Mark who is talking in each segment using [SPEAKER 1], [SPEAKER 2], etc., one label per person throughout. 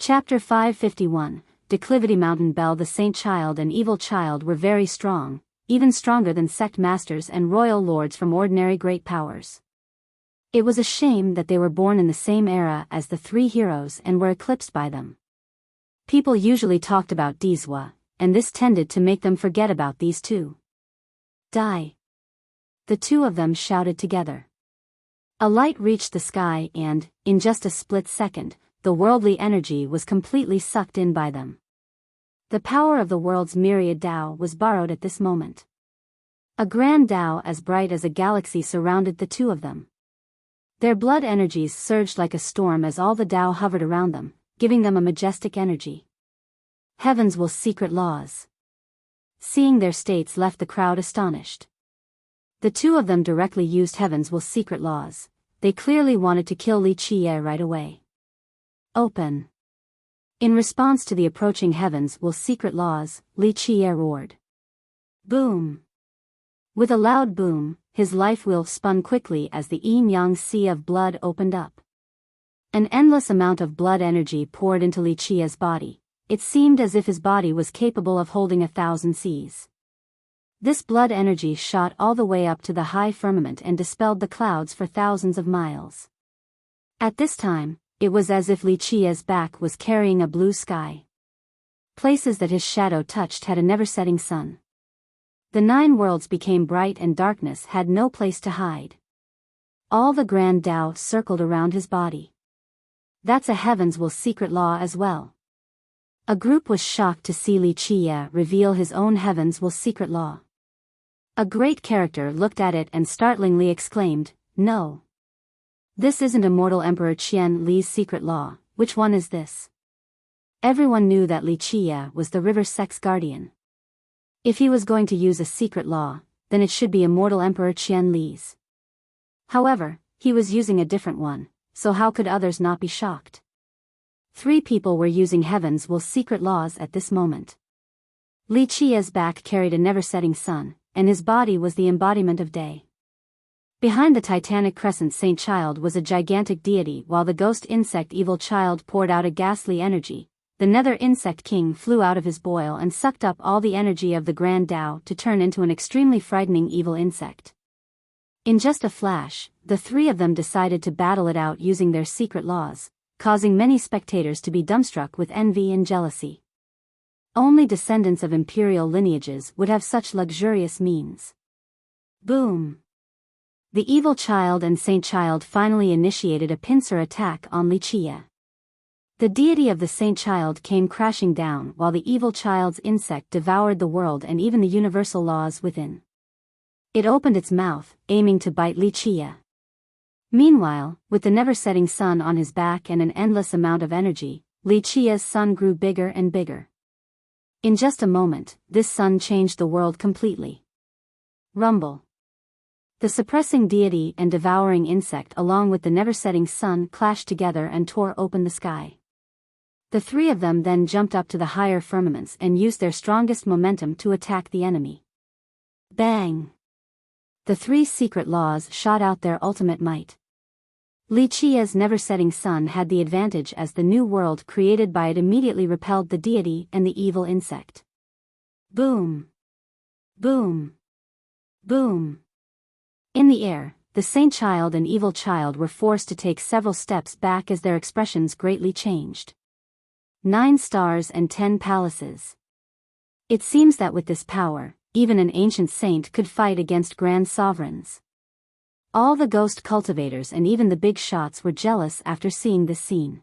[SPEAKER 1] Chapter 551, Declivity Mountain Bell. The Saint Child and Evil Child were very strong, even stronger than sect masters and royal lords from ordinary great powers. It was a shame that they were born in the same era as the three heroes and were eclipsed by them. People usually talked about Dizwa, and this tended to make them forget about these two. Die! The two of them shouted together. A light reached the sky and, in just a split second, the worldly energy was completely sucked in by them. The power of the world's myriad Tao was borrowed at this moment. A grand Tao as bright as a galaxy surrounded the two of them. Their blood energies surged like a storm as all the Tao hovered around them, giving them a majestic energy. Heaven's will secret laws. Seeing their states left the crowd astonished. The two of them directly used Heaven's will secret laws. They clearly wanted to kill Li Qie right away. Open. In response to the approaching Heaven's will secret laws, Li Qie roared. Boom! With a loud boom, his life wheel spun quickly as the yin-yang sea of blood opened up. An endless amount of blood energy poured into Li Qie's body. It seemed as if his body was capable of holding 1,000 seas. This blood energy shot all the way up to the high firmament and dispelled the clouds for thousands of miles. At this time, it was as if Li Qie's back was carrying a blue sky. Places that his shadow touched had a never-setting sun. The 9 worlds became bright and darkness had no place to hide. All the grand Tao circled around his body. That's a Heaven's will secret law as well. A group was shocked to see Li Qie reveal his own Heaven's will secret law. A great character looked at it and startlingly exclaimed, "No. This isn't Immortal Emperor Qian Li's secret law. Which one is this?" Everyone knew that Li Qie was the river sect's guardian. If he was going to use a secret law, then it should be Immortal Emperor Qian Li's. However, he was using a different one, so how could others not be shocked? 3 people were using Heaven's will secret laws at this moment. Li Qie's back carried a never-setting sun, and his body was the embodiment of day. Behind the titanic crescent Saint Child was a gigantic deity while the ghost insect Evil Child poured out a ghastly energy. The nether insect king flew out of his boil and sucked up all the energy of the grand Tao to turn into an extremely frightening evil insect. In just a flash, the 3 of them decided to battle it out using their secret laws, causing many spectators to be dumbstruck with envy and jealousy. Only descendants of imperial lineages would have such luxurious means. Boom! The Evil Child and Saint Child finally initiated a pincer attack on Li Qie. The deity of the Saint Child came crashing down while the Evil Child's insect devoured the world and even the universal laws within. It opened its mouth, aiming to bite Li Qie. Meanwhile, with the never-setting sun on his back and an endless amount of energy, Li Qie's sun grew bigger and bigger. In just a moment, this sun changed the world completely. Rumble. The suppressing deity and devouring insect along with the never-setting sun clashed together and tore open the sky. The 3 of them then jumped up to the higher firmaments and used their strongest momentum to attack the enemy. Bang! The 3 secret laws shot out their ultimate might. Li Qie's never-setting sun had the advantage as the new world created by it immediately repelled the deity and the evil insect. Boom! Boom! Boom! In the air, the Saint Child and Evil Child were forced to take several steps back as their expressions greatly changed. 9 stars and 10 palaces. It seems that with this power, even an ancient saint could fight against grand sovereigns. All the ghost cultivators and even the big shots were jealous after seeing this scene.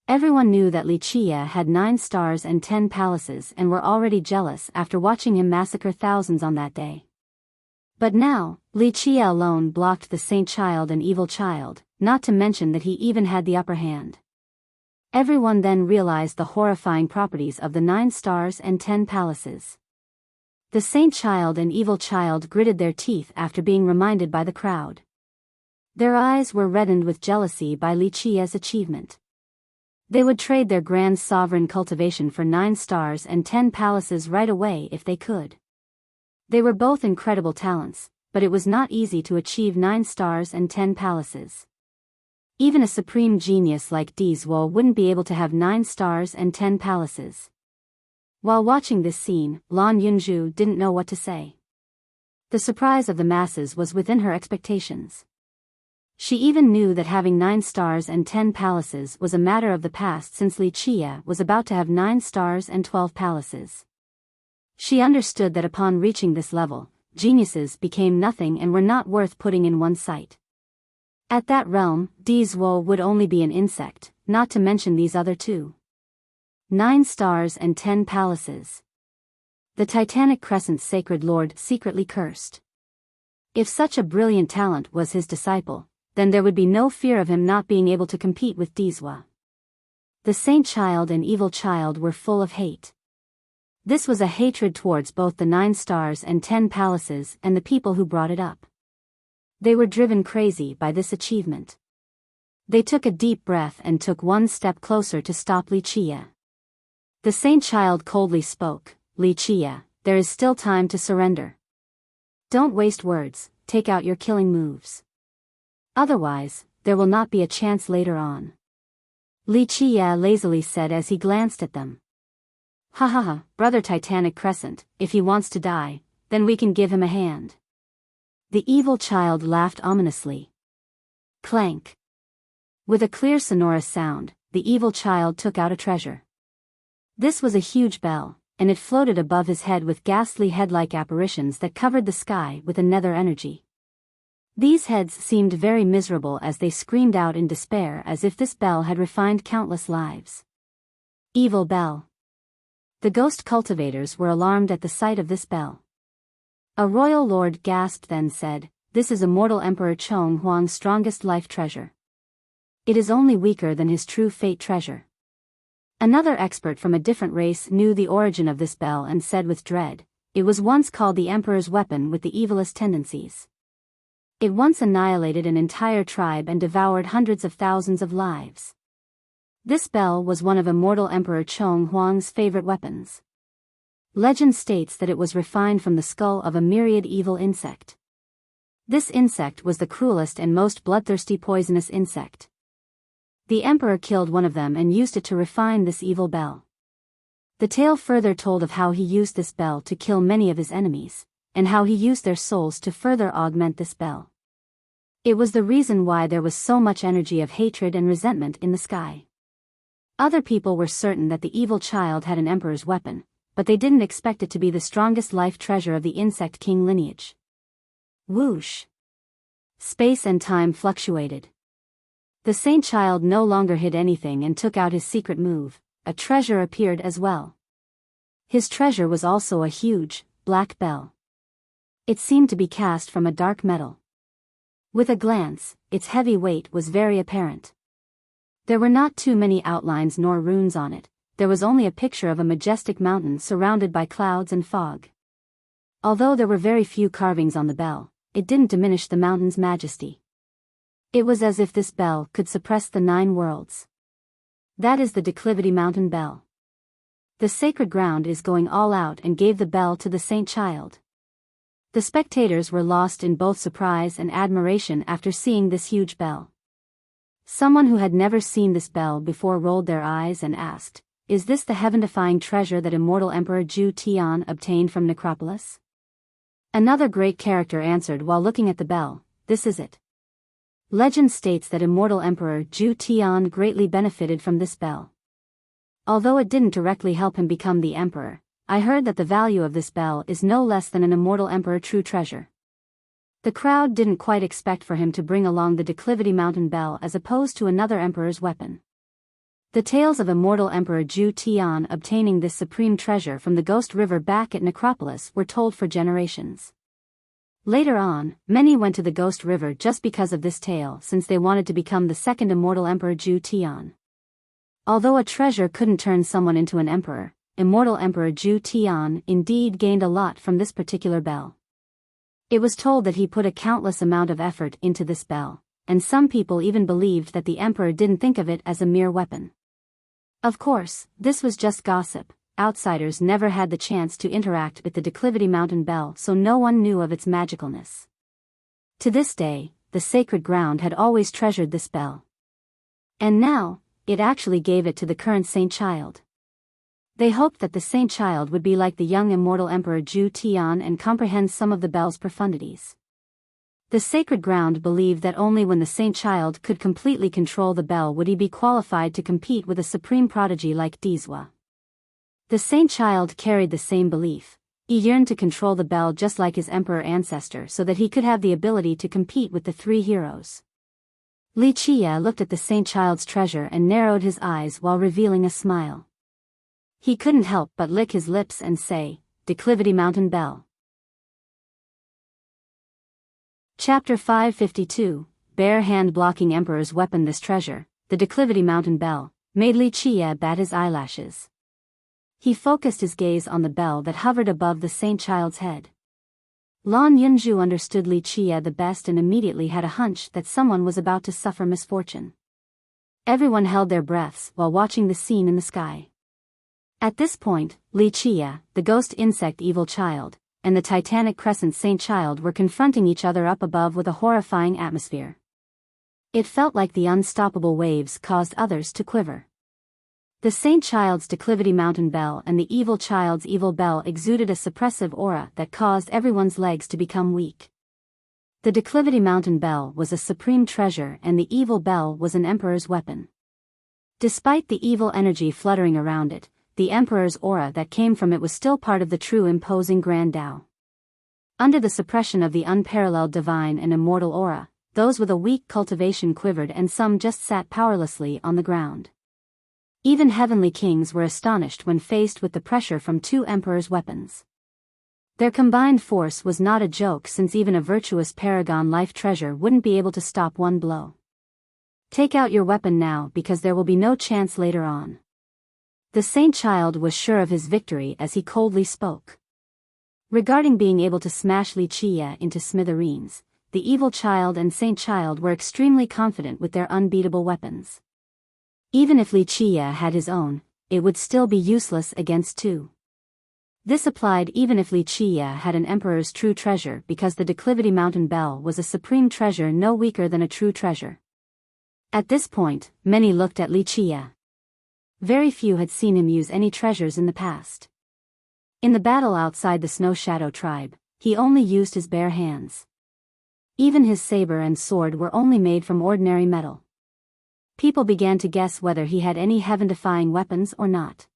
[SPEAKER 1] Everyone knew that Li Qie had 9 stars and 10 palaces and were already jealous after watching him massacre thousands on that day. But now, Li Qie alone blocked the Saint Child and Evil Child, not to mention that he even had the upper hand. Everyone then realized the horrifying properties of the 9 stars and 10 palaces. The Saint Child and Evil Child gritted their teeth after being reminded by the crowd. Their eyes were reddened with jealousy by Li Qie's achievement. They would trade their grand sovereign cultivation for 9 stars and 10 palaces right away if they could. They were both incredible talents, but it was not easy to achieve 9 stars and 10 palaces. Even a supreme genius like Dizwo wouldn't be able to have 9 stars and 10 palaces. While watching this scene, Lan Yunju didn't know what to say. The surprise of the masses was within her expectations. She even knew that having 9 stars and 10 palaces was a matter of the past, since Li Qia was about to have 9 stars and 12 palaces. She understood that upon reaching this level, geniuses became nothing and were not worth putting in one's sight. At that realm, Dizwo would only be an insect, not to mention these other 2. 9 stars and 10 palaces. The Titanic Crescent's sacred lord secretly cursed. If such a brilliant talent was his disciple, then there would be no fear of him not being able to compete with Dizwa. The saint child and evil child were full of hate. This was a hatred towards both the 9 stars and 10 palaces and the people who brought it up. They were driven crazy by this achievement. They took a deep breath and took one step closer to stop Li Qia. The saint child coldly spoke, "Li Qia, there is still time to surrender. Don't waste words, take out your killing moves. Otherwise, there will not be a chance later on." Li Qia lazily said as he glanced at them. "Ha ha ha, brother Titanic Crescent, if he wants to die, then we can give him a hand." The evil child laughed ominously. Clank. With a clear sonorous sound, the evil child took out a treasure. This was a huge bell, and it floated above his head with ghastly head-like apparitions that covered the sky with a nether energy. These heads seemed very miserable as they screamed out in despair as if this bell had refined countless lives. Evil bell. The ghost cultivators were alarmed at the sight of this bell. A royal lord gasped then said, "This is immortal Emperor Chong Huang's strongest life treasure. It is only weaker than his true fate treasure." Another expert from a different race knew the origin of this bell and said with dread, "It was once called the Emperor's weapon with the evilest tendencies. It once annihilated an entire tribe and devoured hundreds of thousands of lives." This bell was one of immortal Emperor Chong Huang's favorite weapons. Legend states that it was refined from the skull of a myriad evil insect. This insect was the cruelest and most bloodthirsty poisonous insect. The emperor killed one of them and used it to refine this evil bell. The tale further told of how he used this bell to kill many of his enemies, and how he used their souls to further augment this bell. It was the reason why there was so much energy of hatred and resentment in the sky. Other people were certain that the evil child had an emperor's weapon, but they didn't expect it to be the strongest life treasure of the insect king lineage. Whoosh! Space and time fluctuated. The saint child no longer hid anything and took out his secret move. A treasure appeared as well. His treasure was also a huge, black bell. It seemed to be cast from a dark metal. With a glance, its heavy weight was very apparent. There were not too many outlines nor runes on it, there was only a picture of a majestic mountain surrounded by clouds and fog. Although there were very few carvings on the bell, it didn't diminish the mountain's majesty. It was as if this bell could suppress the 9 worlds. That is the Declivity Mountain Bell. The sacred ground is going all out and gave the bell to the saint child. The spectators were lost in both surprise and admiration after seeing this huge bell. Someone who had never seen this bell before rolled their eyes and asked, "Is this the heaven-defying treasure that immortal Emperor Zhu Tian obtained from Necropolis?" Another great character answered while looking at the bell, "This is it." Legend states that immortal Emperor Zhu Tian greatly benefited from this bell. Although it didn't directly help him become the emperor, I heard that the value of this bell is no less than an immortal emperor true treasure. The crowd didn't quite expect for him to bring along the Declivity Mountain Bell as opposed to another emperor's weapon. The tales of immortal Emperor Zhu Tian obtaining this supreme treasure from the Ghost River back at Necropolis were told for generations. Later on, many went to the Ghost River just because of this tale, since they wanted to become the second immortal Emperor Zhu Tian. Although a treasure couldn't turn someone into an emperor, immortal Emperor Zhu Tian indeed gained a lot from this particular bell. It was told that he put a countless amount of effort into this bell, and some people even believed that the emperor didn't think of it as a mere weapon. Of course, this was just gossip. Outsiders never had the chance to interact with the Declivity Mountain Bell, so no one knew of its magicalness. To this day, the sacred ground had always treasured this bell. And now, it actually gave it to the current Saint Child. They hoped that the Saint Child would be like the young immortal Emperor Zhu Tian and comprehend some of the bell's profundities. The sacred ground believed that only when the Saint Child could completely control the bell would he be qualified to compete with a supreme prodigy like Dizwa. The Saint Child carried the same belief. He yearned to control the bell just like his emperor ancestor so that he could have the ability to compete with the three heroes. Li Qie looked at the Saint Child's treasure and narrowed his eyes while revealing a smile. He couldn't help but lick his lips and say, "Declivity Mountain Bell." Chapter 552, Bare Hand Blocking Emperor's Weapon. This treasure, the Declivity Mountain Bell, made Li Qie bat his eyelashes. He focused his gaze on the bell that hovered above the Saint Child's head. Lan Yunju understood Li Qie the best and immediately had a hunch that someone was about to suffer misfortune. Everyone held their breaths while watching the scene in the sky. At this point, Li Qie, the ghost insect evil child, and the titanic crescent Saint Child were confronting each other up above with a horrifying atmosphere. It felt like the unstoppable waves caused others to quiver. The Saint Child's Declivity Mountain Bell and the evil child's evil bell exuded a suppressive aura that caused everyone's legs to become weak. The Declivity Mountain Bell was a supreme treasure and the evil bell was an emperor's weapon. Despite the evil energy fluttering around it, the emperor's aura that came from it was still part of the true imposing Grand Tao. Under the suppression of the unparalleled divine and immortal aura, those with a weak cultivation quivered and some just sat powerlessly on the ground. Even heavenly kings were astonished when faced with the pressure from two emperors' weapons. Their combined force was not a joke since even a virtuous paragon life treasure wouldn't be able to stop one blow. Take out your weapon now because there will be no chance later on. The Saint Child was sure of his victory as he coldly spoke. Regarding being able to smash Li Qie into smithereens, the evil child and Saint Child were extremely confident with their unbeatable weapons. Even if Li Qie had his own, it would still be useless against two. This applied even if Li Qie had an emperor's true treasure because the Declivity Mountain Bell was a supreme treasure no weaker than a true treasure. At this point, many looked at Li Qie. Very few had seen him use any treasures in the past. In the battle outside the Snow Shadow tribe, he only used his bare hands. Even his saber and sword were only made from ordinary metal. People began to guess whether he had any heaven-defying weapons or not.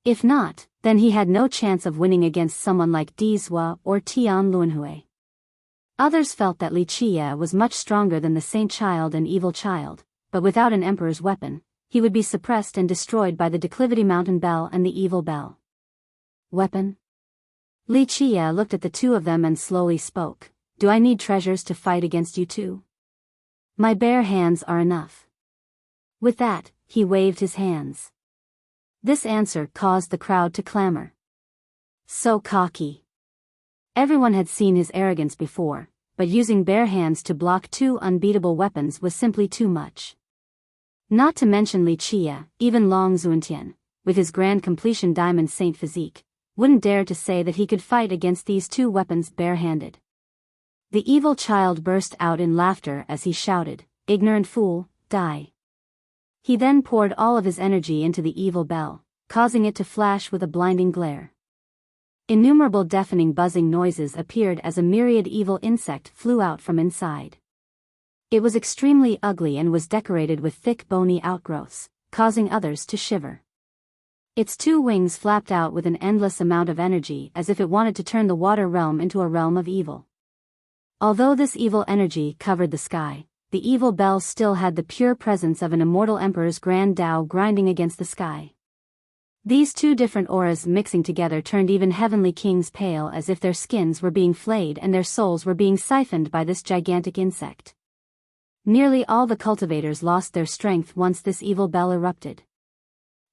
[SPEAKER 1] If not, then he had no chance of winning against someone like Dizwa or Tian Luanhui. Others felt that Li Qie was much stronger than the Saint Child and Evil Child, but without an emperor's weapon, he would be suppressed and destroyed by the Declivity Mountain Bell and the Evil Bell. Weapon? Li Qie looked at the two of them and slowly spoke. Do I need treasures to fight against you two? My bare hands are enough. With that, he waved his hands. This answer caused the crowd to clamor. So cocky. Everyone had seen his arrogance before, but using bare hands to block two unbeatable weapons was simply too much. Not to mention Li Qie, even Long Zuntian, with his grand completion diamond saint physique, wouldn't dare to say that he could fight against these two weapons barehanded. The evil child burst out in laughter as he shouted, "Ignorant fool, die." He then poured all of his energy into the evil bell, causing it to flash with a blinding glare. Innumerable deafening buzzing noises appeared as a myriad evil insect flew out from inside. It was extremely ugly and was decorated with thick bony outgrowths, causing others to shiver. Its two wings flapped out with an endless amount of energy as if it wanted to turn the water realm into a realm of evil. Although this evil energy covered the sky, the evil bell still had the pure presence of an immortal emperor's grand Tao grinding against the sky. These two different auras mixing together turned even heavenly kings pale as if their skins were being flayed and their souls were being siphoned by this gigantic insect. Nearly all the cultivators lost their strength once this evil bell erupted.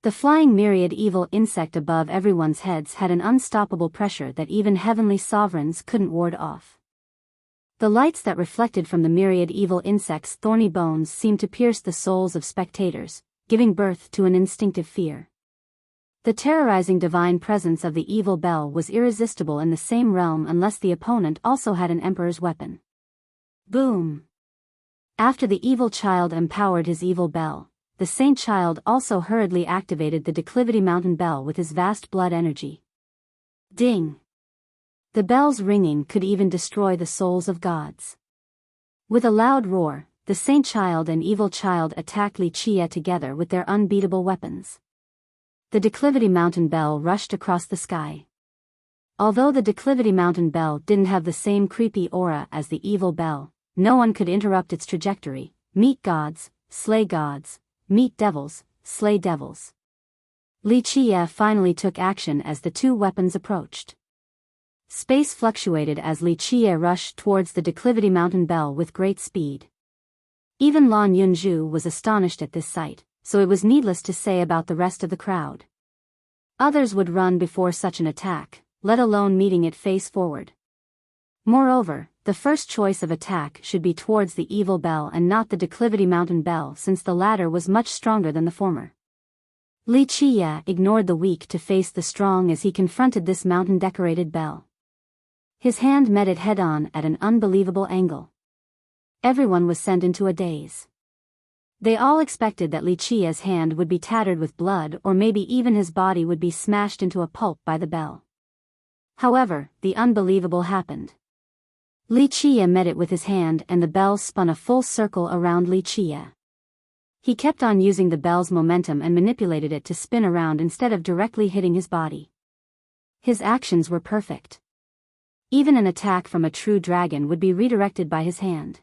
[SPEAKER 1] The flying myriad evil insect above everyone's heads had an unstoppable pressure that even heavenly sovereigns couldn't ward off. The lights that reflected from the myriad evil insect's thorny bones seemed to pierce the souls of spectators, giving birth to an instinctive fear. The terrorizing divine presence of the evil bell was irresistible in the same realm unless the opponent also had an emperor's weapon. Boom! After the evil child empowered his evil bell, the saint child also hurriedly activated the Declivity Mountain Bell with his vast blood energy. Ding! The bell's ringing could even destroy the souls of gods. With a loud roar, the saint child and evil child attacked Wuxia together with their unbeatable weapons. The Declivity Mountain Bell rushed across the sky. Although the Declivity Mountain Bell didn't have the same creepy aura as the evil bell, no one could interrupt its trajectory. Meet gods, slay gods. Meet devils, slay devils. Wuxia finally took action as the two weapons approached. Space fluctuated as Wuxia rushed towards the Declivity Mountain Bell with great speed. Even Lan Yunzhu was astonished at this sight, so it was needless to say about the rest of the crowd. Others would run before such an attack, let alone meeting it face forward. Moreover, the first choice of attack should be towards the evil bell and not the Declivity Mountain Bell, since the latter was much stronger than the former. Wuxia ignored the weak to face the strong as he confronted this mountain-decorated bell. His hand met it head-on at an unbelievable angle. Everyone was sent into a daze. They all expected that Wuxia's hand would be tattered with blood, or maybe even his body would be smashed into a pulp by the bell. However, the unbelievable happened. Wuxia met it with his hand and the bell spun a full circle around Wuxia. He kept on using the bell's momentum and manipulated it to spin around instead of directly hitting his body. His actions were perfect. Even an attack from a true dragon would be redirected by his hand.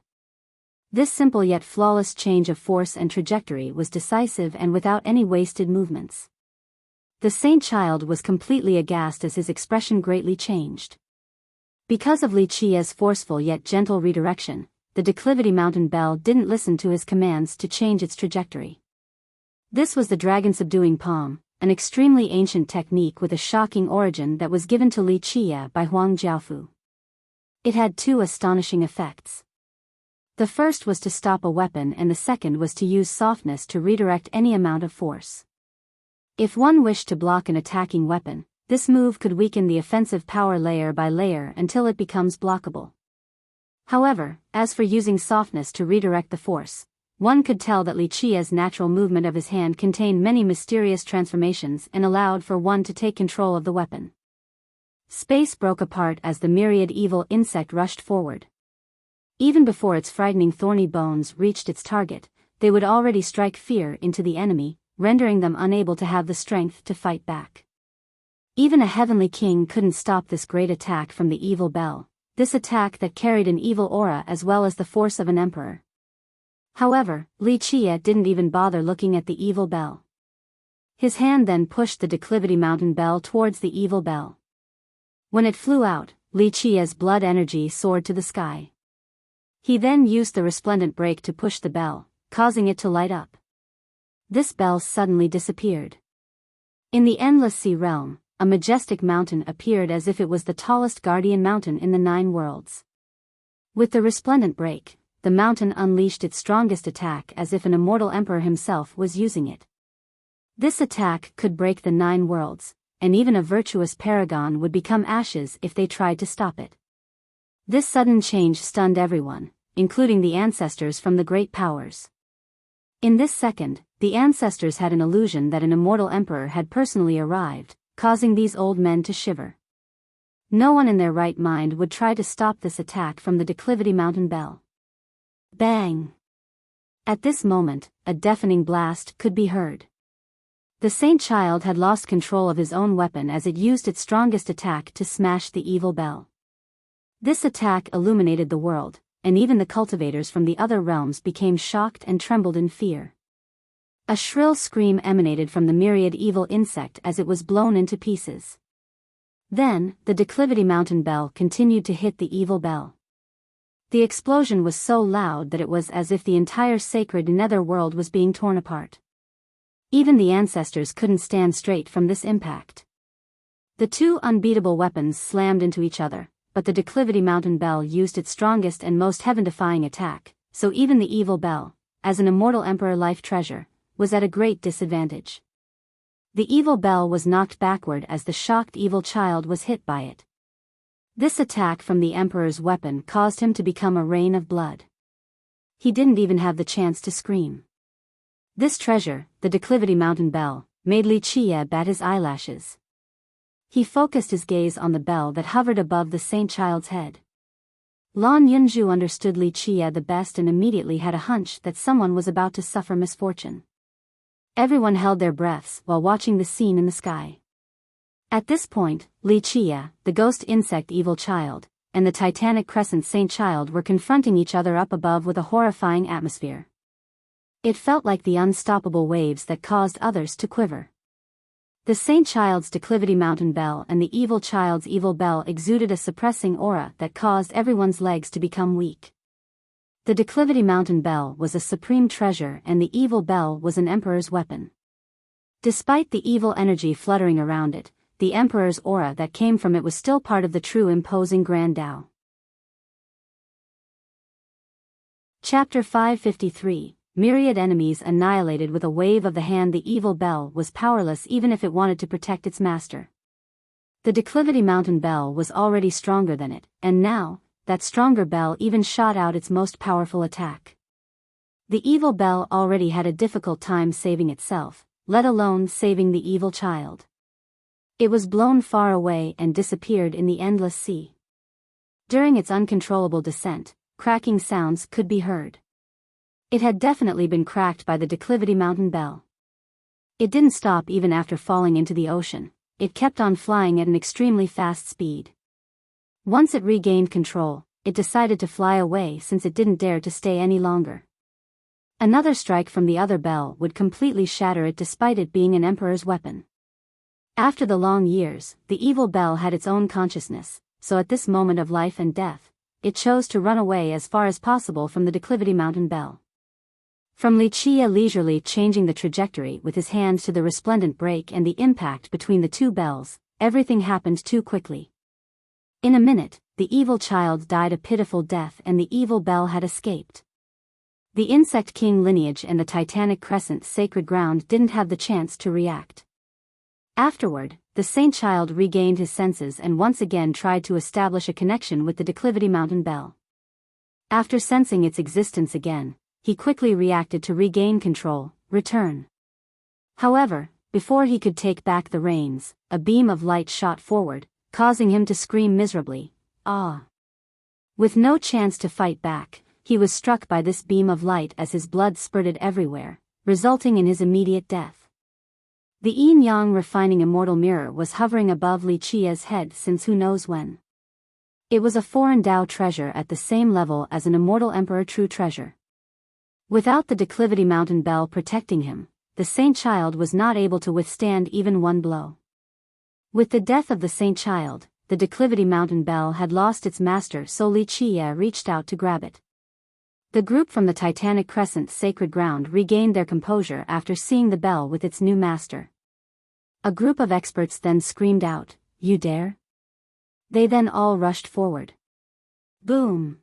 [SPEAKER 1] This simple yet flawless change of force and trajectory was decisive and without any wasted movements. The saint child was completely aghast as his expression greatly changed. Because of Wuxia's forceful yet gentle redirection, the Declivity Mountain Bell didn't listen to his commands to change its trajectory. This was the dragon subduing palm, an extremely ancient technique with a shocking origin that was given to Wuxia by Huang Jiaofu. It had two astonishing effects. The first was to stop a weapon and the second was to use softness to redirect any amount of force. If one wished to block an attacking weapon, this move could weaken the offensive power layer by layer until it becomes blockable. However, as for using softness to redirect the force, one could tell that Wuxia's natural movement of his hand contained many mysterious transformations and allowed for one to take control of the weapon. Space broke apart as the myriad evil insect rushed forward. Even before its frightening thorny bones reached its target, they would already strike fear into the enemy, rendering them unable to have the strength to fight back. Even a heavenly king couldn't stop this great attack from the evil bell, this attack that carried an evil aura as well as the force of an emperor. However, Wuxia didn't even bother looking at the evil bell. His hand then pushed the Declivity Mountain Bell towards the evil bell. When it flew out, Wuxia's blood energy soared to the sky. He then used the resplendent break to push the bell, causing it to light up. This bell suddenly disappeared. In the Endless Sea realm, a majestic mountain appeared as if it was the tallest guardian mountain in the 9 worlds. With the resplendent break, the mountain unleashed its strongest attack as if an immortal emperor himself was using it. This attack could break the 9 worlds, and even a virtuous paragon would become ashes if they tried to stop it. This sudden change stunned everyone, including the ancestors from the great powers. In this second, the ancestors had an illusion that an immortal emperor had personally arrived, causing these old men to shiver. No one in their right mind would try to stop this attack from the Declivity Mountain Bell. Bang! At this moment, a deafening blast could be heard. The saint child had lost control of his own weapon as it used its strongest attack to smash the evil bell. This attack illuminated the world, and even the cultivators from the other realms became shocked and trembled in fear. A shrill scream emanated from the myriad evil insect as it was blown into pieces. Then, the Declivity Mountain Bell continued to hit the evil bell. The explosion was so loud that it was as if the entire sacred nether world was being torn apart. Even the ancestors couldn't stand straight from this impact. The two unbeatable weapons slammed into each other, but the Declivity Mountain Bell used its strongest and most heaven-defying attack, so even the evil bell, as an immortal emperor life treasure, was at a great disadvantage. The evil bell was knocked backward as the shocked evil child was hit by it. This attack from the emperor's weapon caused him to become a rain of blood. he didn't even have the chance to scream. This treasure, the Declivity Mountain Bell, made Li Qie bat his eyelashes. He focused his gaze on the bell that hovered above the saint child's head. Lan Yunju understood Li Qie the best and immediately had a hunch that someone was about to suffer misfortune. Everyone held their breaths while watching the scene in the sky. At this point, Li Qie, the ghost insect evil child, and the Titanic Crescent saint child were confronting each other up above with a horrifying atmosphere. It felt like the unstoppable waves that caused others to quiver. The saint child's Declivity Mountain Bell and the evil child's evil bell exuded a suppressing aura that caused everyone's legs to become weak. The Declivity Mountain Bell was a supreme treasure and the evil bell was an emperor's weapon. Despite the evil energy fluttering around it, the emperor's aura that came from it was still part of the true imposing Grand Tao. Chapter 553, Myriad enemies annihilated with a wave of the hand. The evil bell was powerless even if it wanted to protect its master. The Declivity Mountain Bell was already stronger than it, and now, that stronger bell even shot out its most powerful attack. The evil bell already had a difficult time saving itself, let alone saving the evil child. It was blown far away and disappeared in the endless sea. During its uncontrollable descent, cracking sounds could be heard. It had definitely been cracked by the Declivity Mountain Bell. It didn't stop even after falling into the ocean, it kept on flying at an extremely fast speed. Once it regained control, it decided to fly away since it didn't dare to stay any longer. Another strike from the other bell would completely shatter it despite it being an emperor's weapon. After the long years, the evil bell had its own consciousness, so at this moment of life and death, it chose to run away as far as possible from the Declivity Mountain Bell. From Li Qie leisurely changing the trajectory with his hand to the resplendent break and the impact between the two bells, everything happened too quickly. In a minute, the evil child died a pitiful death and the evil bell had escaped. The Insect King lineage and the Titanic Crescent sacred ground didn't have the chance to react. Afterward, the saint child regained his senses and once again tried to establish a connection with the Declivity Mountain Bell. After sensing its existence again, he quickly reacted to regain control, return. However, before he could take back the reins, a beam of light shot forward, causing him to scream miserably, "Ah!" With no chance to fight back, he was struck by this beam of light as his blood spurted everywhere, resulting in his immediate death. The yin-yang refining immortal mirror was hovering above Li Qie's head since who knows when. It was a foreign Tao treasure at the same level as an immortal emperor true treasure. Without the Declivity Mountain Bell protecting him, the saint child was not able to withstand even one blow. With the death of the saint child, the Declivity Mountain Bell had lost its master, so Li Qie reached out to grab it. The group from the Titanic Crescent sacred ground regained their composure after seeing the bell with its new master. A group of experts then screamed out, "You dare?" They then all rushed forward. Boom!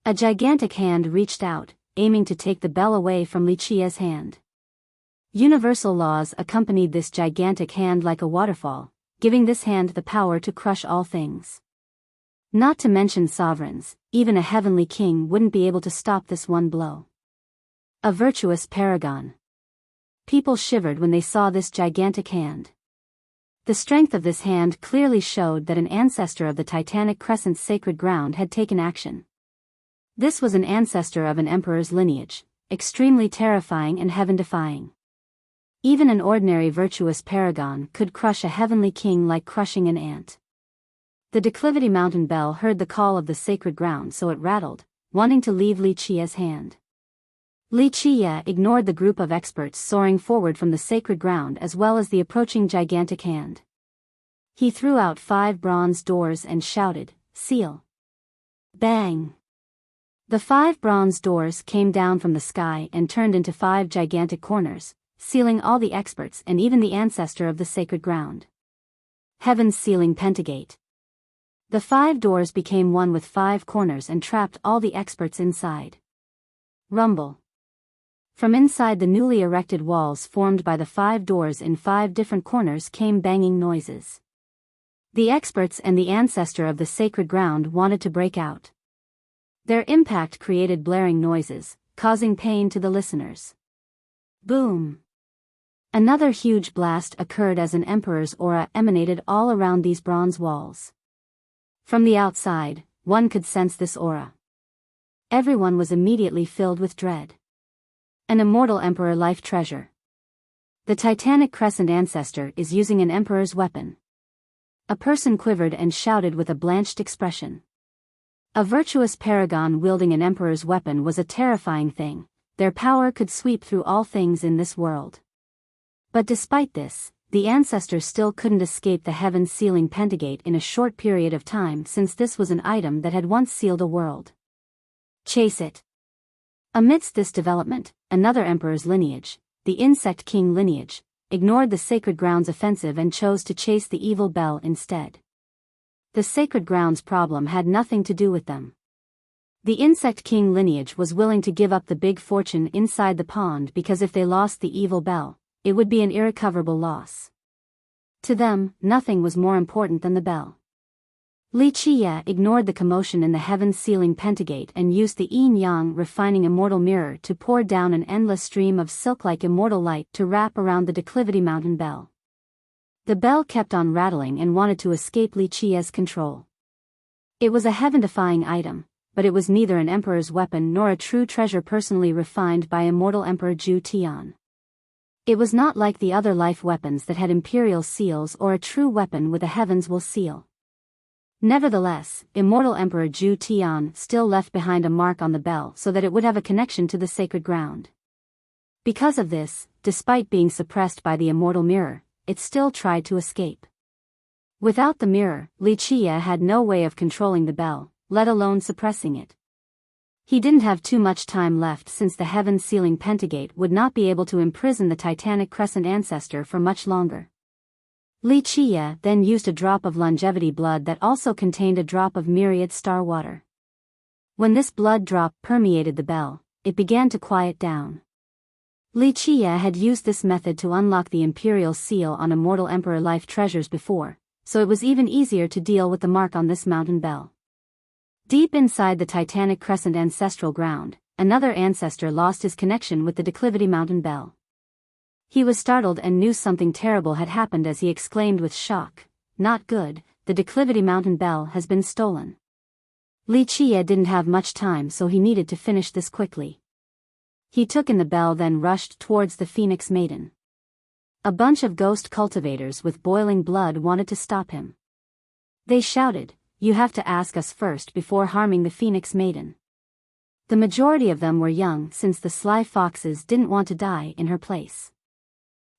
[SPEAKER 1] A gigantic hand reached out, aiming to take the bell away from Li Qie's hand. Universal laws accompanied this gigantic hand like a waterfall, giving this hand the power to crush all things. Not to mention sovereigns, even a heavenly king wouldn't be able to stop this one blow. A virtuous paragon. People shivered when they saw this gigantic hand. The strength of this hand clearly showed that an ancestor of the Titanic Crescent sacred ground had taken action. This was an ancestor of an emperor's lineage, extremely terrifying and heaven-defying. Even an ordinary virtuous paragon could crush a heavenly king like crushing an ant. The Declivity Mountain Bell heard the call of the sacred ground, so it rattled, wanting to leave Li Qie's hand. Li Qie ignored the group of experts soaring forward from the sacred ground as well as the approaching gigantic hand. He threw out 5 bronze doors and shouted, "Seal!" Bang! The 5 bronze doors came down from the sky and turned into 5 gigantic corners, sealing all the experts and even the ancestor of the sacred ground. Heaven's sealing pentagate. The 5 doors became one with 5 corners and trapped all the experts inside. Rumble. From inside the newly erected walls formed by the 5 doors in 5 different corners came banging noises. The experts and the ancestor of the sacred ground wanted to break out. Their impact created blaring noises, causing pain to the listeners. Boom! Another huge blast occurred as an emperor's aura emanated all around these bronze walls. From the outside, one could sense this aura. Everyone was immediately filled with dread. An immortal emperor life treasure. The Titanic Crescent ancestor is using an emperor's weapon. A person quivered and shouted with a blanched expression. A virtuous paragon wielding an emperor's weapon was a terrifying thing. Their power could sweep through all things in this world. But despite this, the ancestor still couldn't escape the heaven-sealing pentagate in a short period of time, since this was an item that had once sealed a world. Chase it. Amidst this development, another emperor's lineage, the Insect King lineage, ignored the Sacred Grounds offensive and chose to chase the evil bell instead. The Sacred Grounds problem had nothing to do with them. The Insect King lineage was willing to give up the big fortune inside the pond because if they lost the evil bell, it would be an irrecoverable loss. To them, nothing was more important than the bell. Li Qie ignored the commotion in the heaven-sealing pentagate and used the yin-yang refining immortal mirror to pour down an endless stream of silk-like immortal light to wrap around the declivity mountain bell. The bell kept on rattling and wanted to escape Li Qie's control. It was a heaven-defying item, but it was neither an emperor's weapon nor a true treasure personally refined by immortal Emperor Zhu Tian. It was not like the other life weapons that had imperial seals or a true weapon with a heavens will seal. Nevertheless, immortal Emperor Zhu Tian still left behind a mark on the bell so that it would have a connection to the sacred ground. Because of this, despite being suppressed by the immortal mirror, it still tried to escape. Without the mirror, Li Qie had no way of controlling the bell, let alone suppressing it. He didn't have too much time left since the heaven-sealing pentagate would not be able to imprison the Titanic Crescent ancestor for much longer. Li Qie then used a drop of longevity blood that also contained a drop of myriad star water. When this blood drop permeated the bell, it began to quiet down. Li Qie had used this method to unlock the imperial seal on immortal emperor life treasures before, so it was even easier to deal with the mark on this mountain bell. Deep inside the Titanic Crescent ancestral ground, another ancestor lost his connection with the declivity mountain bell. He was startled and knew something terrible had happened as he exclaimed with shock, "Not good, the declivity mountain bell has been stolen." Li Qie didn't have much time, so he needed to finish this quickly. He took in the bell, then rushed towards the Phoenix Maiden. A bunch of ghost cultivators with boiling blood wanted to stop him. They shouted, "You have to ask us first before harming the Phoenix Maiden." The majority of them were young, since the sly foxes didn't want to die in her place.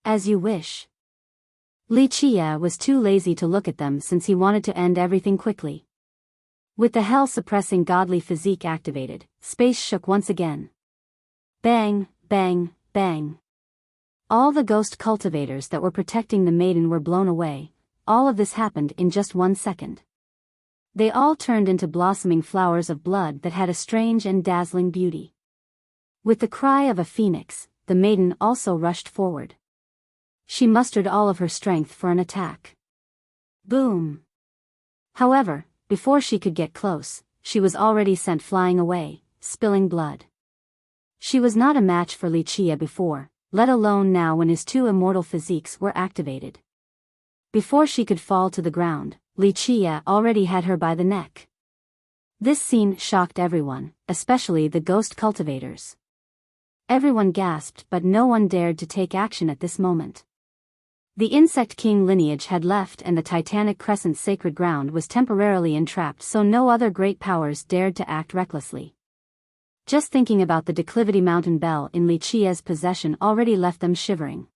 [SPEAKER 1] "As you wish." Li Qie was too lazy to look at them since he wanted to end everything quickly. With the hell-suppressing godly physique activated, space shook once again. Bang, bang, bang. All the ghost cultivators that were protecting the maiden were blown away. All of this happened in just 1 second. They all turned into blossoming flowers of blood that had a strange and dazzling beauty. With the cry of a phoenix, the maiden also rushed forward. She mustered all of her strength for an attack. Boom! However, before she could get close, she was already sent flying away, spilling blood. She was not a match for Li Qie before, let alone now when his two immortal physiques were activated. Before she could fall to the ground, Li Qie already had her by the neck. This scene shocked everyone, especially the ghost cultivators. Everyone gasped, but no one dared to take action at this moment. The Insect King lineage had left and the Titanic Crescent sacred ground was temporarily entrapped, so no other great powers dared to act recklessly. Just thinking about the declivity mountain bell in Li Qie's possession already left them shivering.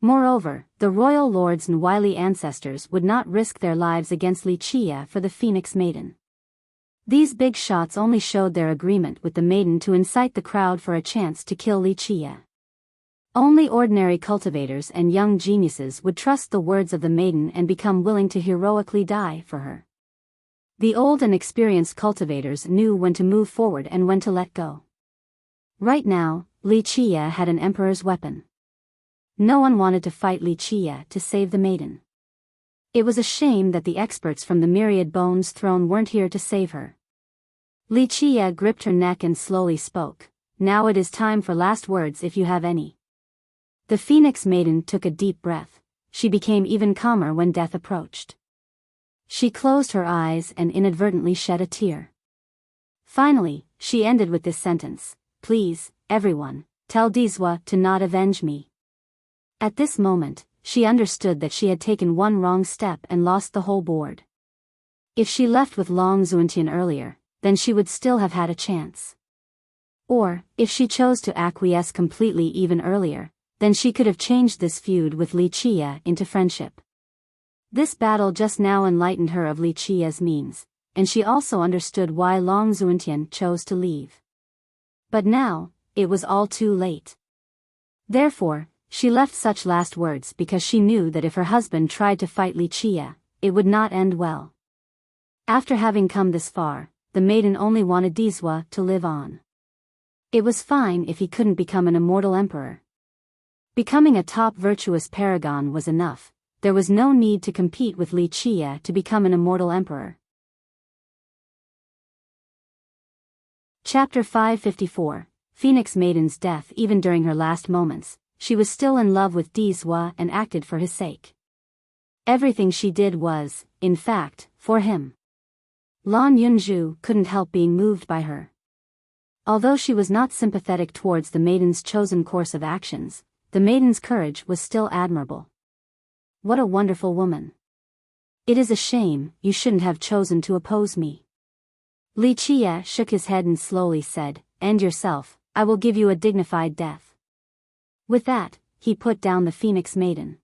[SPEAKER 1] Moreover, the royal lords and wily ancestors would not risk their lives against Li Qie for the Phoenix Maiden. These big shots only showed their agreement with the maiden to incite the crowd for a chance to kill Li Qie. Only ordinary cultivators and young geniuses would trust the words of the maiden and become willing to heroically die for her. The old and experienced cultivators knew when to move forward and when to let go. Right now, Li Qie had an emperor's weapon. No one wanted to fight Li Qie to save the maiden. It was a shame that the experts from the Myriad Bones throne weren't here to save her. Wuxia gripped her neck and slowly spoke. Now it is time for last words if you have any. The Phoenix Maiden took a deep breath. She became even calmer when death approached. She closed her eyes and inadvertently shed a tear. Finally, she ended with this sentence. Please, everyone, tell Dizwa to not avenge me. At this moment, she understood that she had taken one wrong step and lost the whole board. If she left with Long Xuantian earlier, then she would still have had a chance. Or, if she chose to acquiesce completely even earlier, then she could have changed this feud with Wuxia into friendship. This battle just now enlightened her of Wuxia's means, and she also understood why Long Xuantian chose to leave. But now, it was all too late. Therefore, she left such last words because she knew that if her husband tried to fight Wuxia, it would not end well. After having come this far, the maiden only wanted Dizwa to live on. It was fine if he couldn't become an immortal emperor. Becoming a top virtuous paragon was enough. There was no need to compete with Wuxia to become an immortal emperor. Chapter 554, Phoenix Maiden's death. Even during her last moments, she was still in love with Dizwa and acted for his sake. Everything she did was, in fact, for him. Lan Yunzhu couldn't help being moved by her. Although she was not sympathetic towards the maiden's chosen course of actions, the maiden's courage was still admirable. What a wonderful woman. It is a shame you shouldn't have chosen to oppose me. Wuxia shook his head and slowly said, End yourself, I will give you a dignified death. With that, he put down the Phoenix Maiden.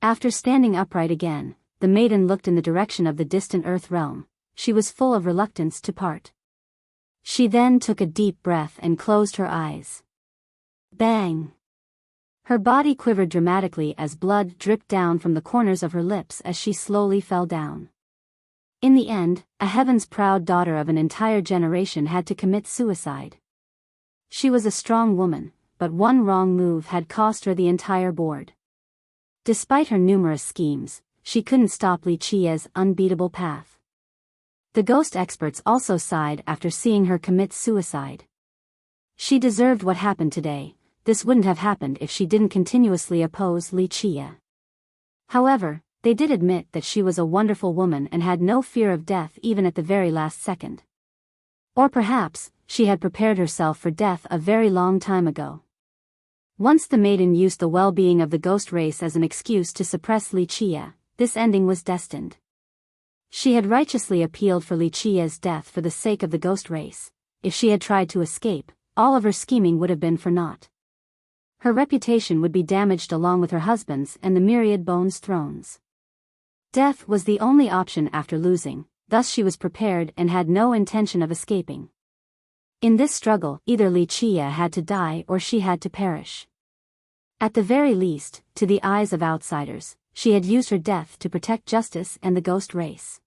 [SPEAKER 1] After standing upright again, the maiden looked in the direction of the distant Earth realm. She was full of reluctance to part. She then took a deep breath and closed her eyes. Bang! Her body quivered dramatically as blood dripped down from the corners of her lips as she slowly fell down. In the end, a heaven's proud daughter of an entire generation had to commit suicide. She was a strong woman, but one wrong move had cost her the entire board. Despite her numerous schemes, she couldn't stop Wuxia's unbeatable path. The ghost experts also sighed after seeing her commit suicide. She deserved what happened today. This wouldn't have happened if she didn't continuously oppose Wuxia. However, they did admit that she was a wonderful woman and had no fear of death even at the very last second. Or perhaps, she had prepared herself for death a very long time ago. Once the maiden used the well-being of the ghost race as an excuse to suppress Wuxia, this ending was destined. She had righteously appealed for Wuxia's death for the sake of the ghost race. If she had tried to escape, all of her scheming would have been for naught. Her reputation would be damaged along with her husband's and the myriad bones thrones. Death was the only option after losing, thus she was prepared and had no intention of escaping. In this struggle, either Wuxia had to die or she had to perish. At the very least, to the eyes of outsiders, she had used her death to protect justice and the ghost race.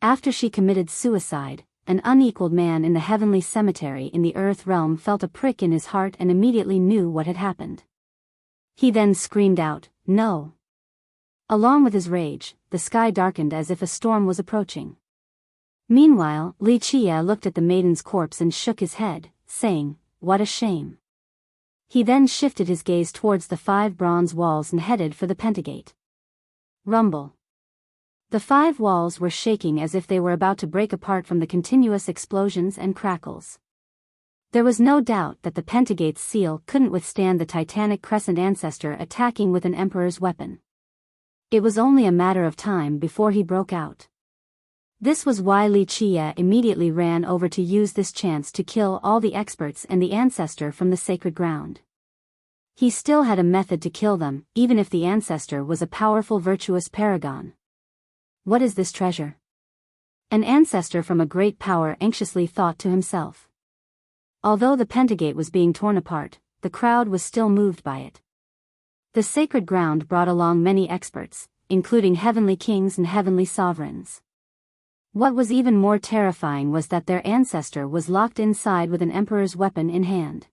[SPEAKER 1] After she committed suicide, an unequaled man in the heavenly cemetery in the earth realm felt a prick in his heart and immediately knew what had happened. He then screamed out, No! Along with his rage, the sky darkened as if a storm was approaching. Meanwhile, Wuxia looked at the maiden's corpse and shook his head, saying, What a shame. He then shifted his gaze towards the 5 bronze walls and headed for the Pentagate. Rumble. The 5 walls were shaking as if they were about to break apart from the continuous explosions and crackles. There was no doubt that the Pentagate's seal couldn't withstand the titanic crescent ancestor attacking with an emperor's weapon. It was only a matter of time before he broke out. This was why Wuxia immediately ran over to use this chance to kill all the experts and the ancestor from the sacred ground. He still had a method to kill them, even if the ancestor was a powerful virtuous paragon. What is this treasure? An ancestor from a great power anxiously thought to himself. Although the Pentagate was being torn apart, the crowd was still moved by it. The sacred ground brought along many experts, including heavenly kings and heavenly sovereigns. What was even more terrifying was that their ancestor was locked inside with an emperor's weapon in hand.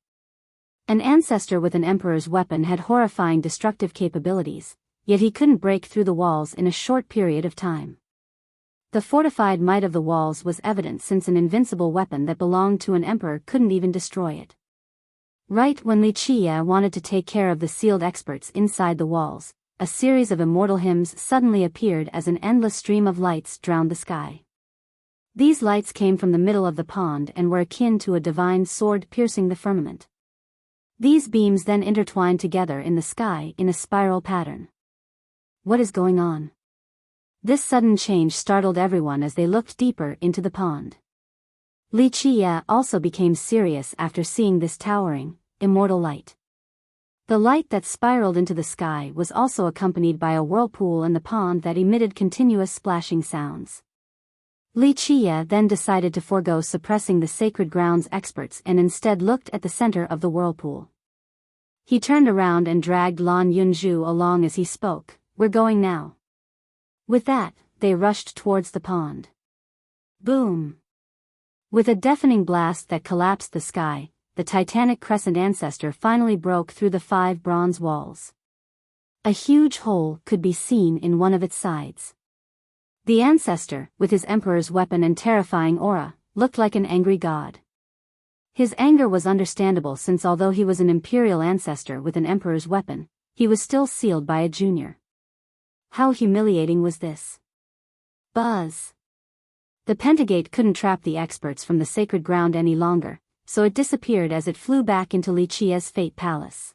[SPEAKER 1] An ancestor with an emperor's weapon had horrifying destructive capabilities, yet he couldn't break through the walls in a short period of time. The fortified might of the walls was evident, since an invincible weapon that belonged to an emperor couldn't even destroy it. Right when Wuxia wanted to take care of the sealed experts inside the walls, a series of immortal hymns suddenly appeared as an endless stream of lights drowned the sky. These lights came from the middle of the pond and were akin to a divine sword piercing the firmament. These beams then intertwined together in the sky in a spiral pattern. What is going on? This sudden change startled everyone as they looked deeper into the pond. Wuxia also became serious after seeing this towering, immortal light. The light that spiraled into the sky was also accompanied by a whirlpool in the pond that emitted continuous splashing sounds. Wuxia then decided to forego suppressing the sacred grounds experts and instead looked at the center of the whirlpool. He turned around and dragged Lan Yunju along as he spoke, "We're going now." With that, they rushed towards the pond. Boom! With a deafening blast that collapsed the sky, the titanic crescent ancestor finally broke through the 5 bronze walls. A huge hole could be seen in one of its sides. The ancestor, with his emperor's weapon and terrifying aura, looked like an angry god. His anger was understandable, since although he was an imperial ancestor with an emperor's weapon, he was still sealed by a junior. How humiliating was this? Buzz! The pentagate couldn't trap the experts from the sacred ground any longer, so it disappeared as it flew back into Wuxia's fate palace.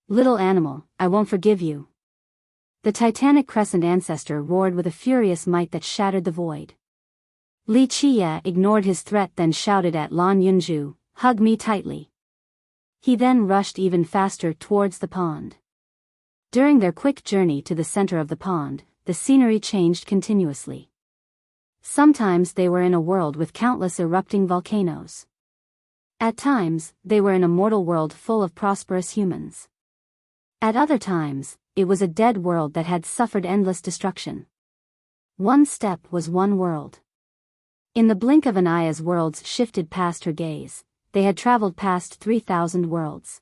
[SPEAKER 1] "Little animal, I won't forgive you." The titanic crescent ancestor roared with a furious might that shattered the void. Wuxia ignored his threat, then shouted at Lan Yunju, "Hug me tightly." He then rushed even faster towards the pond. During their quick journey to the center of the pond, the scenery changed continuously. Sometimes they were in a world with countless erupting volcanoes. At times, they were in a mortal world full of prosperous humans. At other times, it was a dead world that had suffered endless destruction. One step was one world. In the blink of an eye, as worlds shifted past her gaze, they had traveled past 3,000 worlds.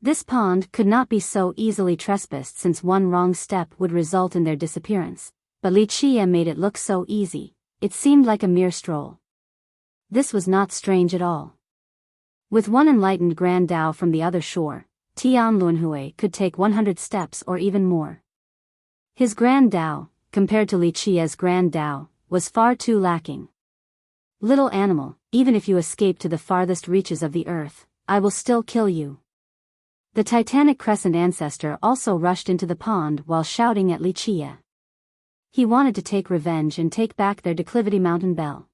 [SPEAKER 1] This pond could not be so easily trespassed, since one wrong step would result in their disappearance, but Wuxia made it look so easy, it seemed like a mere stroll. This was not strange at all. With one enlightened Grand Dao from the other shore, Tian Lunhui could take 100 steps or even more. His Grand Dao, compared to Wuxia's Grand Dao, was far too lacking. "Little animal, even if you escape to the farthest reaches of the earth, I will still kill you." The titanic crescent ancestor also rushed into the pond while shouting at Wuxia. He wanted to take revenge and take back their declivity mountain bell.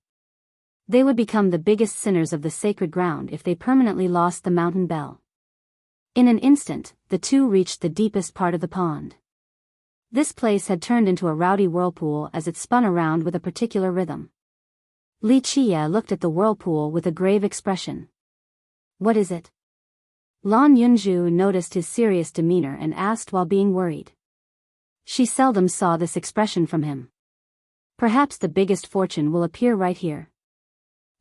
[SPEAKER 1] They would become the biggest sinners of the sacred ground if they permanently lost the mountain bell. In an instant, the two reached the deepest part of the pond. This place had turned into a rowdy whirlpool as it spun around with a particular rhythm. Wuxia looked at the whirlpool with a grave expression. "What is it?" Lan Yunju noticed his serious demeanor and asked while being worried. She seldom saw this expression from him. "Perhaps the biggest fortune will appear right here."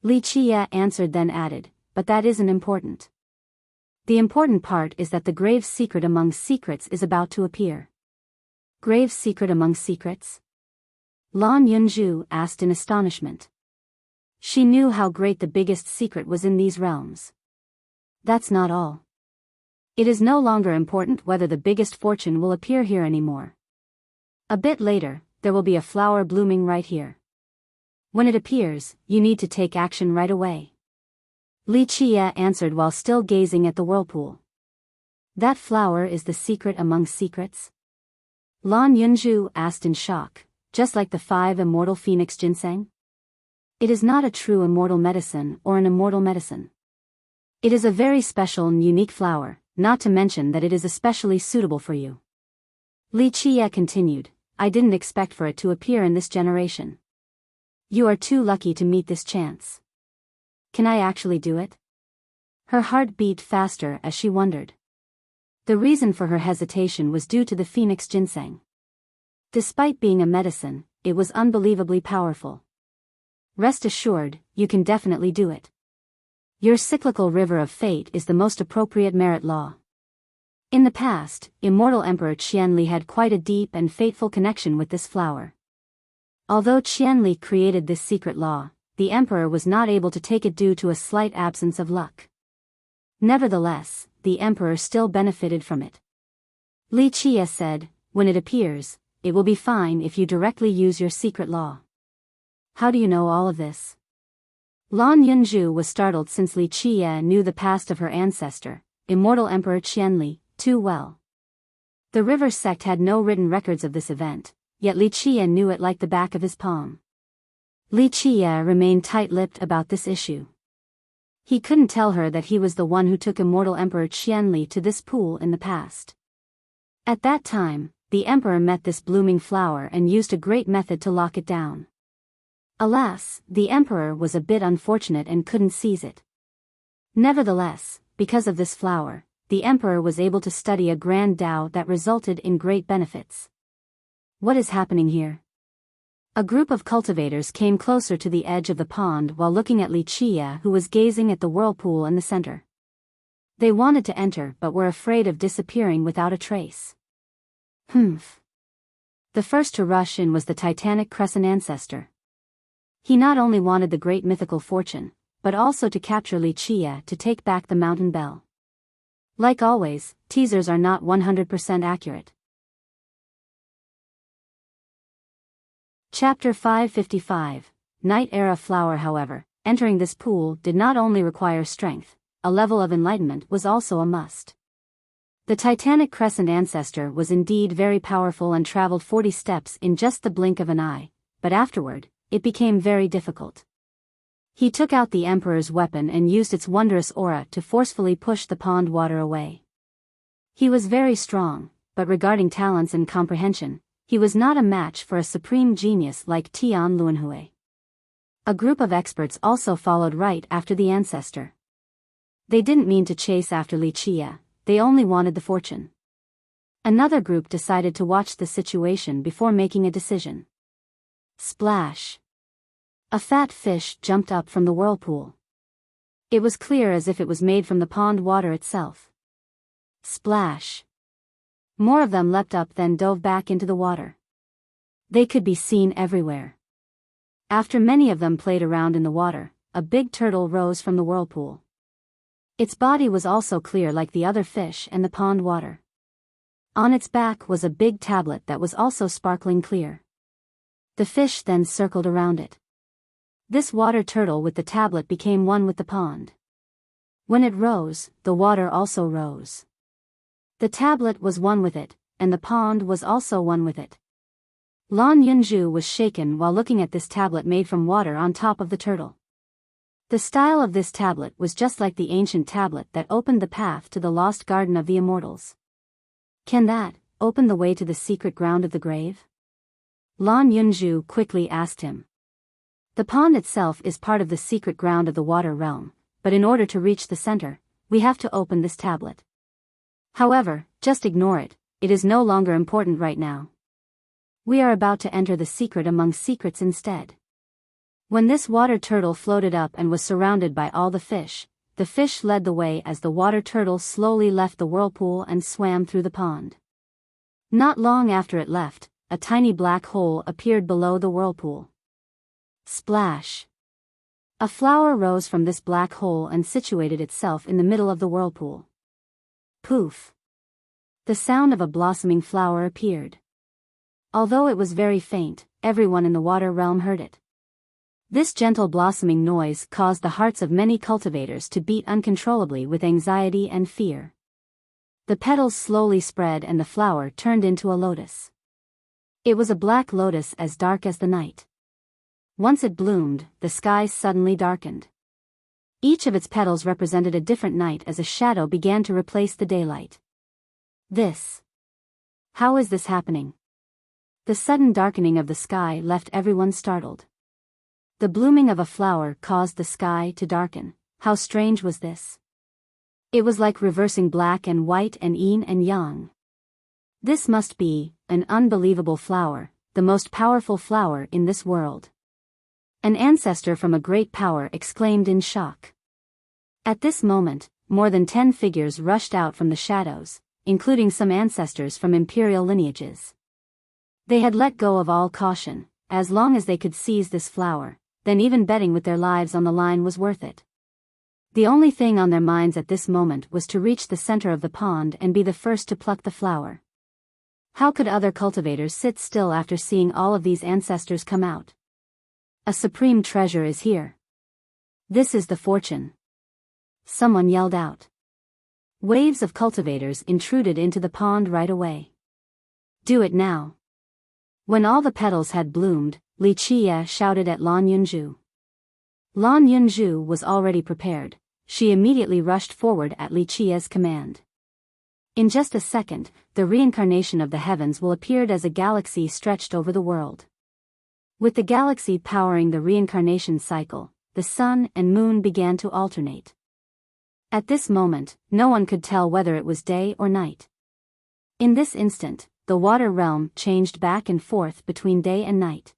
[SPEAKER 1] Wuxia answered, then added, "But that isn't important. The important part is that the grave secret among secrets is about to appear." "Grave secret among secrets?" Lan Yunju asked in astonishment. She knew how great the biggest secret was in these realms. "That's not all. It is no longer important whether the biggest fortune will appear here anymore. A bit later, there will be a flower blooming right here. When it appears, you need to take action right away." Wuxia answered while still gazing at the whirlpool. "That flower is the secret among secrets?" Lan Yunju asked in shock, "Just like the 5 immortal phoenix ginseng?" "It is not a true immortal medicine or an immortal medicine. It is a very special and unique flower, not to mention that it is especially suitable for you." Wuxia continued, "I didn't expect for it to appear in this generation. You are too lucky to meet this chance. Can I actually do it?" Her heart beat faster as she wondered. The reason for her hesitation was due to the phoenix ginseng. Despite being a medicine, it was unbelievably powerful. "Rest assured, you can definitely do it. Your cyclical river of fate is the most appropriate merit law." In the past, immortal Emperor Qianli had quite a deep and fateful connection with this flower. Although Qianli created this secret law, the emperor was not able to take it due to a slight absence of luck. Nevertheless, the emperor still benefited from it. Li Qie said, "When it appears, it will be fine if you directly use your secret law." "How do you know all of this?" Lan Yunzhu was startled since Li Qie knew the past of her ancestor, immortal Emperor Qianli, too well. The river sect had no written records of this event, yet Li Qie knew it like the back of his palm. Li Qie remained tight-lipped about this issue. He couldn't tell her that he was the one who took immortal Emperor Qianli to this pool in the past. At that time, the emperor met this blooming flower and used a great method to lock it down. Alas, the emperor was a bit unfortunate and couldn't seize it. Nevertheless, because of this flower, the emperor was able to study a grand Tao that resulted in great benefits. What is happening here? A group of cultivators came closer to the edge of the pond while looking at Li Qie, who was gazing at the whirlpool in the center. They wanted to enter but were afraid of disappearing without a trace. The first to rush in was the titanic crescent ancestor. He not only wanted the great mythical fortune, but also to capture Li Qie to take back the mountain bell. Like always, teasers are not 100% accurate. Chapter 555, Night Era Flower. However, entering this pool did not only require strength, a level of enlightenment was also a must. The titanic crescent ancestor was indeed very powerful and traveled 40 steps in just the blink of an eye, but afterward, it became very difficult. He took out the emperor's weapon and used its wondrous aura to forcefully push the pond water away. He was very strong, but regarding talents and comprehension, he was not a match for a supreme genius like Tian Luanhui. A group of experts also followed right after the ancestor. They didn't mean to chase after Li Qie, they only wanted the fortune. Another group decided to watch the situation before making a decision. Splash! A fat fish jumped up from the whirlpool. It was clear as if it was made from the pond water itself. Splash! More of them leapt up then dove back into the water. They could be seen everywhere. After many of them played around in the water, a big turtle rose from the whirlpool. Its body was also clear like the other fish and the pond water. On its back was a big tablet that was also sparkling clear. The fish then circled around it. This water turtle with the tablet became one with the pond. When it rose, the water also rose. The tablet was one with it, and the pond was also one with it. Lan Yunzhu was shaken while looking at this tablet made from water on top of the turtle. The style of this tablet was just like the ancient tablet that opened the path to the lost garden of the immortals. Can that open the way to the secret ground of the grave? Lan Yunzhu quickly asked him. The pond itself is part of the secret ground of the water realm, but in order to reach the center, we have to open this tablet. However, just ignore it, it is no longer important right now. We are about to enter the secret among secrets instead. When this water turtle floated up and was surrounded by all the fish led the way as the water turtle slowly left the whirlpool and swam through the pond. Not long after it left, a tiny black hole appeared below the whirlpool. Splash! A flower rose from this black hole and situated itself in the middle of the whirlpool. Poof! The sound of a blossoming flower appeared. Although it was very faint, everyone in the water realm heard it. This gentle blossoming noise caused the hearts of many cultivators to beat uncontrollably with anxiety and fear. The petals slowly spread and the flower turned into a lotus. It was a black lotus as dark as the night. Once it bloomed, the sky suddenly darkened. Each of its petals represented a different night as a shadow began to replace the daylight. How is this happening? The sudden darkening of the sky left everyone startled. The blooming of a flower caused the sky to darken. How strange was this? It was like reversing black and white and yin and yang. This must be an unbelievable flower, the most powerful flower in this world. An ancestor from a great power exclaimed in shock. At this moment, more than 10 figures rushed out from the shadows, including some ancestors from imperial lineages. They had let go of all caution, as long as they could seize this flower, then even betting with their lives on the line was worth it. The only thing on their minds at this moment was to reach the center of the pond and be the first to pluck the flower. How could other cultivators sit still after seeing all of these ancestors come out? A supreme treasure is here. This is the fortune. Someone yelled out. Waves of cultivators intruded into the pond right away. Do it now. When all the petals had bloomed, Li Qie shouted at Lan Yunju. Lan Yunju was already prepared. She immediately rushed forward at Li Qie's command. In just a second, the reincarnation of the heavens will appear as a galaxy stretched over the world. With the galaxy powering the reincarnation cycle, the sun and moon began to alternate. At this moment, no one could tell whether it was day or night. In this instant, the water realm changed back and forth between day and night.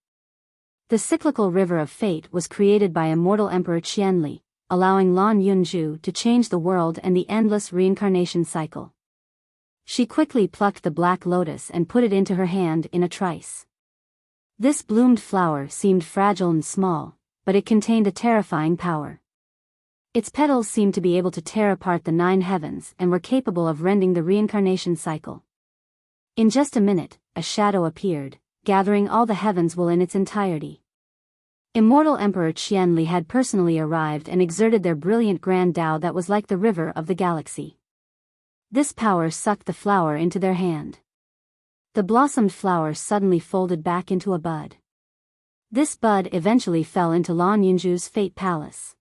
[SPEAKER 1] The cyclical river of fate was created by immortal Emperor Qianli, allowing Lan Yunju to change the world and the endless reincarnation cycle. She quickly plucked the black lotus and put it into her hand in a trice. This bloomed flower seemed fragile and small, but it contained a terrifying power. Its petals seemed to be able to tear apart the 9 heavens and were capable of rending the reincarnation cycle. In just a minute, a shadow appeared, gathering all the heavens will in its entirety. Immortal Emperor Qianli had personally arrived and exerted their brilliant grand Tao that was like the river of the galaxy. This power sucked the flower into their hand. The blossomed flower suddenly folded back into a bud. This bud eventually fell into Lan Yunju's fate palace.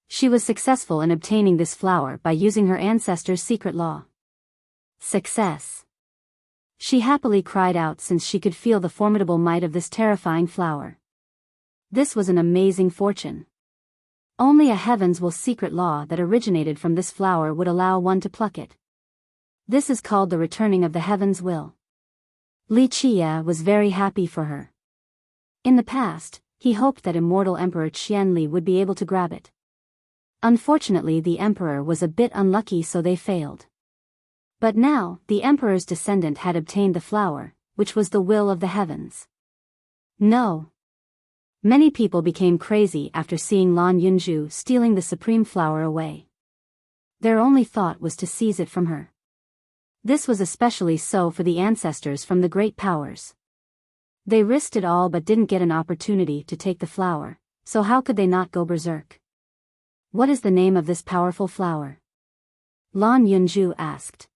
[SPEAKER 1] She was successful in obtaining this flower by using her ancestor's secret law. Success! She happily cried out since she could feel the formidable might of this terrifying flower. This was an amazing fortune. Only a heavens will secret law that originated from this flower would allow one to pluck it. This is called the returning of the heavens will. Li Qie was very happy for her. In the past, he hoped that immortal Emperor Qianli would be able to grab it. Unfortunately, the emperor was a bit unlucky, so they failed. But now, the emperor's descendant had obtained the flower, which was the will of the heavens. No. Many people became crazy after seeing Lan Yunju stealing the supreme flower away. Their only thought was to seize it from her. This was especially so for the ancestors from the great powers. They risked it all but didn't get an opportunity to take the flower, so how could they not go berserk? What is the name of this powerful flower? Lan Yunju asked.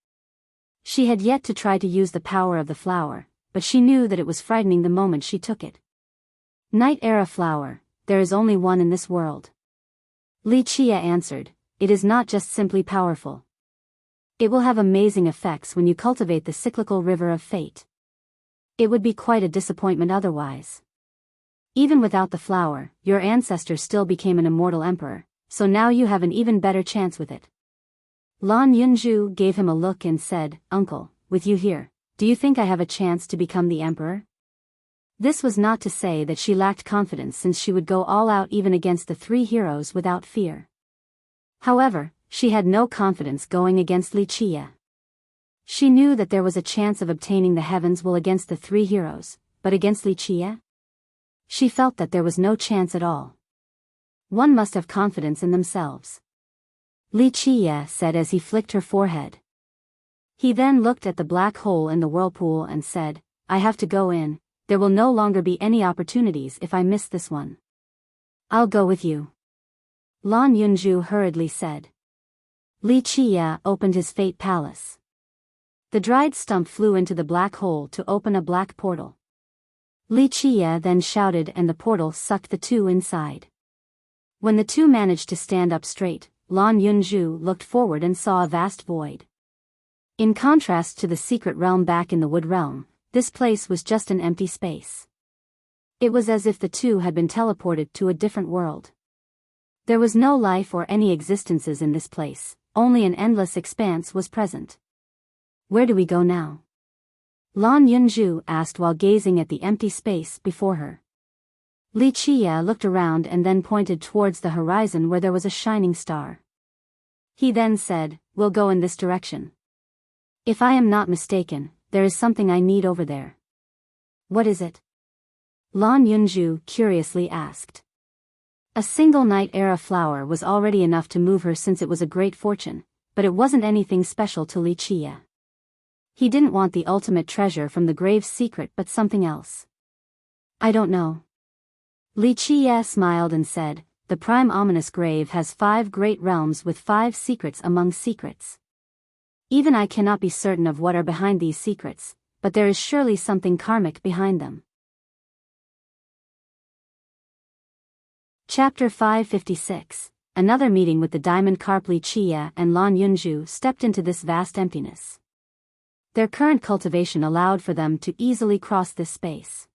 [SPEAKER 1] She had yet to try to use the power of the flower, but she knew that it was frightening the moment she took it. Night Era flower, there is only one in this world. Li Qie answered, it is not just simply powerful. It will have amazing effects when you cultivate the cyclical river of fate. It would be quite a disappointment otherwise. Even without the flower, your ancestor still became an immortal emperor, so now you have an even better chance with it. Lan Yunju gave him a look and said, Uncle, with you here, do you think I have a chance to become the emperor? This was not to say that she lacked confidence, since she would go all out even against the 3 heroes without fear. However, she had no confidence going against Li Qie. She knew that there was a chance of obtaining the heavens will against the 3 heroes, but against Li Qie? She felt that there was no chance at all. One must have confidence in themselves. Li Qie said as he flicked her forehead. He then looked at the black hole in the whirlpool and said, I have to go in. There will no longer be any opportunities if I miss this one. I'll go with you. Lan Yunju hurriedly said. Li Qie opened his fate palace. The dried stump flew into the black hole to open a black portal. Li Qie then shouted and the portal sucked the 2 inside. When the 2 managed to stand up straight, Lan Yunju looked forward and saw a vast void. In contrast to the secret realm back in the wood realm, this place was just an empty space. It was as if the 2 had been teleported to a different world. There was no life or any existences in this place, only an endless expanse was present. Where do we go now? Lan Yunju asked while gazing at the empty space before her. Li Qie looked around and then pointed towards the horizon where there was a shining star. He then said, we'll go in this direction. If I am not mistaken, there is something I need over there. What is it? Lan Yunju curiously asked. A single night-era flower was already enough to move her since it was a great fortune, but it wasn't anything special to Li Qie. He didn't want the ultimate treasure from the grave's secret but something else. I don't know. Li Qie smiled and said, the prime ominous grave has 5 great realms with 5 secrets among secrets. Even I cannot be certain of what are behind these secrets, but there is surely something karmic behind them. Chapter 556. Another meeting with the diamond carp. Li Qie and Lan Yunju stepped into this vast emptiness. Their current cultivation allowed for them to easily cross this space.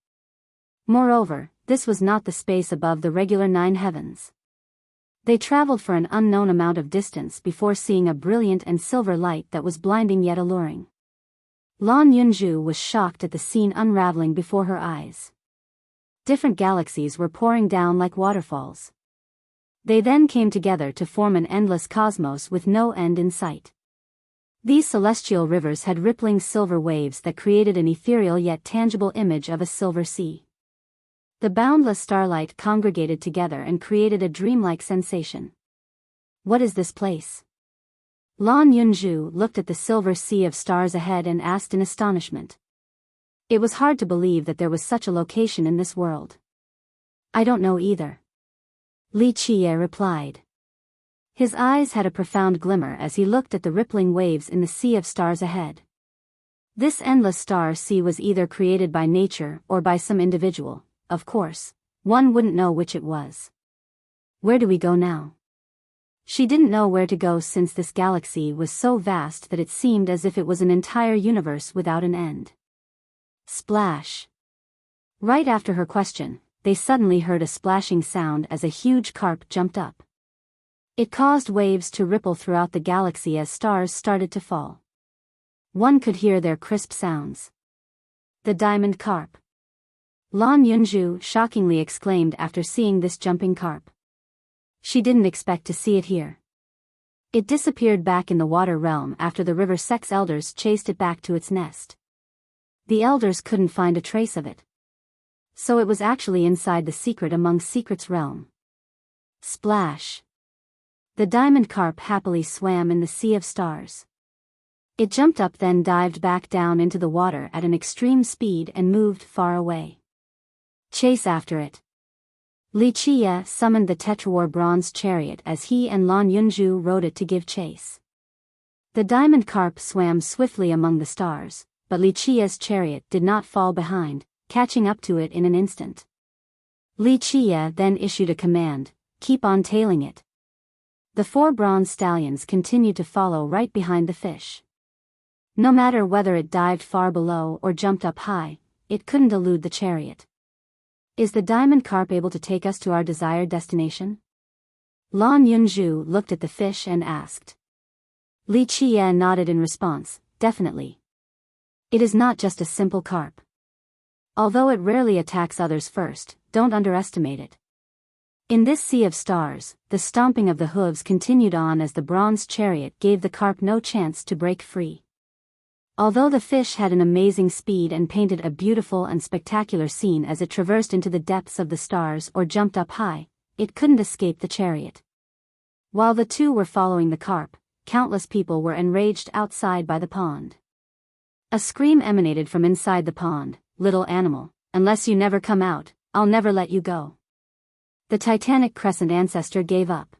[SPEAKER 1] Moreover, this was not the space above the regular 9 heavens. They traveled for an unknown amount of distance before seeing a brilliant and silver light that was blinding yet alluring. Lan Yunju was shocked at the scene unraveling before her eyes. Different galaxies were pouring down like waterfalls. They then came together to form an endless cosmos with no end in sight. These celestial rivers had rippling silver waves that created an ethereal yet tangible image of a silver sea. The boundless starlight congregated together and created a dreamlike sensation. What is this place? Lan Yunju looked at the silver sea of stars ahead and asked in astonishment. It was hard to believe that there was such a location in this world. I don't know either. Li Qie replied. His eyes had a profound glimmer as he looked at the rippling waves in the sea of stars ahead. This endless star sea was either created by nature or by some individual, of course, one wouldn't know which it was. Where do we go now? She didn't know where to go since this galaxy was so vast that it seemed as if it was an entire universe without an end. Splash. Right after her question, they suddenly heard a splashing sound as a huge carp jumped up. It caused waves to ripple throughout the galaxy as stars started to fall. One could hear their crisp sounds. The diamond carp. Lan Yunju shockingly exclaimed after seeing this jumping carp. She didn't expect to see it here. It disappeared back in the water realm after the river Sex elders chased it back to its nest. The elders couldn't find a trace of it. So it was actually inside the secret among secrets realm. Splash. The diamond carp happily swam in the sea of stars. It jumped up then dived back down into the water at an extreme speed and moved far away. Chase after it. Li Qie summoned the Tetrawar bronze chariot as he and Lan Yunju rode it to give chase. The diamond carp swam swiftly among the stars, but Li Qie's chariot did not fall behind, catching up to it in an instant. Li Qie then issued a command, keep on tailing it. The 4 bronze stallions continued to follow right behind the fish. No matter whether it dived far below or jumped up high, it couldn't elude the chariot. Is the diamond carp able to take us to our desired destination? Lan Yunju looked at the fish and asked. Li Qie nodded in response, definitely. It is not just a simple carp. Although it rarely attacks others first, don't underestimate it. In this sea of stars, the stomping of the hooves continued on as the bronze chariot gave the carp no chance to break free. Although the fish had an amazing speed and painted a beautiful and spectacular scene as it traversed into the depths of the stars or jumped up high, it couldn't escape the chariot. While the two were following the carp, countless people were enraged outside by the pond. A scream emanated from inside the pond, little animal, unless you never come out, I'll never let you go. The Titanic Crescent ancestor gave up.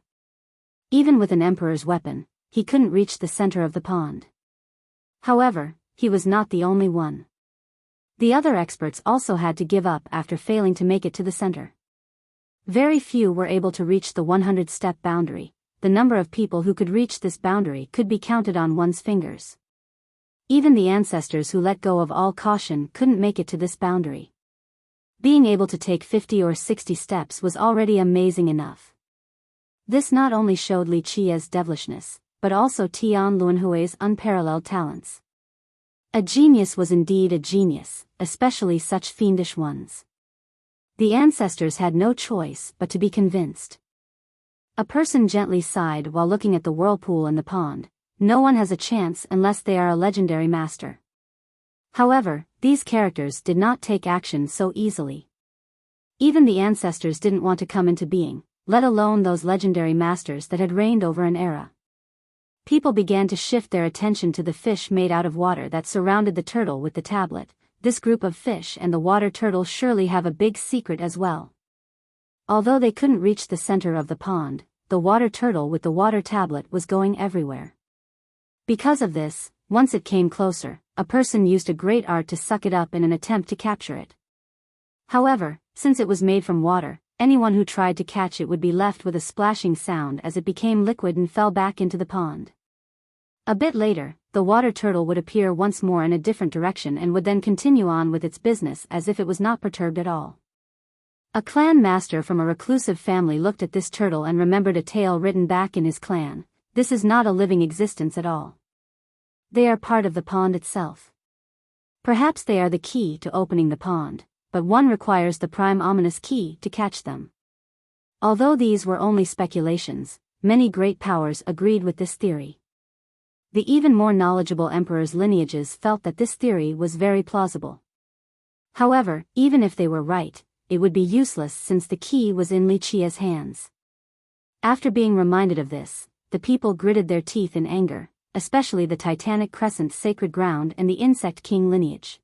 [SPEAKER 1] Even with an emperor's weapon, he couldn't reach the center of the pond. However, he was not the only one. The other experts also had to give up after failing to make it to the center. Very few were able to reach the 100-step boundary. The number of people who could reach this boundary could be counted on one's fingers. Even the ancestors who let go of all caution couldn't make it to this boundary. Being able to take 50 or 60 steps was already amazing enough. This not only showed Li Qie's devilishness, but also Tian Luanhui's unparalleled talents. A genius was indeed a genius, especially such fiendish ones. The ancestors had no choice but to be convinced. A person gently sighed while looking at the whirlpool and the pond. No one has a chance unless they are a legendary master. However, these characters did not take action so easily. Even the ancestors didn't want to come into being, let alone those legendary masters that had reigned over an era. People began to shift their attention to the fish made out of water that surrounded the turtle with the tablet. This group of fish and the water turtle surely have a big secret as well. Although they couldn't reach the center of the pond, the water turtle with the water tablet was going everywhere. Because of this, once it came closer, a person used a great art to suck it up in an attempt to capture it. However, since it was made from water, anyone who tried to catch it would be left with a splashing sound as it became liquid and fell back into the pond. A bit later, the water turtle would appear once more in a different direction and would then continue on with its business as if it was not perturbed at all. A clan master from a reclusive family looked at this turtle and remembered a tale written back in his clan. This is not a living existence at all. They are part of the pond itself. Perhaps they are the key to opening the pond, but one requires the prime ominous key to catch them. Although these were only speculations, many great powers agreed with this theory. The even more knowledgeable emperor's lineages felt that this theory was very plausible. However, even if they were right, it would be useless since the key was in Li Qia's hands. After being reminded of this, the people gritted their teeth in anger, especially the Titanic Crescent sacred ground and the Insect King lineage.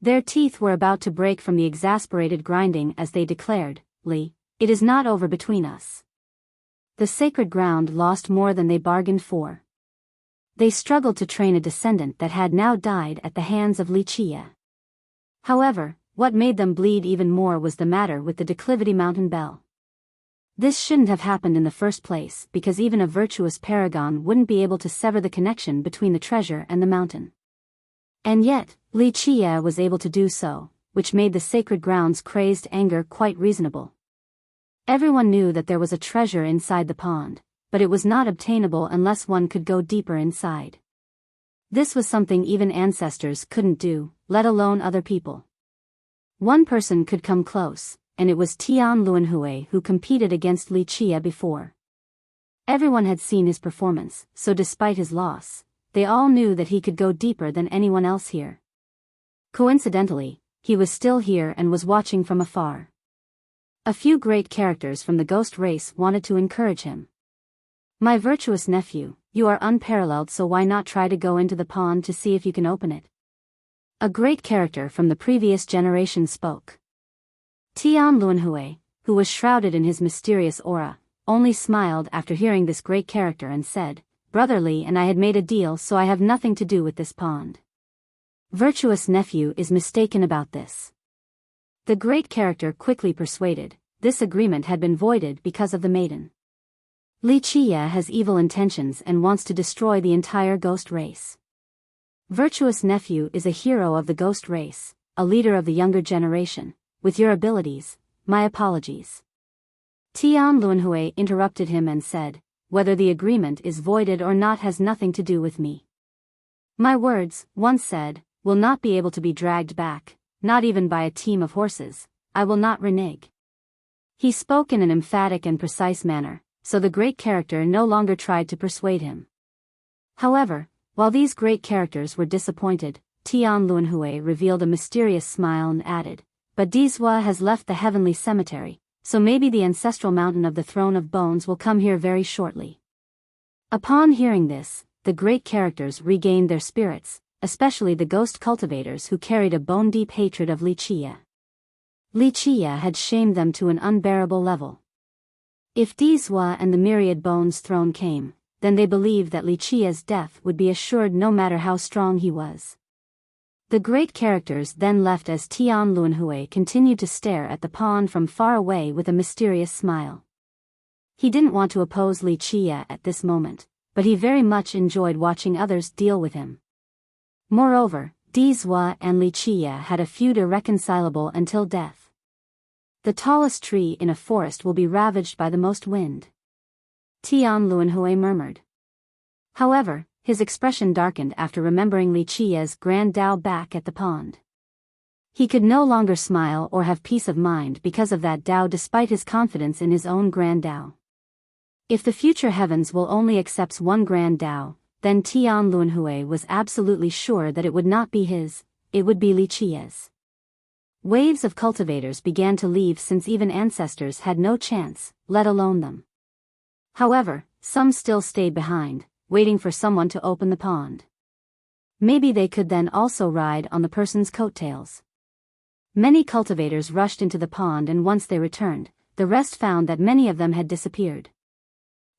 [SPEAKER 1] Their teeth were about to break from the exasperated grinding as they declared, "Li, it is not over between us." The sacred ground lost more than they bargained for. They struggled to train a descendant that had now died at the hands of Li Qia. However, what made them bleed even more was the matter with the Declivity Mountain Bell. This shouldn't have happened in the first place because even a virtuous paragon wouldn't be able to sever the connection between the treasure and the mountain. And yet, Li Qia was able to do so, which made the sacred ground's crazed anger quite reasonable. Everyone knew that there was a treasure inside the pond, but it was not obtainable unless one could go deeper inside. This was something even ancestors couldn't do, let alone other people. One person could come close, and it was Tian Luanhui who competed against Li Qia before. Everyone had seen his performance, so despite his loss, they all knew that he could go deeper than anyone else here. Coincidentally, he was still here and was watching from afar. A few great characters from the ghost race wanted to encourage him. "My virtuous nephew, you are unparalleled, so why not try to go into the pond to see if you can open it?" A great character from the previous generation spoke. Tian Luanhui, who was shrouded in his mysterious aura, only smiled after hearing this great character and said, "Brother Li and I had made a deal, so I have nothing to do with this pond." Virtuous nephew is mistaken about this. The great character quickly persuaded, this agreement had been voided because of the maiden. Li Qia has evil intentions and wants to destroy the entire ghost race. Virtuous nephew is a hero of the ghost race, a leader of the younger generation. With your abilities, my apologies. Tian Luanhui interrupted him and said, "Whether the agreement is voided or not has nothing to do with me. My words, once said, will not be able to be dragged back, not even by a team of horses. I will not renege." He spoke in an emphatic and precise manner, so the great character no longer tried to persuade him. However, while these great characters were disappointed, Tian Luanhui revealed a mysterious smile and added, "But Dizhua has left the heavenly cemetery, so maybe the ancestral mountain of the throne of bones will come here very shortly." Upon hearing this, the great characters regained their spirits, especially the ghost cultivators who carried a bone-deep hatred of Li Qia. Li Qia had shamed them to an unbearable level. If Dizhua and the myriad bones throne came, then they believed that Li Qia's death would be assured no matter how strong he was. The great characters then left as Tian Luanhui continued to stare at the pond from far away with a mysterious smile. He didn't want to oppose Li Qia at this moment, but he very much enjoyed watching others deal with him. Moreover, Dizhua and Li Qia had a feud irreconcilable until death. The tallest tree in a forest will be ravaged by the most wind, Tian Luanhui murmured. However, his expression darkened after remembering Li Qia's grand Dao back at the pond. He could no longer smile or have peace of mind because of that Dao despite his confidence in his own grand Dao. If the future heavens will only accept one grand Dao, then Tian Luanhui was absolutely sure that it would not be his, it would be Li Qia's. Waves of cultivators began to leave since even ancestors had no chance, let alone them. However, some still stayed behind, waiting for someone to open the pond. Maybe they could then also ride on the person's coattails. Many cultivators rushed into the pond, and once they returned, the rest found that many of them had disappeared.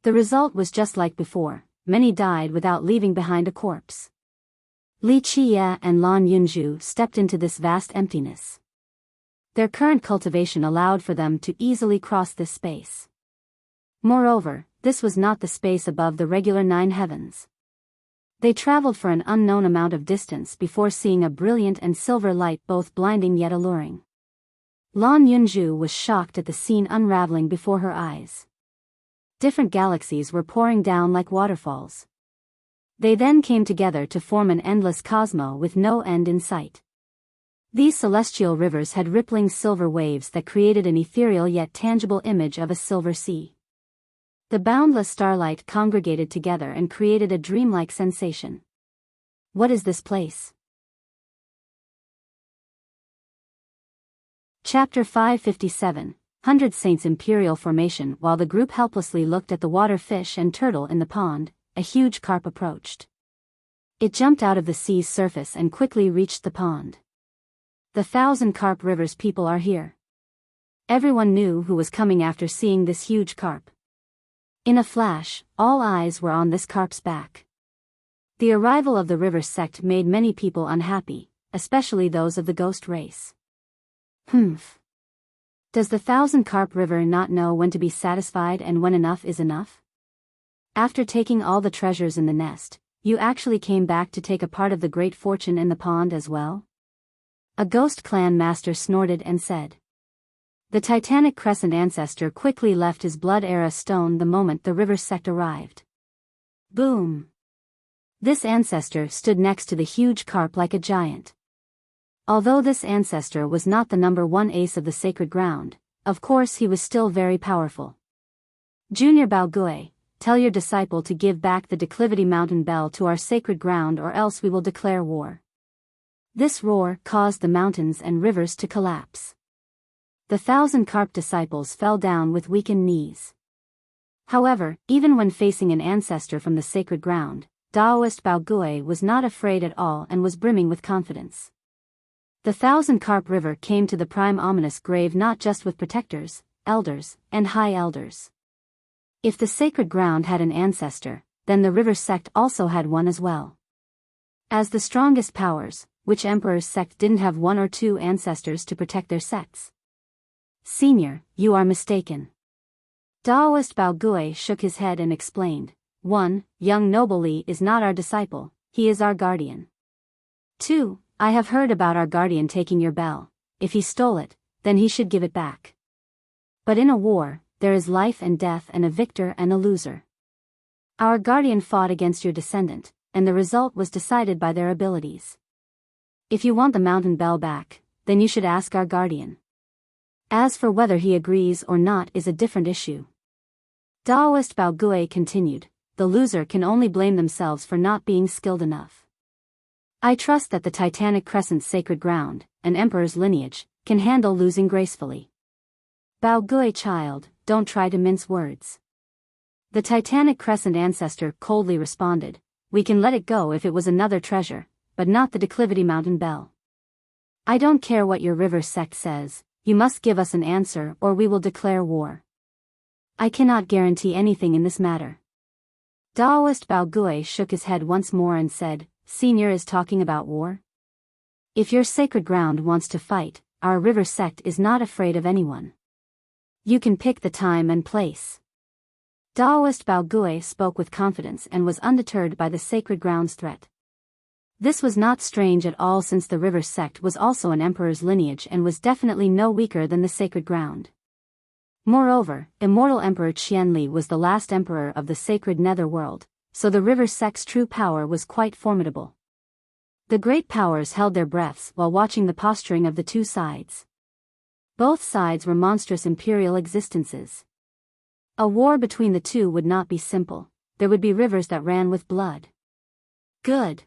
[SPEAKER 1] The result was just like before, many died without leaving behind a corpse. Li Qiye and Lan Yunju stepped into this vast emptiness. Their current cultivation allowed for them to easily cross this space. Moreover, this was not the space above the regular 9 heavens. They traveled for an unknown amount of distance before seeing a brilliant and silver light, both blinding yet alluring. Lan Yunju was shocked at the scene unraveling before her eyes. Different galaxies were pouring down like waterfalls. They then came together to form an endless cosmos with no end in sight. These celestial rivers had rippling silver waves that created an ethereal yet tangible image of a silver sea. The boundless starlight congregated together and created a dreamlike sensation. What is this place? Chapter 557, 100 Saints Imperial Formation. While the group helplessly looked at the water fish and turtle in the pond, a huge carp approached. It jumped out of the sea's surface and quickly reached the pond. The 1,000 Carp Rivers people are here. Everyone knew who was coming after seeing this huge carp. In a flash, all eyes were on this carp's back. The arrival of the river sect made many people unhappy, especially those of the ghost race. Does the 1,000 Carp River not know when to be satisfied and when enough is enough? After taking all the treasures in the nest, you actually came back to take a part of the great fortune in the pond as well? A ghost clan master snorted and said. The Titanic Crescent ancestor quickly left his Blood Era stone the moment the river sect arrived. Boom! This ancestor stood next to the huge carp like a giant. Although this ancestor was not the #1 ace of the sacred ground, of course he was still very powerful. Junior Baogui, tell your disciple to give back the Declivity Mountain Bell to our sacred ground, or else we will declare war. This roar caused the mountains and rivers to collapse. The 1,000 carp disciples fell down with weakened knees. However, even when facing an ancestor from the sacred ground, Daoist Baogui was not afraid at all and was brimming with confidence. The 1,000 Carp River came to the prime ominous grave not just with protectors, elders, and high elders. If the sacred ground had an ancestor, then the river sect also had one as well. As the strongest powers, which emperor's sect didn't have 1 or 2 ancestors to protect their sects? Senior, you are mistaken. Daoist Baogui shook his head and explained. 1. Young Noble Li is not our disciple, he is our guardian. 2. I have heard about our guardian taking your bell. If he stole it, then he should give it back. But in a war, there is life and death and a victor and a loser. Our guardian fought against your descendant, and the result was decided by their abilities. If you want the mountain bell back, then you should ask our guardian. As for whether he agrees or not is a different issue. Daoist Baogui continued, the loser can only blame themselves for not being skilled enough. I trust that the Titanic Crescent's sacred ground, an emperor's lineage, can handle losing gracefully. Baogui child, don't try to mince words. The Titanic Crescent ancestor coldly responded, we can let it go if it was another treasure, but not the Declivity Mountain Bell. I don't care what your river sect says, you must give us an answer or we will declare war. I cannot guarantee anything in this matter. Daoist Baogui shook his head once more and said, Senior is talking about war? If your sacred ground wants to fight, our river sect is not afraid of anyone. You can pick the time and place. Daoist Baogui spoke with confidence and was undeterred by the sacred ground's threat. This was not strange at all since the river sect was also an emperor's lineage and was definitely no weaker than the sacred ground. Moreover, immortal Emperor Qianli was the last emperor of the sacred netherworld, so the river sect's true power was quite formidable. The great powers held their breaths while watching the posturing of the two sides. Both sides were monstrous imperial existences. A war between the two would not be simple, there would be rivers that ran with blood. Good.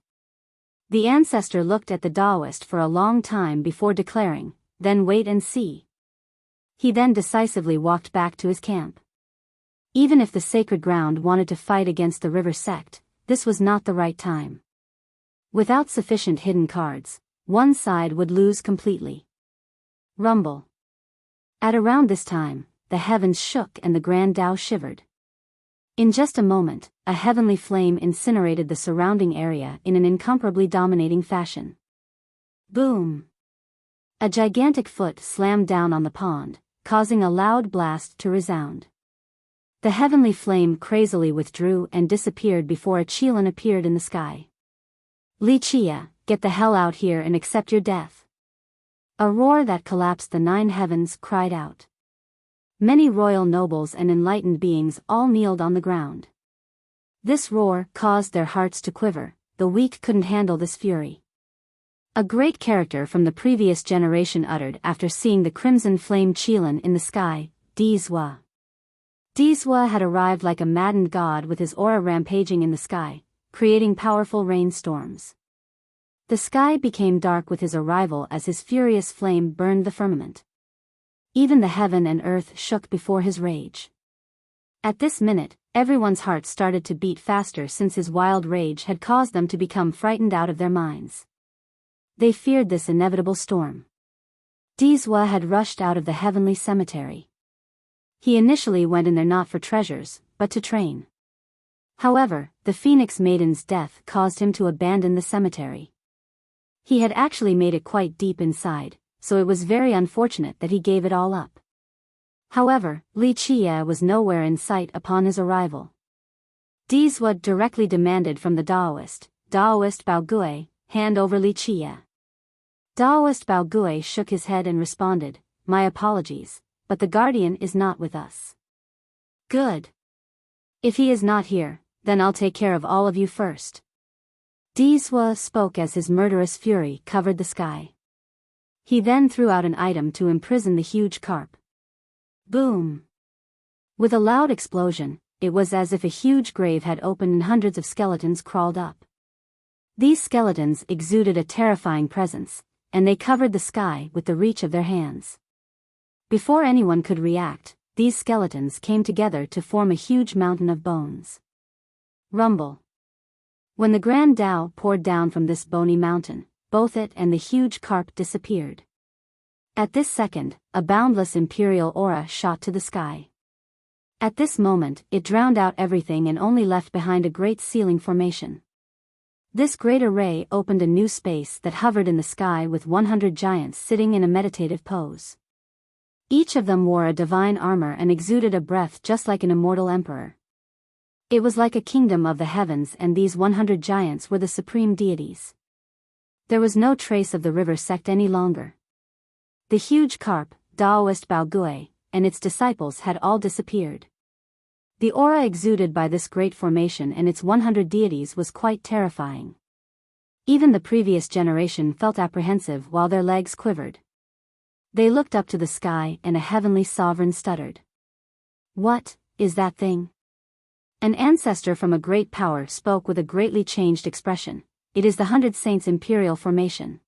[SPEAKER 1] The ancestor looked at the Daoist for a long time before declaring, then wait and see. He then decisively walked back to his camp. Even if the sacred ground wanted to fight against the river sect, this was not the right time. Without sufficient hidden cards, one side would lose completely. Rumble. At around this time, the heavens shook and the Grand Tao shivered. In just a moment, a heavenly flame incinerated the surrounding area in an incomparably dominating fashion. Boom! A gigantic foot slammed down on the pond, causing a loud blast to resound. The heavenly flame crazily withdrew and disappeared before a Qilin appeared in the sky. Li Chia, get the hell out here and accept your death. A roar that collapsed the 9 heavens cried out. Many royal nobles and enlightened beings all kneeled on the ground. This roar caused their hearts to quiver, the weak couldn't handle this fury. A great character from the previous generation uttered after seeing the crimson flame Qilin in the sky, Dizwa. Dizwa had arrived like a maddened god with his aura rampaging in the sky, creating powerful rainstorms. The sky became dark with his arrival as his furious flame burned the firmament. Even the heaven and earth shook before his rage. At this minute, everyone's heart started to beat faster since his wild rage had caused them to become frightened out of their minds. They feared this inevitable storm. Dizwa had rushed out of the heavenly cemetery. He initially went in there not for treasures, but to train. However, the Phoenix Maiden's death caused him to abandon the cemetery. He had actually made it quite deep inside, so it was very unfortunate that he gave it all up. However, Li Chia was nowhere in sight upon his arrival. Dizwa directly demanded from the Daoist Bao Gui, hand over Li Chia. Daoist Bao Gui shook his head and responded, my apologies, but the guardian is not with us. Good. If he is not here, then I'll take care of all of you first. Dizwa spoke as his murderous fury covered the sky. He then threw out an item to imprison the huge carp. Boom! With a loud explosion, it was as if a huge grave had opened and hundreds of skeletons crawled up. These skeletons exuded a terrifying presence, and they covered the sky with the reach of their hands. Before anyone could react, these skeletons came together to form a huge mountain of bones. Rumble. When the Grand Tao poured down from this bony mountain, both it and the huge carp disappeared. At this second, a boundless imperial aura shot to the sky. At this moment, it drowned out everything and only left behind a great ceiling formation. This great array opened a new space that hovered in the sky with 100 giants sitting in a meditative pose. Each of them wore a divine armor and exuded a breath just like an immortal emperor. It was like a kingdom of the heavens, and these 100 giants were the supreme deities. There was no trace of the river sect any longer. The huge carp, Daoist Bao Gui, and its disciples had all disappeared. The aura exuded by this great formation and its 100 deities was quite terrifying. Even the previous generation felt apprehensive while their legs quivered. They looked up to the sky and a heavenly sovereign stuttered. What is that thing? An ancestor from a great power spoke with a greatly changed expression. It is the 100 Saints Imperial Formation.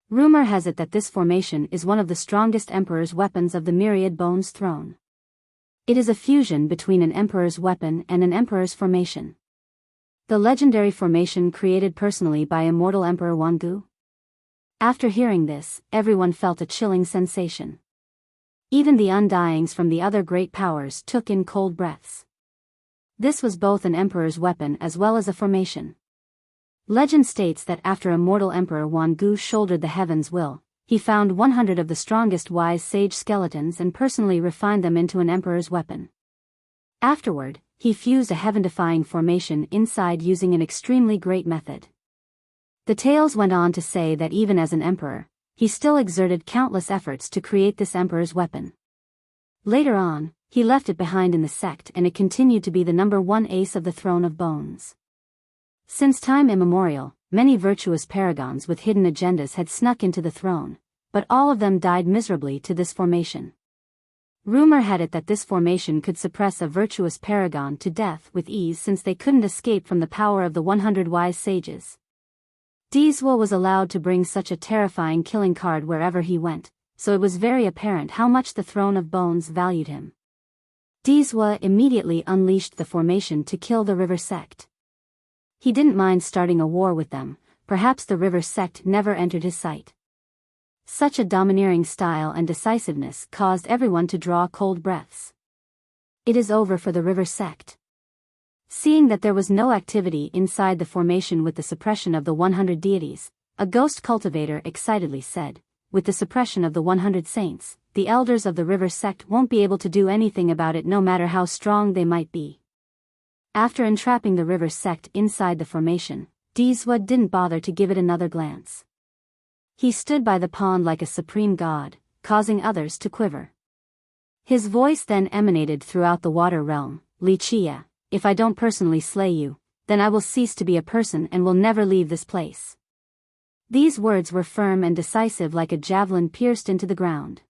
[SPEAKER 1] Rumor has it that this formation is one of the strongest emperor's weapons of the Myriad Bones throne. It is a fusion between an emperor's weapon and an emperor's formation. The legendary formation created personally by immortal Emperor Wangu. After hearing this, everyone felt a chilling sensation. Even the undyings from the other great powers took in cold breaths. This was both an emperor's weapon as well as a formation. Legend states that after immortal Emperor Wangu shouldered the heaven's will, he found 100 of the strongest wise sage skeletons and personally refined them into an emperor's weapon. Afterward, he fused a heaven-defying formation inside using an extremely great method. The tales went on to say that even as an emperor, he still exerted countless efforts to create this emperor's weapon. Later on, he left it behind in the sect and it continued to be the #1 ace of the throne of bones. Since time immemorial, many virtuous paragons with hidden agendas had snuck into the throne, but all of them died miserably to this formation. Rumor had it that this formation could suppress a virtuous paragon to death with ease since they couldn't escape from the power of the 100 wise sages. Dizwa was allowed to bring such a terrifying killing card wherever he went, so it was very apparent how much the Throne of Bones valued him. Dizwa immediately unleashed the formation to kill the river sect. He didn't mind starting a war with them, perhaps the river sect never entered his sight. Such a domineering style and decisiveness caused everyone to draw cold breaths. It is over for the river sect. Seeing that there was no activity inside the formation with the suppression of the 100 deities, a ghost cultivator excitedly said, with the suppression of the 100 saints, the elders of the river sect won't be able to do anything about it no matter how strong they might be. After entrapping the river sect inside the formation, Dizwa didn't bother to give it another glance. He stood by the pond like a supreme god, causing others to quiver. His voice then emanated throughout the water realm, Wuxia, if I don't personally slay you, then I will cease to be a person and will never leave this place. These words were firm and decisive like a javelin pierced into the ground.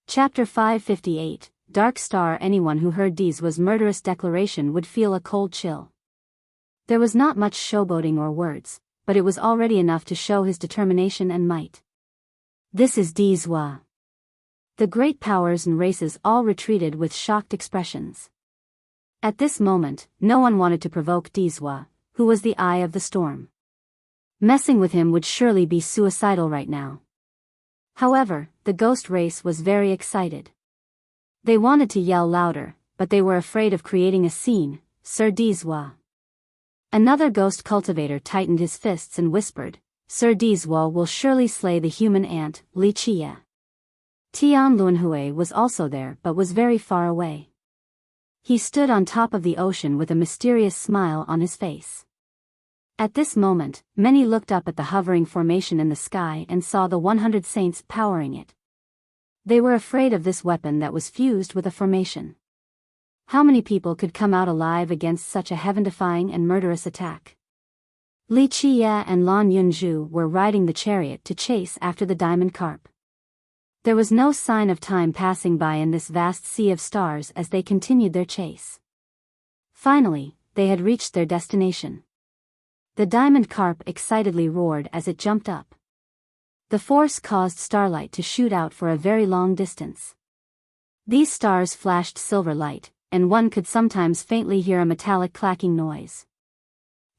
[SPEAKER 1] Chapter 558, Dark Star. Anyone who heard Dizwa's murderous declaration would feel a cold chill. There was not much showboating or words, but it was already enough to show his determination and might. This is Dizwa. The great powers and races all retreated with shocked expressions. At this moment, no one wanted to provoke Dizwa, who was the eye of the storm. Messing with him would surely be suicidal right now. However, the ghost race was very excited. They wanted to yell louder, but they were afraid of creating a scene. Sir Dizwa. Another ghost cultivator tightened his fists and whispered, Sir Dizwa will surely slay the human ant, Wuxia. Tian Luanhui was also there but was very far away. He stood on top of the ocean with a mysterious smile on his face. At this moment, many looked up at the hovering formation in the sky and saw the 100 saints powering it. They were afraid of this weapon that was fused with a formation. How many people could come out alive against such a heaven-defying and murderous attack? Li Qia and Lan Yunzhu were riding the chariot to chase after the diamond carp. There was no sign of time passing by in this vast sea of stars as they continued their chase. Finally, they had reached their destination. The diamond carp excitedly roared as it jumped up. The force caused starlight to shoot out for a very long distance. These stars flashed silver light, and one could sometimes faintly hear a metallic clacking noise.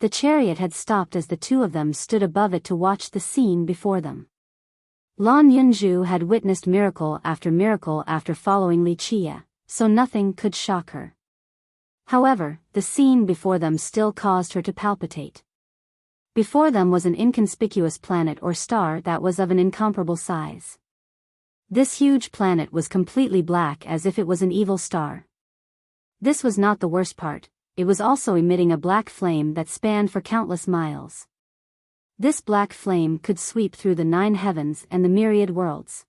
[SPEAKER 1] The chariot had stopped as the two of them stood above it to watch the scene before them. Lan Yunzhu had witnessed miracle after following Li Qia, so nothing could shock her. However, the scene before them still caused her to palpitate. Before them was an inconspicuous planet or star that was of an incomparable size. This huge planet was completely black as if it was an evil star. This was not the worst part, it was also emitting a black flame that spanned for countless miles. This black flame could sweep through the 9 heavens and the myriad worlds.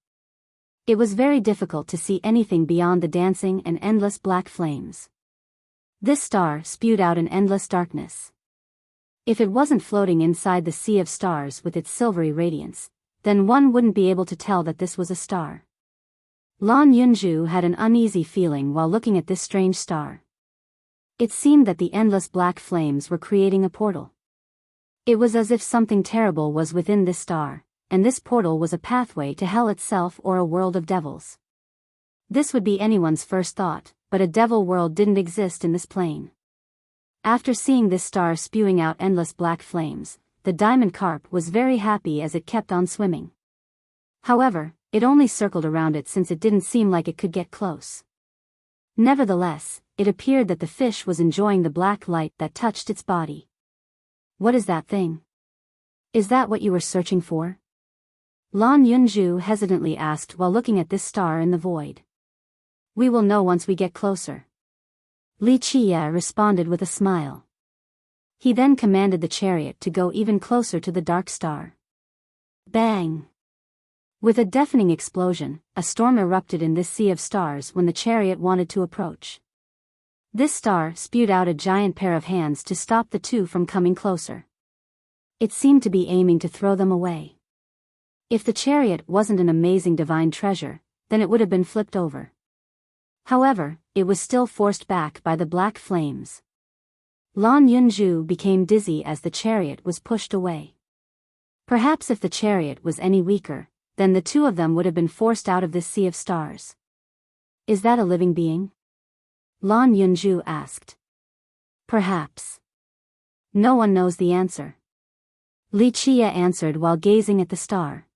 [SPEAKER 1] It was very difficult to see anything beyond the dancing and endless black flames. This star spewed out an endless darkness. If it wasn't floating inside the sea of stars with its silvery radiance, then one wouldn't be able to tell that this was a star. Lan Yunzhu had an uneasy feeling while looking at this strange star. It seemed that the endless black flames were creating a portal. It was as if something terrible was within this star, and this portal was a pathway to hell itself or a world of devils. This would be anyone's first thought, but a devil world didn't exist in this plane. After seeing this star spewing out endless black flames, the diamond carp was very happy as it kept on swimming. However, it only circled around it since it didn't seem like it could get close. Nevertheless, it appeared that the fish was enjoying the black light that touched its body. What is that thing? Is that what you were searching for? Lan Yunzhu hesitantly asked while looking at this star in the void. We will know once we get closer. Li Qia responded with a smile. He then commanded the chariot to go even closer to the dark star. Bang! With a deafening explosion, a storm erupted in this sea of stars when the chariot wanted to approach. This star spewed out a giant pair of hands to stop the two from coming closer. It seemed to be aiming to throw them away. If the chariot wasn't an amazing divine treasure, then it would have been flipped over. However, it was still forced back by the black flames. Lan Yunzhu became dizzy as the chariot was pushed away. Perhaps if the chariot was any weaker, then the two of them would have been forced out of this sea of stars. Is that a living being? Lan Yunju asked. Perhaps. No one knows the answer. Li Chia answered while gazing at the star.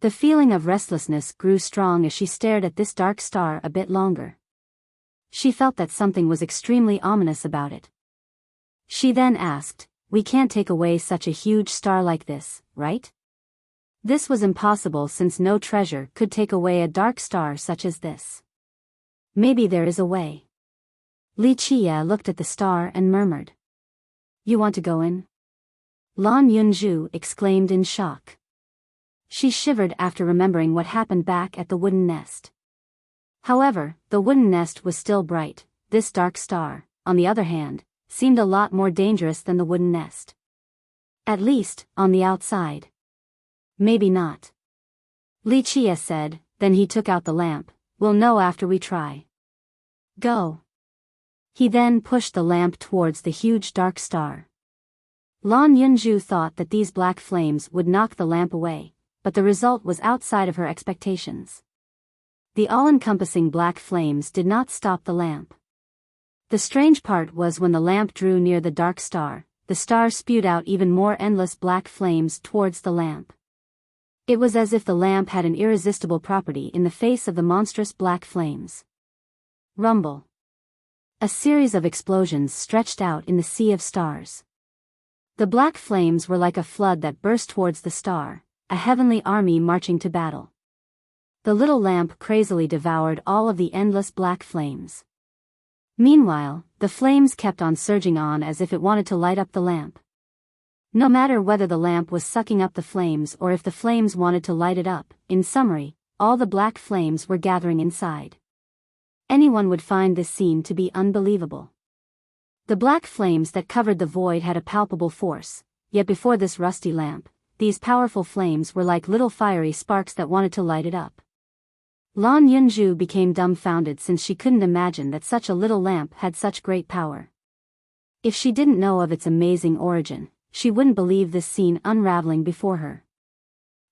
[SPEAKER 1] The feeling of restlessness grew strong as she stared at this dark star a bit longer. She felt that something was extremely ominous about it. She then asked, "We can't take away such a huge star like this, right?" This was impossible since no treasure could take away a dark star such as this. Maybe there is a way. Li Chia looked at the star and murmured. "You want to go in?" Lan Yunju exclaimed in shock. She shivered after remembering what happened back at the wooden nest. However, the wooden nest was still bright. This dark star, on the other hand, seemed a lot more dangerous than the wooden nest. At least, on the outside. Maybe not. Li Chia said, then he took out the lamp. "We'll know after we try. Go." He then pushed the lamp towards the huge dark star. Lan Yunju thought that these black flames would knock the lamp away, but the result was outside of her expectations. The all-encompassing black flames did not stop the lamp. The strange part was when the lamp drew near the dark star, the star spewed out even more endless black flames towards the lamp. It was as if the lamp had an irresistible property in the face of the monstrous black flames. Rumble. A series of explosions stretched out in the sea of stars. The black flames were like a flood that burst towards the star, a heavenly army marching to battle. The little lamp crazily devoured all of the endless black flames. Meanwhile, the flames kept on surging on as if it wanted to light up the lamp. No matter whether the lamp was sucking up the flames or if the flames wanted to light it up, in summary, all the black flames were gathering inside. Anyone would find this scene to be unbelievable. The black flames that covered the void had a palpable force, yet before this rusty lamp, these powerful flames were like little fiery sparks that wanted to light it up. Lan Yunju became dumbfounded since she couldn't imagine that such a little lamp had such great power. If she didn't know of its amazing origin, she wouldn't believe this scene unraveling before her.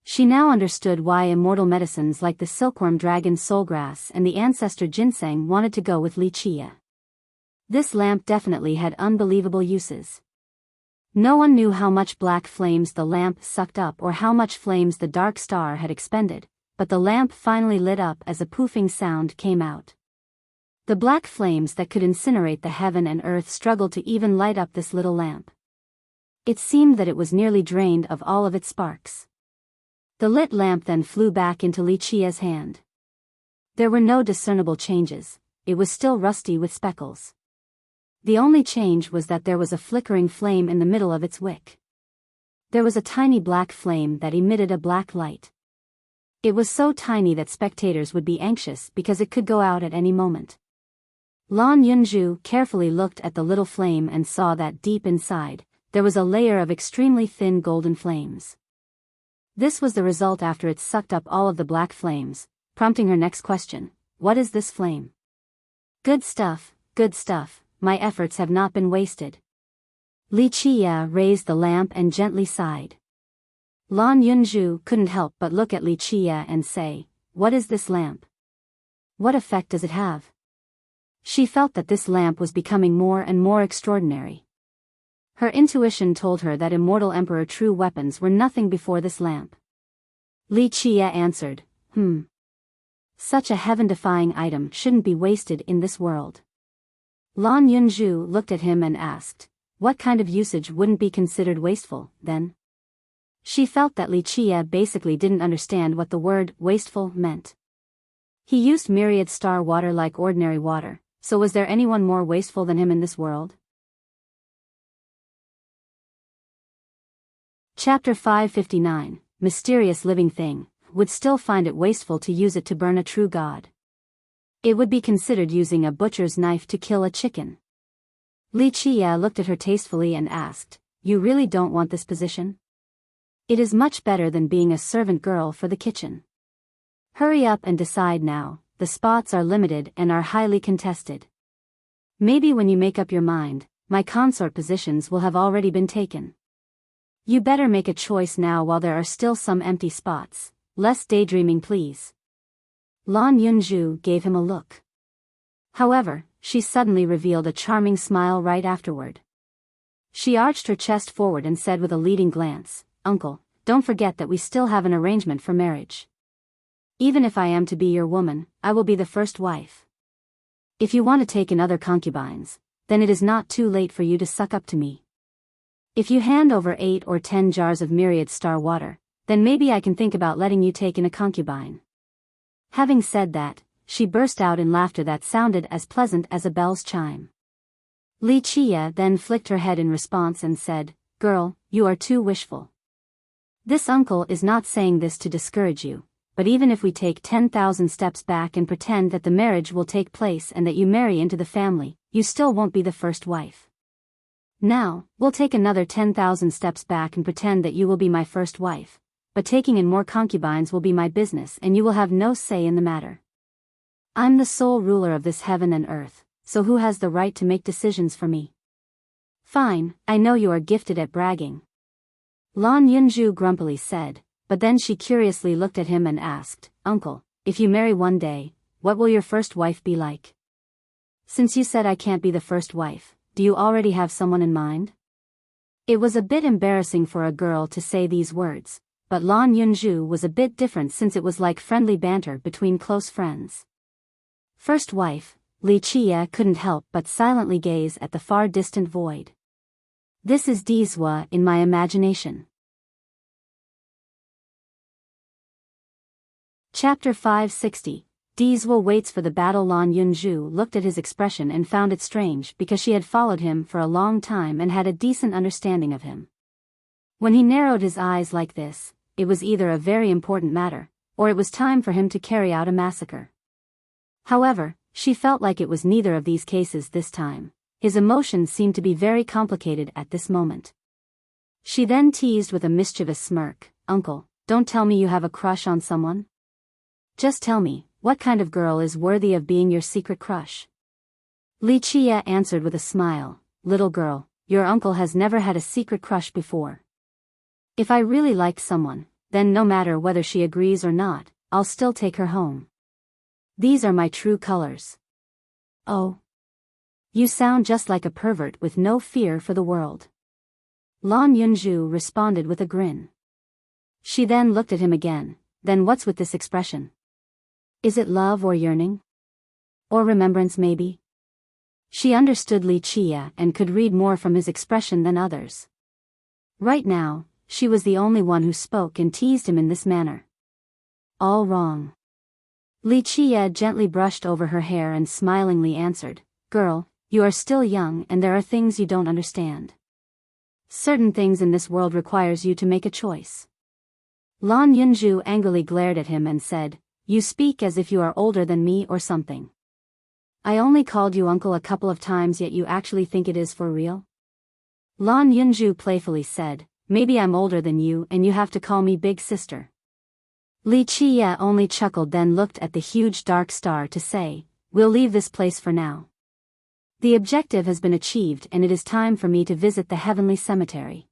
[SPEAKER 1] She now understood why immortal medicines like the silkworm dragon soulgrass and the ancestor ginseng wanted to go with Li Chia. This lamp definitely had unbelievable uses. No one knew how much black flames the lamp sucked up or how much flames the dark star had expended, but the lamp finally lit up as a poofing sound came out. The black flames that could incinerate the heaven and earth struggled to even light up this little lamp. It seemed that it was nearly drained of all of its sparks. The lit lamp then flew back into Li Chia's hand. There were no discernible changes, it was still rusty with speckles. The only change was that there was a flickering flame in the middle of its wick. There was a tiny black flame that emitted a black light. It was so tiny that spectators would be anxious because it could go out at any moment. Lan Yunju carefully looked at the little flame and saw that deep inside, there was a layer of extremely thin golden flames. This was the result after it sucked up all of the black flames, prompting her next question: what is this flame? Good stuff, my efforts have not been wasted. Li Chia raised the lamp and gently sighed. Lan Yunju couldn't help but look at Li Chia and say, "What is this lamp? What effect does it have?" She felt that this lamp was becoming more and more extraordinary. Her intuition told her that immortal emperor true weapons were nothing before this lamp. Li Chia answered, Such a heaven-defying item shouldn't be wasted in this world. Lan Yunju looked at him and asked, "What kind of usage wouldn't be considered wasteful, then?" She felt that Li Chia basically didn't understand what the word wasteful meant. He used myriad star water like ordinary water, so was there anyone more wasteful than him in this world? Chapter 559, Mysterious Living Thing, would still find it wasteful to use it to burn a true god. It would be considered using a butcher's knife to kill a chicken. Li Chia looked at her tastefully and asked, "You really don't want this position? It is much better than being a servant girl for the kitchen. Hurry up and decide now, the spots are limited and are highly contested. Maybe when you make up your mind, my consort positions will have already been taken." You better make a choice now while there are still some empty spots. Less daydreaming please. Lan Yunju gave him a look. However, she suddenly revealed a charming smile right afterward. She arched her chest forward and said with a leading glance, "Uncle, don't forget that we still have an arrangement for marriage. Even if I am to be your woman, I will be the first wife. If you want to take in other concubines, then it is not too late for you to suck up to me. If you hand over 8 or 10 jars of myriad star water, then maybe I can think about letting you take in a concubine." Having said that, she burst out in laughter that sounded as pleasant as a bell's chime. Li Chia then flicked her head in response and said, "Girl, you are too wishful. This uncle is not saying this to discourage you, but even if we take 10,000 steps back and pretend that the marriage will take place and that you marry into the family, you still won't be the first wife. Now, we'll take another 10,000 steps back and pretend that you will be my first wife, but taking in more concubines will be my business and you will have no say in the matter. I'm the sole ruler of this heaven and earth, so who has the right to make decisions for me?" "Fine, I know you are gifted at bragging," Lan Yunju grumpily said, but then she curiously looked at him and asked, "Uncle, if you marry one day, what will your first wife be like? Since you said I can't be the first wife, do you already have someone in mind?" It was a bit embarrassing for a girl to say these words, but Lan Yunju was a bit different since it was like friendly banter between close friends. First wife, Li Chia couldn't help but silently gaze at the far distant void. This is Dizwa in my imagination. Chapter 560. Dizwa waits for the battle. Lan Yunju looked at his expression and found it strange because she had followed him for a long time and had a decent understanding of him. When he narrowed his eyes like this, it was either a very important matter, or it was time for him to carry out a massacre. However, she felt like it was neither of these cases this time. His emotions seemed to be very complicated at this moment. She then teased with a mischievous smirk, "Uncle, don't tell me you have a crush on someone. Just tell me, what kind of girl is worthy of being your secret crush?" Li Chia answered with a smile, "Little girl, your uncle has never had a secret crush before. If I really like someone, then no matter whether she agrees or not, I'll still take her home. These are my true colors." "Oh. You sound just like a pervert with no fear for the world," Lan Yunju responded with a grin. She then looked at him again. "Then what's with this expression? Is it love or yearning? Or remembrance maybe?" She understood Li Chia and could read more from his expression than others. Right now, she was the only one who spoke and teased him in this manner. "All wrong." Li Chia gently brushed over her hair and smilingly answered, "Girl, you are still young and there are things you don't understand. Certain things in this world requires you to make a choice." Lan Yunju angrily glared at him and said, "You speak as if you are older than me or something. I only called you uncle a couple of times yet you actually think it is for real?" Lan Yunju playfully said, "Maybe I'm older than you and you have to call me big sister." Li Chia only chuckled then looked at the huge dark star to say, "We'll leave this place for now. The objective has been achieved and it is time for me to visit the heavenly cemetery."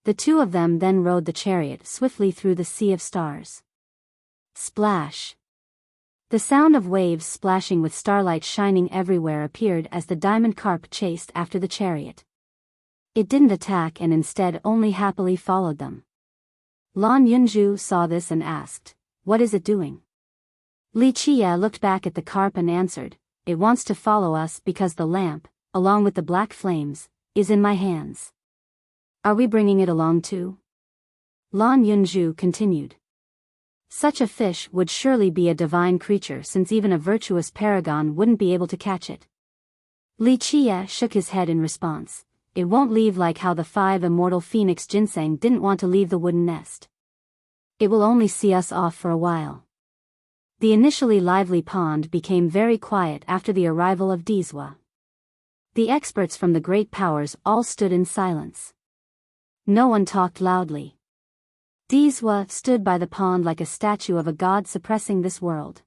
[SPEAKER 1] The two of them then rode the chariot swiftly through the sea of stars. Splash! The sound of waves splashing with starlight shining everywhere appeared as the diamond carp chased after the chariot. It didn't attack and instead only happily followed them. Lan Yunju saw this and asked, "What is it doing?" Li Chia looked back at the carp and answered, "It wants to follow us because the lamp, along with the black flames, is in my hands." "Are we bringing it along too?" Lan Yunju continued. "Such a fish would surely be a divine creature since even a virtuous paragon wouldn't be able to catch it." Li Chia shook his head in response. "It won't leave like how the 5 immortal phoenix ginseng didn't want to leave the wooden nest. It will only see us off for a while." The initially lively pond became very quiet after the arrival of Dizwa. The experts from the great powers all stood in silence. No one talked loudly. Dizwa stood by the pond like a statue of a god suppressing this world.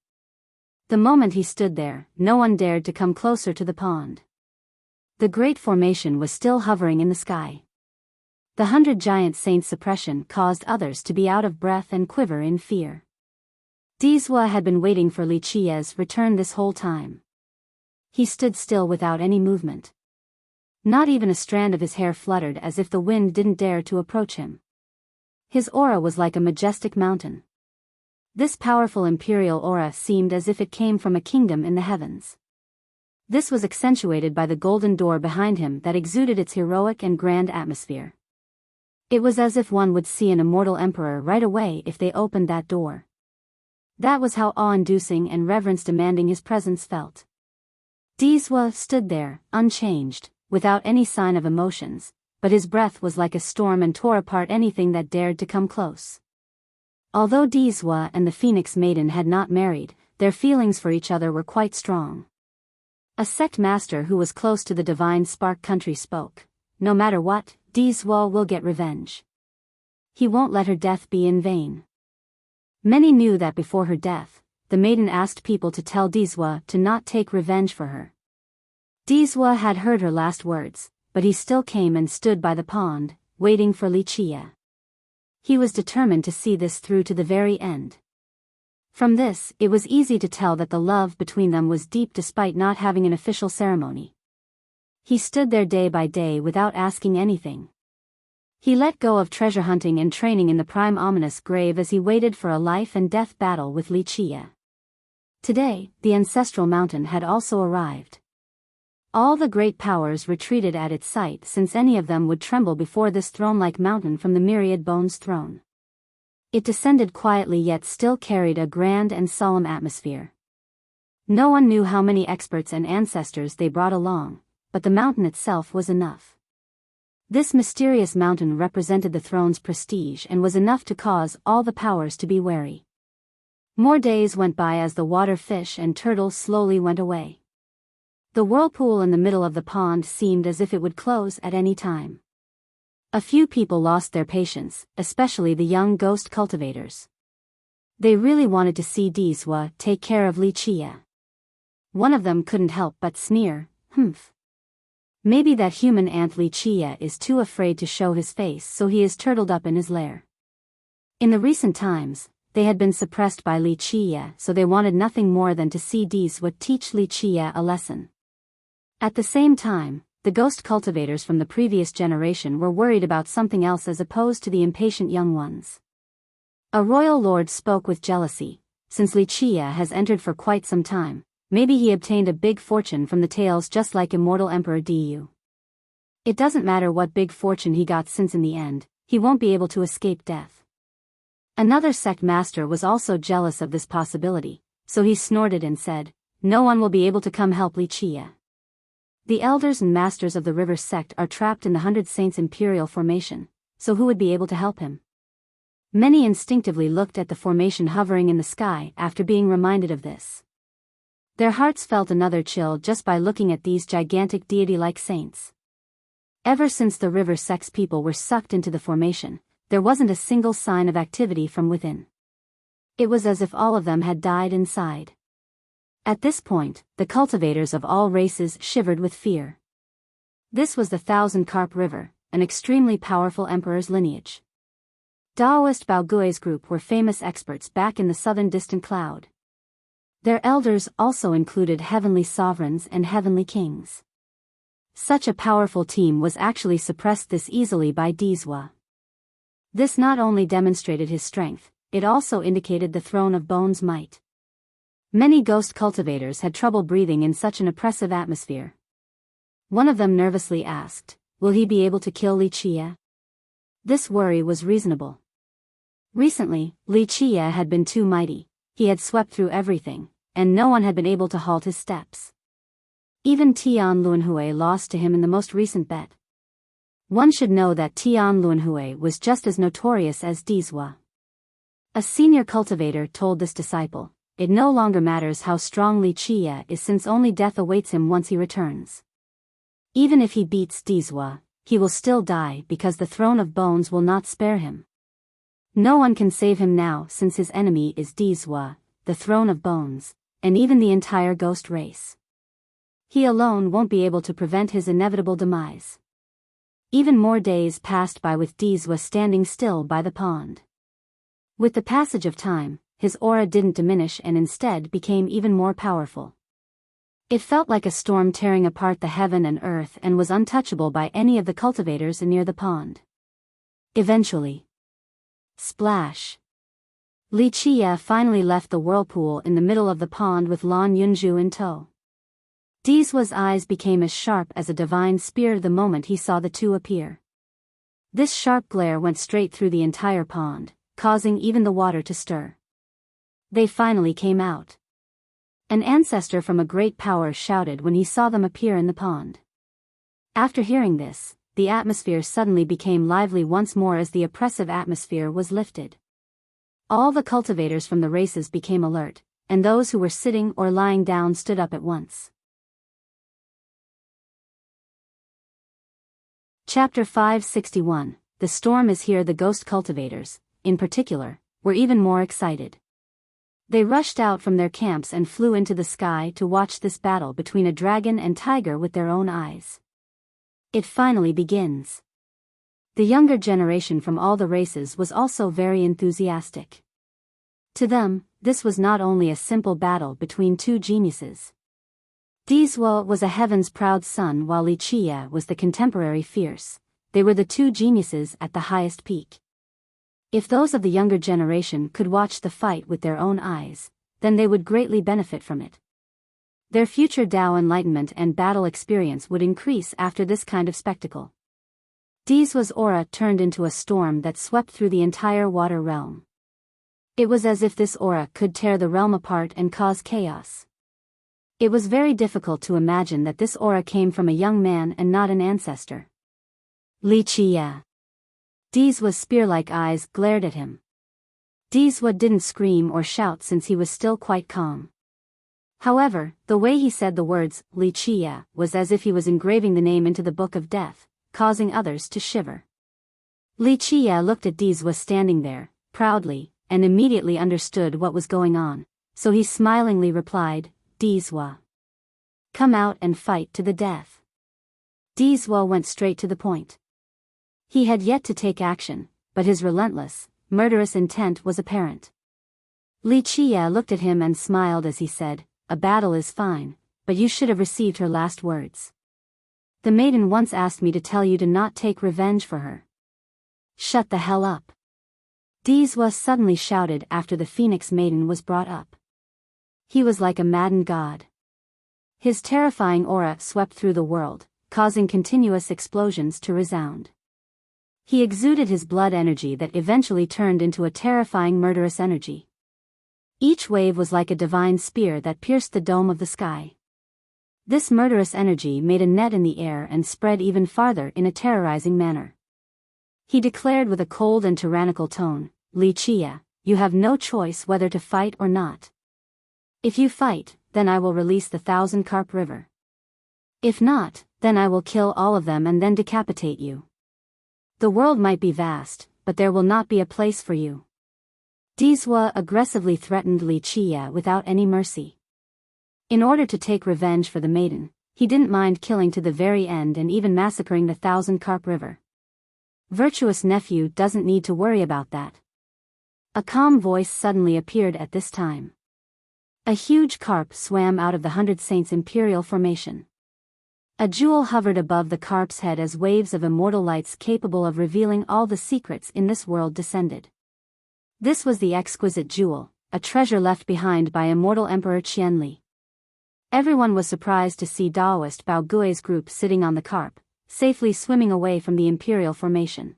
[SPEAKER 1] The moment he stood there, no one dared to come closer to the pond. The great formation was still hovering in the sky. The 100 giant saints' suppression caused others to be out of breath and quiver in fear. Dizwa had been waiting for Li Qia's return this whole time. He stood still without any movement. Not even a strand of his hair fluttered, as if the wind didn't dare to approach him. His aura was like a majestic mountain. This powerful imperial aura seemed as if it came from a kingdom in the heavens. This was accentuated by the golden door behind him that exuded its heroic and grand atmosphere. It was as if one would see an immortal emperor right away if they opened that door. That was how awe-inducing and reverence-demanding his presence felt. Dizwa stood there, unchanged, without any sign of emotions, but his breath was like a storm and tore apart anything that dared to come close. Although Dizwa and the Phoenix Maiden had not married, their feelings for each other were quite strong. A sect master who was close to the divine Spark country spoke. No matter what, Dizwa will get revenge. He won't let her death be in vain. Many knew that before her death, the maiden asked people to tell Dizwa to not take revenge for her. Dizwa had heard her last words, but he still came and stood by the pond, waiting for Li Qia. He was determined to see this through to the very end. From this, it was easy to tell that the love between them was deep despite not having an official ceremony. He stood there day by day without asking anything. He let go of treasure hunting and training in the prime ominous grave as he waited for a life and death battle with Li Qia. Today, the ancestral mountain had also arrived. All the great powers retreated at its sight, since any of them would tremble before this throne-like mountain from the myriad bones throne. It descended quietly yet still carried a grand and solemn atmosphere. No one knew how many experts and ancestors they brought along, but the mountain itself was enough. This mysterious mountain represented the throne's prestige and was enough to cause all the powers to be wary. More days went by as the water fish and turtles slowly went away. The whirlpool in the middle of the pond seemed as if it would close at any time. A few people lost their patience, especially the young ghost cultivators. They really wanted to see Dizwa take care of Li Qia. One of them couldn't help but sneer, "Humph. Maybe that human ant Li Qia is too afraid to show his face, so he is turtled up in his lair." In the recent times, they had been suppressed by Li Qia, so they wanted nothing more than to see Dizwa teach Li Qia a lesson. At the same time, the ghost cultivators from the previous generation were worried about something else as opposed to the impatient young ones. A royal lord spoke with jealousy. Since Li Qia has entered for quite some time, maybe he obtained a big fortune from the tales, just like immortal Emperor Du. It doesn't matter what big fortune he got, since in the end, he won't be able to escape death. Another sect master was also jealous of this possibility, so he snorted and said, "No one will be able to come help Li Qia. The elders and masters of the river sect are trapped in the 100 Saints Imperial formation, so who would be able to help him?" Many instinctively looked at the formation hovering in the sky after being reminded of this. Their hearts felt another chill just by looking at these gigantic deity-like saints. Ever since the river sect's people were sucked into the formation, there wasn't a single sign of activity from within. It was as if all of them had died inside. At this point, the cultivators of all races shivered with fear. This was the Thousand Carp River, an extremely powerful emperor's lineage. Daoist Baogui's group were famous experts back in the southern distant cloud. Their elders also included heavenly sovereigns and heavenly kings. Such a powerful team was actually suppressed this easily by Dizwa. This not only demonstrated his strength, it also indicated the Throne of Bones' might. Many ghost cultivators had trouble breathing in such an oppressive atmosphere. One of them nervously asked, "Will he be able to kill Li Qia?" This worry was reasonable. Recently, Li Qia had been too mighty. He had swept through everything, and no one had been able to halt his steps. Even Tian Luanhui lost to him in the most recent bet. One should know that Tian Luanhui was just as notorious as Dizwa. A senior cultivator told this disciple, "It no longer matters how strong Li Qia is, since only death awaits him once he returns. Even if he beats Dizwa, he will still die because the Throne of Bones will not spare him. No one can save him now, since his enemy is Dizwa, the Throne of Bones, and even the entire ghost race. He alone won't be able to prevent his inevitable demise." Even more days passed by with Dizwa standing still by the pond. With the passage of time, his aura didn't diminish and instead became even more powerful. It felt like a storm tearing apart the heaven and earth and was untouchable by any of the cultivators near the pond. Eventually. Splash. Li Qie finally left the whirlpool in the middle of the pond with Lan Yunju in tow. Dizwa's eyes became as sharp as a divine spear the moment he saw the two appear. This sharp glare went straight through the entire pond, causing even the water to stir. They finally came out. An ancestor from a great power shouted when he saw them appear in the pond. After hearing this, the atmosphere suddenly became lively once more as the oppressive atmosphere was lifted. All the cultivators from the races became alert, and those who were sitting or lying down stood up at once. Chapter 561. The storm is here. The ghost cultivators, in particular, were even more excited. They rushed out from their camps and flew into the sky to watch this battle between a dragon and tiger with their own eyes. It finally begins. The younger generation from all the races was also very enthusiastic. To them, this was not only a simple battle between two geniuses. Dizwa was a heaven's proud son while Li Qie was the contemporary fierce. They were the two geniuses at the highest peak. If those of the younger generation could watch the fight with their own eyes, then they would greatly benefit from it. Their future Tao enlightenment and battle experience would increase after this kind of spectacle. Dizwa's aura turned into a storm that swept through the entire water realm. It was as if this aura could tear the realm apart and cause chaos. It was very difficult to imagine that this aura came from a young man and not an ancestor. Li Qie. Dizwa's spear-like eyes glared at him. Dizwa didn't scream or shout since he was still quite calm. However, the way he said the words, Li Qie, was as if he was engraving the name into the book of death, causing others to shiver. Li Qie looked at Dizwa standing there, proudly, and immediately understood what was going on, so he smilingly replied, Dizwa. Come out and fight to the death. Dizwa went straight to the point. He had yet to take action, but his relentless, murderous intent was apparent. Li Qie looked at him and smiled as he said, a battle is fine, but you should have received her last words. The maiden once asked me to tell you to not take revenge for her. Shut the hell up. Dizwa suddenly shouted after the Phoenix maiden was brought up. He was like a maddened god. His terrifying aura swept through the world, causing continuous explosions to resound. He exuded his blood energy that eventually turned into a terrifying murderous energy. Each wave was like a divine spear that pierced the dome of the sky. This murderous energy made a net in the air and spread even farther in a terrorizing manner. He declared with a cold and tyrannical tone, Li Qie, you have no choice whether to fight or not. If you fight, then I will release the 1,000-carp river. If not, then I will kill all of them and then decapitate you. The world might be vast, but there will not be a place for you. Dizwa aggressively threatened Li Qie without any mercy. In order to take revenge for the maiden, he didn't mind killing to the very end and even massacring the 1,000-carp river. Virtuous nephew doesn't need to worry about that. A calm voice suddenly appeared at this time. A huge carp swam out of the 100 Saints' imperial formation. A jewel hovered above the carp's head as waves of immortal lights capable of revealing all the secrets in this world descended. This was the exquisite jewel, a treasure left behind by immortal Emperor Qianli. Everyone was surprised to see Daoist Bao Gui's group sitting on the carp, safely swimming away from the imperial formation.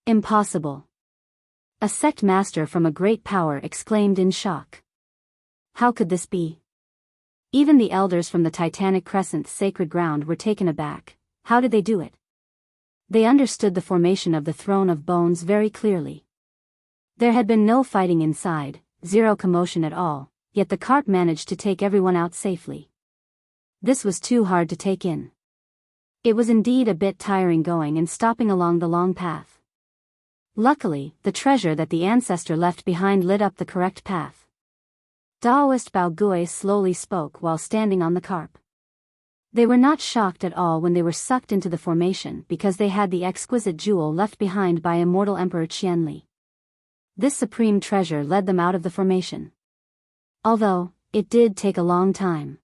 [SPEAKER 1] Impossible. A sect master from a great power exclaimed in shock. How could this be? Even the elders from the Titanic Crescent's sacred ground were taken aback. How did they do it? They understood the formation of the throne of bones very clearly. There had been no fighting inside, zero commotion at all, yet the carp managed to take everyone out safely. This was too hard to take in. It was indeed a bit tiring going and stopping along the long path. Luckily, the treasure that the ancestor left behind lit up the correct path. Daoist Bao Gui slowly spoke while standing on the carp. They were not shocked at all when they were sucked into the formation because they had the exquisite jewel left behind by immortal Emperor Qianli. This supreme treasure led them out of the formation. Although, it did take a long time.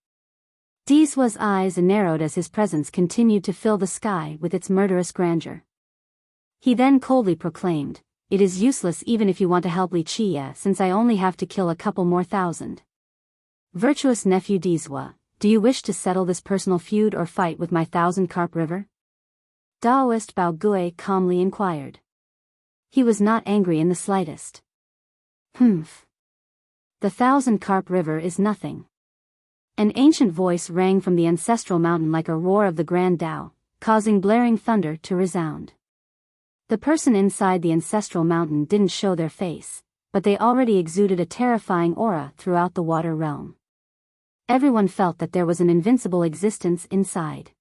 [SPEAKER 1] Dizua's eyes narrowed as his presence continued to fill the sky with its murderous grandeur. He then coldly proclaimed, "It is useless even if you want to help Li Qie, since I only have to kill a couple more thousand. Virtuous nephew Dizua, do you wish to settle this personal feud or fight with my 1,000-carp river?" Daoist Bao Gui calmly inquired. He was not angry in the slightest. "Humph. The 1,000-carp river is nothing." An ancient voice rang from the ancestral mountain like a roar of the Grand Tao, causing blaring thunder to resound. The person inside the ancestral mountain didn't show their face, but they already exuded a terrifying aura throughout the water realm. Everyone felt that there was an invincible existence inside.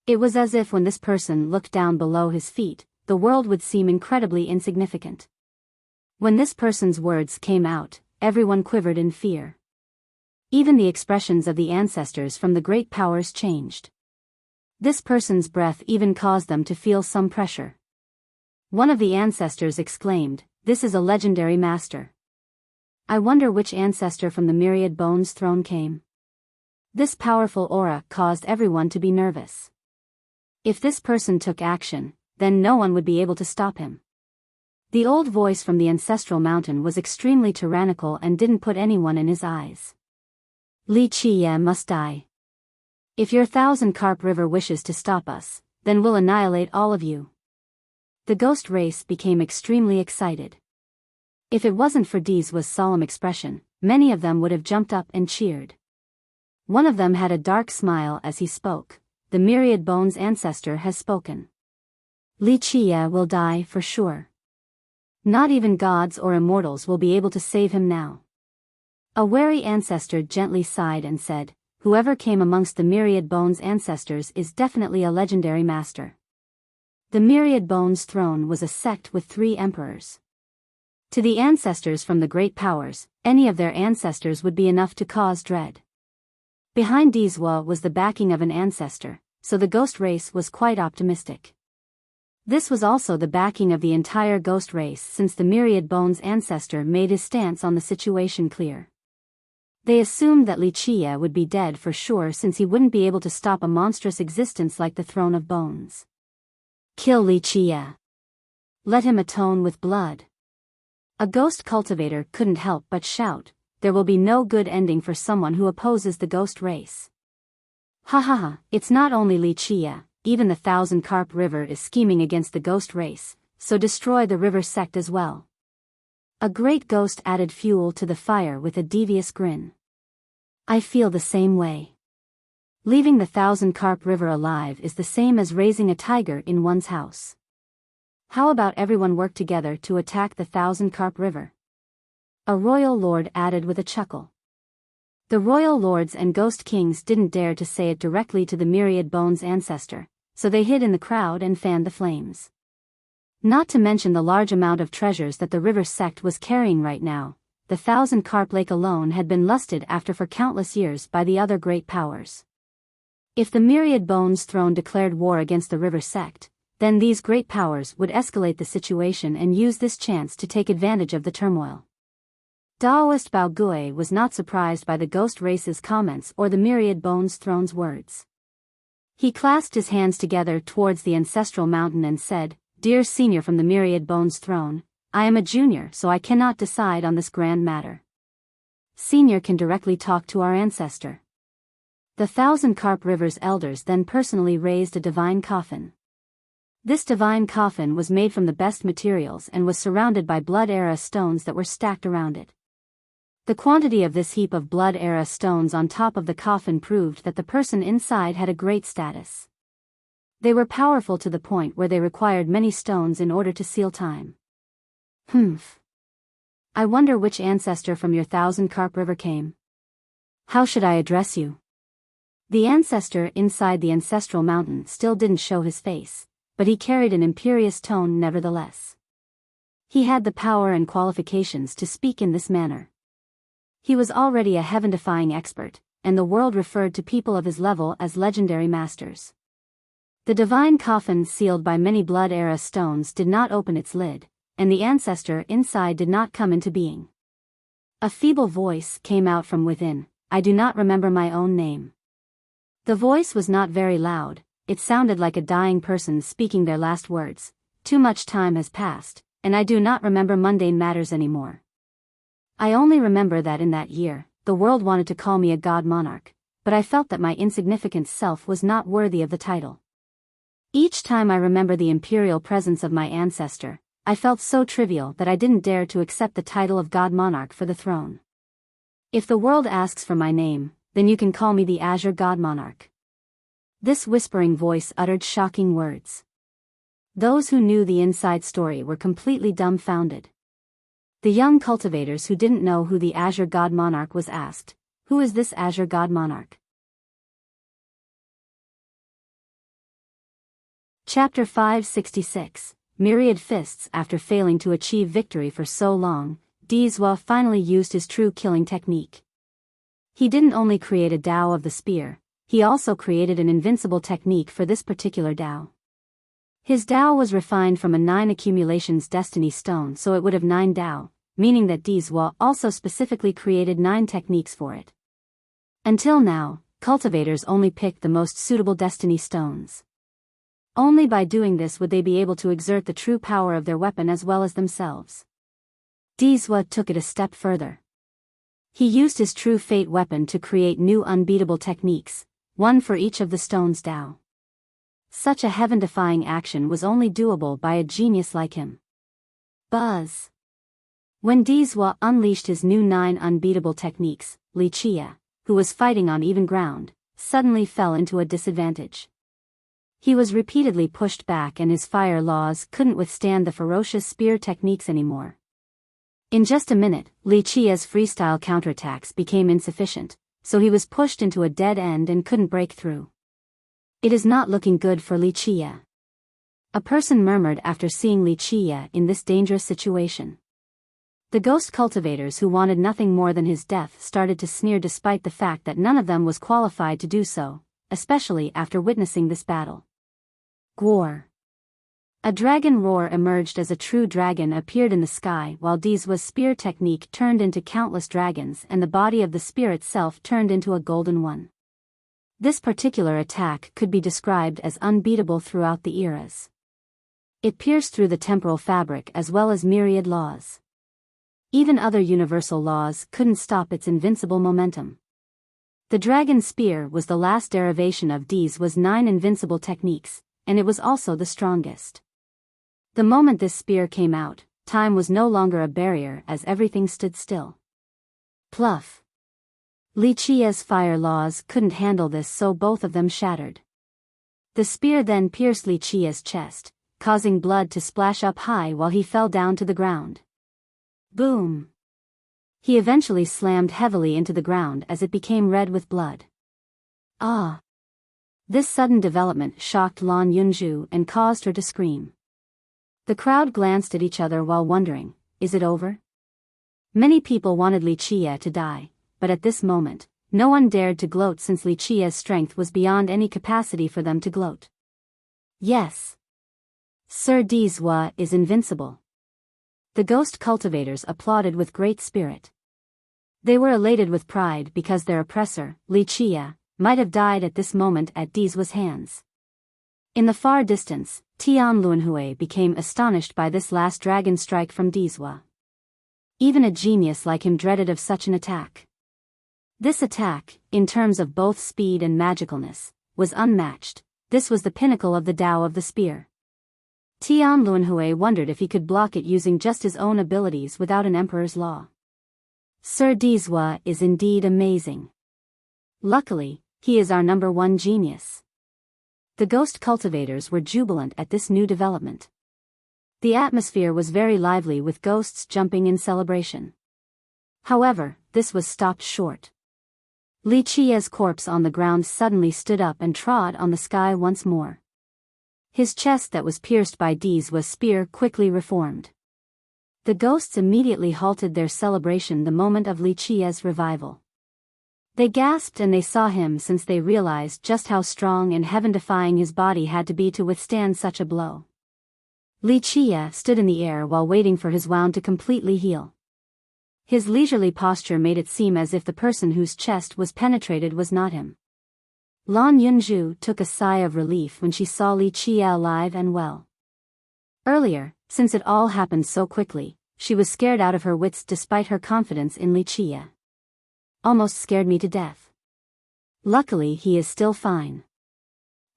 [SPEAKER 1] It was as if when this person looked down below his feet, the world would seem incredibly insignificant. When this person's words came out, everyone quivered in fear. Even the expressions of the ancestors from the great powers changed. This person's breath even caused them to feel some pressure. One of the ancestors exclaimed, "This is a legendary master. I wonder which ancestor from the Myriad Bones throne came." This powerful aura caused everyone to be nervous. If this person took action, then no one would be able to stop him. The old voice from the ancestral mountain was extremely tyrannical and didn't put anyone in his eyes. "Li Qie must die. If your 1,000-carp river wishes to stop us, then we'll annihilate all of you." The ghost race became extremely excited. If it wasn't for Dizua's solemn expression, many of them would have jumped up and cheered. One of them had a dark smile as he spoke. "The Myriad Bones ancestor has spoken. Li Qie will die for sure. Not even gods or immortals will be able to save him now." A wary ancestor gently sighed and said, "Whoever came amongst the Myriad Bones ancestors is definitely a legendary master." The Myriad Bones throne was a sect with 3 emperors. To the ancestors from the great powers, any of their ancestors would be enough to cause dread. Behind Dizua was the backing of an ancestor, so the ghost race was quite optimistic. This was also the backing of the entire ghost race since the Myriad Bones ancestor made his stance on the situation clear. They assumed that Li Qie would be dead for sure since he wouldn't be able to stop a monstrous existence like the Throne of Bones. "Kill Li Qie. Let him atone with blood." A ghost cultivator couldn't help but shout, "There will be no good ending for someone who opposes the ghost race." "Ha ha ha, it's not only Li Qie, even the 1,000-carp river is scheming against the ghost race, so destroy the river sect as well." A great ghost added fuel to the fire with a devious grin. "I feel the same way. Leaving the 1,000-carp river alive is the same as raising a tiger in one's house. How about everyone work together to attack the 1,000-carp river?" A royal lord added with a chuckle. The royal lords and ghost kings didn't dare to say it directly to the Myriad Bones ancestor, so they hid in the crowd and fanned the flames. Not to mention the large amount of treasures that the river sect was carrying right now, the 1,000-carp lake alone had been lusted after for countless years by the other great powers. If the Myriad Bones throne declared war against the river sect, then these great powers would escalate the situation and use this chance to take advantage of the turmoil. Daoist Bao Gui was not surprised by the ghost race's comments or the Myriad Bones throne's words. He clasped his hands together towards the ancestral mountain and said, "Dear senior from the Myriad Bones throne, I am a junior so I cannot decide on this grand matter. Senior can directly talk to our ancestor." The 1,000-carp river's elders then personally raised a divine coffin. This divine coffin was made from the best materials and was surrounded by blood-era stones that were stacked around it. The quantity of this heap of blood-era stones on top of the coffin proved that the person inside had a great status. They were powerful to the point where they required many stones in order to seal time. "Humph. I wonder which ancestor from your 1,000-carp river came. How should I address you?" The ancestor inside the ancestral mountain still didn't show his face, but he carried an imperious tone nevertheless. He had the power and qualifications to speak in this manner. He was already a heaven-defying expert, and the world referred to people of his level as legendary masters. The divine coffin sealed by many blood-era stones did not open its lid, and the ancestor inside did not come into being. A feeble voice came out from within. I do not remember my own name. The voice was not very loud, it sounded like a dying person speaking their last words. Too much time has passed, and I do not remember mundane matters anymore. I only remember that in that year, the world wanted to call me a god monarch, but I felt that my insignificant self was not worthy of the title. Each time I remember the imperial presence of my ancestor, I felt so trivial that I didn't dare to accept the title of god monarch for the throne. If the world asks for my name, then you can call me the Azure God Monarch. This whispering voice uttered shocking words. Those who knew the inside story were completely dumbfounded. The young cultivators who didn't know who the Azure God Monarch was asked, "Who is this Azure God Monarch?" Chapter 566, Myriad Fists. After failing to achieve victory for so long, Dizwa finally used his true killing technique. He didn't only create a Tao of the spear, he also created an invincible technique for this particular Tao. His Tao was refined from a 9 accumulations destiny stone, so it would have 9 Tao, meaning that Dizwa also specifically created 9 techniques for it. Until now, cultivators only picked the most suitable destiny stones. Only by doing this would they be able to exert the true power of their weapon as well as themselves. Dizwa took it a step further. He used his true fate weapon to create new unbeatable techniques, one for each of the stones Tao. Such a heaven-defying action was only doable by a genius like him. Buzz. When Dizwa unleashed his new 9 unbeatable techniques, Li Chia, who was fighting on even ground, suddenly fell into a disadvantage. He was repeatedly pushed back and his fire laws couldn't withstand the ferocious spear techniques anymore. In just a minute, Li Chia's freestyle counterattacks became insufficient, so he was pushed into a dead end and couldn't break through. It is not looking good for Li Chia. A person murmured after seeing Li Chia in this dangerous situation. The ghost cultivators who wanted nothing more than his death started to sneer despite the fact that none of them was qualified to do so, especially after witnessing this battle. Gwar. A dragon roar emerged as a true dragon appeared in the sky while Dizwa's spear technique turned into countless dragons and the body of the spear itself turned into a golden one. This particular attack could be described as unbeatable throughout the eras. It pierced through the temporal fabric as well as myriad laws. Even other universal laws couldn't stop its invincible momentum. The dragon spear was the last derivation of Dizwa's 9 invincible techniques, and it was also the strongest. The moment this spear came out, time was no longer a barrier as everything stood still. Pluff. Li Chia's fire laws couldn't handle this, so both of them shattered. The spear then pierced Li Chia's chest, causing blood to splash up high while he fell down to the ground. Boom. He eventually slammed heavily into the ground as it became red with blood. Ah! This sudden development shocked Lan Yunju and caused her to scream. The crowd glanced at each other while wondering, is it over? Many people wanted Li Chia to die, but at this moment, no one dared to gloat since Li Chia's strength was beyond any capacity for them to gloat. Yes. Sir Dizwa is invincible. The ghost cultivators applauded with great spirit. They were elated with pride because their oppressor, Li Chia, might have died at this moment at Dizwa's hands. In the far distance, Tian Luanhui became astonished by this last dragon strike from Dizwa. Even a genius like him dreaded of such an attack. This attack, in terms of both speed and magicalness, was unmatched. This was the pinnacle of the Tao of the spear. Tian Luanhui wondered if he could block it using just his own abilities without an emperor's law. Sir Dizwa is indeed amazing. Luckily, he is our #1 genius. The ghost cultivators were jubilant at this new development. The atmosphere was very lively with ghosts jumping in celebration. However, this was stopped short. Li Chia's corpse on the ground suddenly stood up and trod on the sky once more. His chest that was pierced by Dizwa's spear quickly reformed. The ghosts immediately halted their celebration the moment of Li Chia's revival. They gasped and they saw him since they realized just how strong and heaven-defying his body had to be to withstand such a blow. Li Chia stood in the air while waiting for his wound to completely heal. His leisurely posture made it seem as if the person whose chest was penetrated was not him. Lan Yunju took a sigh of relief when she saw Li Chia alive and well. Earlier, since it all happened so quickly, she was scared out of her wits despite her confidence in Li Chia. Almost scared me to death. Luckily he is still fine.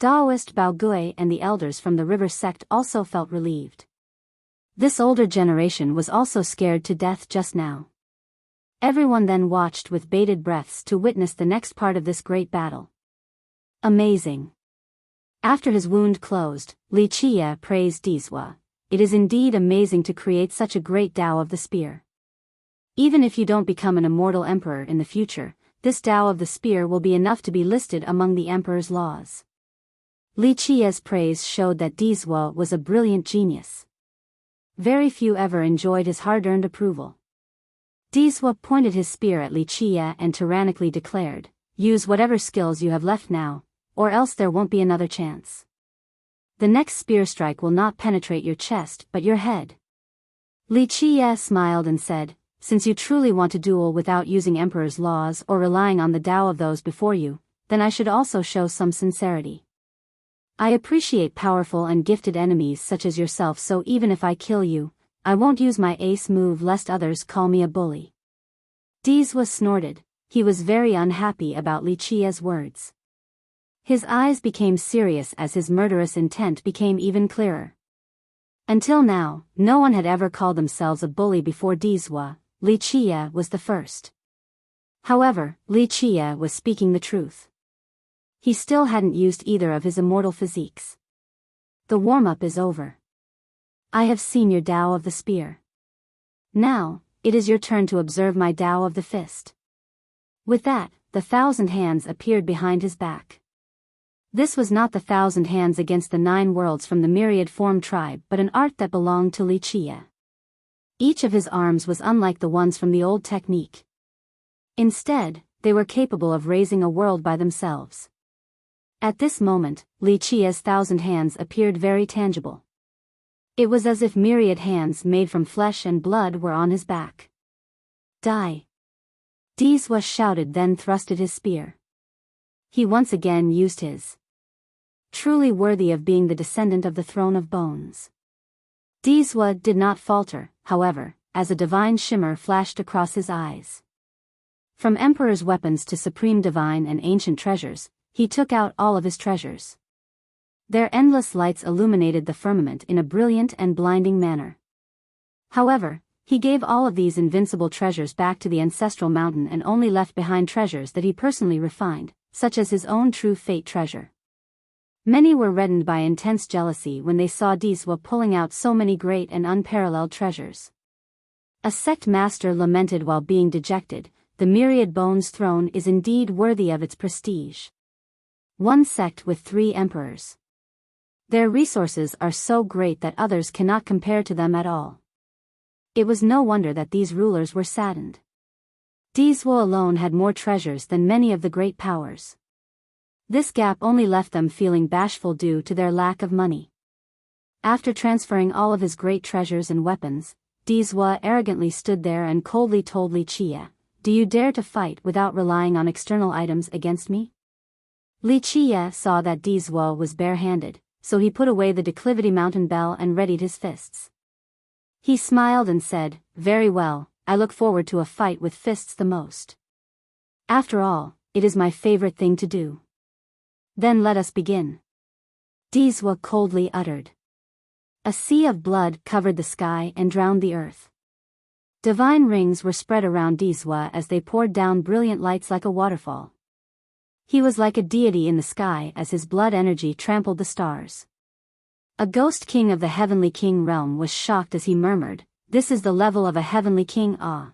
[SPEAKER 1] Daoist Bao Gui and the elders from the river sect also felt relieved. This older generation was also scared to death just now. Everyone then watched with bated breaths to witness the next part of this great battle. Amazing. After his wound closed, Li Chia praised Dizwa. It is indeed amazing to create such a great Tao of the spear. Even if you don't become an immortal emperor in the future, this Tao of the spear will be enough to be listed among the emperor's laws. Li Chia's praise showed that Dizwa was a brilliant genius. Very few ever enjoyed his hard-earned approval. Dizwa pointed his spear at Li Chia and tyrannically declared, "Use whatever skills you have left now, or else there won't be another chance. The next spear strike will not penetrate your chest but your head." Li Chia smiled and said, "Since you truly want to duel without using Emperor's laws or relying on the Tao of those before you, then I should also show some sincerity. I appreciate powerful and gifted enemies such as yourself, so even if I kill you, I won't use my ace move lest others call me a bully." Dizwa snorted. He was very unhappy about Li Chia's words. His eyes became serious as his murderous intent became even clearer. Until now, no one had ever called themselves a bully before Dizwa. Li Chia was the first. However, Li Chia was speaking the truth. He still hadn't used either of his immortal physiques. The warm-up is over. I have seen your Tao of the spear. Now, it is your turn to observe my Tao of the fist. With that, the 1,000 hands appeared behind his back. This was not the 1,000 hands against the 9 worlds from the myriad form tribe but an art that belonged to Li Chia. Each of his arms was unlike the ones from the old technique. Instead, they were capable of raising a world by themselves. At this moment, Li Chia's 1,000 hands appeared very tangible. It was as if myriad hands made from flesh and blood were on his back. "Die!" Dizwa shouted, then thrusted his spear. He once again used his. Truly worthy of being the descendant of the throne of bones. Dizwa did not falter, however, as a divine shimmer flashed across his eyes. From emperor's weapons to supreme divine and ancient treasures, he took out all of his treasures. Their endless lights illuminated the firmament in a brilliant and blinding manner. However, he gave all of these invincible treasures back to the ancestral mountain and only left behind treasures that he personally refined, such as his own true fate treasure. Many were reddened by intense jealousy when they saw Dizwa pulling out so many great and unparalleled treasures. A sect master lamented while being dejected, "The myriad bones throne is indeed worthy of its prestige. One sect with 3 emperors. Their resources are so great that others cannot compare to them at all." It was no wonder that these rulers were saddened. Dizwa alone had more treasures than many of the great powers. This gap only left them feeling bashful due to their lack of money. After transferring all of his great treasures and weapons, Dizwa arrogantly stood there and coldly told Li Chia, "Do you dare to fight without relying on external items against me?" Li Chia saw that Dizwa was bare-handed, so he put away the declivity mountain bell and readied his fists. He smiled and said, "Very well, I look forward to a fight with fists the most. After all, it is my favorite thing to do." "Then let us begin," Dizwa coldly uttered. A sea of blood covered the sky and drowned the earth. Divine rings were spread around Dizwa as they poured down brilliant lights like a waterfall. He was like a deity in the sky as his blood energy trampled the stars. A ghost king of the heavenly king realm was shocked as he murmured, "This is the level of a heavenly king, ah."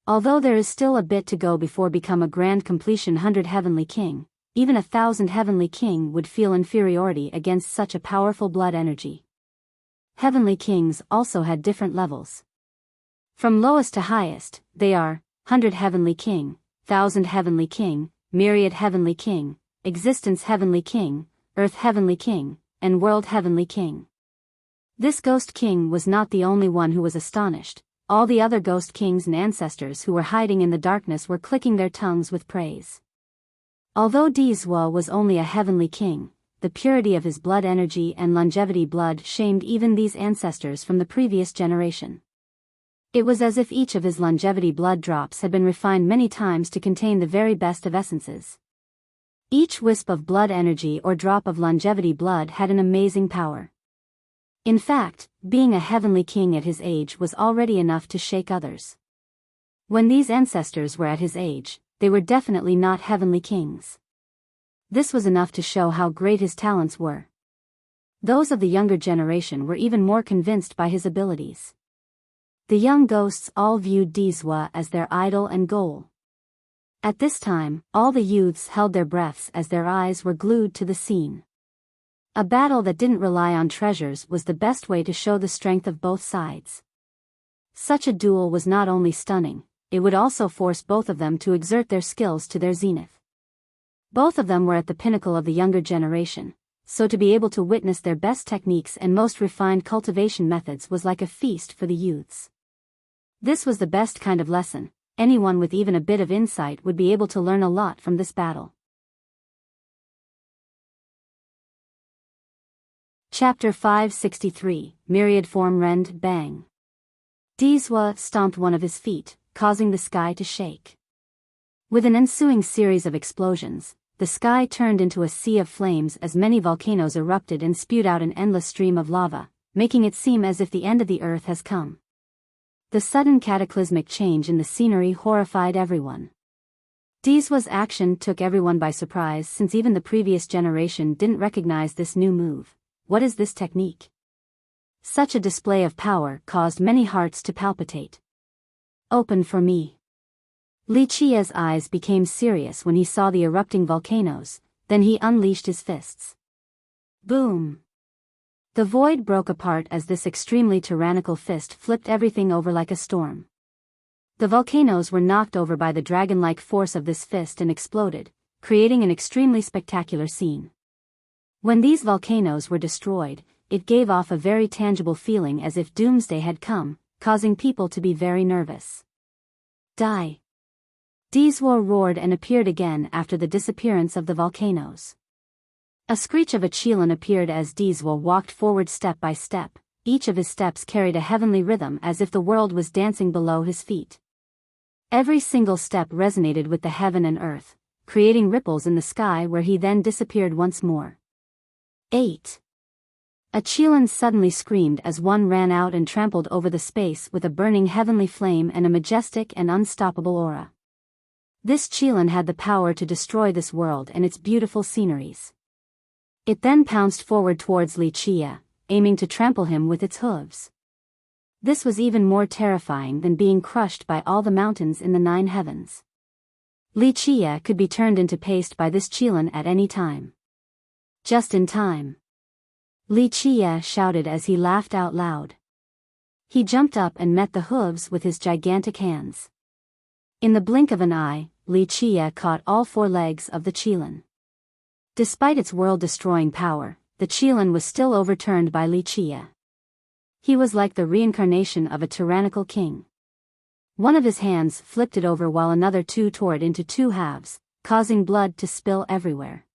[SPEAKER 1] Although there is still a bit to go before become a grand completion 100 heavenly king, even 1,000 heavenly king would feel inferiority against such a powerful blood energy. Heavenly kings also had different levels. From lowest to highest, they are 100 heavenly king, thousand heavenly king, myriad heavenly king, existence heavenly king, earth heavenly king, and world heavenly king. This ghost king was not the only one who was astonished. All the other ghost kings and ancestors who were hiding in the darkness were clicking their tongues with praise. Although Dizwa was only a heavenly king, the purity of his blood energy and longevity blood shamed even these ancestors from the previous generation. It was as if each of his longevity blood drops had been refined many times to contain the very best of essences. Each wisp of blood energy or drop of longevity blood had an amazing power. In fact, being a heavenly king at his age was already enough to shake others. When these ancestors were at his age, they were definitely not heavenly kings. This was enough to show how great his talents were. Those of the younger generation were even more convinced by his abilities. The young ghosts all viewed Dizwa as their idol and goal. At this time, all the youths held their breaths as their eyes were glued to the scene. A battle that didn't rely on treasures was the best way to show the strength of both sides. Such a duel was not only stunning, it would also force both of them to exert their skills to their zenith. Both of them were at the pinnacle of the younger generation, so to be able to witness their best techniques and most refined cultivation methods was like a feast for the youths. This was the best kind of lesson. Anyone with even a bit of insight would be able to learn a lot from this battle. Chapter 563, Myriad Form Rend Bang. Dizwa stomped one of his feet, causing the sky to shake. With an ensuing series of explosions, the sky turned into a sea of flames as many volcanoes erupted and spewed out an endless stream of lava, making it seem as if the end of the earth has come. The sudden cataclysmic change in the scenery horrified everyone. Dizwa's action took everyone by surprise since even the previous generation didn't recognize this new move. What is this technique? Such a display of power caused many hearts to palpitate. Open for me. Li Qia's eyes became serious when he saw the erupting volcanoes, then he unleashed his fists. Boom! The void broke apart as this extremely tyrannical fist flipped everything over like a storm. The volcanoes were knocked over by the dragon-like force of this fist and exploded, creating an extremely spectacular scene. When these volcanoes were destroyed, it gave off a very tangible feeling as if doomsday had come, causing people to be very nervous. Die! Dizwa roared and appeared again after the disappearance of the volcanoes. A screech of a Qilin appeared as Dizwa walked forward step by step. Each of his steps carried a heavenly rhythm as if the world was dancing below his feet. Every single step resonated with the heaven and earth, creating ripples in the sky where he then disappeared once more. 8. A Qilin suddenly screamed as one ran out and trampled over the space with a burning heavenly flame and a majestic and unstoppable aura. This Qilin had the power to destroy this world and its beautiful sceneries. It then pounced forward towards Li Qia, aiming to trample him with its hooves. This was even more terrifying than being crushed by all the mountains in the 9 heavens. Li Qia could be turned into paste by this Qilin at any time. Just in time. Li Qia shouted as he laughed out loud. He jumped up and met the hooves with his gigantic hands. In the blink of an eye, Li Qia caught all 4 legs of the Qilin. Despite its world-destroying power, the Qilin was still overturned by Li Qia. He was like the reincarnation of a tyrannical king. One of his hands flipped it over while another 2 tore it into 2 halves, causing blood to spill everywhere.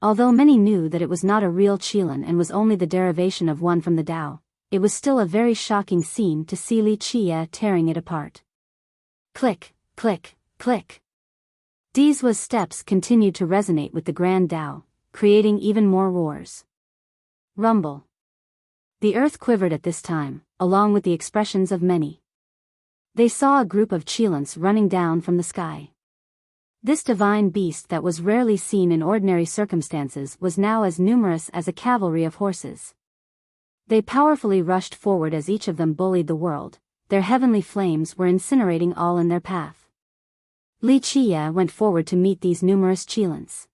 [SPEAKER 1] Although many knew that it was not a real Qilin and was only the derivation of one from the Tao, it was still a very shocking scene to see Li Qia tearing it apart. Click, click, click. Dizwa's steps continued to resonate with the Grand Tao, creating even more roars. Rumble. The earth quivered at this time, along with the expressions of many. They saw a group of Qilins running down from the sky. This divine beast that was rarely seen in ordinary circumstances was now as numerous as a cavalry of horses. They powerfully rushed forward as each of them bullied the world. Their heavenly flames were incinerating all in their path. Li Qia went forward to meet these numerous Qilins.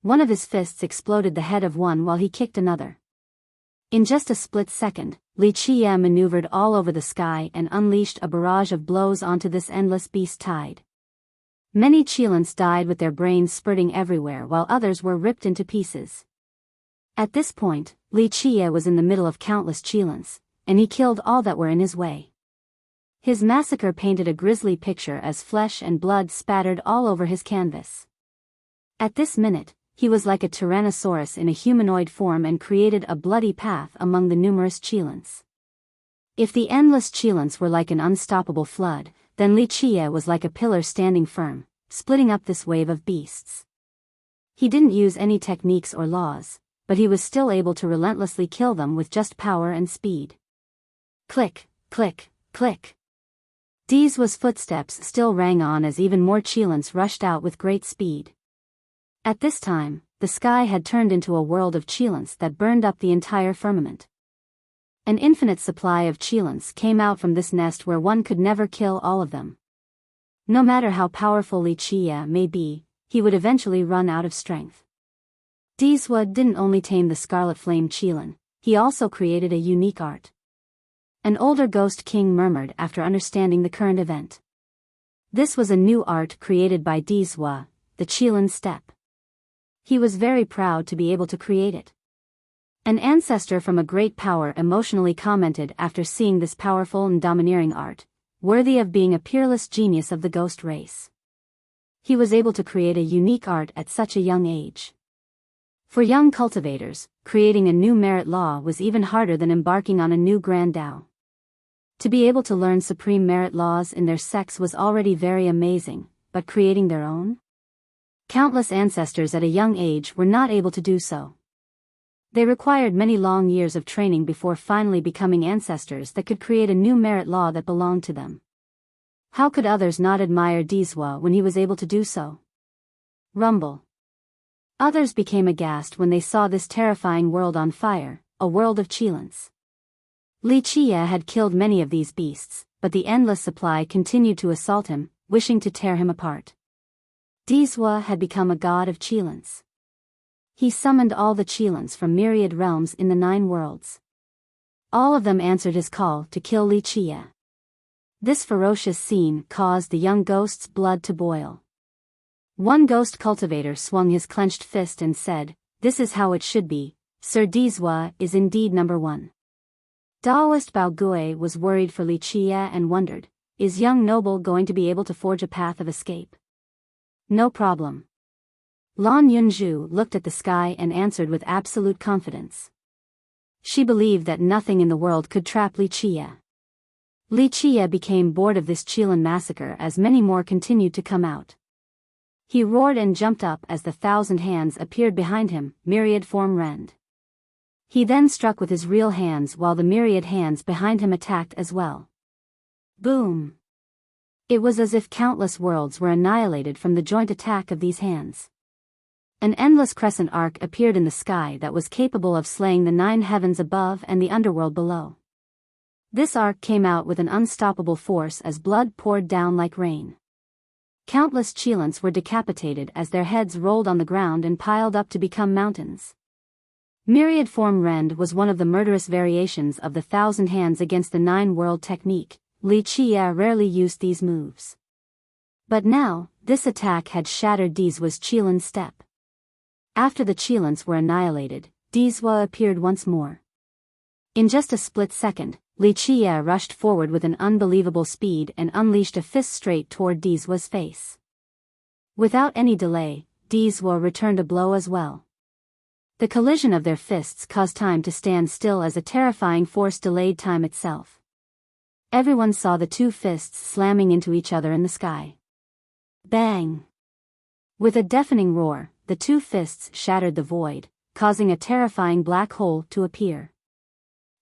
[SPEAKER 1] One of his fists exploded the head of one while he kicked another. In just a split second, Li Qia maneuvered all over the sky and unleashed a barrage of blows onto this endless beast tide. Many Qilins died with their brains spurting everywhere while others were ripped into pieces. At this point, Li Qie was in the middle of countless Qilins, and he killed all that were in his way. His massacre painted a grisly picture as flesh and blood spattered all over his canvas. At this minute, he was like a tyrannosaurus in a humanoid form and created a bloody path among the numerous Qilins. If the endless Qilins were like an unstoppable flood, then Li Qie was like a pillar standing firm, splitting up this wave of beasts. He didn't use any techniques or laws, but he was still able to relentlessly kill them with just power and speed. Click, click, click. Dizwa's footsteps still rang on as even more Qilins rushed out with great speed. At this time, the sky had turned into a world of Qilins that burned up the entire firmament. An infinite supply of Qilins came out from this nest where one could never kill all of them. No matter how powerful Li Qie may be, he would eventually run out of strength. Dizwa didn't only tame the Scarlet Flame Qilin, he also created a unique art. An older ghost king murmured after understanding the current event. This was a new art created by Dizwa, the Qilin Step. He was very proud to be able to create it. An ancestor from a great power emotionally commented after seeing this powerful and domineering art, worthy of being a peerless genius of the ghost race. He was able to create a unique art at such a young age. For young cultivators, creating a new merit law was even harder than embarking on a new grand Dao. To be able to learn supreme merit laws in their sex was already very amazing, but creating their own? Countless ancestors at a young age were not able to do so. They required many long years of training before finally becoming ancestors that could create a new merit law that belonged to them. How could others not admire Dizwa when he was able to do so? Rumble. Others became aghast when they saw this terrifying world on fire, a world of Qilins. Li Qie had killed many of these beasts, but the endless supply continued to assault him, wishing to tear him apart. Dizwa had become a god of Qilins. He summoned all the Qilins from myriad realms in the 9 worlds. All of them answered his call to kill Li Qie. This ferocious scene caused the young ghost's blood to boil. One ghost cultivator swung his clenched fist and said, "This is how it should be, Sir Dizwa is indeed number 1. Daoist Bao Gui was worried for Li Qie and wondered, is young noble going to be able to forge a path of escape? No problem. Lan Yunzhu looked at the sky and answered with absolute confidence. She believed that nothing in the world could trap Li Qie. Li Qie became bored of this Qilin massacre as many more continued to come out. He roared and jumped up as the 1,000 hands appeared behind him, myriad form rend. He then struck with his real hands while the myriad hands behind him attacked as well. Boom! It was as if countless worlds were annihilated from the joint attack of these hands. An endless crescent arc appeared in the sky that was capable of slaying the 9 heavens above and the underworld below. This arc came out with an unstoppable force as blood poured down like rain. Countless Qilins were decapitated as their heads rolled on the ground and piled up to become mountains. Myriad form rend was one of the murderous variations of the 1,000 hands against the 9 world technique. Li Qie rarely used these moves. But now, this attack had shattered Dizwa's Qilin Step. After the Qilins were annihilated, Dizwa appeared once more. In just a split second, Li Qie rushed forward with an unbelievable speed and unleashed a fist straight toward Dizwa's face. Without any delay, Dizwa returned a blow as well. The collision of their fists caused time to stand still as a terrifying force delayed time itself. Everyone saw the 2 fists slamming into each other in the sky. Bang! With a deafening roar, the 2 fists shattered the void, causing a terrifying black hole to appear.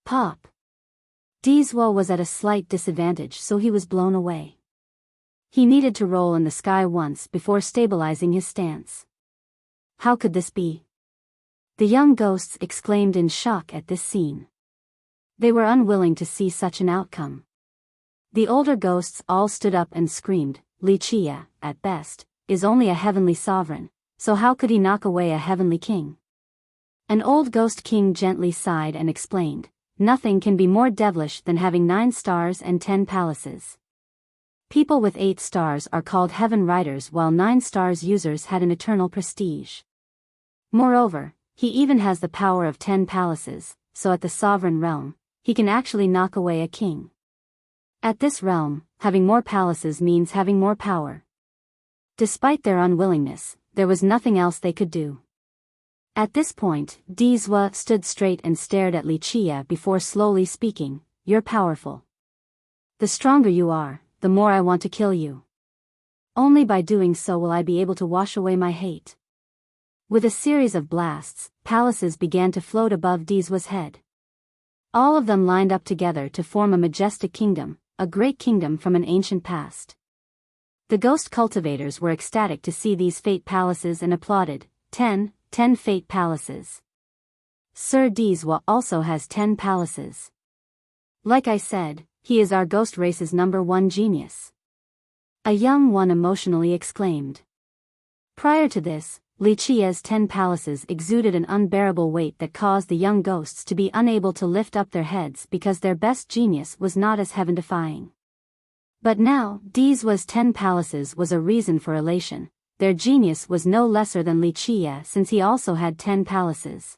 [SPEAKER 1] Pop! Dizwa was at a slight disadvantage, so he was blown away. He needed to roll in the sky once before stabilizing his stance. How could this be? The young ghosts exclaimed in shock at this scene. They were unwilling to see such an outcome. The older ghosts all stood up and screamed, Li Qie, at best, is only a heavenly sovereign, so how could he knock away a heavenly king? An old ghost king gently sighed and explained, nothing can be more devilish than having 9 stars and 10 palaces. People with 8 stars are called heaven riders, while 9 stars users had an eternal prestige. Moreover, he even has the power of 10 palaces, so at the sovereign realm, he can actually knock away a king. At this realm, having more palaces means having more power. Despite their unwillingness, there was nothing else they could do. At this point, Dizwa stood straight and stared at Li Chia before slowly speaking, "You're powerful. The stronger you are, the more I want to kill you. Only by doing so will I be able to wash away my hate." With a series of blasts, palaces began to float above Dizwa's head. All of them lined up together to form a majestic kingdom, a great kingdom from an ancient past. The ghost cultivators were ecstatic to see these fate palaces and applauded. 10 fate palaces. Sir Dizwa also has 10 palaces. Like I said, he is our ghost race's #1 genius. A young one emotionally exclaimed. Prior to this, Li Chia's 10 palaces exuded an unbearable weight that caused the young ghosts to be unable to lift up their heads because their best genius was not as heaven-defying. But now, Dizwa's 10 palaces was a reason for elation. Their genius was no lesser than Li Chia since he also had 10 palaces.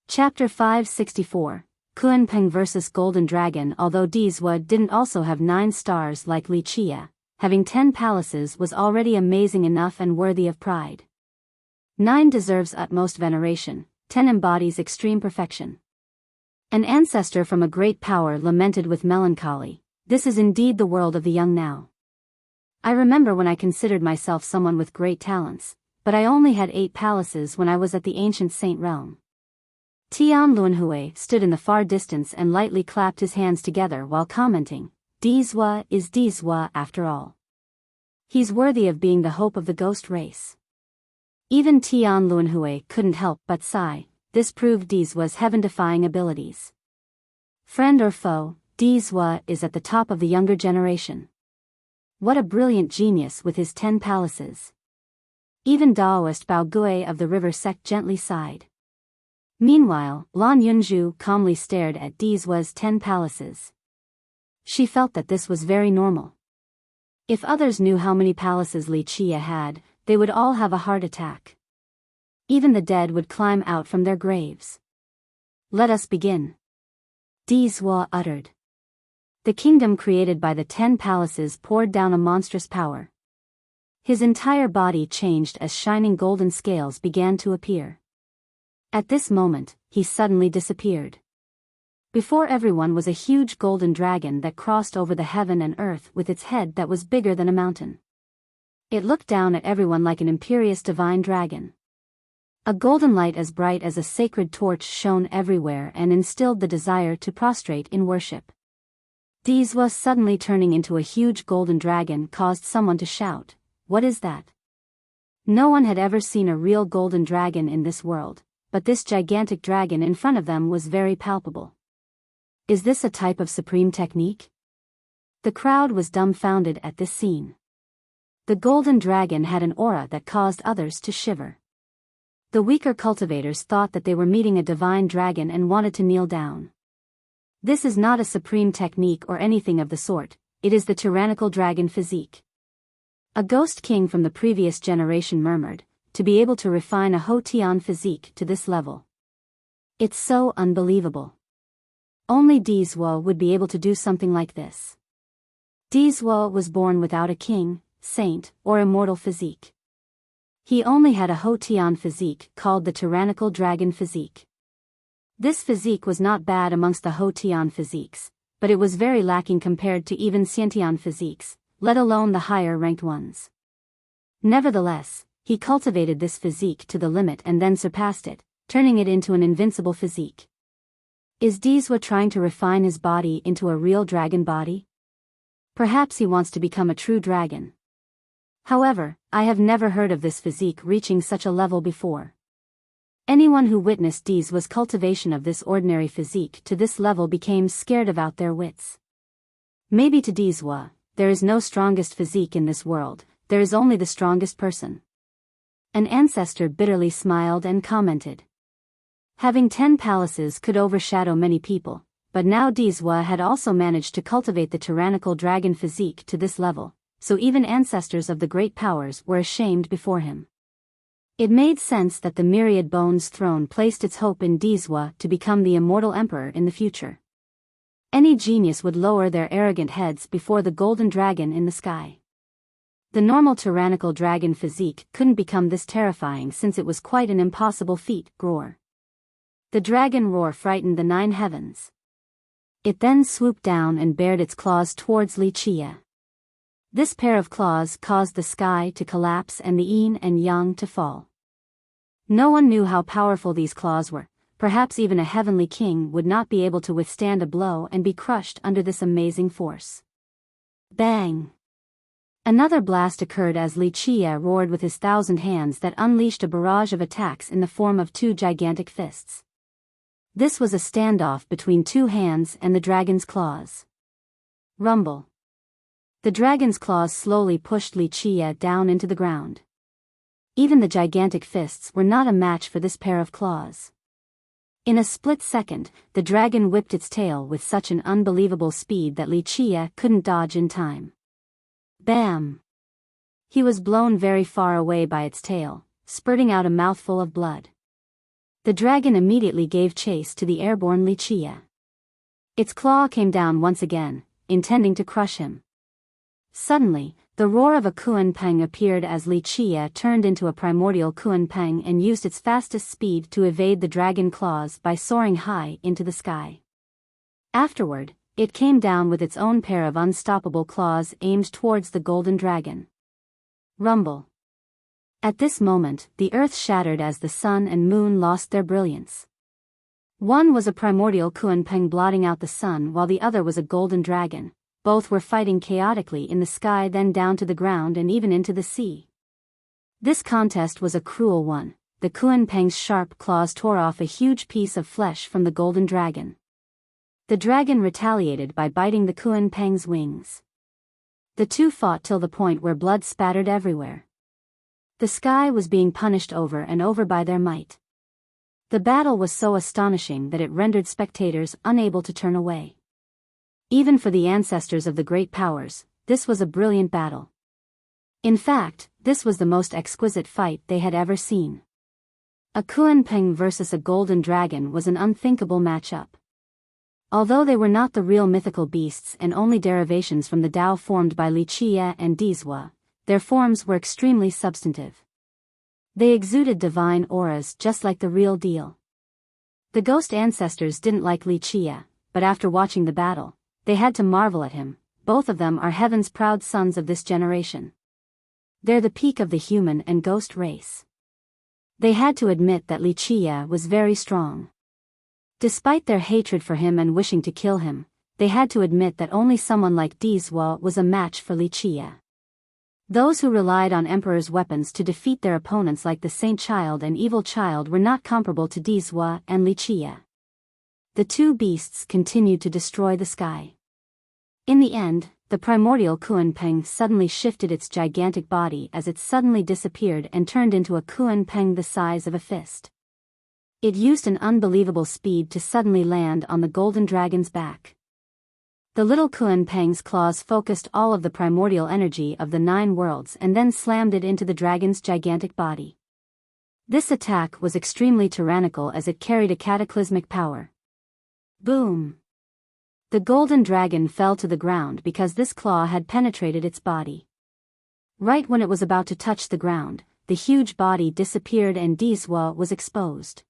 [SPEAKER 1] Chapter 564, Kunpeng vs. Golden Dragon. Although Dizwa didn't also have 9 stars like Li Chia, having 10 palaces was already amazing enough and worthy of pride. 9 deserves utmost veneration, 10 embodies extreme perfection. An ancestor from a great power lamented with melancholy, "This is indeed the world of the young now. I remember when I considered myself someone with great talents, but I only had 8 palaces when I was at the ancient saint realm." Tian Luanhui stood in the far distance and lightly clapped his hands together while commenting, "Dizwa is Dizwa after all. He's worthy of being the hope of the ghost race." Even Tian Luanhui couldn't help but sigh. This proved Dizwa's heaven-defying abilities. Friend or foe, Dizwa is at the top of the younger generation. What a brilliant genius with his 10 palaces. Even Daoist Bao Gui of the river sect gently sighed. Meanwhile, Lan Yunju calmly stared at Dizwa's 10 palaces. She felt that this was very normal. If others knew how many palaces Li Chia had, they would all have a heart attack. Even the dead would climb out from their graves. "Let us begin," Dizwa uttered. The kingdom created by the 10 palaces poured down a monstrous power. His entire body changed as shining golden scales began to appear. At this moment, he suddenly disappeared. Before everyone was a huge golden dragon that crossed over the heaven and earth with its head that was bigger than a mountain. It looked down at everyone like an imperious divine dragon. A golden light as bright as a sacred torch shone everywhere and instilled the desire to prostrate in worship. Dizwa suddenly turning into a huge golden dragon caused someone to shout, "What is that?" No one had ever seen a real golden dragon in this world, but this gigantic dragon in front of them was very palpable. Is this a type of supreme technique? The crowd was dumbfounded at this scene. The golden dragon had an aura that caused others to shiver. The weaker cultivators thought that they were meeting a divine dragon and wanted to kneel down. This is not a supreme technique or anything of the sort, it is the tyrannical dragon physique. A ghost king from the previous generation murmured, to be able to refine a Hotian physique to this level. It's so unbelievable. Only Dizwa would be able to do something like this. Dizwa was born without a king, saint, or immortal physique. He only had a Hotian physique called the tyrannical dragon physique. This physique was not bad amongst the Hotian physiques, but it was very lacking compared to even Xiantian physiques, let alone the higher-ranked ones. Nevertheless, he cultivated this physique to the limit and then surpassed it, turning it into an invincible physique. Is Dizwa trying to refine his body into a real dragon body? Perhaps he wants to become a true dragon. However, I have never heard of this physique reaching such a level before. Anyone who witnessed Dizwa's cultivation of this ordinary physique to this level became scared about their wits. Maybe to Dizwa, there is no strongest physique in this world, there is only the strongest person. An ancestor bitterly smiled and commented. Having 10 palaces could overshadow many people, but now Dizwa had also managed to cultivate the tyrannical dragon physique to this level, so even ancestors of the great powers were ashamed before him. It made sense that the Myriad Bones throne placed its hope in Dizwa to become the immortal emperor in the future. Any genius would lower their arrogant heads before the golden dragon in the sky. The normal tyrannical dragon physique couldn't become this terrifying since it was quite an impossible feat. Roar. The dragon roar frightened the 9 heavens. It then swooped down and bared its claws towards Wuxia. This pair of claws caused the sky to collapse and the yin and yang to fall. No one knew how powerful these claws were. Perhaps even a heavenly king would not be able to withstand a blow and be crushed under this amazing force. Bang! Another blast occurred as Wuxia roared with his 1,000 hands that unleashed a barrage of attacks in the form of 2 gigantic fists. This was a standoff between 2 hands and the dragon's claws. Rumble. The dragon's claws slowly pushed Wuxia down into the ground. Even the gigantic fists were not a match for this pair of claws. In a split second, the dragon whipped its tail with such an unbelievable speed that Wuxia couldn't dodge in time. Bam! He was blown very far away by its tail, spurting out a mouthful of blood. The dragon immediately gave chase to the airborne Wuxia. Its claw came down once again, intending to crush him. Suddenly, the roar of a Kunpeng appeared as Wuxia turned into a primordial Kunpeng and used its fastest speed to evade the dragon claws by soaring high into the sky. Afterward, it came down with its own pair of unstoppable claws aimed towards the golden dragon. Rumble. At this moment, the earth shattered as the sun and moon lost their brilliance. One was a primordial Kunpeng blotting out the sun while the other was a golden dragon. Both were fighting chaotically in the sky, then down to the ground and even into the sea. This contest was a cruel one. The Kunpeng's sharp claws tore off a huge piece of flesh from the golden dragon. The dragon retaliated by biting the Kunpeng's wings. The two fought till the point where blood spattered everywhere. The sky was being punished over and over by their might. The battle was so astonishing that it rendered spectators unable to turn away. Even for the ancestors of the great powers, this was a brilliant battle. In fact, this was the most exquisite fight they had ever seen. A Kunpeng versus a golden dragon was an unthinkable matchup. Although they were not the real mythical beasts and only derivations from the Tao formed by Wuxia and Dizwa, their forms were extremely substantive. They exuded divine auras just like the real deal. The ghost ancestors didn't like Wuxia, but after watching the battle, they had to marvel at him. Both of them are heaven's proud sons of this generation. They're the peak of the human and ghost race. They had to admit that Wuxia was very strong. Despite their hatred for him and wishing to kill him, they had to admit that only someone like Dizwa was a match for Wuxia. Those who relied on Emperor's weapons to defeat their opponents like the Saint Child and Evil Child were not comparable to Dizwa and Wuxia. The two beasts continued to destroy the sky. In the end, the primordial Kunpeng suddenly shifted its gigantic body as it suddenly disappeared and turned into a Kunpeng the size of a fist. It used an unbelievable speed to suddenly land on the golden dragon's back. The little Kunpeng's claws focused all of the primordial energy of the 9 worlds and then slammed it into the dragon's gigantic body. This attack was extremely tyrannical as it carried a cataclysmic power. Boom! The golden dragon fell to the ground because this claw had penetrated its body. Right when it was about to touch the ground, the huge body disappeared and Dizwa was exposed.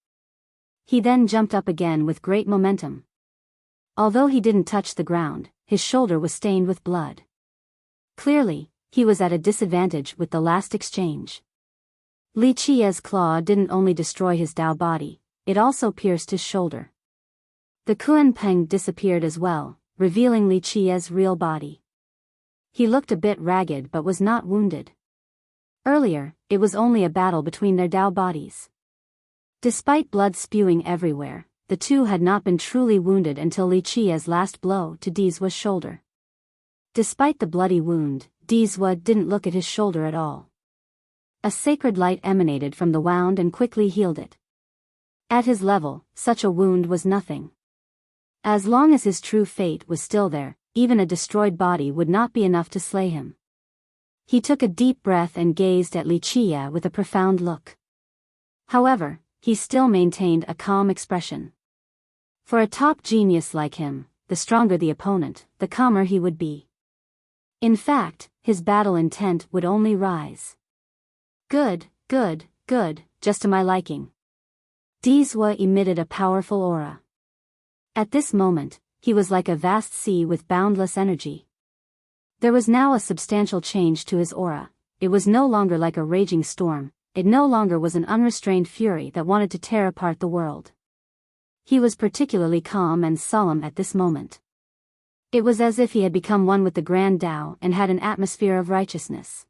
[SPEAKER 1] He then jumped up again with great momentum. Although he didn't touch the ground, his shoulder was stained with blood. Clearly, he was at a disadvantage with the last exchange. Wuxia's claw didn't only destroy his Tao body, it also pierced his shoulder. The Kunpeng disappeared as well, revealing Wuxia's real body. He looked a bit ragged but was not wounded. Earlier, it was only a battle between their Tao bodies. Despite blood spewing everywhere, the two had not been truly wounded until Wuxia's last blow to Dizwa's shoulder. Despite the bloody wound, Dizwa didn't look at his shoulder at all. A sacred light emanated from the wound and quickly healed it. At his level, such a wound was nothing. As long as his true fate was still there, even a destroyed body would not be enough to slay him. He took a deep breath and gazed at Li Qia with a profound look. However, he still maintained a calm expression. For a top genius like him, the stronger the opponent, the calmer he would be. In fact, his battle intent would only rise. Good, good, good, just to my liking. Dizwa emitted a powerful aura. At this moment, he was like a vast sea with boundless energy. There was now a substantial change to his aura. It was no longer like a raging storm, it no longer was an unrestrained fury that wanted to tear apart the world. He was particularly calm and solemn at this moment. It was as if he had become one with the Grand Tao and had an atmosphere of righteousness.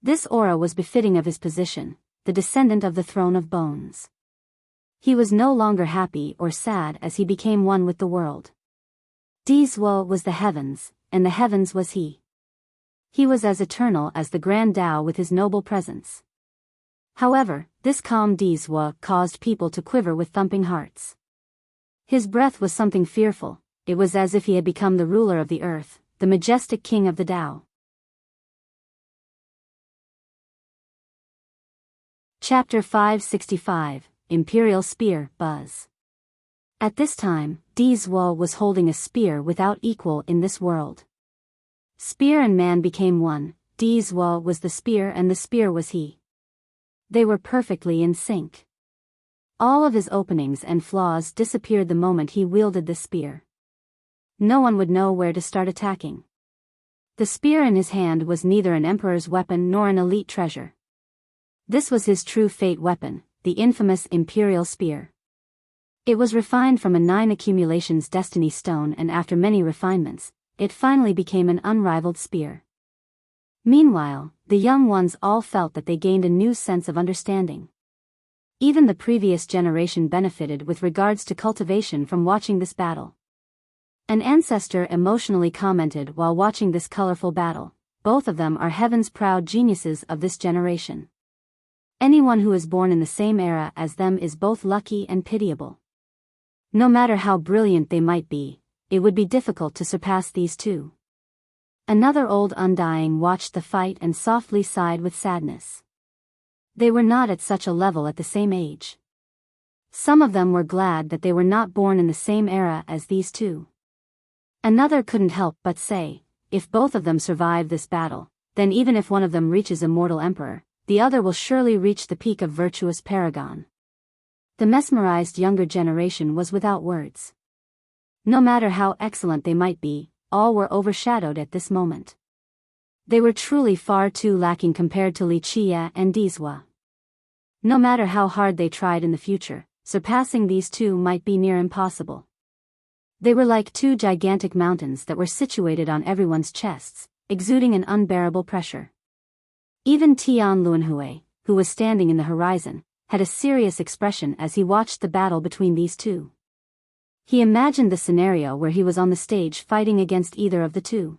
[SPEAKER 1] This aura was befitting of his position, the descendant of the throne of bones. He was no longer happy or sad as he became one with the world. Dizwa was the heavens, and the heavens was he. He was as eternal as the Grand Tao with his noble presence. However, this calm Dizwa caused people to quiver with thumping hearts. His breath was something fearful, it was as if he had become the ruler of the earth, the majestic king of the Tao. Chapter 565, Imperial Spear, Buzz. At this time, Dizwa was holding a spear without equal in this world. Spear and man became one, Dizwa was the spear and the spear was he. They were perfectly in sync. All of his openings and flaws disappeared the moment he wielded the spear. No one would know where to start attacking. The spear in his hand was neither an emperor's weapon nor an elite treasure. This was his true fate weapon, the infamous Imperial Spear. It was refined from a 9 accumulations destiny stone, and after many refinements, it finally became an unrivaled spear. Meanwhile, the young ones all felt that they gained a new sense of understanding. Even the previous generation benefited with regards to cultivation from watching this battle. An ancestor emotionally commented while watching this colorful battle, "Both of them are heaven's proud geniuses of this generation. Anyone who is born in the same era as them is both lucky and pitiable. No matter how brilliant they might be, it would be difficult to surpass these two." Another old undying watched the fight and softly sighed with sadness. They were not at such a level at the same age. Some of them were glad that they were not born in the same era as these two. Another couldn't help but say, if both of them survive this battle, then even if one of them reaches immortal emperor, the other will surely reach the peak of virtuous paragon. The mesmerized younger generation was without words. No matter how excellent they might be, all were overshadowed at this moment. They were truly far too lacking compared to Li Qia and Dizwa. No matter how hard they tried in the future, surpassing these two might be near impossible. They were like two gigantic mountains that were situated on everyone's chests, exuding an unbearable pressure. Even Tian Luanhui, who was standing in the horizon, had a serious expression as he watched the battle between these two. He imagined the scenario where he was on the stage fighting against either of the two.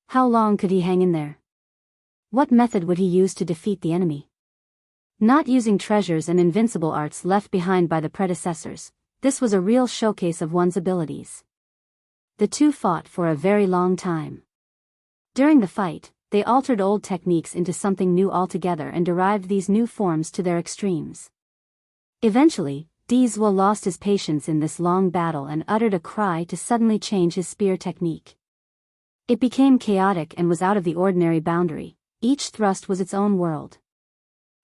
[SPEAKER 1] How long could he hang in there? What method would he use to defeat the enemy? Not using treasures and invincible arts left behind by the predecessors, this was a real showcase of one's abilities. The two fought for a very long time. During the fight, they altered old techniques into something new altogether and derived these new forms to their extremes. Eventually, Dizwa lost his patience in this long battle and uttered a cry to suddenly change his spear technique. It became chaotic and was out of the ordinary boundary, each thrust was its own world.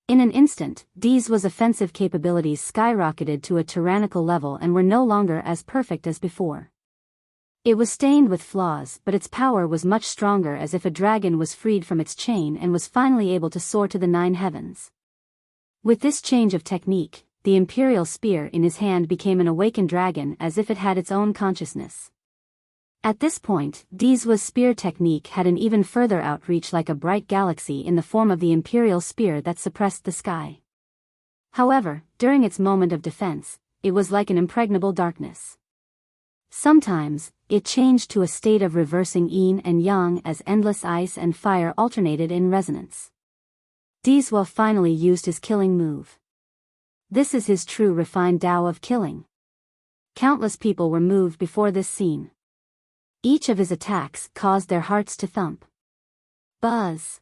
[SPEAKER 1] In an instant, Dizwa's offensive capabilities skyrocketed to a tyrannical level and were no longer as perfect as before. It was stained with flaws, but its power was much stronger, as if a dragon was freed from its chain and was finally able to soar to the 9 heavens. With this change of technique, the Imperial Spear in his hand became an awakened dragon, as if it had its own consciousness. At this point, Dizwa's spear technique had an even further outreach, like a bright galaxy in the form of the Imperial Spear that suppressed the sky. However, during its moment of defense, it was like an impregnable darkness. Sometimes, it changed to a state of reversing yin and yang as endless ice and fire alternated in resonance. Dizwa finally used his killing move. This is his true refined Tao of killing. Countless people were moved before this scene. Each of his attacks caused their hearts to thump. Buzz.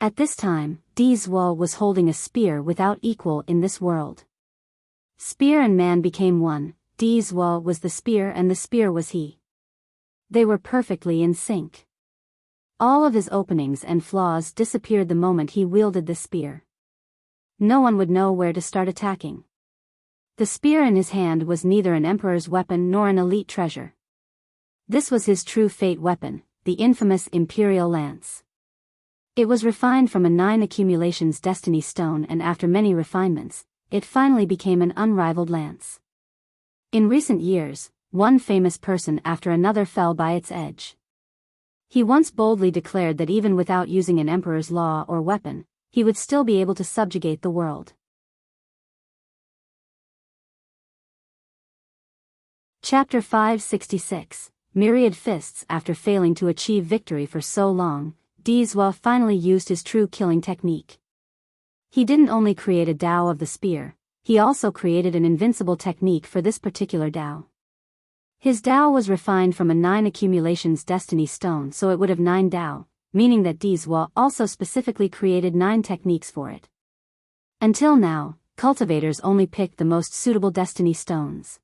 [SPEAKER 1] At this time, Dizwa was holding a spear without equal in this world. Spear and man became one. Dizwa was the spear and the spear was he. They were perfectly in sync. All of his openings and flaws disappeared the moment he wielded the spear. No one would know where to start attacking. The spear in his hand was neither an emperor's weapon nor an elite treasure. This was his true fate weapon, the infamous Imperial Lance. It was refined from a 9 accumulations destiny stone, and after many refinements, it finally became an unrivaled lance. In recent years, one famous person after another fell by its edge. He once boldly declared that even without using an emperor's law or weapon, he would still be able to subjugate the world. Chapter 566, Myriad Fists. After failing to achieve victory for so long, Dizwa finally used his true killing technique. He didn't only create a Tao of the spear, he also created an invincible technique for this particular Tao. His Tao was refined from a 9 accumulations destiny stone, so it would have 9 Tao, meaning that Dizwa also specifically created 9 techniques for it. Until now, cultivators only picked the most suitable destiny stones.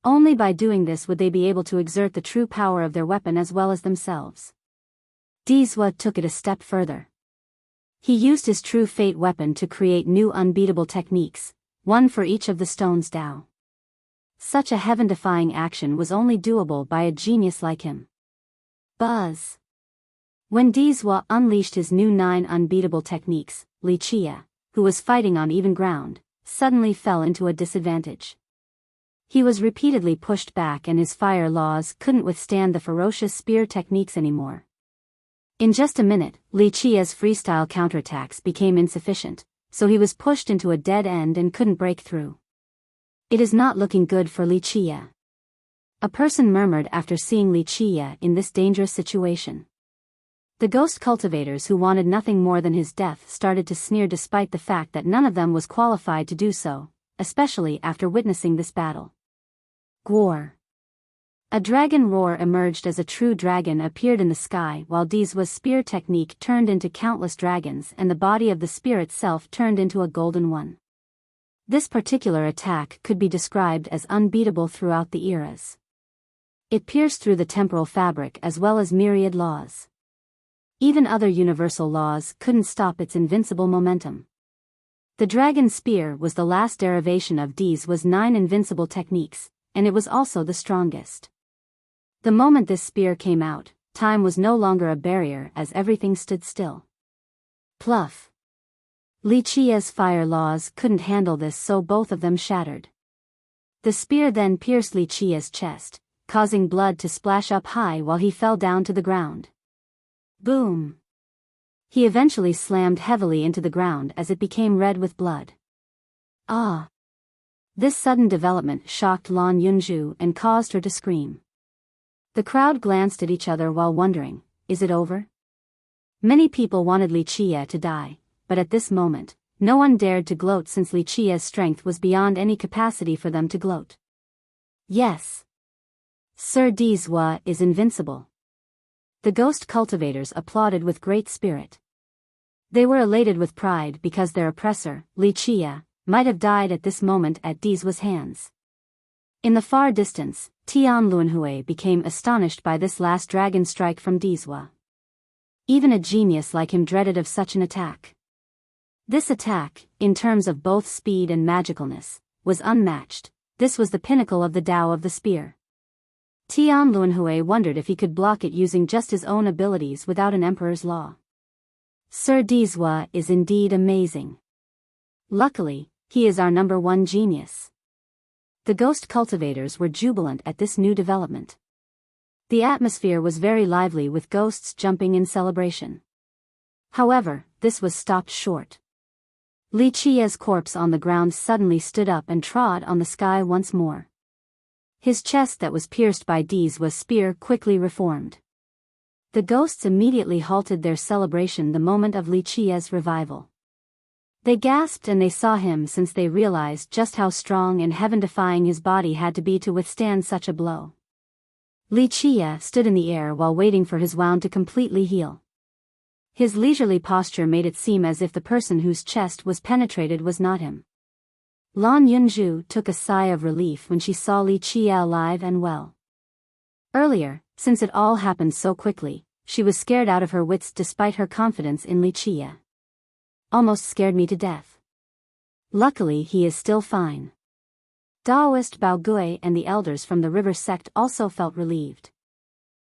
[SPEAKER 1] Only by doing this would they be able to exert the true power of their weapon as well as themselves. Dizwa took it a step further. He used his true fate weapon to create new unbeatable techniques, one for each of the stone's Tao. Such a heaven-defying action was only doable by a genius like him. Buzz. When Dizwa unleashed his new 9 unbeatable techniques, Wuxia, who was fighting on even ground, suddenly fell into a disadvantage. He was repeatedly pushed back and his fire laws couldn't withstand the ferocious spear techniques anymore. In just a minute, Wuxia's freestyle counterattacks became insufficient, so he was pushed into a dead end and couldn't break through. It is not looking good for Wuxia. A person murmured after seeing Wuxia in this dangerous situation. The ghost cultivators who wanted nothing more than his death started to sneer despite the fact that none of them was qualified to do so, especially after witnessing this battle. Gwar. A dragon roar emerged as a true dragon appeared in the sky while Dizwa's spear technique turned into countless dragons and the body of the spear itself turned into a golden one. This particular attack could be described as unbeatable throughout the eras. It pierced through the temporal fabric as well as myriad laws. Even other universal laws couldn't stop its invincible momentum. The dragon spear was the last derivation of Dizwa's 9 invincible techniques, and it was also the strongest. The moment this spear came out, time was no longer a barrier as everything stood still. Pluff. Wuxia's fire laws couldn't handle this, so both of them shattered. The spear then pierced Wuxia's chest, causing blood to splash up high while he fell down to the ground. Boom. He eventually slammed heavily into the ground as it became red with blood. Ah! This sudden development shocked Lan Yunju and caused her to scream. The crowd glanced at each other while wondering, is it over? Many people wanted Wuxia to die, but at this moment, no one dared to gloat since Wuxia's strength was beyond any capacity for them to gloat. Yes. Sir Dizwa is invincible. The ghost cultivators applauded with great spirit. They were elated with pride because their oppressor, Wuxia, might have died at this moment at Dizwa's hands. In the far distance, Tian Luanhui became astonished by this last dragon strike from Dizwa. Even a genius like him dreaded of such an attack. This attack, in terms of both speed and magicalness, was unmatched. This was the pinnacle of the Tao of the spear. Tian Luanhui wondered if he could block it using just his own abilities without an emperor's law. Sir Dizwa is indeed amazing. Luckily, he is our number 1 genius. The ghost cultivators were jubilant at this new development. The atmosphere was very lively with ghosts jumping in celebration. However, this was stopped short. Wuxia's corpse on the ground suddenly stood up and trod on the sky once more. His chest that was pierced by Dizwa's spear quickly reformed. The ghosts immediately halted their celebration the moment of Wuxia's revival. They gasped and they saw him since they realized just how strong and heaven-defying his body had to be to withstand such a blow. Li Chia stood in the air while waiting for his wound to completely heal. His leisurely posture made it seem as if the person whose chest was penetrated was not him. Lan Yunju took a sigh of relief when she saw Li Chia alive and well. Earlier, since it all happened so quickly, she was scared out of her wits despite her confidence in Li Chia. Almost scared me to death. Luckily he is still fine. Daoist Bao Gui and the elders from the river sect also felt relieved.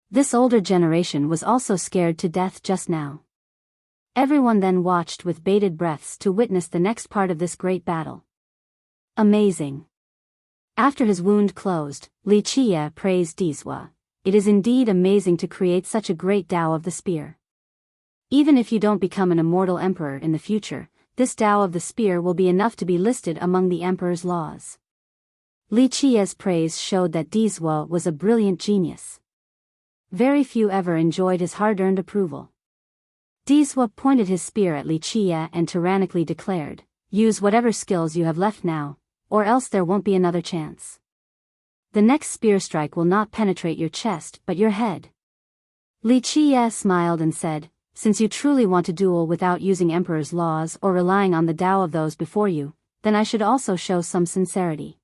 [SPEAKER 1] This older generation was also scared to death just now. Everyone then watched with bated breaths to witness the next part of this great battle. Amazing. After his wound closed, Li Chia praised Dizwa. It is indeed amazing to create such a great Tao of the spear. Even if you don't become an immortal emperor in the future, this Tao of the spear will be enough to be listed among the emperor's laws. Li Chia's praise showed that Dizwa was a brilliant genius. Very few ever enjoyed his hard-earned approval. Dizwa pointed his spear at Li Chia and tyrannically declared, "Use whatever skills you have left now, or else there won't be another chance. The next spear strike will not penetrate your chest but your head." Li Chia smiled and said, "Since you truly want to duel without using Emperor's laws or relying on the Tao of those before you, then I should also show some sincerity.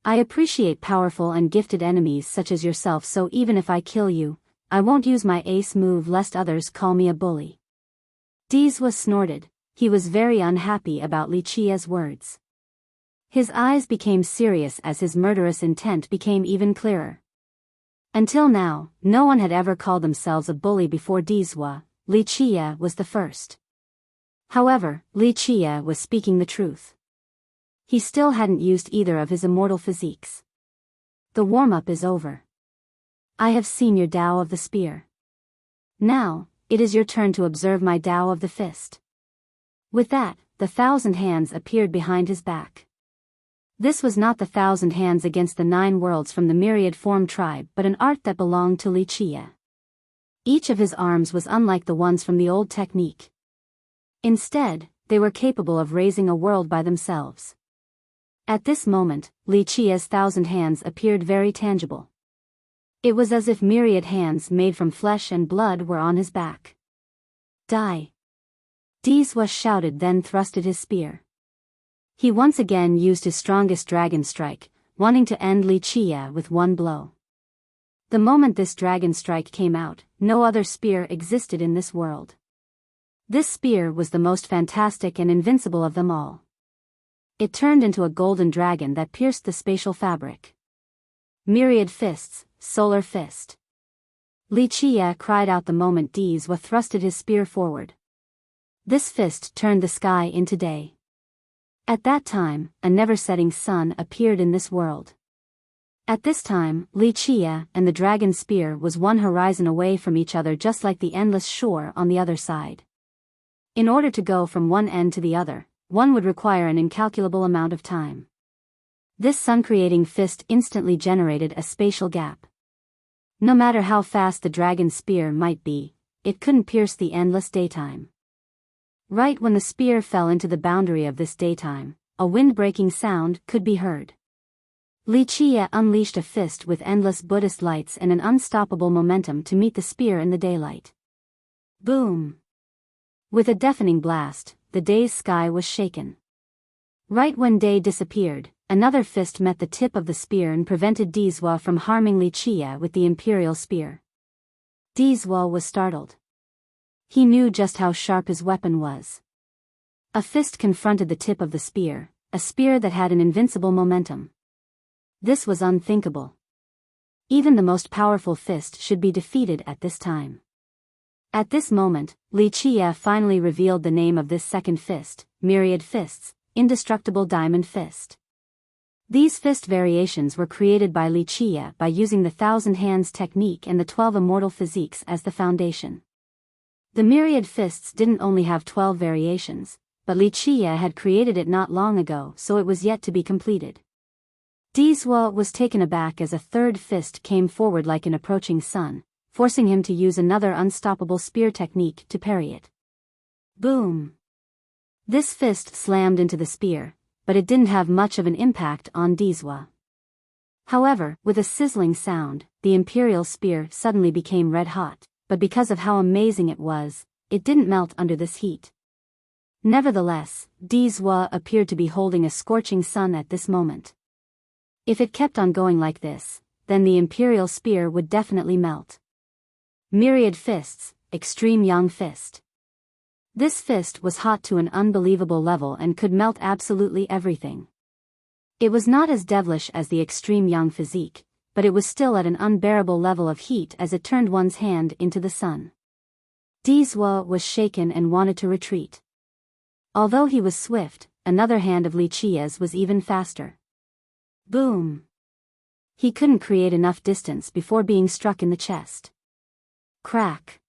[SPEAKER 1] I appreciate powerful and gifted enemies such as yourself, so even if I kill you, I won't use my ace move lest others call me a bully." Dizwa snorted. He was very unhappy about Li Chia's words. His eyes became serious as his murderous intent became even clearer. Until now, no one had ever called themselves a bully before Dizwa. Li Chia was the first. However, Li Chia was speaking the truth. He still hadn't used either of his immortal physiques. The warm-up is over. I have seen your Tao of the spear. Now, it is your turn to observe my Tao of the fist. With that, the 1,000 hands appeared behind his back. This was not the 1,000 hands against the 9 worlds from the myriad form tribe but an art that belonged to Li Chia. Each of his arms was unlike the ones from the old technique. Instead, they were capable of raising a world by themselves. At this moment, Li Chia's 1,000 hands appeared very tangible. It was as if myriad hands made from flesh and blood were on his back. "Die!" Dizwa shouted, then thrusted his spear. He once again used his strongest dragon strike, wanting to end Li Chia with one blow. The moment this dragon strike came out, no other spear existed in this world. This spear was the most fantastic and invincible of them all. It turned into a golden dragon that pierced the spatial fabric. Myriad fists, solar fist. Li Chia cried out the moment Dizwa thrusted his spear forward. This fist turned the sky into day. At that time, a never-setting sun appeared in this world. At this time, Li Chia and the dragon spear was one horizon away from each other, just like the endless shore on the other side. In order to go from one end to the other, one would require an incalculable amount of time. This sun-creating fist instantly generated a spatial gap. No matter how fast the dragon spear might be, it couldn't pierce the endless daytime. Right when the spear fell into the boundary of this daytime, a wind-breaking sound could be heard. Li Chia unleashed a fist with endless Buddhist lights and an unstoppable momentum to meet the spear in the daylight. Boom! With a deafening blast, the day's sky was shaken. Right when day disappeared, another fist met the tip of the spear and prevented Dizwa from harming Li Chia with the imperial spear. Dizwa was startled. He knew just how sharp his weapon was. A fist confronted the tip of the spear, a spear that had an invincible momentum. This was unthinkable. Even the most powerful fist should be defeated at this time. At this moment, Li Chia finally revealed the name of this second fist, Myriad Fists, Indestructible Diamond Fist. These fist variations were created by Li Chia by using the 1,000 hands technique and the 12 immortal physiques as the foundation. The Myriad Fists didn't only have 12 variations, but Li Chia had created it not long ago, so it was yet to be completed. Dizwa was taken aback as a third fist came forward like an approaching sun, forcing him to use another unstoppable spear technique to parry it. Boom! This fist slammed into the spear, but it didn't have much of an impact on Dizwa. However, with a sizzling sound, the imperial spear suddenly became red hot, but because of how amazing it was, it didn't melt under this heat. Nevertheless, Dizwa appeared to be holding a scorching sun at this moment. If it kept on going like this, then the imperial spear would definitely melt. Myriad fists, extreme young fist. This fist was hot to an unbelievable level and could melt absolutely everything. It was not as devilish as the extreme young physique, but it was still at an unbearable level of heat as it turned one's hand into the sun. Dizwa was shaken and wanted to retreat. Although he was swift, another hand of Wuxia's was even faster. Boom! He couldn't create enough distance before being struck in the chest. Crack!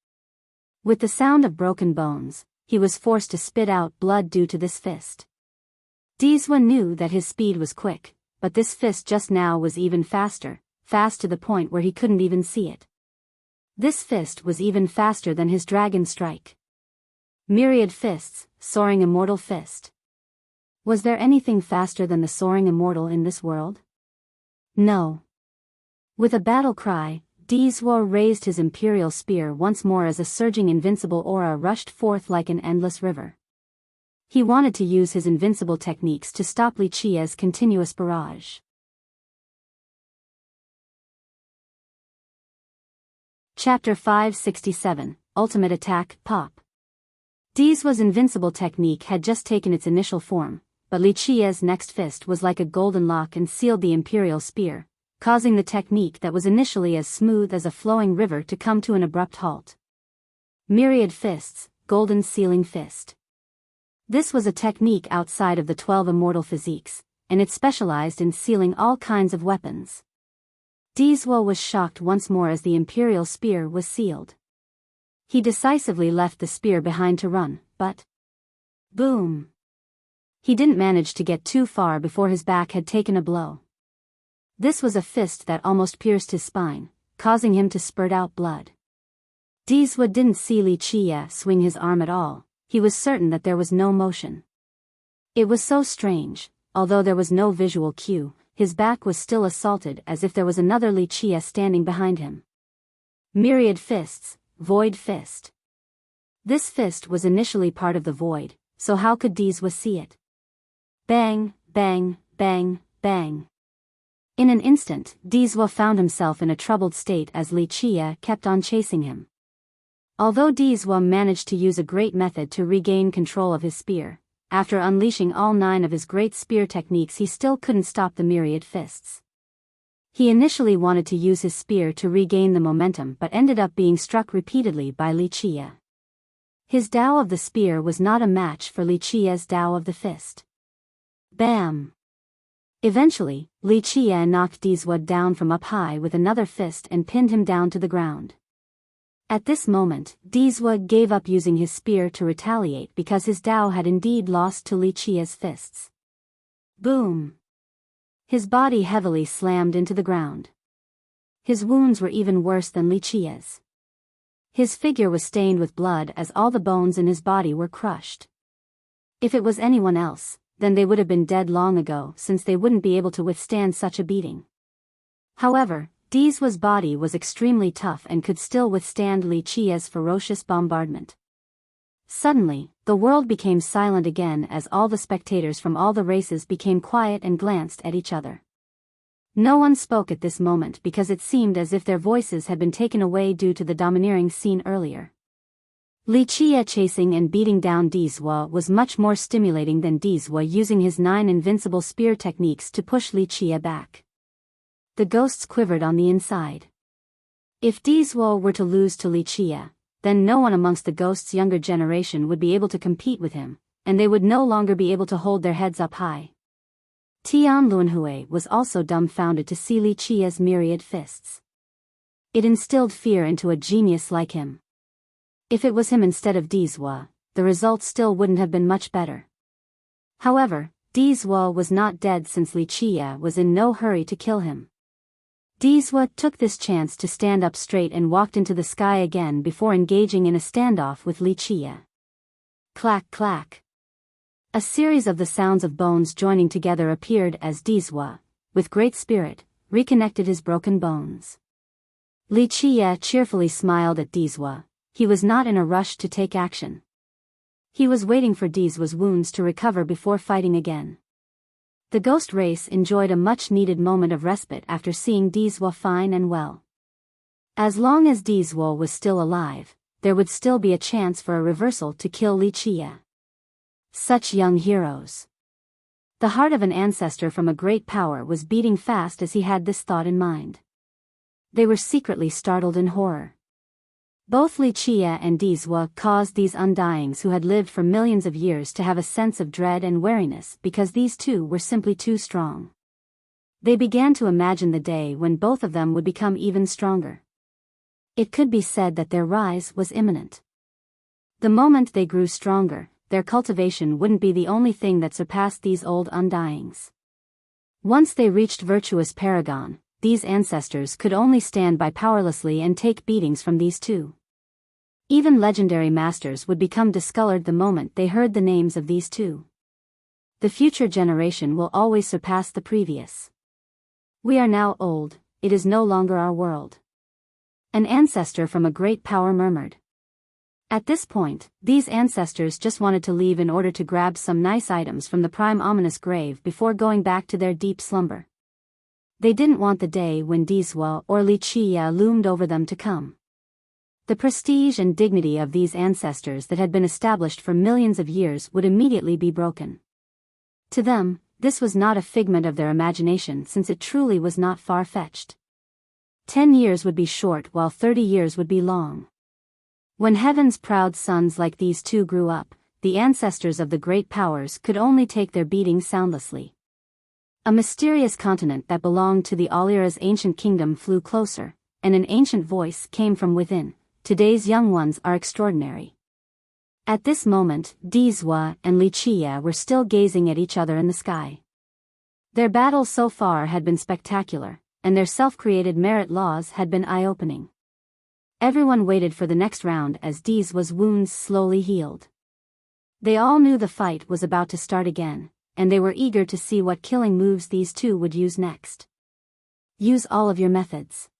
[SPEAKER 1] With the sound of broken bones, he was forced to spit out blood due to this fist. Dizwa knew that his speed was quick, but this fist just now was even faster, fast to the point where he couldn't even see it. This fist was even faster than his dragon strike. Myriad fists, soaring immortal fist. Was there anything faster than the soaring immortal in this world? No. With a battle cry, Dizwa raised his imperial spear once more as a surging invincible aura rushed forth like an endless river. He wanted to use his invincible techniques to stop Wuxia's continuous barrage. Chapter 567, Ultimate Attack, Pop. Dizwa's invincible technique had just taken its initial form, but Wuxia's next fist was like a golden lock and sealed the imperial spear, causing the technique that was initially as smooth as a flowing river to come to an abrupt halt. Myriad fists, golden sealing fist. This was a technique outside of the 12 immortal physiques, and it specialized in sealing all kinds of weapons. Dizwa was shocked once more as the imperial spear was sealed. He decisively left the spear behind to run, but... boom! He didn't manage to get too far before his back had taken a blow. This was a fist that almost pierced his spine, causing him to spurt out blood. Dizwa didn't see Wuxia swing his arm at all. He was certain that there was no motion. It was so strange, although there was no visual cue, his back was still assaulted as if there was another Wuxia standing behind him. Myriad fists, void fist. This fist was initially part of the void, so how could Dizwa see it? Bang, bang, bang, bang. In an instant, Dizwa found himself in a troubled state as Wuxia kept on chasing him. Although Dizwa managed to use a great method to regain control of his spear, after unleashing all 9 of his great spear techniques he still couldn't stop the myriad fists. He initially wanted to use his spear to regain the momentum but ended up being struck repeatedly by Wuxia. His Tao of the spear was not a match for Wuxia's Tao of the fist. Bam! Eventually, Wuxia knocked Dizwa down from up high with another fist and pinned him down to the ground. At this moment, Dizwa gave up using his spear to retaliate because his Tao had indeed lost to Wuxia's fists. Boom! His body heavily slammed into the ground. His wounds were even worse than Wuxia's. His figure was stained with blood as all the bones in his body were crushed. If it was anyone else, then they would have been dead long ago since they wouldn't be able to withstand such a beating. However, Dizwa's body was extremely tough and could still withstand Wuxia's ferocious bombardment. Suddenly, the world became silent again as all the spectators from all the races became quiet and glanced at each other. No one spoke at this moment because it seemed as if their voices had been taken away due to the domineering scene earlier. Wuxia chasing and beating down Dizwa was much more stimulating than Dizwa using his 9 invincible spear techniques to push Wuxia back. The ghosts quivered on the inside. If Dizwa were to lose to Wuxia, then no one amongst the ghosts' younger generation would be able to compete with him, and they would no longer be able to hold their heads up high. Tian Luanhui was also dumbfounded to see Wuxia's myriad fists. It instilled fear into a genius like him. If it was him instead of Dizwa, the result still wouldn't have been much better. However, Dizwa was not dead since Wuxia was in no hurry to kill him. Dizwa took this chance to stand up straight and walked into the sky again before engaging in a standoff with Wuxia. Clack clack. A series of the sounds of bones joining together appeared as Dizwa, with great spirit, reconnected his broken bones. Li Qiye cheerfully smiled at Dizwa. He was not in a rush to take action. He was waiting for Dizwa's wounds to recover before fighting again. The ghost race enjoyed a much-needed moment of respite after seeing Dizwa fine and well. As long as Dizwa was still alive, there would still be a chance for a reversal to kill Li Qiye. Such young heroes. The heart of an ancestor from a great power was beating fast as he had this thought in mind. They were secretly startled in horror. Both Li Qiye and Dizwa caused these undyings who had lived for millions of years to have a sense of dread and wariness because these two were simply too strong. They began to imagine the day when both of them would become even stronger. It could be said that their rise was imminent. The moment they grew stronger, their cultivation wouldn't be the only thing that surpassed these old undyings. Once they reached virtuous paragon, these ancestors could only stand by powerlessly and take beatings from these two. Even legendary masters would become discolored the moment they heard the names of these two. The future generation will always surpass the previous. We are now old, it is no longer our world. An ancestor from a great power murmured. At this point, these ancestors just wanted to leave in order to grab some nice items from the prime ominous grave before going back to their deep slumber. They didn't want the day when Dizwa or Li Qiye loomed over them to come. The prestige and dignity of these ancestors that had been established for millions of years would immediately be broken. To them, this was not a figment of their imagination since it truly was not far-fetched. 10 years would be short while 30 years would be long. When heaven's proud sons like these two grew up, the ancestors of the great powers could only take their beatings soundlessly. A mysterious continent that belonged to the Alira's ancient kingdom flew closer, and an ancient voice came from within. Today's young ones are extraordinary. At this moment, Dizwa and Li Qiye were still gazing at each other in the sky. Their battle so far had been spectacular, and their self-created merit laws had been eye-opening. Everyone waited for the next round as Dizwa's wounds slowly healed. They all knew the fight was about to start again, and they were eager to see what killing moves these two would use next. Use all of your methods.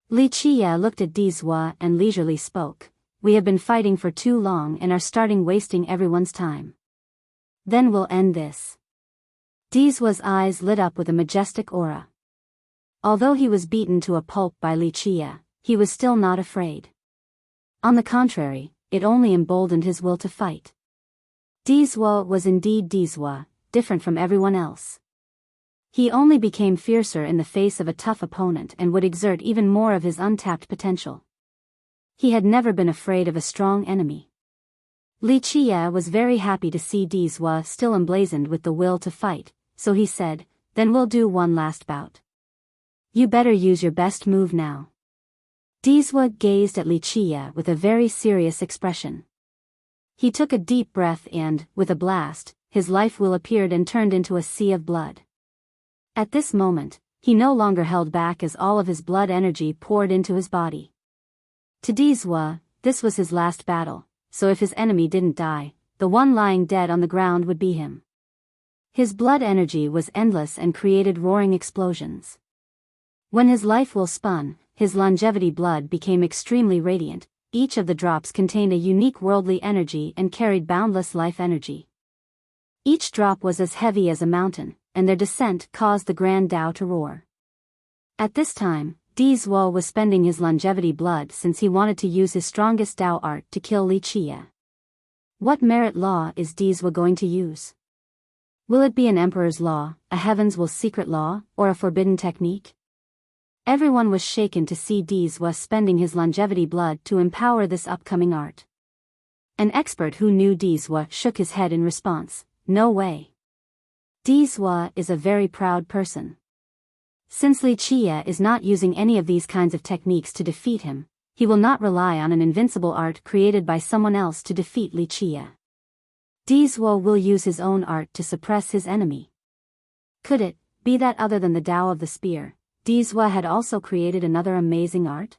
[SPEAKER 1] Li Qiye looked at Dizwa and leisurely spoke. We have been fighting for too long and are starting wasting everyone's time. Then we'll end this. Dizwa's eyes lit up with a majestic aura. Although he was beaten to a pulp by Li Qiye, he was still not afraid. On the contrary, it only emboldened his will to fight. Dizwa was indeed Dizwa, different from everyone else. He only became fiercer in the face of a tough opponent and would exert even more of his untapped potential. He had never been afraid of a strong enemy. Li Qiye was very happy to see Dizwa still emblazoned with the will to fight, so he said, "Then we'll do one last bout. You better use your best move now." Dizwa gazed at Li Qiye with a very serious expression. He took a deep breath and, with a blast, his life will appeared and turned into a sea of blood. At this moment, he no longer held back as all of his blood energy poured into his body. To Dizwa, this was his last battle, so if his enemy didn't die, the one lying dead on the ground would be him. His blood energy was endless and created roaring explosions. When his life will spun, his longevity blood became extremely radiant. Each of the drops contained a unique worldly energy and carried boundless life energy. Each drop was as heavy as a mountain, and their descent caused the Grand Tao to roar. At this time, Dizwa was spending his longevity blood since he wanted to use his strongest Tao art to kill Li Qiye. What merit law is Dizwa going to use? Will it be an emperor's law, a heaven's will secret law, or a forbidden technique? Everyone was shaken to see Dizwa spending his longevity blood to empower this upcoming art. An expert who knew Dizwa shook his head in response, "No way. Dizwa is a very proud person. Since Li Qiye is not using any of these kinds of techniques to defeat him, he will not rely on an invincible art created by someone else to defeat Li Qiye. Dizwa will use his own art to suppress his enemy." Could it be that other than the Tao of the spear, Dizwa had also created another amazing art?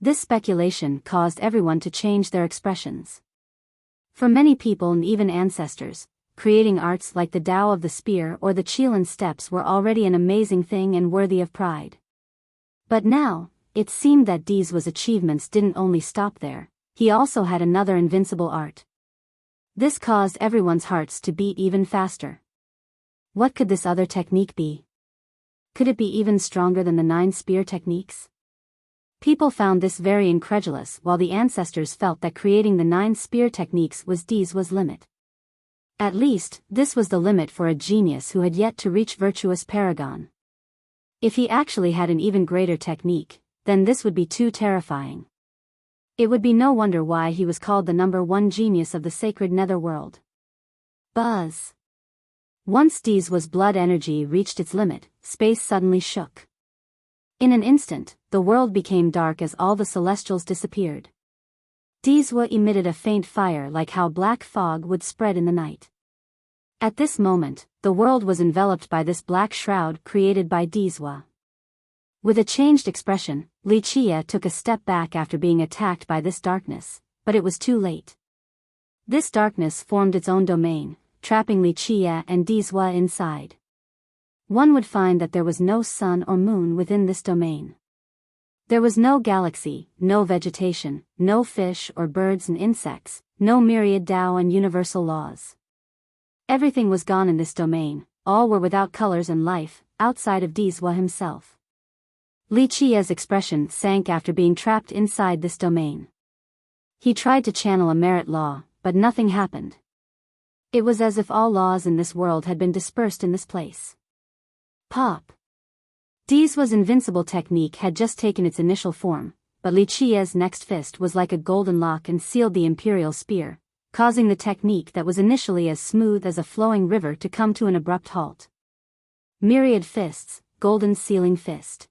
[SPEAKER 1] This speculation caused everyone to change their expressions. For many people and even ancestors, creating arts like the Tao of the Spear or the Qilan Steps were already an amazing thing and worthy of pride. But now, it seemed that Dizwa's achievements didn't only stop there, he also had another invincible art. This caused everyone's hearts to beat even faster. What could this other technique be? Could it be even stronger than the 9 spear techniques? People found this very incredulous, while the ancestors felt that creating the 9 spear techniques was Dizwa's limit. At least, this was the limit for a genius who had yet to reach virtuous paragon. If he actually had an even greater technique, then this would be too terrifying. It would be no wonder why he was called the #1 genius of the sacred netherworld. Buzz. Once Dizwa's blood energy reached its limit, space suddenly shook. In an instant, the world became dark as all the celestials disappeared. Dizwa emitted a faint fire like how black fog would spread in the night. At this moment, the world was enveloped by this black shroud created by Dizwa. With a changed expression, Wuxia took a step back after being attacked by this darkness, but it was too late. This darkness formed its own domain, trapping Wuxia and Dizwa inside. One would find that there was no sun or moon within this domain. There was no galaxy, no vegetation, no fish or birds and insects, no myriad Tao and universal laws. Everything was gone in this domain, all were without colors and life, outside of Dizwa himself. Wuxia's expression sank after being trapped inside this domain. He tried to channel a merit law, but nothing happened. It was as if all laws in this world had been dispersed in this place. Pop. Dizwa's invincible technique had just taken its initial form, but Wuxia's next fist was like a golden lock and sealed the imperial spear, causing the technique that was initially as smooth as a flowing river to come to an abrupt halt. Myriad fists, golden sealing fist.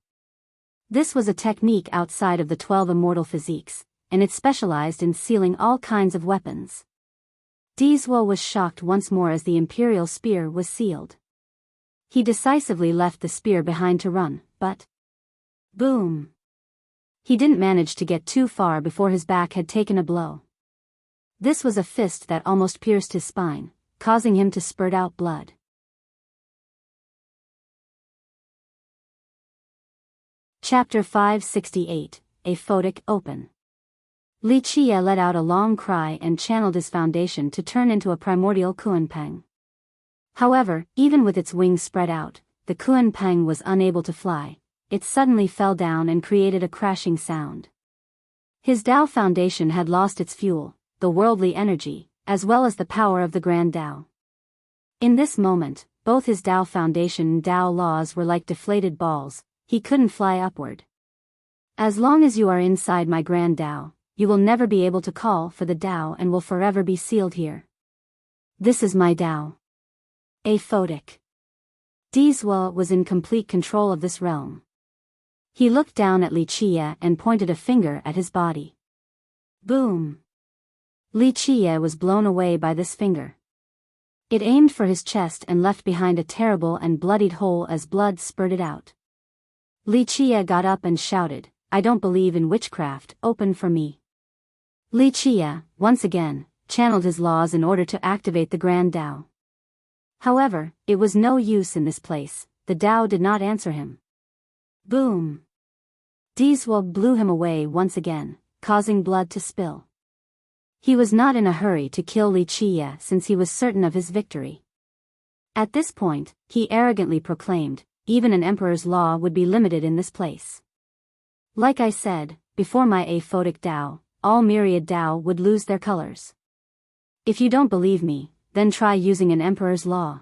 [SPEAKER 1] This was a technique outside of the 12 immortal physiques, and it specialized in sealing all kinds of weapons. Dizwa was shocked once more as the imperial spear was sealed. He decisively left the spear behind to run, but... boom! He didn't manage to get too far before his back had taken a blow. This was a fist that almost pierced his spine, causing him to spurt out blood. Chapter 568, A Photic Open. Wuxia let out a long cry and channeled his foundation to turn into a primordial Kuanpeng. However, even with its wings spread out, the Kuanpeng was unable to fly. It suddenly fell down and created a crashing sound. His Tao foundation had lost its fuel, the worldly energy, as well as the power of the Grand Tao. In this moment, both his Tao foundation and Tao laws were like deflated balls. He couldn't fly upward. As long as you are inside my Grand Tao, you will never be able to call for the Tao and will forever be sealed here. This is my Tao. A photic. Dizwa was in complete control of this realm. He looked down at Wuxia and pointed a finger at his body. Boom! Wuxia was blown away by this finger. It aimed for his chest and left behind a terrible and bloodied hole as blood spurted out. Wuxia got up and shouted, "I don't believe in witchcraft, open for me." Wuxia, once again, channeled his laws in order to activate the Grand Tao. However, it was no use in this place, the Tao did not answer him. Boom! Dizwa blew him away once again, causing blood to spill. He was not in a hurry to kill Wuxia since he was certain of his victory. At this point, he arrogantly proclaimed, even an emperor's law would be limited in this place. Like I said, before my aphotic Tao, all myriad Tao would lose their colors. If you don't believe me, then try using an emperor's law.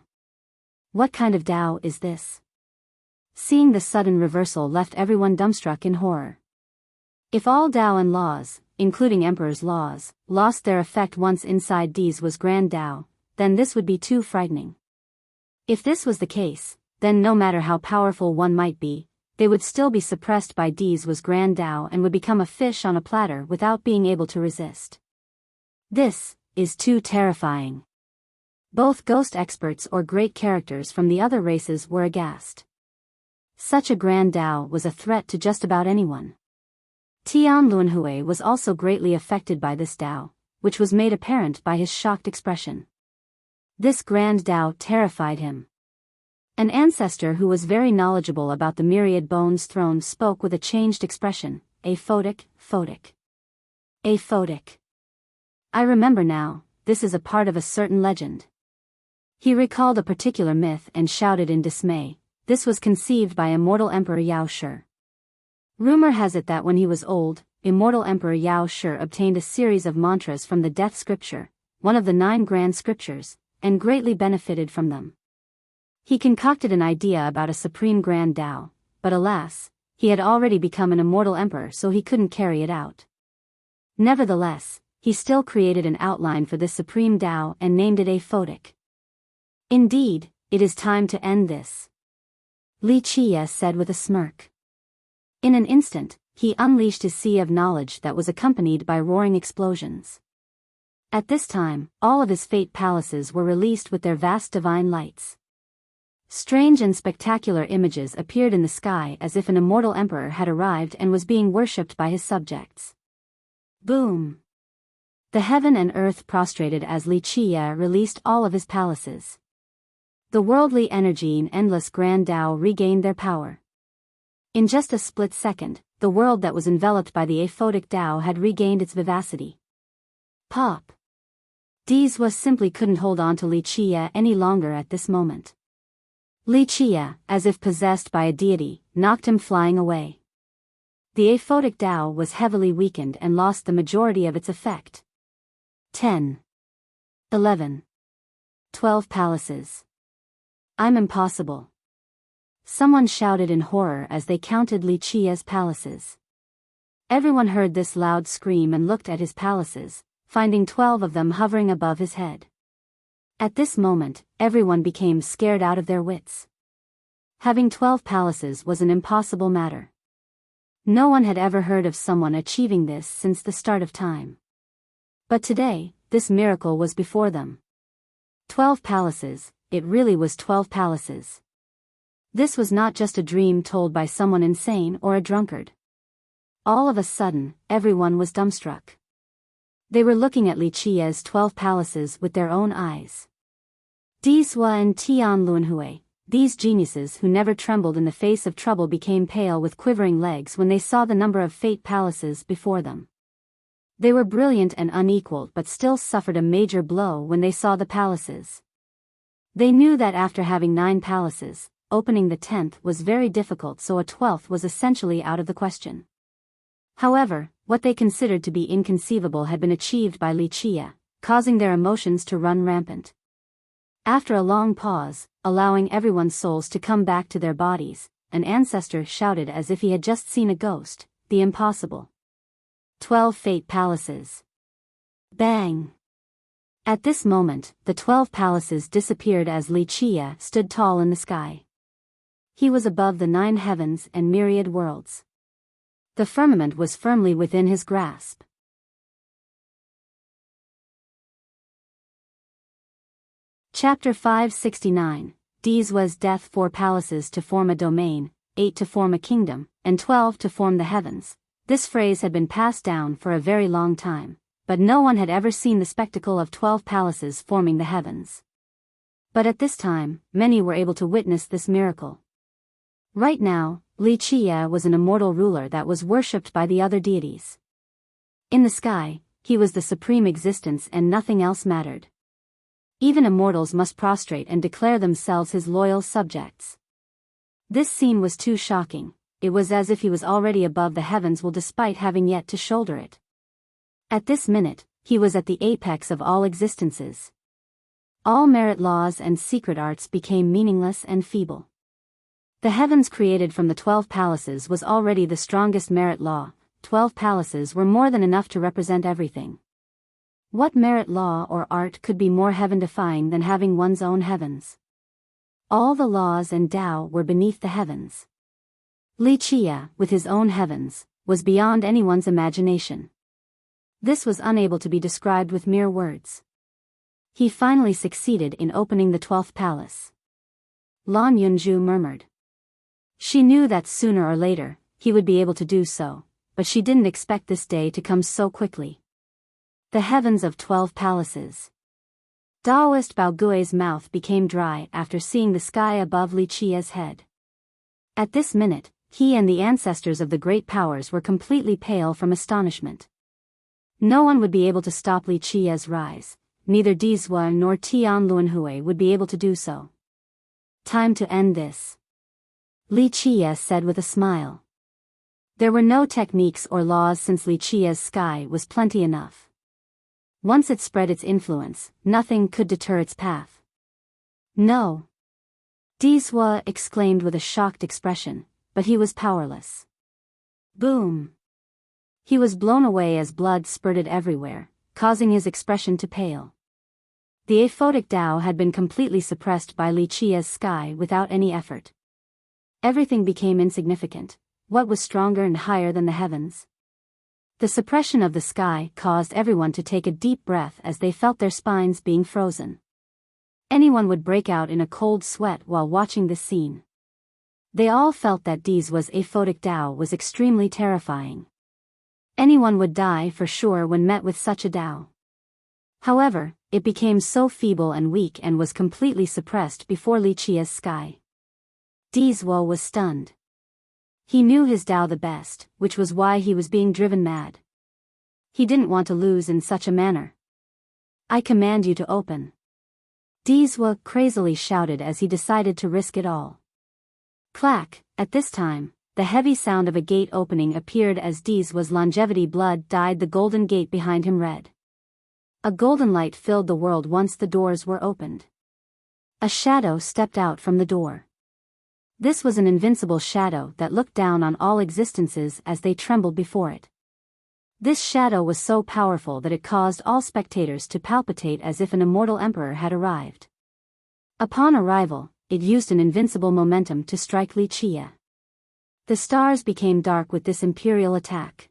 [SPEAKER 1] What kind of Tao is this? Seeing the sudden reversal left everyone dumbstruck in horror. If all Tao and laws, including emperor's laws, lost their effect once inside Dizwa's Grand Tao, then this would be too frightening. If this was the case, then no matter how powerful one might be, they would still be suppressed by Dizwa's Grand Tao and would become a fish on a platter without being able to resist. This is too terrifying. Both ghost experts or great characters from the other races were aghast. Such a Grand Tao was a threat to just about anyone. Tian Luanhui was also greatly affected by this Tao, which was made apparent by his shocked expression. This grand Tao terrified him. An ancestor who was very knowledgeable about the myriad bones thrown spoke with a changed expression, aphotic. I remember now, this is a part of a certain legend. He recalled a particular myth and shouted in dismay, this was conceived by immortal Emperor Yao Shi. Rumor has it that when he was old, immortal Emperor Yao Shi obtained a series of mantras from the Death Scripture, one of the 9 grand scriptures, and greatly benefited from them. He concocted an idea about a supreme grand Tao, but alas, he had already become an immortal emperor so he couldn't carry it out. Nevertheless, he still created an outline for this supreme Tao and named it aphotic. Indeed, it is time to end this, Li Qie said with a smirk. In an instant, he unleashed his sea of knowledge that was accompanied by roaring explosions. At this time, all of his fate palaces were released with their vast divine lights. Strange and spectacular images appeared in the sky as if an immortal emperor had arrived and was being worshipped by his subjects. Boom! The heaven and earth prostrated as Li Qie released all of his palaces. The worldly energy and endless grand Tao regained their power. In just a split second, the world that was enveloped by the aphotic Tao had regained its vivacity. Pop! Dizwa simply couldn't hold on to Li Qie any longer at this moment. Li Qie, as if possessed by a deity, knocked him flying away. The aphotic Tao was heavily weakened and lost the majority of its effect. 10. 11. 12 palaces. I'm impossible. Someone shouted in horror as they counted Li Qie's palaces. Everyone heard this loud scream and looked at his palaces, finding 12 of them hovering above his head. At this moment, everyone became scared out of their wits. Having 12 palaces was an impossible matter. No one had ever heard of someone achieving this since the start of time. But today, this miracle was before them. 12 palaces, it really was 12 palaces. This was not just a dream told by someone insane or a drunkard. All of a sudden, everyone was dumbstruck. They were looking at Li Qie's 12 palaces with their own eyes. Dizwa and Tian Luanhui, these geniuses who never trembled in the face of trouble, became pale with quivering legs when they saw the number of fate palaces before them. They were brilliant and unequaled but still suffered a major blow when they saw the palaces. They knew that after having 9 palaces, opening the 10th was very difficult, so a 12th was essentially out of the question. However, what they considered to be inconceivable had been achieved by Li Qie, causing their emotions to run rampant. After a long pause, allowing everyone's souls to come back to their bodies, an ancestor shouted as if he had just seen a ghost, the impossible. 12 fate palaces. Bang! At this moment, the 12 palaces disappeared as Li Qie stood tall in the sky. He was above the 9 heavens and myriad worlds. The firmament was firmly within his grasp. Chapter 569, Dizwa's death. 4 palaces to form a domain, 8 to form a kingdom, and 12 to form the heavens. This phrase had been passed down for a very long time, but no one had ever seen the spectacle of 12 palaces forming the heavens. But at this time, many were able to witness this miracle. Right now, Li Qie was an immortal ruler that was worshipped by the other deities. In the sky, he was the supreme existence and nothing else mattered. Even immortals must prostrate and declare themselves his loyal subjects. This scene was too shocking. It was as if he was already above the heavens while despite having yet to shoulder it. At this minute, he was at the apex of all existences. All merit laws and secret arts became meaningless and feeble. The heavens created from the 12 palaces was already the strongest merit law. 12 palaces were more than enough to represent everything. What merit law or art could be more heaven-defying than having one's own heavens? All the laws and Tao were beneath the heavens. Li Qie, with his own heavens, was beyond anyone's imagination. This was unable to be described with mere words. He finally succeeded in opening the 12th palace. Lan Yunju murmured. She knew that sooner or later, he would be able to do so, but she didn't expect this day to come so quickly. The heavens of 12 palaces. Daoist Baogui's mouth became dry after seeing the sky above Li Qia's head. At this minute, he and the ancestors of the great powers were completely pale from astonishment. No one would be able to stop Li Qia's rise, neither Dizhua nor Tian Luanhui would be able to do so. Time to end this, Li Qia said with a smile. There were no techniques or laws since Li Qia's sky was plenty enough. Once it spread its influence, nothing could deter its path. No. Dizhua exclaimed with a shocked expression, but he was powerless. Boom. He was blown away as blood spurted everywhere, causing his expression to pale. The aphotic Tao had been completely suppressed by Li Qia's sky without any effort. Everything became insignificant. What was stronger and higher than the heavens? The suppression of the sky caused everyone to take a deep breath as they felt their spines being frozen. Anyone would break out in a cold sweat while watching this scene. They all felt that Dizhua's aphotic Tao was extremely terrifying. Anyone would die for sure when met with such a Tao. However, it became so feeble and weak and was completely suppressed before Li Qia's sky. Dizhua was stunned. He knew his Tao the best, which was why he was being driven mad. He didn't want to lose in such a manner. I command you to open. Dizhua crazily shouted as he decided to risk it all. Clack, at this time, the heavy sound of a gate opening appeared as Dizhua's longevity blood dyed the golden gate behind him red. A golden light filled the world once the doors were opened. A shadow stepped out from the door. This was an invincible shadow that looked down on all existences as they trembled before it. This shadow was so powerful that it caused all spectators to palpitate as if an immortal emperor had arrived. Upon arrival, it used an invincible momentum to strike Li Qia. The stars became dark with this imperial attack.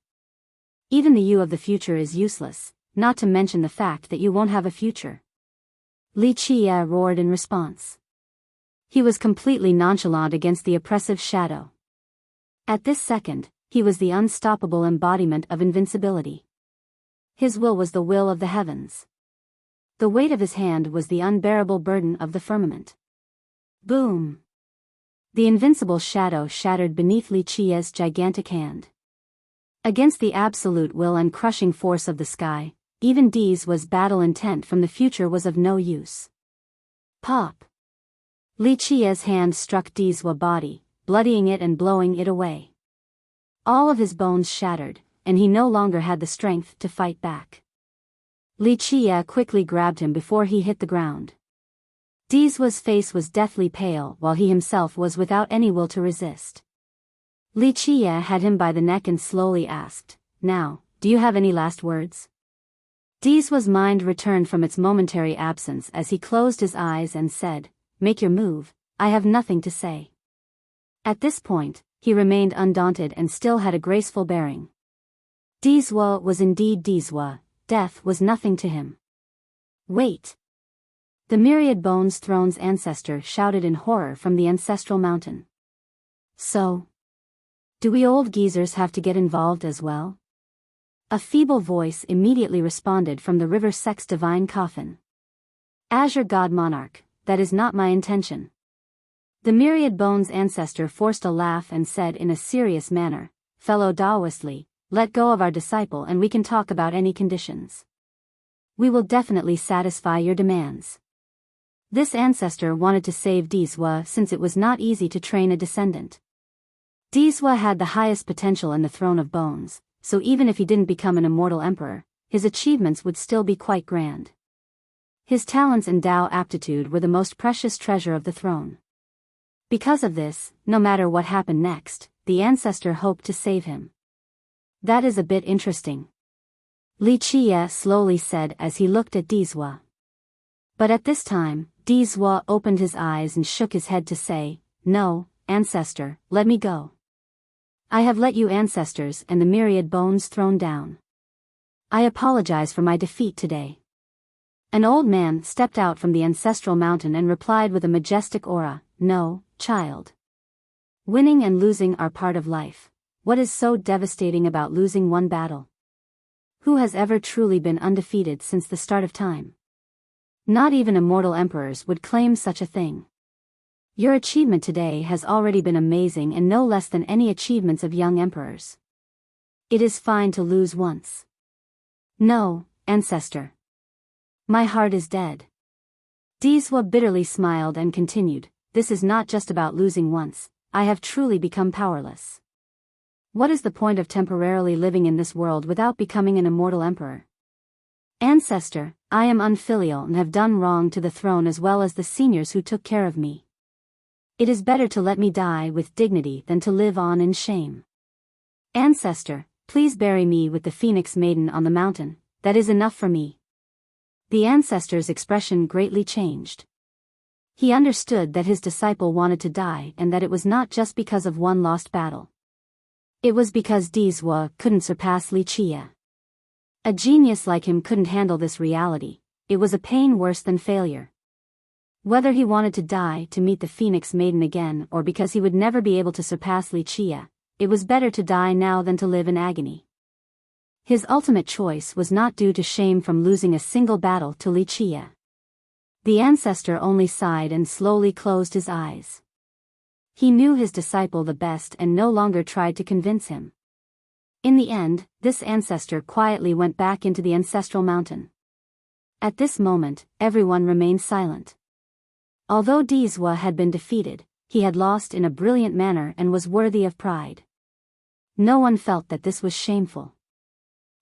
[SPEAKER 1] Even the you of the future is useless, not to mention the fact that you won't have a future. Li Qia roared in response. He was completely nonchalant against the oppressive shadow. At this second, he was the unstoppable embodiment of invincibility. His will was the will of the heavens. The weight of his hand was the unbearable burden of the firmament. Boom! The invincible shadow shattered beneath Li Qia's gigantic hand. Against the absolute will and crushing force of the sky, even Dizhua's battle intent from the future was of no use. Pop! Li Qia's hand struck Dizhua's body, bloodying it and blowing it away. All of his bones shattered, and he no longer had the strength to fight back. Li Qia quickly grabbed him before he hit the ground. Dizhua's face was deathly pale while he himself was without any will to resist. Li Qia had him by the neck and slowly asked, "Now, do you have any last words?" Dizhua's mind returned from its momentary absence as he closed his eyes and said, "Make your move, I have nothing to say." At this point, he remained undaunted and still had a graceful bearing. Dizhua was indeed Dizhua, death was nothing to him. Wait! The Myriad Bones Throne's ancestor shouted in horror from the ancestral mountain. So? Do we old geezers have to get involved as well? A feeble voice immediately responded from the river Sex divine coffin. Azure God Monarch, that is not my intention. The Myriad Bones ancestor forced a laugh and said in a serious manner, "Fellow Daoist Li, let go of our disciple and we can talk about any conditions. We will definitely satisfy your demands." This ancestor wanted to save Dizhua since it was not easy to train a descendant. Dizhua had the highest potential in the Throne of Bones, so even if he didn't become an immortal emperor, his achievements would still be quite grand. His talents and Tao aptitude were the most precious treasure of the throne. Because of this, no matter what happened next, the ancestor hoped to save him. That is a bit interesting, Li Qia slowly said as he looked at Dizhua. But at this time, Dizhua opened his eyes and shook his head to say, "No, ancestor, let me go. I have let you ancestors and the Myriad Bones thrown down. I apologize for my defeat today." An old man stepped out from the ancestral mountain and replied with a majestic aura, "No, child. Winning and losing are part of life. What is so devastating about losing one battle? Who has ever truly been undefeated since the start of time? Not even immortal emperors would claim such a thing. Your achievement today has already been amazing and no less than any achievements of young emperors. It is fine to lose once. No, ancestor. My heart is dead. Dizwa bitterly smiled and continued, this is not just about losing once, I have truly become powerless. What is the point of temporarily living in this world without becoming an immortal emperor? Ancestor, I am unfilial and have done wrong to the throne as well as the seniors who took care of me. It is better to let me die with dignity than to live on in shame. Ancestor, please bury me with the Phoenix Maiden on the mountain, that is enough for me. The ancestor's expression greatly changed. He understood that his disciple wanted to die and that it was not just because of one lost battle. It was because Dizwa couldn't surpass Li Chia. A genius like him couldn't handle this reality. It was a pain worse than failure. Whether he wanted to die to meet the Phoenix Maiden again or because he would never be able to surpass Li Chia, it was better to die now than to live in agony. His ultimate choice was not due to shame from losing a single battle to Li Chia. The ancestor only sighed and slowly closed his eyes. He knew his disciple the best and no longer tried to convince him. In the end, this ancestor quietly went back into the ancestral mountain. At this moment, everyone remained silent. Although Dizwa had been defeated, he had lost in a brilliant manner and was worthy of pride. No one felt that this was shameful.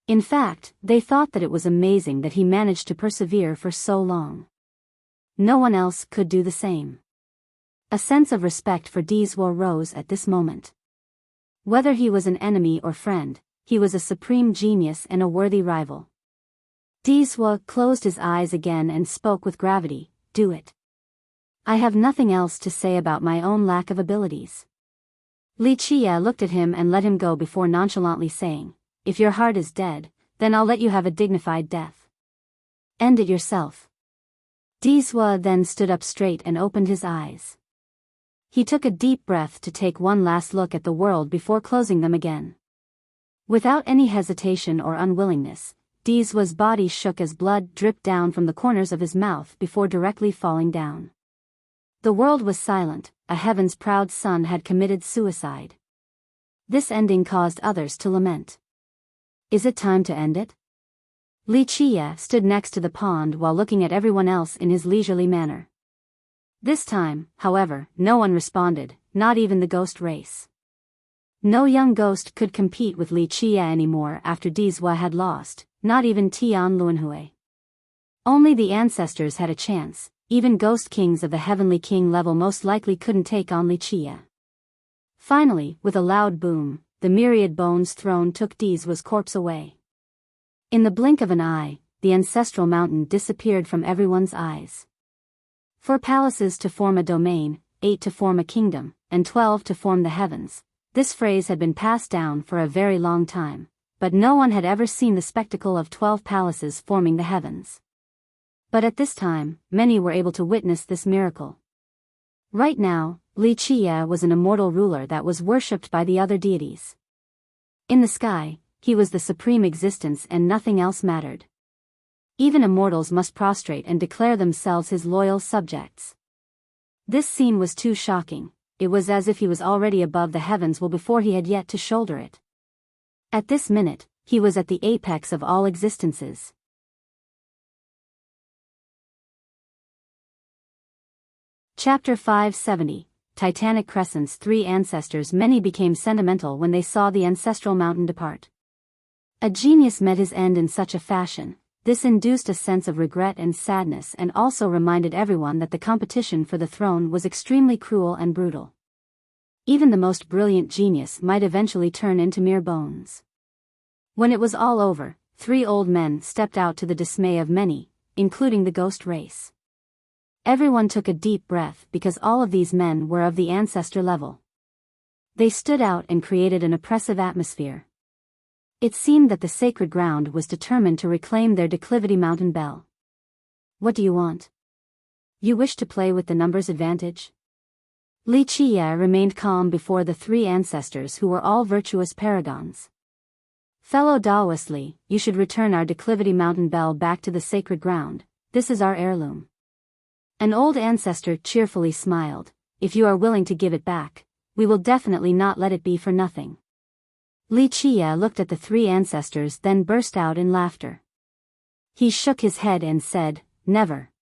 [SPEAKER 1] In fact, they thought that it was amazing that he managed to persevere for so long. No one else could do the same. A sense of respect for Dizwa rose at this moment. Whether he was an enemy or friend, he was a supreme genius and a worthy rival. Dizwa closed his eyes again and spoke with gravity, do it. I have nothing else to say about my own lack of abilities. Li Chia looked at him and let him go before nonchalantly saying, if your heart is dead, then I'll let you have a dignified death. End it yourself. Dizwa then stood up straight and opened his eyes. He took a deep breath to take one last look at the world before closing them again. Without any hesitation or unwillingness, Dizwa's body shook as blood dripped down from the corners of his mouth before directly falling down. The world was silent, a heaven's proud son had committed suicide. This ending caused others to lament. Is it time to end it? Li Chia stood next to the pond while looking at everyone else in his leisurely manner. This time, however, no one responded, not even the ghost race. No young ghost could compete with Li Chia anymore after Dizwa had lost, not even Tian Luanhui. Only the ancestors had a chance, even ghost kings of the heavenly king level most likely couldn't take on Li Chia. Finally, with a loud boom, the myriad bones throne took Dizwa's corpse away. In the blink of an eye, the ancestral mountain disappeared from everyone's eyes. 4 palaces to form a domain, 8 to form a kingdom, and 12 to form the heavens. This phrase had been passed down for a very long time, but no one had ever seen the spectacle of 12 palaces forming the heavens. But at this time, many were able to witness this miracle. Right now, Li Chia was an immortal ruler that was worshipped by the other deities. In the sky, he was the supreme existence and nothing else mattered. Even immortals must prostrate and declare themselves his loyal subjects. This scene was too shocking, it was as if he was already above the heavens well before he had yet to shoulder it. At this minute, he was at the apex of all existences. Chapter 570, Titanic Crescent's 3 ancestors. Many became sentimental when they saw the ancestral mountain depart. A genius met his end in such a fashion. This induced a sense of regret and sadness and also reminded everyone that the competition for the throne was extremely cruel and brutal. Even the most brilliant genius might eventually turn into mere bones. When it was all over, 3 old men stepped out to the dismay of many, including the ghost race. Everyone took a deep breath because all of these men were of the ancestor level. They stood out and created an oppressive atmosphere. It seemed that the sacred ground was determined to reclaim their declivity mountain bell. What do you want? You wish to play with the numbers advantage? Li Chia remained calm before the 3 ancestors who were all virtuous paragons. Fellow Daoist Li, you should return our declivity mountain bell back to the sacred ground. This is our heirloom. An old ancestor cheerfully smiled. If you are willing to give it back, we will definitely not let it be for nothing. Li Chia looked at the three ancestors, then burst out in laughter. He shook his head and said, "Never.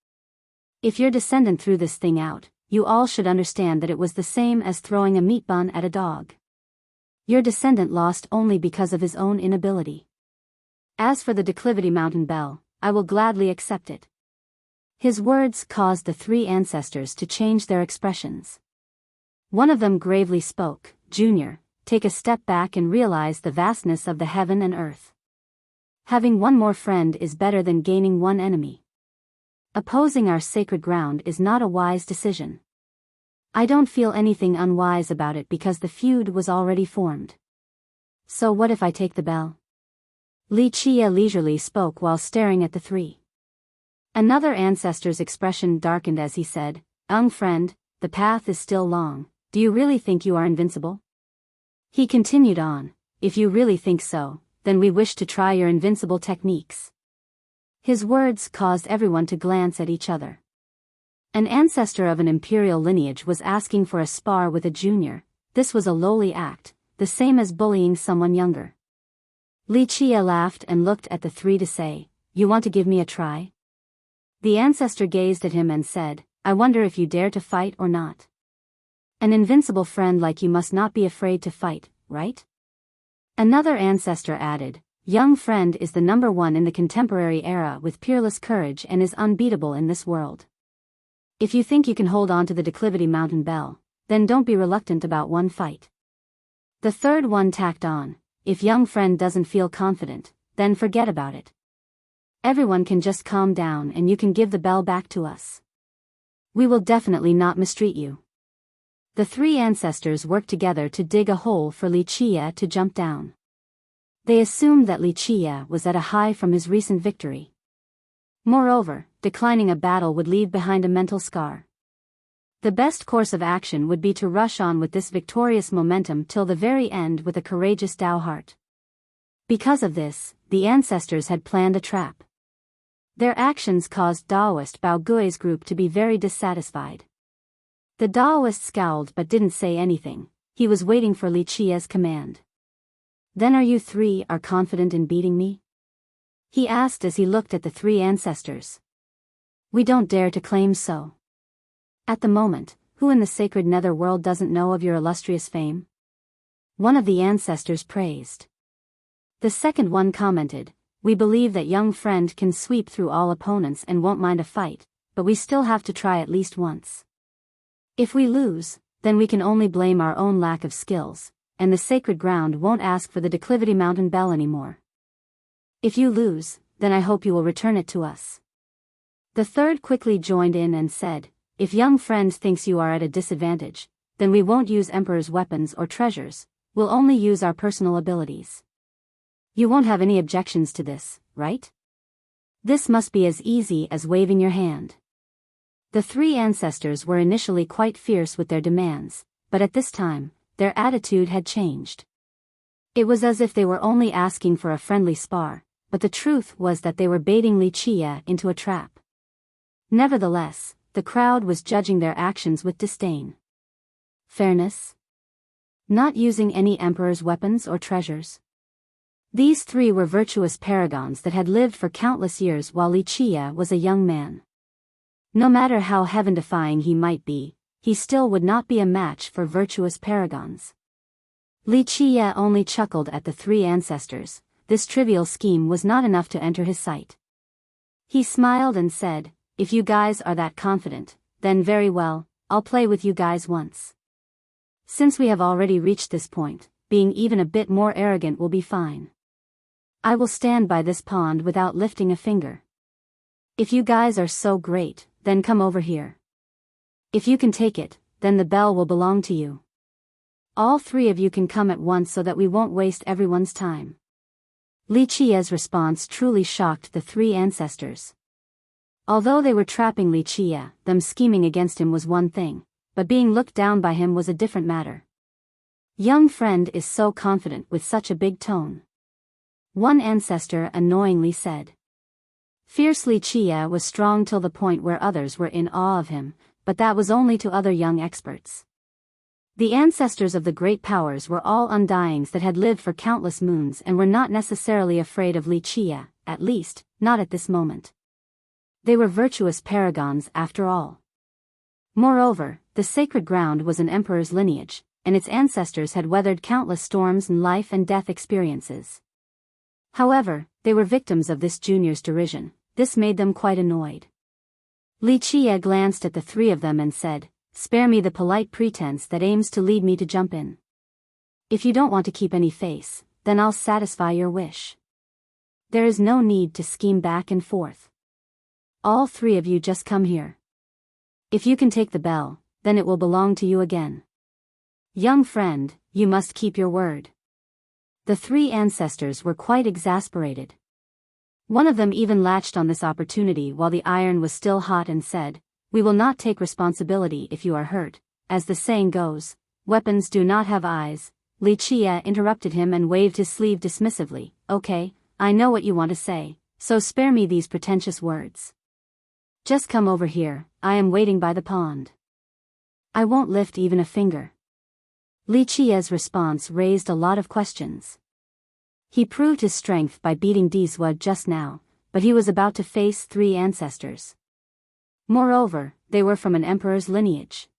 [SPEAKER 1] If your descendant threw this thing out, you all should understand that it was the same as throwing a meat bun at a dog. Your descendant lost only because of his own inability. As for the Declivity Mountain Bell, I will gladly accept it." His words caused the three ancestors to change their expressions. One of them gravely spoke, "Junior, take a step back and realize the vastness of the heaven and earth. Having one more friend is better than gaining one enemy. Opposing our sacred ground is not a wise decision. I don't feel anything unwise about it because the feud was already formed. So what if I take the bell?" Li Chia leisurely spoke while staring at the three. Another ancestor's expression darkened as he said, "Young friend, the path is still long. Do you really think you are invincible?" He continued on, "If you really think so, then we wish to try your invincible techniques." His words caused everyone to glance at each other. An ancestor of an imperial lineage was asking for a spar with a junior. This was a lowly act, the same as bullying someone younger. Li Chia laughed and looked at the three to say, "You want to give me a try?" The ancestor gazed at him and said, "I wonder if you dare to fight or not. An invincible friend like you must not be afraid to fight, right?" Another ancestor added, "Young friend is the number one in the contemporary era with peerless courage and is unbeatable in this world. If you think you can hold on to the Declivity Mountain Bell, then don't be reluctant about one fight." The third one tacked on, "If young friend doesn't feel confident, then forget about it. Everyone can just calm down and you can give the bell back to us. We will definitely not mistreat you." The three ancestors worked together to dig a hole for Li Chia to jump down. They assumed that Li Chia was at a high from his recent victory. Moreover, declining a battle would leave behind a mental scar. The best course of action would be to rush on with this victorious momentum till the very end with a courageous Dao heart. Because of this, the ancestors had planned a trap. Their actions caused Daoist Bao Gui's group to be very dissatisfied. The Daoist scowled but didn't say anything. He was waiting for Li Chia's command. "Then are you three are confident in beating me?" he asked as he looked at the three ancestors. "We don't dare to claim so. At the moment, who in the sacred nether world doesn't know of your illustrious fame?" One of the ancestors praised. The second one commented, "We believe that young friend can sweep through all opponents and won't mind a fight, but we still have to try at least once. If we lose, then we can only blame our own lack of skills, and the sacred ground won't ask for the Declivity Mountain Bell anymore. If you lose, then I hope you will return it to us." The third quickly joined in and said, "If young friend thinks you are at a disadvantage, then we won't use Emperor's weapons or treasures, we'll only use our personal abilities. You won't have any objections to this, right? This must be as easy as waving your hand." The three ancestors were initially quite fierce with their demands, but at this time, their attitude had changed. It was as if they were only asking for a friendly spar, but the truth was that they were baiting Li Chia into a trap. Nevertheless, the crowd was judging their actions with disdain. Fairness? Not using any emperor's weapons or treasures? These three were virtuous paragons that had lived for countless years while Li Chia was a young man. No matter how heaven-defying he might be, he still would not be a match for virtuous paragons. Li Chia only chuckled at the three ancestors. This trivial scheme was not enough to enter his sight. He smiled and said, "If you guys are that confident, then very well, I'll play with you guys once. Since we have already reached this point, being even a bit more arrogant will be fine. I will stand by this pond without lifting a finger. If you guys are so great, then come over here. If you can take it, then the bell will belong to you. All three of you can come at once so that we won't waste everyone's time." Li Chia's response truly shocked the three ancestors. Although they were trapping Li Chia, them scheming against him was one thing, but being looked down by him was a different matter. "Young friend is so confident with such a big tone," one ancestor annoyingly said. Fierce Li Qie was strong till the point where others were in awe of him, but that was only to other young experts. The ancestors of the great powers were all undyings that had lived for countless moons and were not necessarily afraid of Li Qie, at least, not at this moment. They were virtuous paragons after all. Moreover, the sacred ground was an emperor's lineage, and its ancestors had weathered countless storms and life and death experiences. However, they were victims of this junior's derision. This made them quite annoyed. Li Qie glanced at the three of them and said, "Spare me the polite pretense that aims to lead me to jump in. If you don't want to keep any face, then I'll satisfy your wish. There is no need to scheme back and forth. All three of you just come here. If you can take the bell, then it will belong to you again. Young friend, you must keep your word." The three ancestors were quite exasperated. One of them even latched on this opportunity while the iron was still hot and said, "We will not take responsibility if you are hurt. As the saying goes, weapons do not have eyes." Li Qie interrupted him and waved his sleeve dismissively. "Okay, I know what you want to say, so spare me these pretentious words. Just come over here, I am waiting by the pond." "I won't lift even a finger." Li Qie's response raised a lot of questions. He proved his strength by beating Diswa just now, but he was about to face three ancestors. Moreover, they were from an emperor's lineage.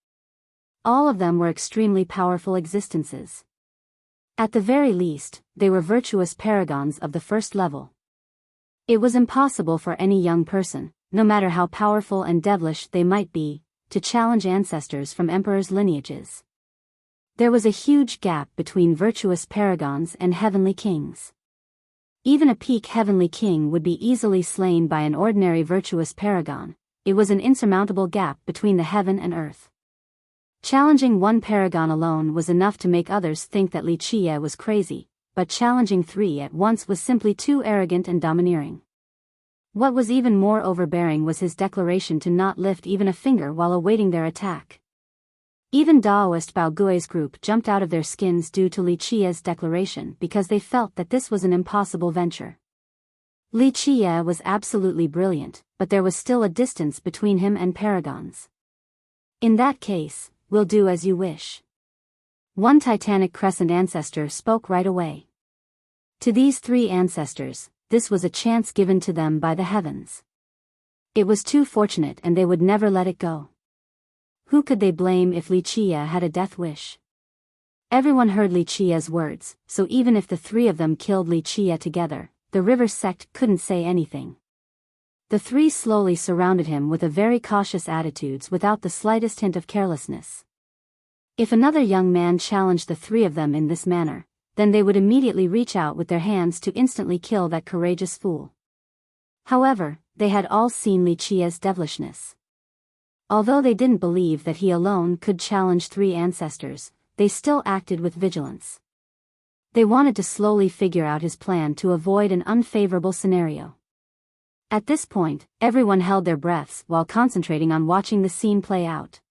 [SPEAKER 1] All of them were extremely powerful existences. At the very least, they were virtuous paragons of the first level. It was impossible for any young person, no matter how powerful and devilish they might be, to challenge ancestors from emperors' lineages. There was a huge gap between virtuous paragons and heavenly kings. Even a peak heavenly king would be easily slain by an ordinary virtuous paragon. It was an insurmountable gap between the heaven and earth. Challenging one paragon alone was enough to make others think that Li Qie was crazy, but challenging three at once was simply too arrogant and domineering. What was even more overbearing was his declaration to not lift even a finger while awaiting their attack. Even Daoist Bao Gui's group jumped out of their skins due to Li Qie's declaration because they felt that this was an impossible venture. Li Qie was absolutely brilliant, but there was still a distance between him and paragons. "In that case, we'll do as you wish." One Titanic Crescent ancestor spoke right away. To these three ancestors, this was a chance given to them by the heavens. It was too fortunate and they would never let it go. Who could they blame if Li Qie had a death wish? Everyone heard Li Qie's words, so even if the three of them killed Li Qie together, the river sect couldn't say anything. The three slowly surrounded him with a very cautious attitudes without the slightest hint of carelessness. If another young man challenged the three of them in this manner, then they would immediately reach out with their hands to instantly kill that courageous fool. However, they had all seen Li Qie's devilishness. Although they didn't believe that he alone could challenge three ancestors, they still acted with vigilance. They wanted to slowly figure out his plan to avoid an unfavorable scenario. At this point, everyone held their breaths while concentrating on watching the scene play out.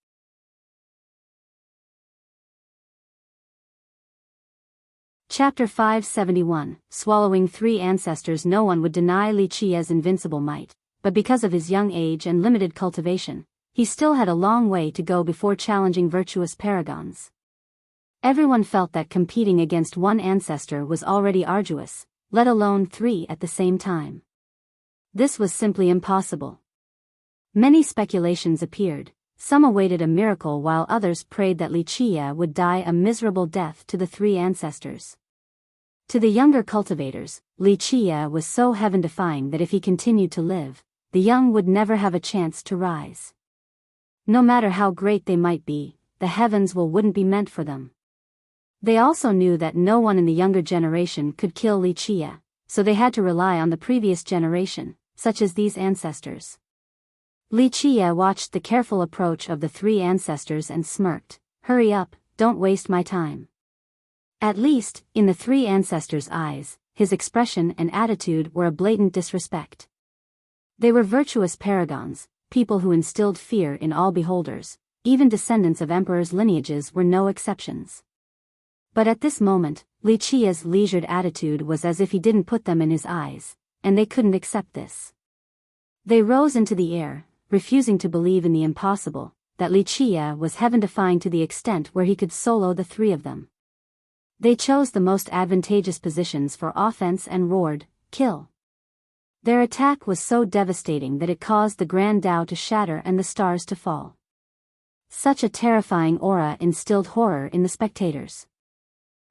[SPEAKER 1] Chapter 571, Swallowing Three Ancestors. No one would deny Li Qie's invincible might, but because of his young age and limited cultivation, he still had a long way to go before challenging virtuous paragons. Everyone felt that competing against one ancestor was already arduous, let alone three at the same time. This was simply impossible. Many speculations appeared. Some awaited a miracle while others prayed that Li Qie would die a miserable death to the three ancestors. To the younger cultivators, Li Qie was so heaven-defying that if he continued to live, the young would never have a chance to rise. No matter how great they might be, the heavens wouldn't be meant for them. They also knew that no one in the younger generation could kill Li Qie, so they had to rely on the previous generation, such as these ancestors. Li Qie watched the careful approach of the three ancestors and smirked. "Hurry up, don't waste my time." At least, in the three ancestors' eyes, his expression and attitude were a blatant disrespect. They were virtuous paragons, people who instilled fear in all beholders. Even descendants of emperors' lineages were no exceptions. But at this moment, Li Qie's leisured attitude was as if he didn't put them in his eyes, and they couldn't accept this. They rose into the air, refusing to believe in the impossible, that Wuxia was heaven-defying to the extent where he could solo the three of them. They chose the most advantageous positions for offense and roared, "Kill!" Their attack was so devastating that it caused the Grand Tao to shatter and the stars to fall. Such a terrifying aura instilled horror in the spectators.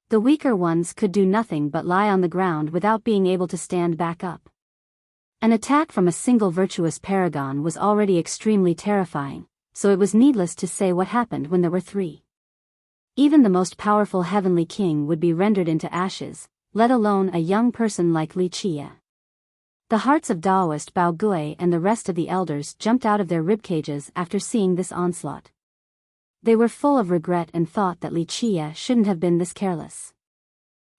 [SPEAKER 1] The weaker ones could do nothing but lie on the ground without being able to stand back up. An attack from a single virtuous paragon was already extremely terrifying, so it was needless to say what happened when there were three. Even the most powerful heavenly king would be rendered into ashes, let alone a young person like Wuxia. The hearts of Daoist Bao Gui and the rest of the elders jumped out of their ribcages after seeing this onslaught. They were full of regret and thought that Wuxia shouldn't have been this careless.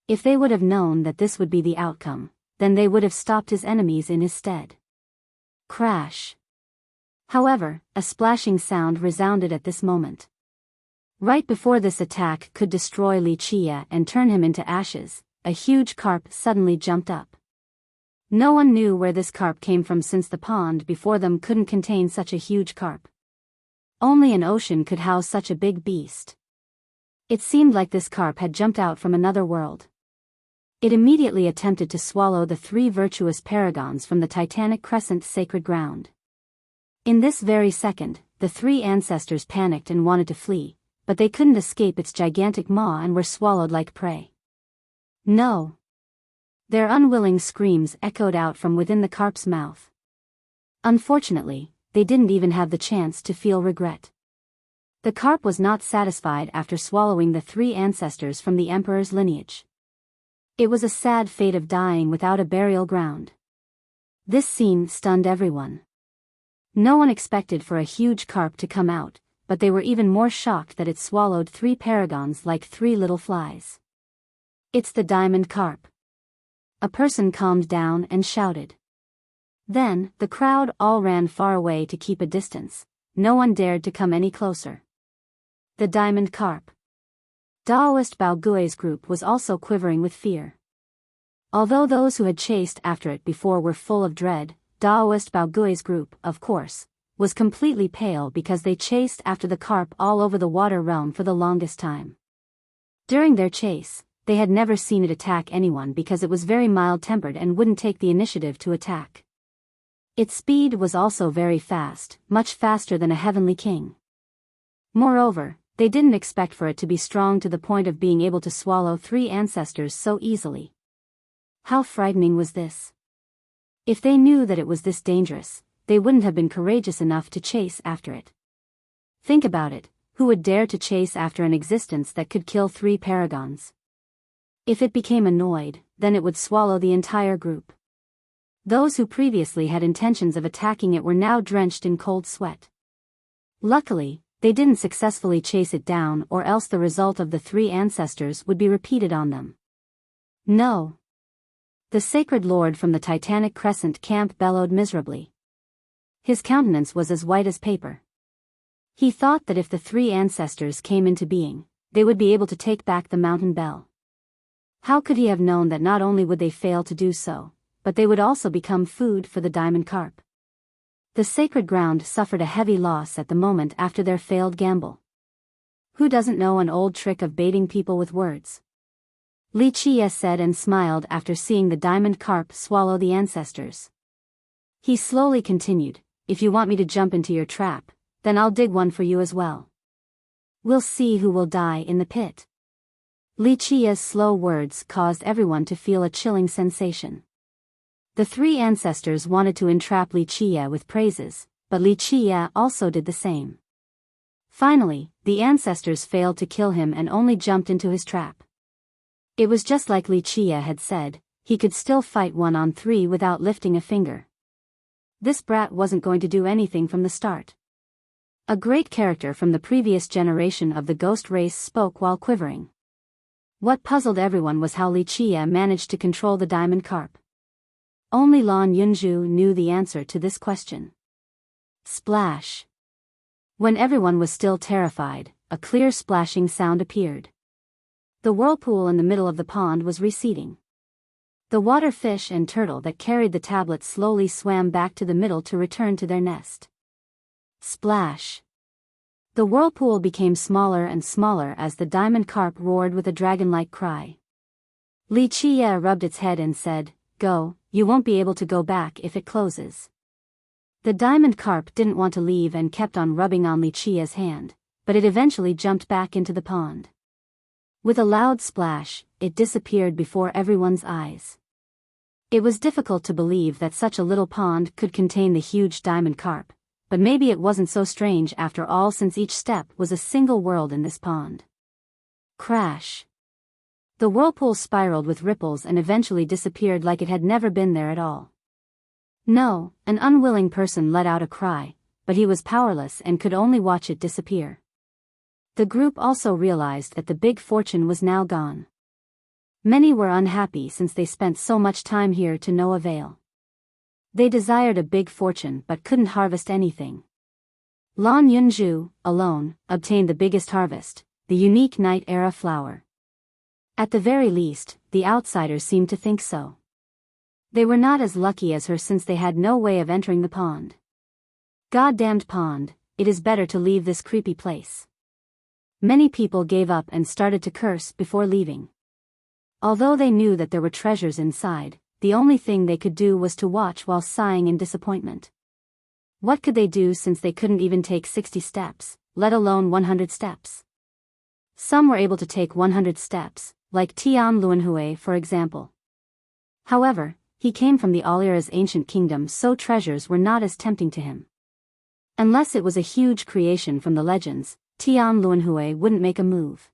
[SPEAKER 1] If they would have known that this would be the outcome, then they would have stopped his enemies in his stead. Crash. However, a splashing sound resounded at this moment. Right before this attack could destroy Wuxia and turn him into ashes, a huge carp suddenly jumped up. No one knew where this carp came from since the pond before them couldn't contain such a huge carp. Only an ocean could house such a big beast. It seemed like this carp had jumped out from another world. It immediately attempted to swallow the three virtuous paragons from the Titanic Crescent sacred ground. In this very second, the three ancestors panicked and wanted to flee, but they couldn't escape its gigantic maw and were swallowed like prey. No! Their unwilling screams echoed out from within the carp's mouth. Unfortunately, they didn't even have the chance to feel regret. The carp was not satisfied after swallowing the three ancestors from the emperor's lineage. It was a sad fate of dying without a burial ground. This scene stunned everyone. No one expected for a huge carp to come out, but they were even more shocked that it swallowed three paragons like three little flies. "It's the diamond carp." A person calmed down and shouted. Then, the crowd all ran far away to keep a distance. No one dared to come any closer. The diamond carp. Daoist Bao Gui's group was also quivering with fear. Although those who had chased after it before were full of dread, Daoist Bao Gui's group, of course, was completely pale because they chased after the carp all over the water realm for the longest time. During their chase, they had never seen it attack anyone because it was very mild-tempered and wouldn't take the initiative to attack. Its speed was also very fast, much faster than a heavenly king. Moreover, they didn't expect for it to be strong to the point of being able to swallow three ancestors so easily. How frightening was this? If they knew that it was this dangerous, they wouldn't have been courageous enough to chase after it. Think about it, who would dare to chase after an existence that could kill three paragons? If it became annoyed, then it would swallow the entire group. Those who previously had intentions of attacking it were now drenched in cold sweat. Luckily, they didn't successfully chase it down, or else the result of the three ancestors would be repeated on them. No. The sacred lord from the Titanic Crescent camp bellowed miserably. His countenance was as white as paper. He thought that if the three ancestors came into being, they would be able to take back the mountain bell. How could he have known that not only would they fail to do so, but they would also become food for the diamond carp? The sacred ground suffered a heavy loss at the moment after their failed gamble. Who doesn't know an old trick of baiting people with words? Wuxia said and smiled after seeing the diamond carp swallow the ancestors. He slowly continued, "If you want me to jump into your trap, then I'll dig one for you as well. We'll see who will die in the pit." Wuxia's slow words caused everyone to feel a chilling sensation. The three ancestors wanted to entrap Wuxia with praises, but Wuxia also did the same. Finally, the ancestors failed to kill him and only jumped into his trap. It was just like Wuxia had said, he could still fight 1-on-3 without lifting a finger. This brat wasn't going to do anything from the start. A great character from the previous generation of the ghost race spoke while quivering. What puzzled everyone was how Wuxia managed to control the diamond carp. Only Lan Yunju knew the answer to this question. Splash. When everyone was still terrified, a clear splashing sound appeared. The whirlpool in the middle of the pond was receding. The water fish and turtle that carried the tablet slowly swam back to the middle to return to their nest. Splash! The whirlpool became smaller and smaller as the diamond carp roared with a dragon-like cry. Li Qie rubbed its head and said, "Go, you won't be able to go back if it closes." The diamond carp didn't want to leave and kept on rubbing on Li Qie's hand, but it eventually jumped back into the pond. With a loud splash, it disappeared before everyone's eyes. It was difficult to believe that such a little pond could contain the huge diamond carp, but maybe it wasn't so strange after all, since each step was a single world in this pond. Crash! The whirlpool spiraled with ripples and eventually disappeared like it had never been there at all. No, an unwilling person let out a cry, but he was powerless and could only watch it disappear. The group also realized that the big fortune was now gone. Many were unhappy since they spent so much time here to no avail. They desired a big fortune but couldn't harvest anything. Lan Yunju, alone, obtained the biggest harvest, the unique Night Era flower. At the very least, the outsiders seemed to think so. They were not as lucky as her since they had no way of entering the pond. Goddamned pond, it is better to leave this creepy place. Many people gave up and started to curse before leaving. Although they knew that there were treasures inside, the only thing they could do was to watch while sighing in disappointment. What could they do since they couldn't even take 60 steps, let alone 100 steps? Some were able to take 100 steps, like Tian Luanhui for example. However, he came from the Alira's ancient kingdom, so treasures were not as tempting to him. Unless it was a huge creation from the legends, Tian Luanhui wouldn't make a move.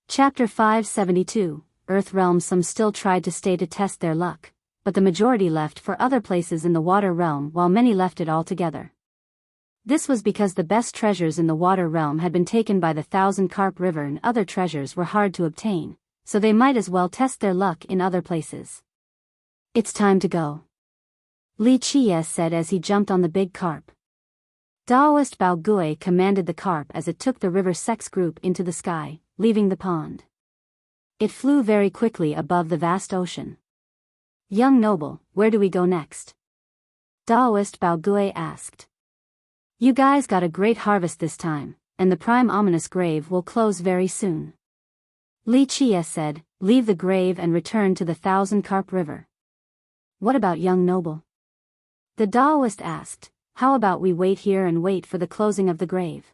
[SPEAKER 1] Chapter 572, Earth Realm. Some still tried to stay to test their luck, but the majority left for other places in the Water Realm while many left it altogether. This was because the best treasures in the Water Realm had been taken by the Thousand Carp River and other treasures were hard to obtain, so they might as well test their luck in other places. "It's time to go," Li Qie said as he jumped on the big carp. Daoist Bao Gui commanded the carp as it took the river sex group into the sky, leaving the pond. It flew very quickly above the vast ocean. "Young noble, where do we go next?" Daoist Bao Gui asked. "You guys got a great harvest this time, and the prime ominous grave will close very soon." Li Qie said, "Leave the grave and return to the Thousand Carp River." "What about young noble?" The Daoist asked. "How about we wait here and wait for the closing of the grave?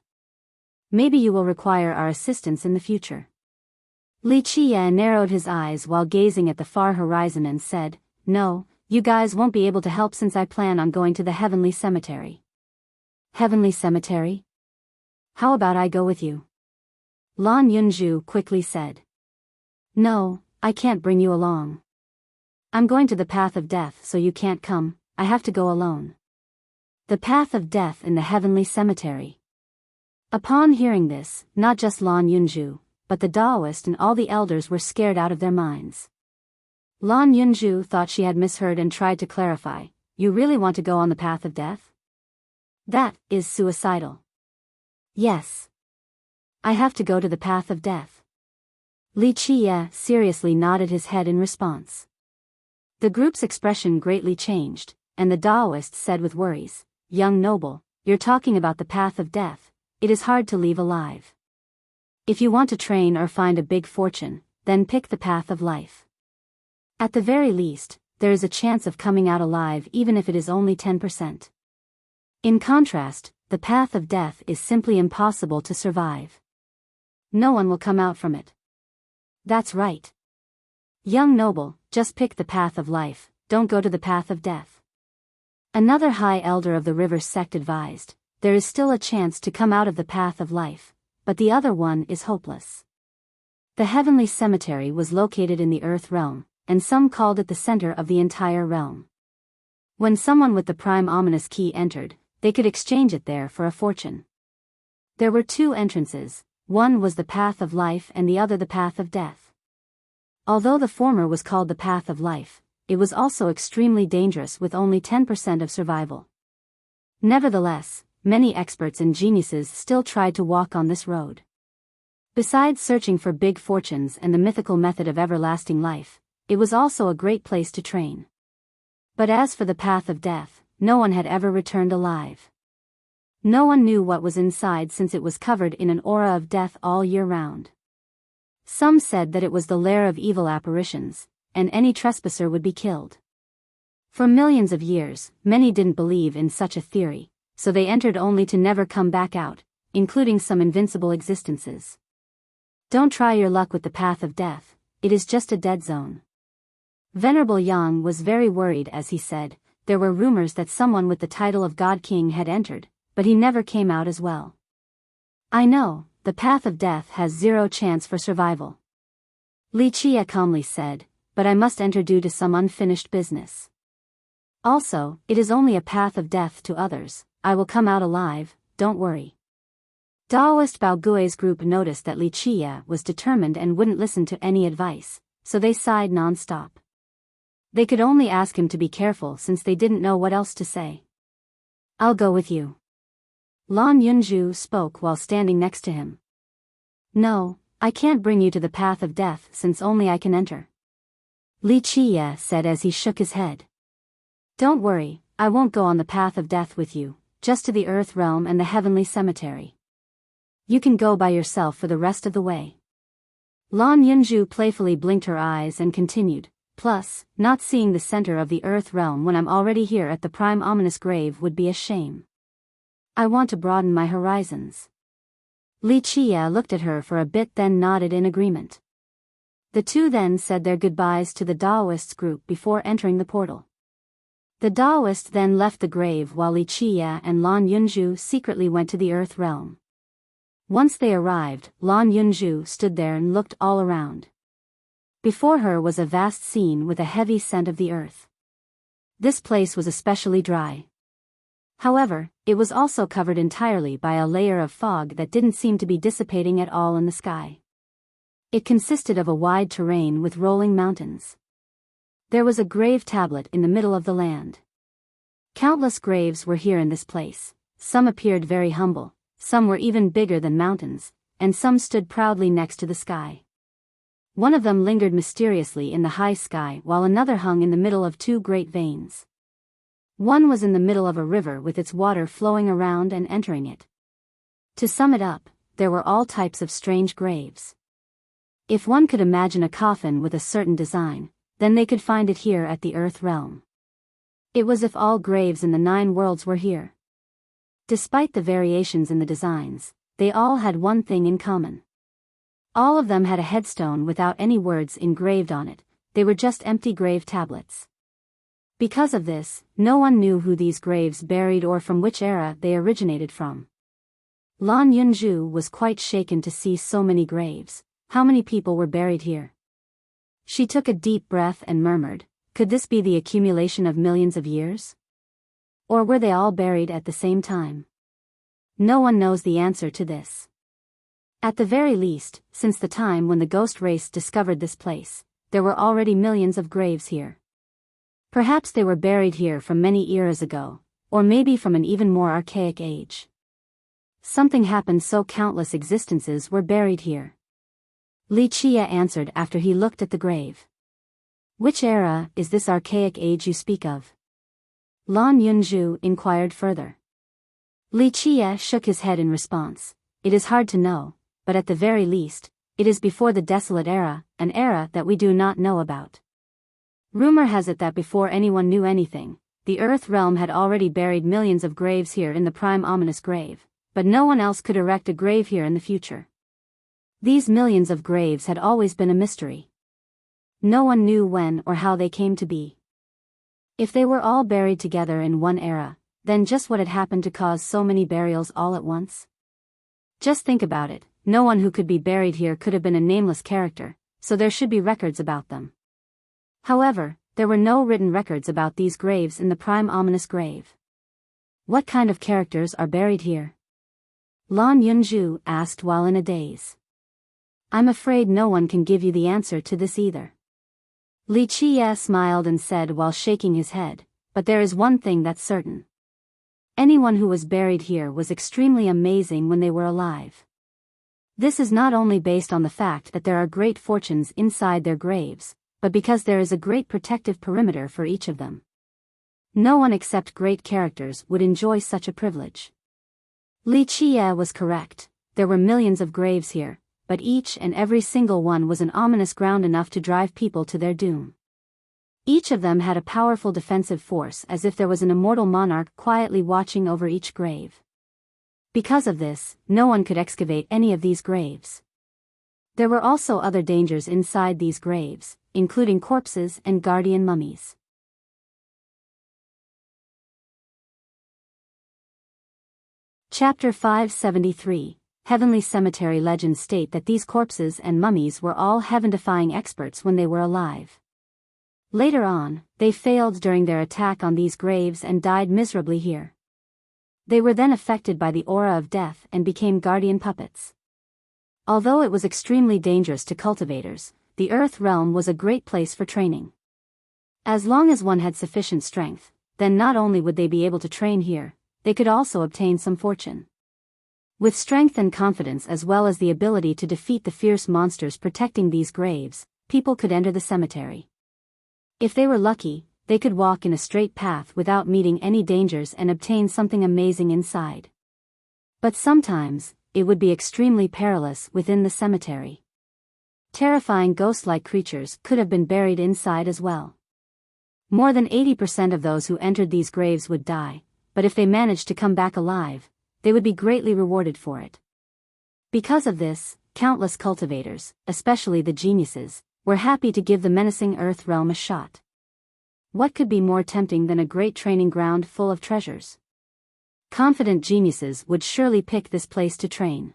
[SPEAKER 1] Maybe you will require our assistance in the future." Li Qie narrowed his eyes while gazing at the far horizon and said, "No, you guys won't be able to help since I plan on going to the Heavenly Cemetery." "Heavenly Cemetery? How about I go with you?" Lan Yunju quickly said. "No, I can't bring you along. I'm going to the Path of Death, so you can't come, I have to go alone." The Path of Death in the Heavenly Cemetery. Upon hearing this, not just Lan Yunju, but the Daoist and all the elders were scared out of their minds. Lan Yunju thought she had misheard and tried to clarify, "You really want to go on the Path of Death? That is suicidal." "Yes. I have to go to the Path of Death." Li Qie seriously nodded his head in response. The group's expression greatly changed, and the Daoist said with worries, "Young noble, you're talking about the Path of Death. It is hard to leave alive. If you want to train or find a big fortune, then pick the Path of Life. At the very least, there is a chance of coming out alive even if it is only 10%. In contrast, the Path of Death is simply impossible to survive. No one will come out from it." "That's right. Young noble, just pick the Path of Life, don't go to the Path of Death." Another high elder of the river sect advised, "There is still a chance to come out of the Path of Life, but the other one is hopeless." The Heavenly Cemetery was located in the Earth Realm, and some called it the center of the entire realm. When someone with the prime ominous key entered, they could exchange it there for a fortune. There were two entrances, one was the Path of Life and the other the Path of Death. Although the former was called the Path of Life, it was also extremely dangerous with only 10% of survival. Nevertheless, many experts and geniuses still tried to walk on this road. Besides searching for big fortunes and the mythical method of everlasting life, it was also a great place to train. But as for the path of death, no one had ever returned alive. No one knew what was inside since it was covered in an aura of death all year round. Some said that it was the lair of evil apparitions, and any trespasser would be killed. For millions of years, many didn't believe in such a theory, so they entered only to never come back out, including some invincible existences. Don't try your luck with the path of death, it is just a dead zone. Venerable Yang was very worried as he said, there were rumors that someone with the title of God King had entered, but he never came out as well. I know, the path of death has zero chance for survival. Li Chia calmly said, but I must enter due to some unfinished business. Also, it is only a path of death to others, I will come out alive, don't worry. Daoist Bao Gui's group noticed that Li Chia was determined and wouldn't listen to any advice, so they sighed non-stop. They could only ask him to be careful since they didn't know what else to say. I'll go with you. Lan Yunju spoke while standing next to him. No, I can't bring you to the path of death since only I can enter. Li Chia said as he shook his head. Don't worry, I won't go on the path of death with you, just to the earth realm and the heavenly cemetery. You can go by yourself for the rest of the way. Lan Yunju playfully blinked her eyes and continued, plus, not seeing the center of the earth realm when I'm already here at the prime ominous grave would be a shame. I want to broaden my horizons. Li Chia looked at her for a bit then nodded in agreement. The two then said their goodbyes to the Daoists group before entering the portal. The Daoist then left the grave while Li Chia and Lan Yunju secretly went to the earth realm. Once they arrived, Lan Yunju stood there and looked all around. Before her was a vast scene with a heavy scent of the earth. This place was especially dry. However, it was also covered entirely by a layer of fog that didn't seem to be dissipating at all in the sky. It consisted of a wide terrain with rolling mountains. There was a grave tablet in the middle of the land. Countless graves were here in this place, some appeared very humble, some were even bigger than mountains, and some stood proudly next to the sky. One of them lingered mysteriously in the high sky while another hung in the middle of two great veins. One was in the middle of a river with its water flowing around and entering it. To sum it up, there were all types of strange graves. If one could imagine a coffin with a certain design, then they could find it here at the earth realm. It was as if all graves in the 9 worlds were here. Despite the variations in the designs, they all had one thing in common. All of them had a headstone without any words engraved on it, they were just empty grave tablets. Because of this, no one knew who these graves buried or from which era they originated from. Lan Yunju was quite shaken to see so many graves. How many people were buried here? She took a deep breath and murmured, could this be the accumulation of millions of years? Or were they all buried at the same time? No one knows the answer to this. At the very least, since the time when the ghost race discovered this place, there were already millions of graves here. Perhaps they were buried here from many eras ago, or maybe from an even more archaic age. Something happened so countless existences were buried here. Li Chia answered after he looked at the grave. Which era is this archaic age you speak of? Lan Yunju inquired further. Li Chia shook his head in response. It is hard to know, but at the very least, it is before the desolate era, an era that we do not know about. Rumor has it that before anyone knew anything, the earth realm had already buried millions of graves here in the prime ominous grave, but no one else could erect a grave here in the future. These millions of graves had always been a mystery. No one knew when or how they came to be. If they were all buried together in one era, then just what had happened to cause so many burials all at once? Just think about it, no one who could be buried here could have been a nameless character, so there should be records about them. However, there were no written records about these graves in the prime ominous grave. What kind of characters are buried here? Lan Yunju asked while in a daze. I'm afraid no one can give you the answer to this either. Li Chia smiled and said while shaking his head, but there is one thing that's certain. Anyone who was buried here was extremely amazing when they were alive. This is not only based on the fact that there are great fortunes inside their graves, but because there is a great protective perimeter for each of them. No one except great characters would enjoy such a privilege. Li Qie was correct, there were millions of graves here, but each and every single one was an ominous ground enough to drive people to their doom. Each of them had a powerful defensive force, as if there was an immortal monarch quietly watching over each grave. Because of this, no one could excavate any of these graves. There were also other dangers inside these graves, including corpses and guardian mummies. Chapter 573. Heavenly Cemetery legends state that these corpses and mummies were all heaven-defying experts when they were alive. Later on, they failed during their attack on these graves and died miserably here. They were then affected by the aura of death and became guardian puppets. Although it was extremely dangerous to cultivators, the Earth realm was a great place for training. As long as one had sufficient strength, then not only would they be able to train here, they could also obtain some fortune. With strength and confidence as well as the ability to defeat the fierce monsters protecting these graves, people could enter the cemetery. If they were lucky, they could walk in a straight path without meeting any dangers and obtain something amazing inside. But sometimes, it would be extremely perilous within the cemetery. Terrifying ghost-like creatures could have been buried inside as well. More than 80% of those who entered these graves would die, but if they managed to come back alive, they would be greatly rewarded for it. Because of this, countless cultivators, especially the geniuses, were happy to give the menacing Earth realm a shot. What could be more tempting than a great training ground full of treasures? Confident geniuses would surely pick this place to train.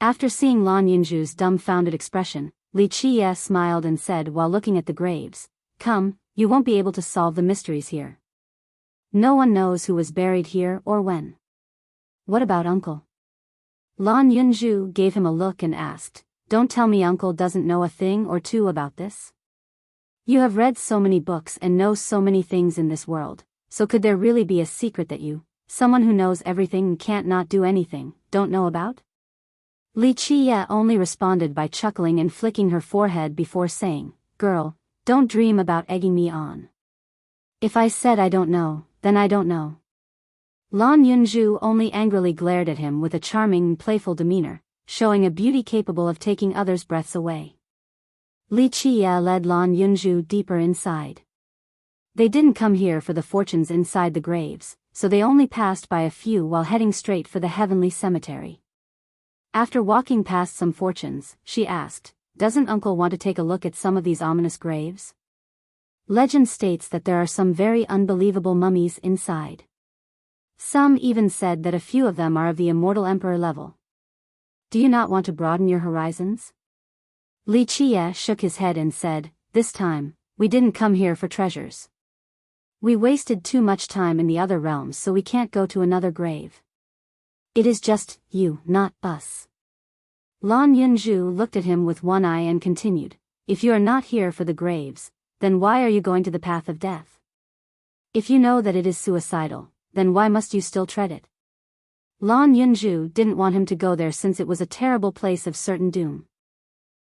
[SPEAKER 1] After seeing Lan Yunju's dumbfounded expression, Li Qie smiled and said while looking at the graves, "Come, you won't be able to solve the mysteries here. No one knows who was buried here or when." "What about Uncle?" Lan Yunju gave him a look and asked, "Don't tell me Uncle doesn't know a thing or two about this? You have read so many books and know so many things in this world, so could there really be a secret that you, someone who knows everything and can't not do anything, don't know about?" Li Qie only responded by chuckling and flicking her forehead before saying, "Girl, don't dream about egging me on. If I said I don't know, then I don't know." Lan Yunju only angrily glared at him with a charming and playful demeanor, showing a beauty capable of taking others' breaths away. Li Qie led Lan Yunju deeper inside. They didn't come here for the fortunes inside the graves, so they only passed by a few while heading straight for the heavenly cemetery. After walking past some fortunes, she asked, "Doesn't Uncle want to take a look at some of these ominous graves? Legend states that there are some very unbelievable mummies inside. Some even said that a few of them are of the immortal emperor level. Do you not want to broaden your horizons?" Li Qie shook his head and said, "This time, we didn't come here for treasures. We wasted too much time in the other realms, so we can't go to another grave. It is just you, not us." Lan Yunju looked at him with one eye and continued, "If you are not here for the graves, then why are you going to the path of death? If you know that it is suicidal, then why must you still tread it?" Lan Yunju didn't want him to go there since it was a terrible place of certain doom.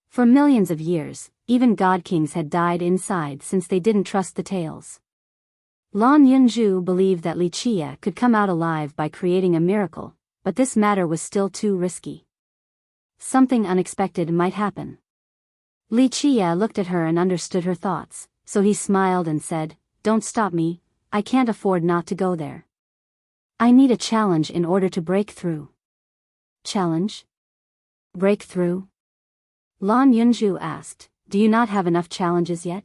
[SPEAKER 1] For millions of years, even god kings had died inside since they didn't trust the tales. Lan Yunju believed that Li Qie could come out alive by creating a miracle, but this matter was still too risky. Something unexpected might happen. Li Qie looked at her and understood her thoughts, so he smiled and said, "Don't stop me, I can't afford not to go there. I need a challenge in order to break through." "Challenge? Break through?" Lan Yunju asked, "Do you not have enough challenges yet?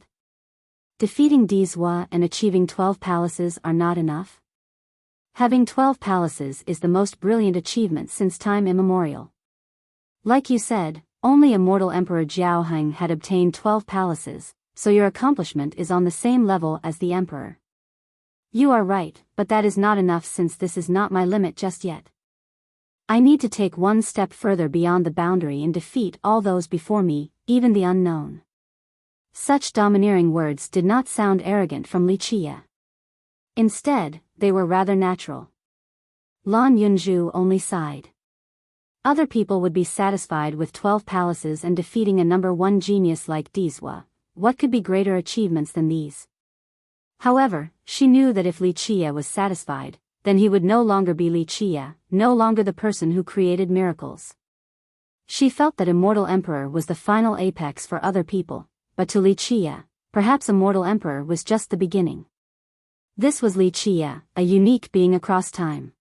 [SPEAKER 1] Defeating Dizhua and achieving 12 palaces are not enough? Having 12 palaces is the most brilliant achievement since time immemorial. Like you said, only immortal Emperor Jiaoheng had obtained 12 palaces, so your accomplishment is on the same level as the Emperor. You are right, but that is not enough since this is not my limit just yet. I need to take one step further beyond the boundary and defeat all those before me, even the unknown." Such domineering words did not sound arrogant from Li Qie. Instead, they were rather natural. Lan Yunju only sighed. Other people would be satisfied with 12 palaces and defeating a number 1 genius like Dizwa. What could be greater achievements than these? However, she knew that if Li Chia was satisfied, then he would no longer be Li Chia, no longer the person who created miracles. She felt that Immortal Emperor was the final apex for other people, but to Li Chia, perhaps Immortal Emperor was just the beginning. This was Li Chia, a unique being across time.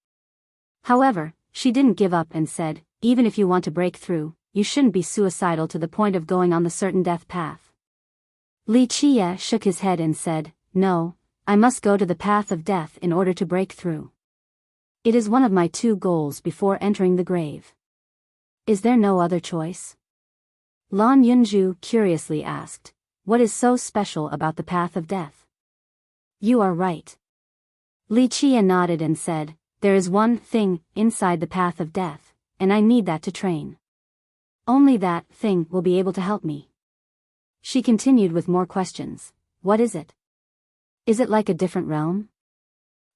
[SPEAKER 1] However, she didn't give up and said, even if you want to break through, you shouldn't be suicidal to the point of going on the certain death path. Li Chia shook his head and said, no, I must go to the path of death in order to break through. It is one of my 2 goals before entering the grave. Is there no other choice? Lan Yunju curiously asked, what is so special about the path of death? You are right. Li Chia nodded and said, there is one thing inside the path of death, and I need that to train. Only that thing will be able to help me. She continued with more questions. What is it? Is it like a different realm?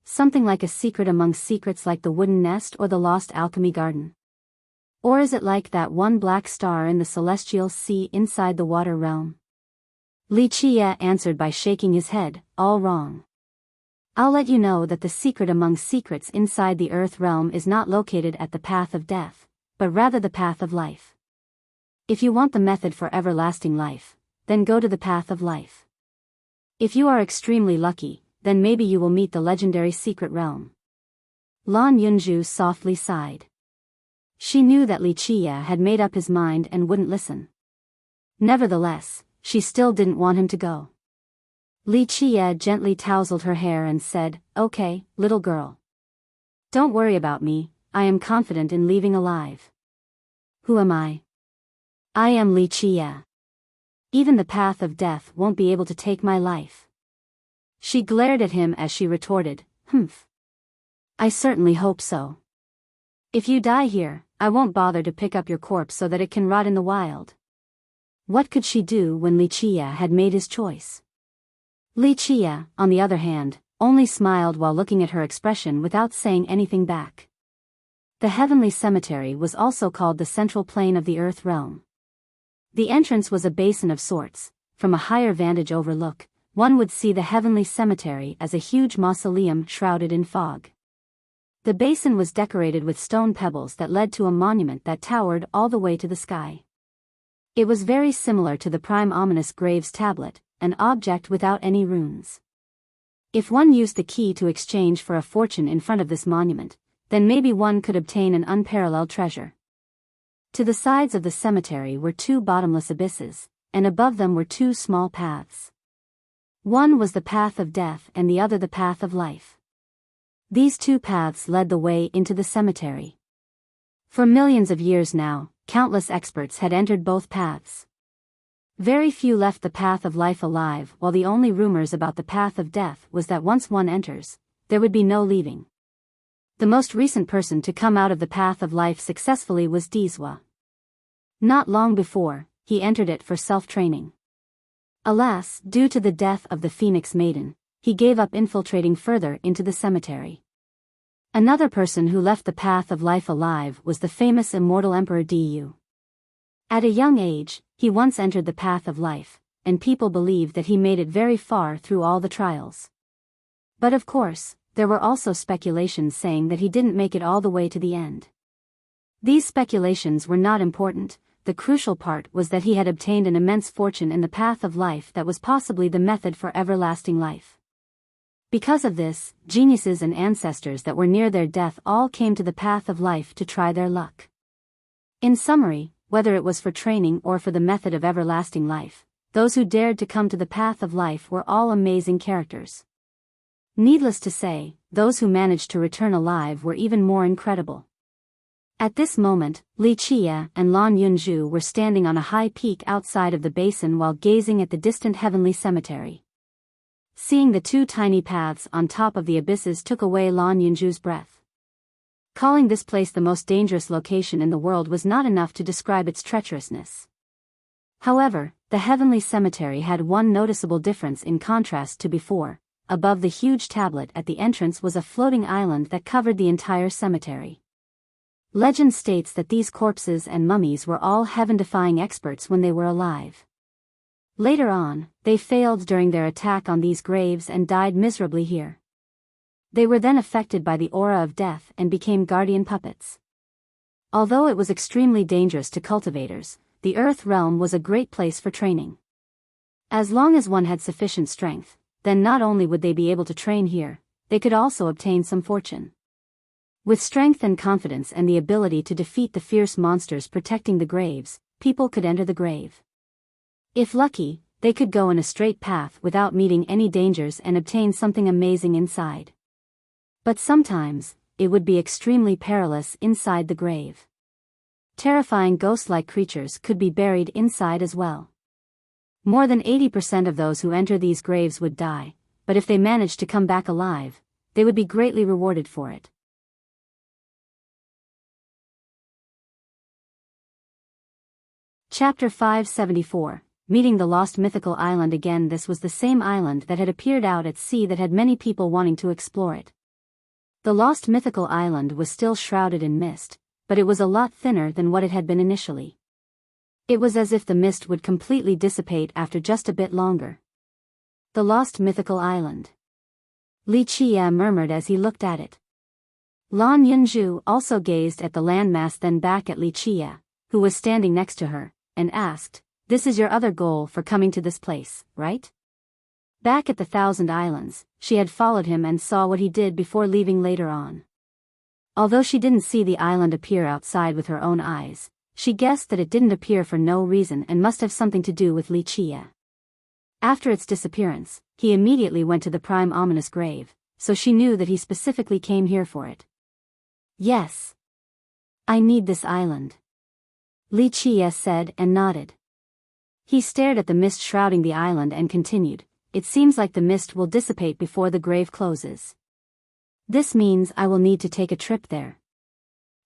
[SPEAKER 1] Something like a secret among secrets like the wooden nest or the lost alchemy garden? Or is it like that one black star in the celestial sea inside the water realm? Li Chia answered by shaking his head, all wrong. I'll let you know that the secret among secrets inside the earth realm is not located at the path of death, but rather the path of life. If you want the method for everlasting life, then go to the path of life. If you are extremely lucky, then maybe you will meet the legendary secret realm. Lan Yunju softly sighed. She knew that Li Chia had made up his mind and wouldn't listen. Nevertheless, she still didn't want him to go. Li Chia gently tousled her hair and said, okay, little girl. Don't worry about me, I am confident in leaving alive. Who am I? I am Li Chia. Even the path of death won't be able to take my life. She glared at him as she retorted, humph. I certainly hope so. If you die here, I won't bother to pick up your corpse so that it can rot in the wild. What could she do when Li Chia had made his choice? Li Chia, on the other hand, only smiled while looking at her expression without saying anything back. The heavenly cemetery was also called the central plane of the earth realm. The entrance was a basin of sorts. From a higher vantage overlook, one would see the heavenly cemetery as a huge mausoleum shrouded in fog. The basin was decorated with stone pebbles that led to a monument that towered all the way to the sky. It was very similar to the prime ominous graves tablet, an object without any runes. If one used the key to exchange for a fortune in front of this monument, then maybe one could obtain an unparalleled treasure. To the sides of the cemetery were 2 bottomless abysses, and above them were 2 small paths. One was the path of death and the other the path of life. These 2 paths led the way into the cemetery. For millions of years now, countless experts had entered both paths. Very few left the path of life alive, while the only rumors about the path of death was that once one enters, there would be no leaving. The most recent person to come out of the path of life successfully was Dizwa. Not long before, he entered it for self-training. Alas, due to the death of the Phoenix Maiden, he gave up infiltrating further into the cemetery. Another person who left the path of life alive was the famous Immortal Emperor Diyu. At a young age, he once entered the path of life, and people believed that he made it very far through all the trials. But of course, there were also speculations saying that he didn't make it all the way to the end. These speculations were not important. The crucial part was that he had obtained an immense fortune in the path of life that was possibly the method for everlasting life. Because of this, geniuses and ancestors that were near their death all came to the path of life to try their luck. In summary, whether it was for training or for the method of everlasting life, those who dared to come to the path of life were all amazing characters. Needless to say, those who managed to return alive were even more incredible. At this moment, Li Chia and Lan Yunju were standing on a high peak outside of the basin while gazing at the distant heavenly cemetery. Seeing the 2 tiny paths on top of the abysses took away Lan Yunju's breath. Calling this place the most dangerous location in the world was not enough to describe its treacherousness. However, the heavenly cemetery had one noticeable difference in contrast to before. Above the huge tablet at the entrance was a floating island that covered the entire cemetery. Legend states that these corpses and mummies were all heaven-defying experts when they were alive. Later on, they failed during their attack on these graves and died miserably here. They were then affected by the aura of death and became guardian puppets. Although it was extremely dangerous to cultivators, the Earth realm was a great place for training. As long as one had sufficient strength, then not only would they be able to train here, they could also obtain some fortune. With strength and confidence and the ability to defeat the fierce monsters protecting the graves, people could enter the grave. If lucky, they could go in a straight path without meeting any dangers and obtain something amazing inside. But sometimes, it would be extremely perilous inside the grave. Terrifying ghost-like creatures could be buried inside as well. More than 80% of those who enter these graves would die, but if they managed to come back alive, they would be greatly rewarded for it. Chapter 574, Meeting the Lost Mythical Island again. This was the same island that had appeared out at sea that had many people wanting to explore it. The lost mythical island was still shrouded in mist, but it was a lot thinner than what it had been initially. It was as if the mist would completely dissipate after just a bit longer. The lost mythical island. Li Qie murmured as he looked at it. Lan Yunju also gazed at the landmass, then back at Li Qie, who was standing next to her, and asked, "This is your other goal for coming to this place, right?" Back at the Thousand Islands, she had followed him and saw what he did before leaving later on. Although she didn't see the island appear outside with her own eyes, she guessed that it didn't appear for no reason and must have something to do with Li Qie. After its disappearance, he immediately went to the prime ominous grave, so she knew that he specifically came here for it. "Yes. I need this island," Li Qie said and nodded. He stared at the mist shrouding the island and continued, "It seems like the mist will dissipate before the grave closes. This means I will need to take a trip there."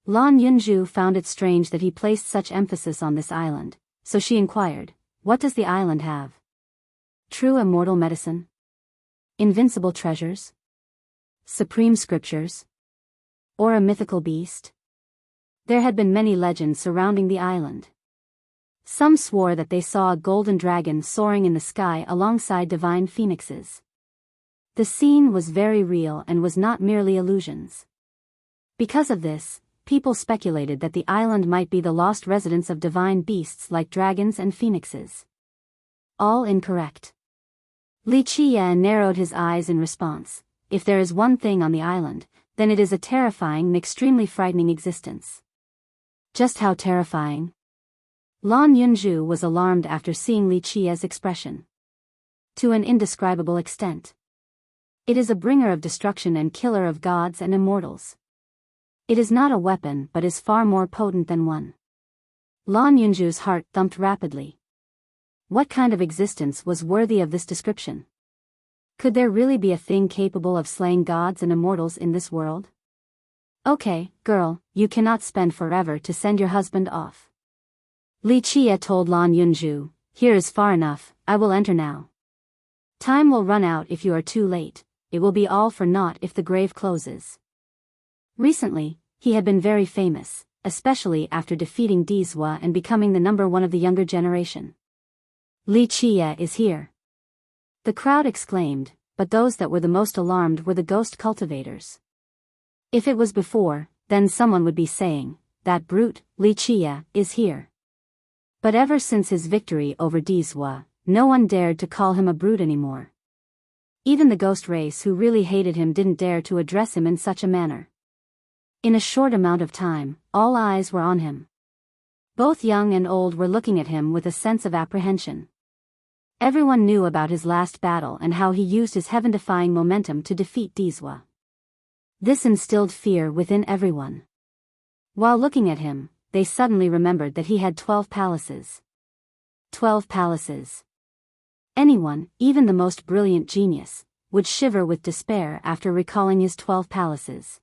[SPEAKER 1] Lan Yunju found it strange that he placed such emphasis on this island, so she inquired, "What does the island have? True immortal medicine? Invincible treasures? Supreme scriptures? Or a mythical beast?" There had been many legends surrounding the island. Some swore that they saw a golden dragon soaring in the sky alongside divine phoenixes. The scene was very real and was not merely illusions. Because of this, people speculated that the island might be the lost residence of divine beasts like dragons and phoenixes. All incorrect. Li Qie narrowed his eyes in response. If there is one thing on the island, then it is a terrifying and extremely frightening existence. Just how terrifying? Lan Yunju was alarmed after seeing Li Qie's expression. To an indescribable extent. It is a bringer of destruction and killer of gods and immortals. It is not a weapon but is far more potent than one. Lan Yunju's heart thumped rapidly. What kind of existence was worthy of this description? Could there really be a thing capable of slaying gods and immortals in this world? "Okay, girl, you cannot spend forever to send your husband off." Li Qie told Lan Yunju, "Here is far enough, I will enter now. Time will run out if you are too late, it will be all for naught if the grave closes." Recently, he had been very famous, especially after defeating Dizwa and becoming the #1 of the younger generation. "Li Qie is here!" The crowd exclaimed, but those that were the most alarmed were the ghost cultivators. If it was before, then someone would be saying, "That brute, Li Qie, is here." But ever since his victory over Dizwa, no one dared to call him a brute anymore. Even the ghost race who really hated him didn't dare to address him in such a manner. In a short amount of time, all eyes were on him. Both young and old were looking at him with a sense of apprehension. Everyone knew about his last battle and how he used his heaven-defying momentum to defeat Dizwa. This instilled fear within everyone. While looking at him, they suddenly remembered that he had 12 palaces. 12 palaces. Anyone, even the most brilliant genius, would shiver with despair after recalling his 12 palaces.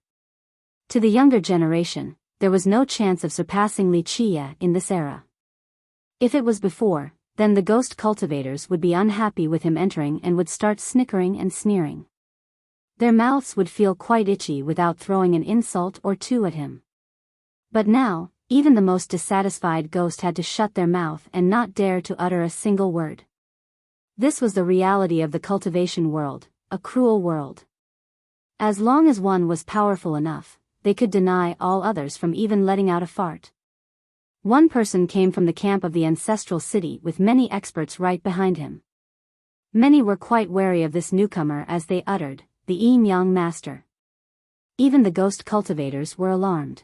[SPEAKER 1] To the younger generation, there was no chance of surpassing Li Qie in this era. If it was before, then the ghost cultivators would be unhappy with him entering and would start snickering and sneering. Their mouths would feel quite itchy without throwing an insult or two at him. But now, even the most dissatisfied ghost had to shut their mouth and not dare to utter a single word. This was the reality of the cultivation world, a cruel world. As long as one was powerful enough, they could deny all others from even letting out a fart. One person came from the camp of the ancestral city with many experts right behind him. Many were quite wary of this newcomer as they uttered, "The Yin-Yang Master." Even the ghost cultivators were alarmed.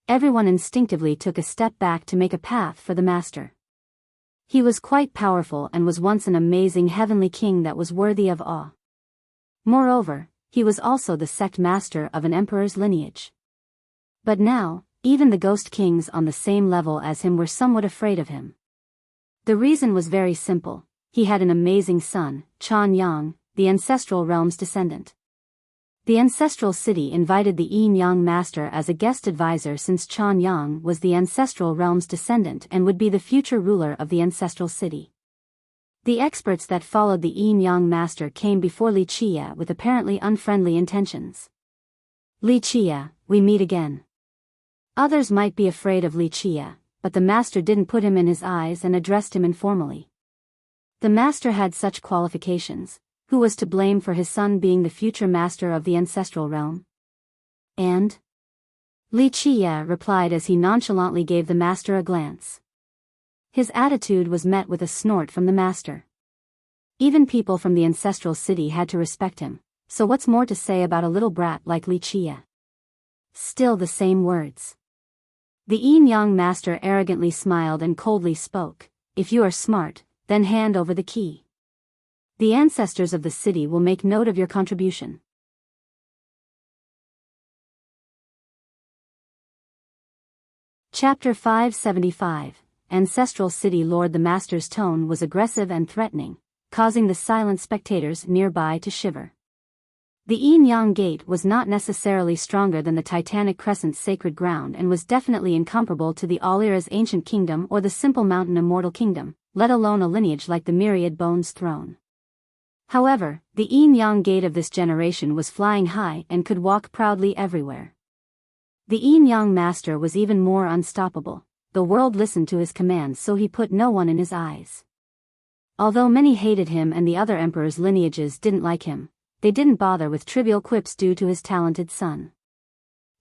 [SPEAKER 1] Everyone instinctively took a step back to make a path for the master. He was quite powerful and was once an amazing heavenly king that was worthy of awe. Moreover, he was also the sect master of an emperor's lineage. But now, even the ghost kings on the same level as him were somewhat afraid of him. The reason was very simple: he had an amazing son, Chan Yang, the ancestral realm's descendant. The ancestral city invited the Yin-Yang Master as a guest advisor since Chan Yang was the ancestral realm's descendant and would be the future ruler of the ancestral city. The experts that followed the Yin-Yang Master came before Li Chia with apparently unfriendly intentions. "Li Chia, we meet again." Others might be afraid of Li Chia, but the master didn't put him in his eyes and addressed him informally. The master had such qualifications. Who was to blame for his son being the future master of the ancestral realm? And? Li Chia replied as he nonchalantly gave the master a glance. His attitude was met with a snort from the master. Even people from the ancestral city had to respect him, so what's more to say about a little brat like Li Chia? Still the same words. The Yin-Yang Master arrogantly smiled and coldly spoke, "If you are smart, then hand over the key. The ancestors of the city will make note of your contribution." Chapter 575, Ancestral City Lord. The master's tone was aggressive and threatening, causing the silent spectators nearby to shiver. The Yin-Yang Gate was not necessarily stronger than the Titanic Crescent's sacred ground and was definitely incomparable to the Alira's ancient kingdom or the simple mountain immortal kingdom, let alone a lineage like the Myriad Bones throne. However, the Yin-Yang Gate of this generation was flying high and could walk proudly everywhere. The Yin-Yang Master was even more unstoppable. The world listened to his commands, so he put no one in his eyes. Although many hated him and the other emperors' lineages didn't like him, they didn't bother with trivial quips due to his talented son.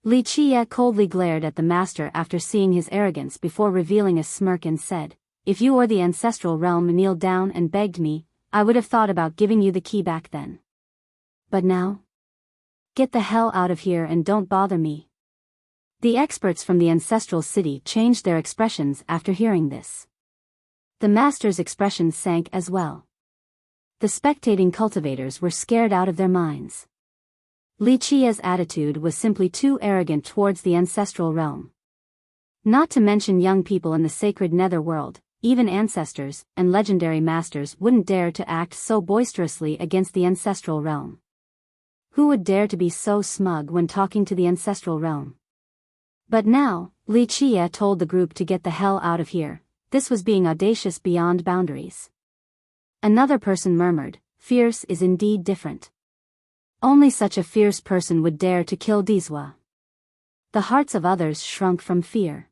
[SPEAKER 1] Li Chia coldly glared at the master after seeing his arrogance before revealing a smirk and said, "If you or the ancestral realm kneeled down and begged me, I would have thought about giving you the key back then. But now? Get the hell out of here and don't bother me." The experts from the ancestral city changed their expressions after hearing this. The master's expressions sank as well. The spectating cultivators were scared out of their minds. Li Chia's attitude was simply too arrogant towards the ancestral realm. Not to mention young people in the sacred netherworld, even ancestors and legendary masters wouldn't dare to act so boisterously against the ancestral realm. Who would dare to be so smug when talking to the ancestral realm? But now, Li Chia told the group to get the hell out of here. This was being audacious beyond boundaries. Another person murmured, "Fierce is indeed different. Only such a fierce person would dare to kill Dizwa." The hearts of others shrunk from fear.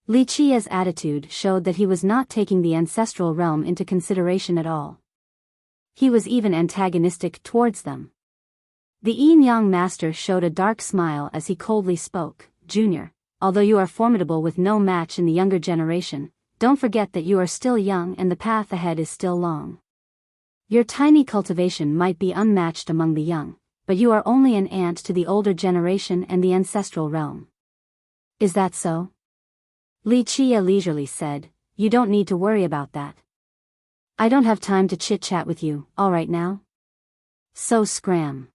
[SPEAKER 1] Li Chia's attitude showed that he was not taking the ancestral realm into consideration at all. He was even antagonistic towards them. The Yin-Yang Master showed a dark smile as he coldly spoke, "Junior, although you are formidable with no match in the younger generation, don't forget that you are still young and the path ahead is still long. Your tiny cultivation might be unmatched among the young, but you are only an ant to the older generation and the ancestral realm." "Is that so?" Li Chia leisurely said, "You don't need to worry about that. I don't have time to chit-chat with you, all right now? So scram.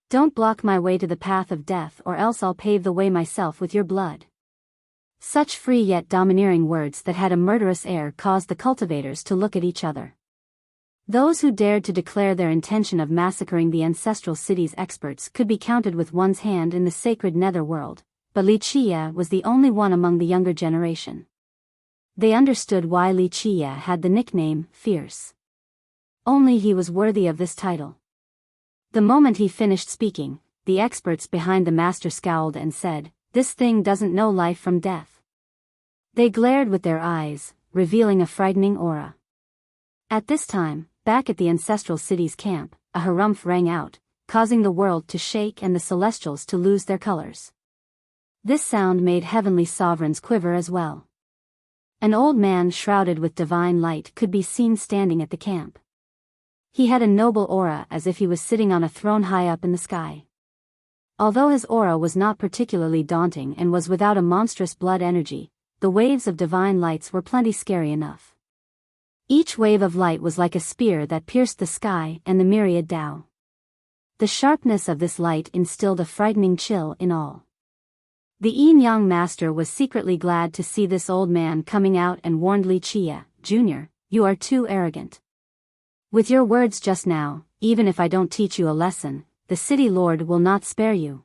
[SPEAKER 1] Don't block my way to the path of death or else I'll pave the way myself with your blood." Such free yet domineering words that had a murderous air caused the cultivators to look at each other. Those who dared to declare their intention of massacring the ancestral city's experts could be counted with one's hand in the sacred netherworld, but Li Chia was the only one among the younger generation. They understood why Li Chia had the nickname Fierce. Only he was worthy of this title. The moment he finished speaking, the experts behind the master scowled and said, this thing doesn't know life from death. They glared with their eyes, revealing a frightening aura. At this time, back at the ancestral city's camp, a harumph rang out, causing the world to shake and the celestials to lose their colors. This sound made heavenly sovereigns quiver as well. An old man shrouded with divine light could be seen standing at the camp. He had a noble aura as if he was sitting on a throne high up in the sky. Although his aura was not particularly daunting and was without a monstrous blood energy, the waves of divine lights were plenty scary enough. Each wave of light was like a spear that pierced the sky and the myriad Tao. The sharpness of this light instilled a frightening chill in all. The Yin-Yang master was secretly glad to see this old man coming out and warned Li Chia, Jr., "You are too arrogant. With your words just now, even if I don't teach you a lesson, the city lord will not spare you."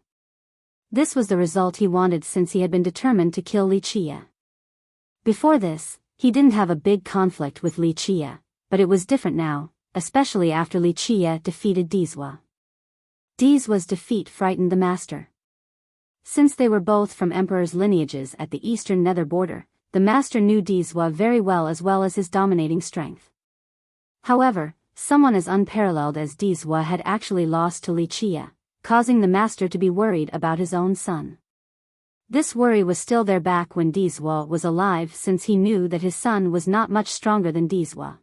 [SPEAKER 1] This was the result he wanted since he had been determined to kill Li Chia. Before this, he didn't have a big conflict with Li Chia, but it was different now, especially after Li Chia defeated Dizwa. Dizwa's defeat frightened the master. Since they were both from emperor's lineages at the eastern nether border, the master knew Dizwa very well as his dominating strength. However, someone as unparalleled as Dizwa had actually lost to Li Chia, causing the master to be worried about his own son. This worry was still there back when Dizwa was alive, since he knew that his son was not much stronger than Dizwa.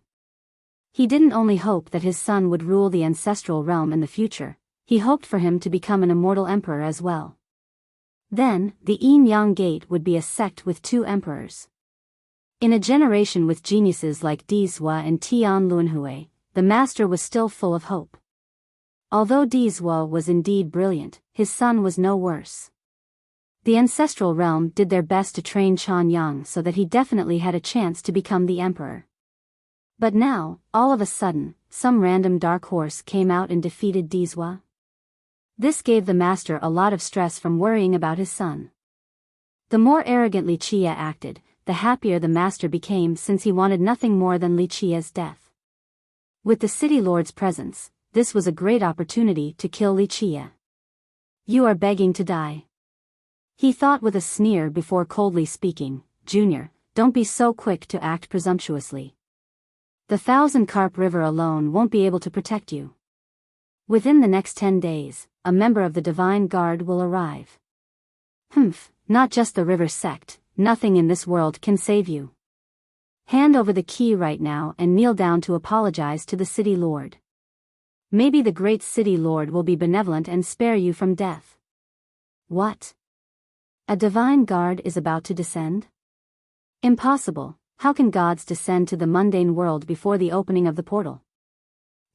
[SPEAKER 1] He didn't only hope that his son would rule the ancestral realm in the future, he hoped for him to become an immortal emperor as well. Then, the Yin-Yang Gate would be a sect with 2 emperors. In a generation with geniuses like Dizwa and Tian Lunhui, the master was still full of hope. Although Dizwa was indeed brilliant, his son was no worse. The ancestral realm did their best to train Chan Yang so that he definitely had a chance to become the emperor. But now, all of a sudden, some random dark horse came out and defeated Dizwa. This gave the master a lot of stress from worrying about his son. The more arrogantly Chia acted, the happier the master became, since he wanted nothing more than Li Chia's death. With the city lord's presence, this was a great opportunity to kill Li Chia. "You are begging to die," he thought with a sneer before coldly speaking. "Junior, don't be so quick to act presumptuously. The Thousand Carp River alone won't be able to protect you. Within the next 10 days, a member of the Divine Guard will arrive." Not just the river sect, nothing in this world can save you. Hand over the key right now and kneel down to apologize to the city lord. Maybe the great city lord will be benevolent and spare you from death. What? A divine guard is about to descend? Impossible. How can gods descend to the mundane world before the opening of the portal?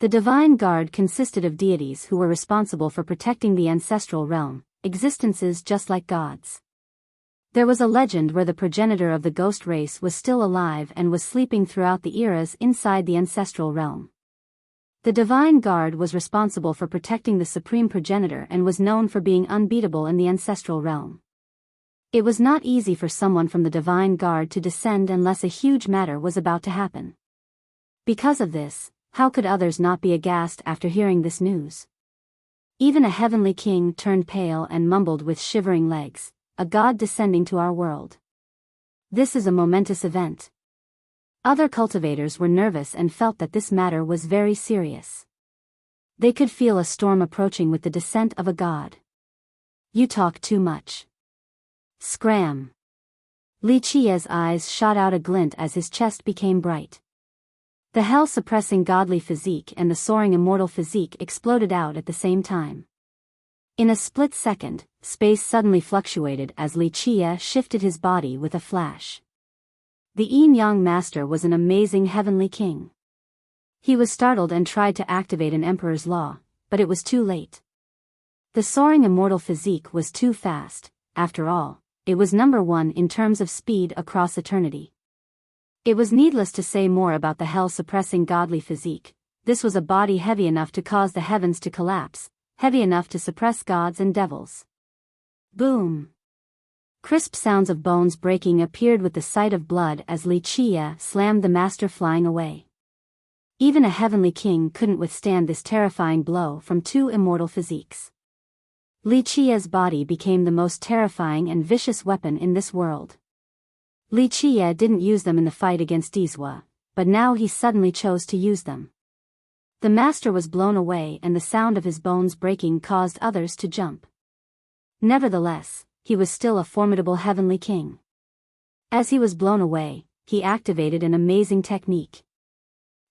[SPEAKER 1] The divine guard consisted of deities who were responsible for protecting the ancestral realm, existences just like gods. There was a legend where the progenitor of the ghost race was still alive and was sleeping throughout the eras inside the ancestral realm. The divine guard was responsible for protecting the supreme progenitor and was known for being unbeatable in the ancestral realm. It was not easy for someone from the divine guard to descend unless a huge matter was about to happen. Because of this, how could others not be aghast after hearing this news? Even a heavenly king turned pale and mumbled with shivering legs, "A god descending to our world. This is a momentous event." Other cultivators were nervous and felt that this matter was very serious. They could feel a storm approaching with the descent of a god. "You talk too much." Scram! Li Chia's eyes shot out a glint as his chest became bright. The hell-suppressing godly physique and the soaring immortal physique exploded out at the same time. In a split second, space suddenly fluctuated as Li Chia shifted his body with a flash. The Yin-Yang master was an amazing heavenly king. He was startled and tried to activate an emperor's law, but it was too late. The soaring immortal physique was too fast. After all, it was number 1 in terms of speed across eternity. It was needless to say more about the hell-suppressing godly physique. This was a body heavy enough to cause the heavens to collapse, heavy enough to suppress gods and devils. Boom! Crisp sounds of bones breaking appeared with the sight of blood as Li Chia slammed the master flying away. Even a heavenly king couldn't withstand this terrifying blow from 2 immortal physiques. Li Qia's body became the most terrifying and vicious weapon in this world. Li Qia didn't use them in the fight against Dizhua, but now he suddenly chose to use them. The master was blown away and the sound of his bones breaking caused others to jump. Nevertheless, he was still a formidable heavenly king. As he was blown away, he activated an amazing technique.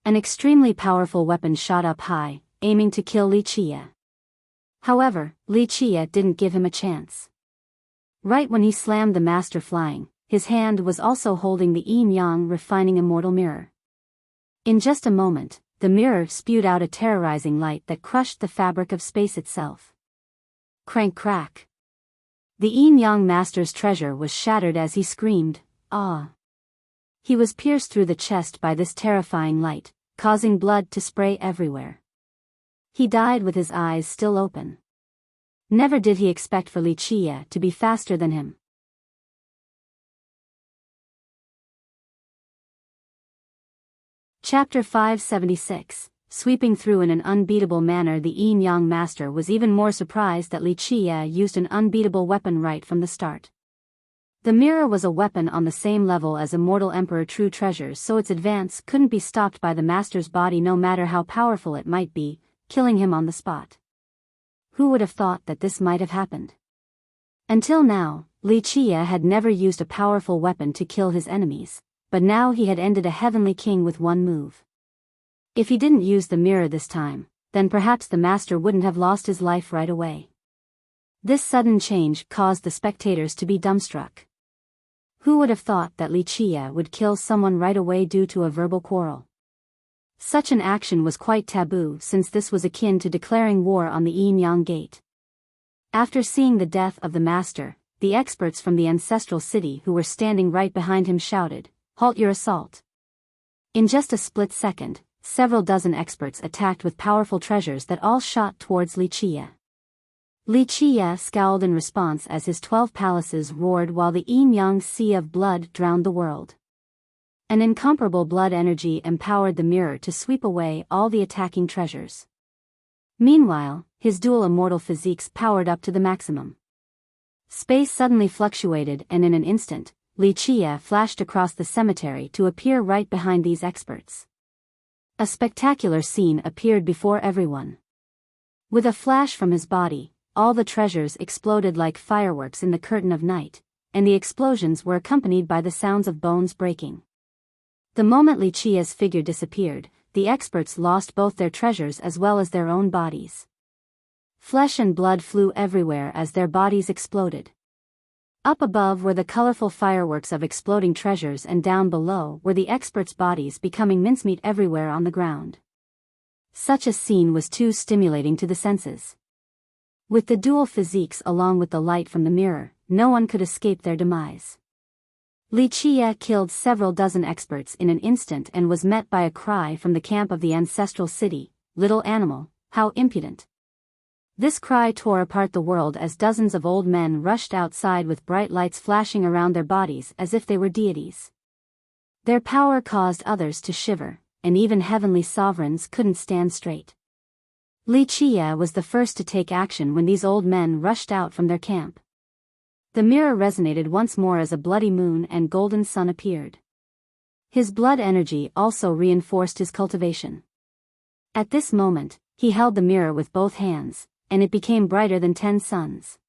[SPEAKER 1] An extremely powerful weapon shot up high, aiming to kill Li Qia. However, Li Qia didn't give him a chance. Right when he slammed the master flying, his hand was also holding the yin-yang refining immortal mirror. In just a moment, the mirror spewed out a terrorizing light that crushed the fabric of space itself. Crank crack. The yin-yang master's treasure was shattered as he screamed, "Ah!" He was pierced through the chest by this terrifying light, causing blood to spray everywhere. He died with his eyes still open. Never did he expect for Li Qia to be faster than him. Chapter 576. Sweeping through in an unbeatable manner. The yin-yang master was even more surprised that Li Qia used an unbeatable weapon right from the start. The mirror was a weapon on the same level as Immortal Emperor True Treasures, so its advance couldn't be stopped by the master's body no matter how powerful it might be, killing him on the spot. Who would have thought that this might have happened? Until now, Li Qia had never used a powerful weapon to kill his enemies, but now he had ended a heavenly king with one move. If he didn't use the mirror this time, then perhaps the master wouldn't have lost his life right away. This sudden change caused the spectators to be dumbstruck. Who would have thought that Li Qia would kill someone right away due to a verbal quarrel? Such an action was quite taboo since this was akin to declaring war on the yin-yang gate. After seeing the death of the master, the experts from the ancestral city who were standing right behind him shouted, "Halt your assault!" In just a split second, several dozen experts attacked with powerful treasures that all shot towards Li Qia. Li Qia scowled in response as his 12 palaces roared while the yin-yang sea of blood drowned the world. An incomparable blood energy empowered the mirror to sweep away all the attacking treasures. Meanwhile, his dual immortal physiques powered up to the maximum. Space suddenly fluctuated and in an instant, Li Qia flashed across the cemetery to appear right behind these experts. A spectacular scene appeared before everyone. With a flash from his body, all the treasures exploded like fireworks in the curtain of night, and the explosions were accompanied by the sounds of bones breaking. The moment Li Qia's figure disappeared, the experts lost both their treasures as well as their own bodies. Flesh and blood flew everywhere as their bodies exploded. Up above were the colorful fireworks of exploding treasures and down below were the experts' bodies becoming mincemeat everywhere on the ground. Such a scene was too stimulating to the senses. With the dual physiques along with the light from the mirror, no one could escape their demise. Li Qia killed several dozen experts in an instant and was met by a cry from the camp of the ancestral city, "Little animal, how impudent!" This cry tore apart the world as dozens of old men rushed outside with bright lights flashing around their bodies as if they were deities. Their power caused others to shiver, and even heavenly sovereigns couldn't stand straight. Li Qia was the first to take action when these old men rushed out from their camp. The mirror resonated once more as a bloody moon and golden sun appeared. His blood energy also reinforced his cultivation. At this moment, he held the mirror with both hands, and it became brighter than 10 suns.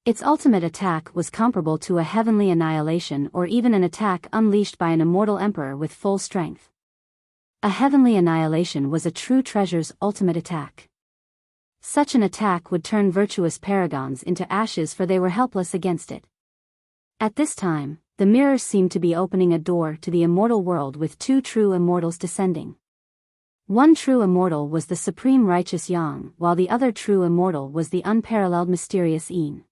[SPEAKER 1] Its ultimate attack was comparable to a heavenly annihilation or even an attack unleashed by an immortal emperor with full strength. A heavenly annihilation was a true treasure's ultimate attack. Such an attack would turn virtuous paragons into ashes, for they were helpless against it. At this time, the mirror seemed to be opening a door to the immortal world with 2 true immortals descending. One true immortal was the supreme righteous Yang, while the other true immortal was the unparalleled mysterious Yin.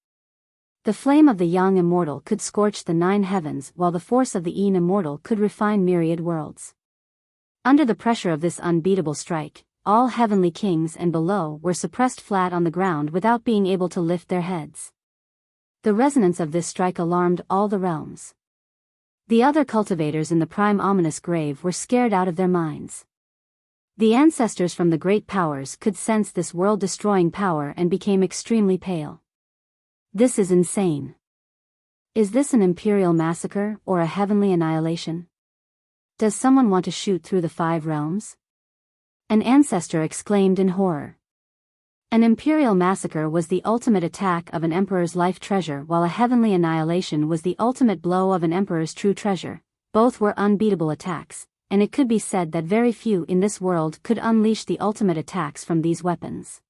[SPEAKER 1] The flame of the Yang immortal could scorch the 9 heavens, while the force of the Yin immortal could refine myriad worlds. Under the pressure of this unbeatable strike, all heavenly kings and below were suppressed flat on the ground without being able to lift their heads. The resonance of this strike alarmed all the realms. The other cultivators in the prime ominous grave were scared out of their minds. The ancestors from the great powers could sense this world-destroying power and became extremely pale. This is insane. Is this an imperial massacre or a heavenly annihilation? Does someone want to shoot through the 5 realms? An ancestor exclaimed in horror. An imperial massacre was the ultimate attack of an emperor's life treasure, while a heavenly annihilation was the ultimate blow of an emperor's true treasure. Both were unbeatable attacks, and it could be said that very few in this world could unleash the ultimate attacks from these weapons.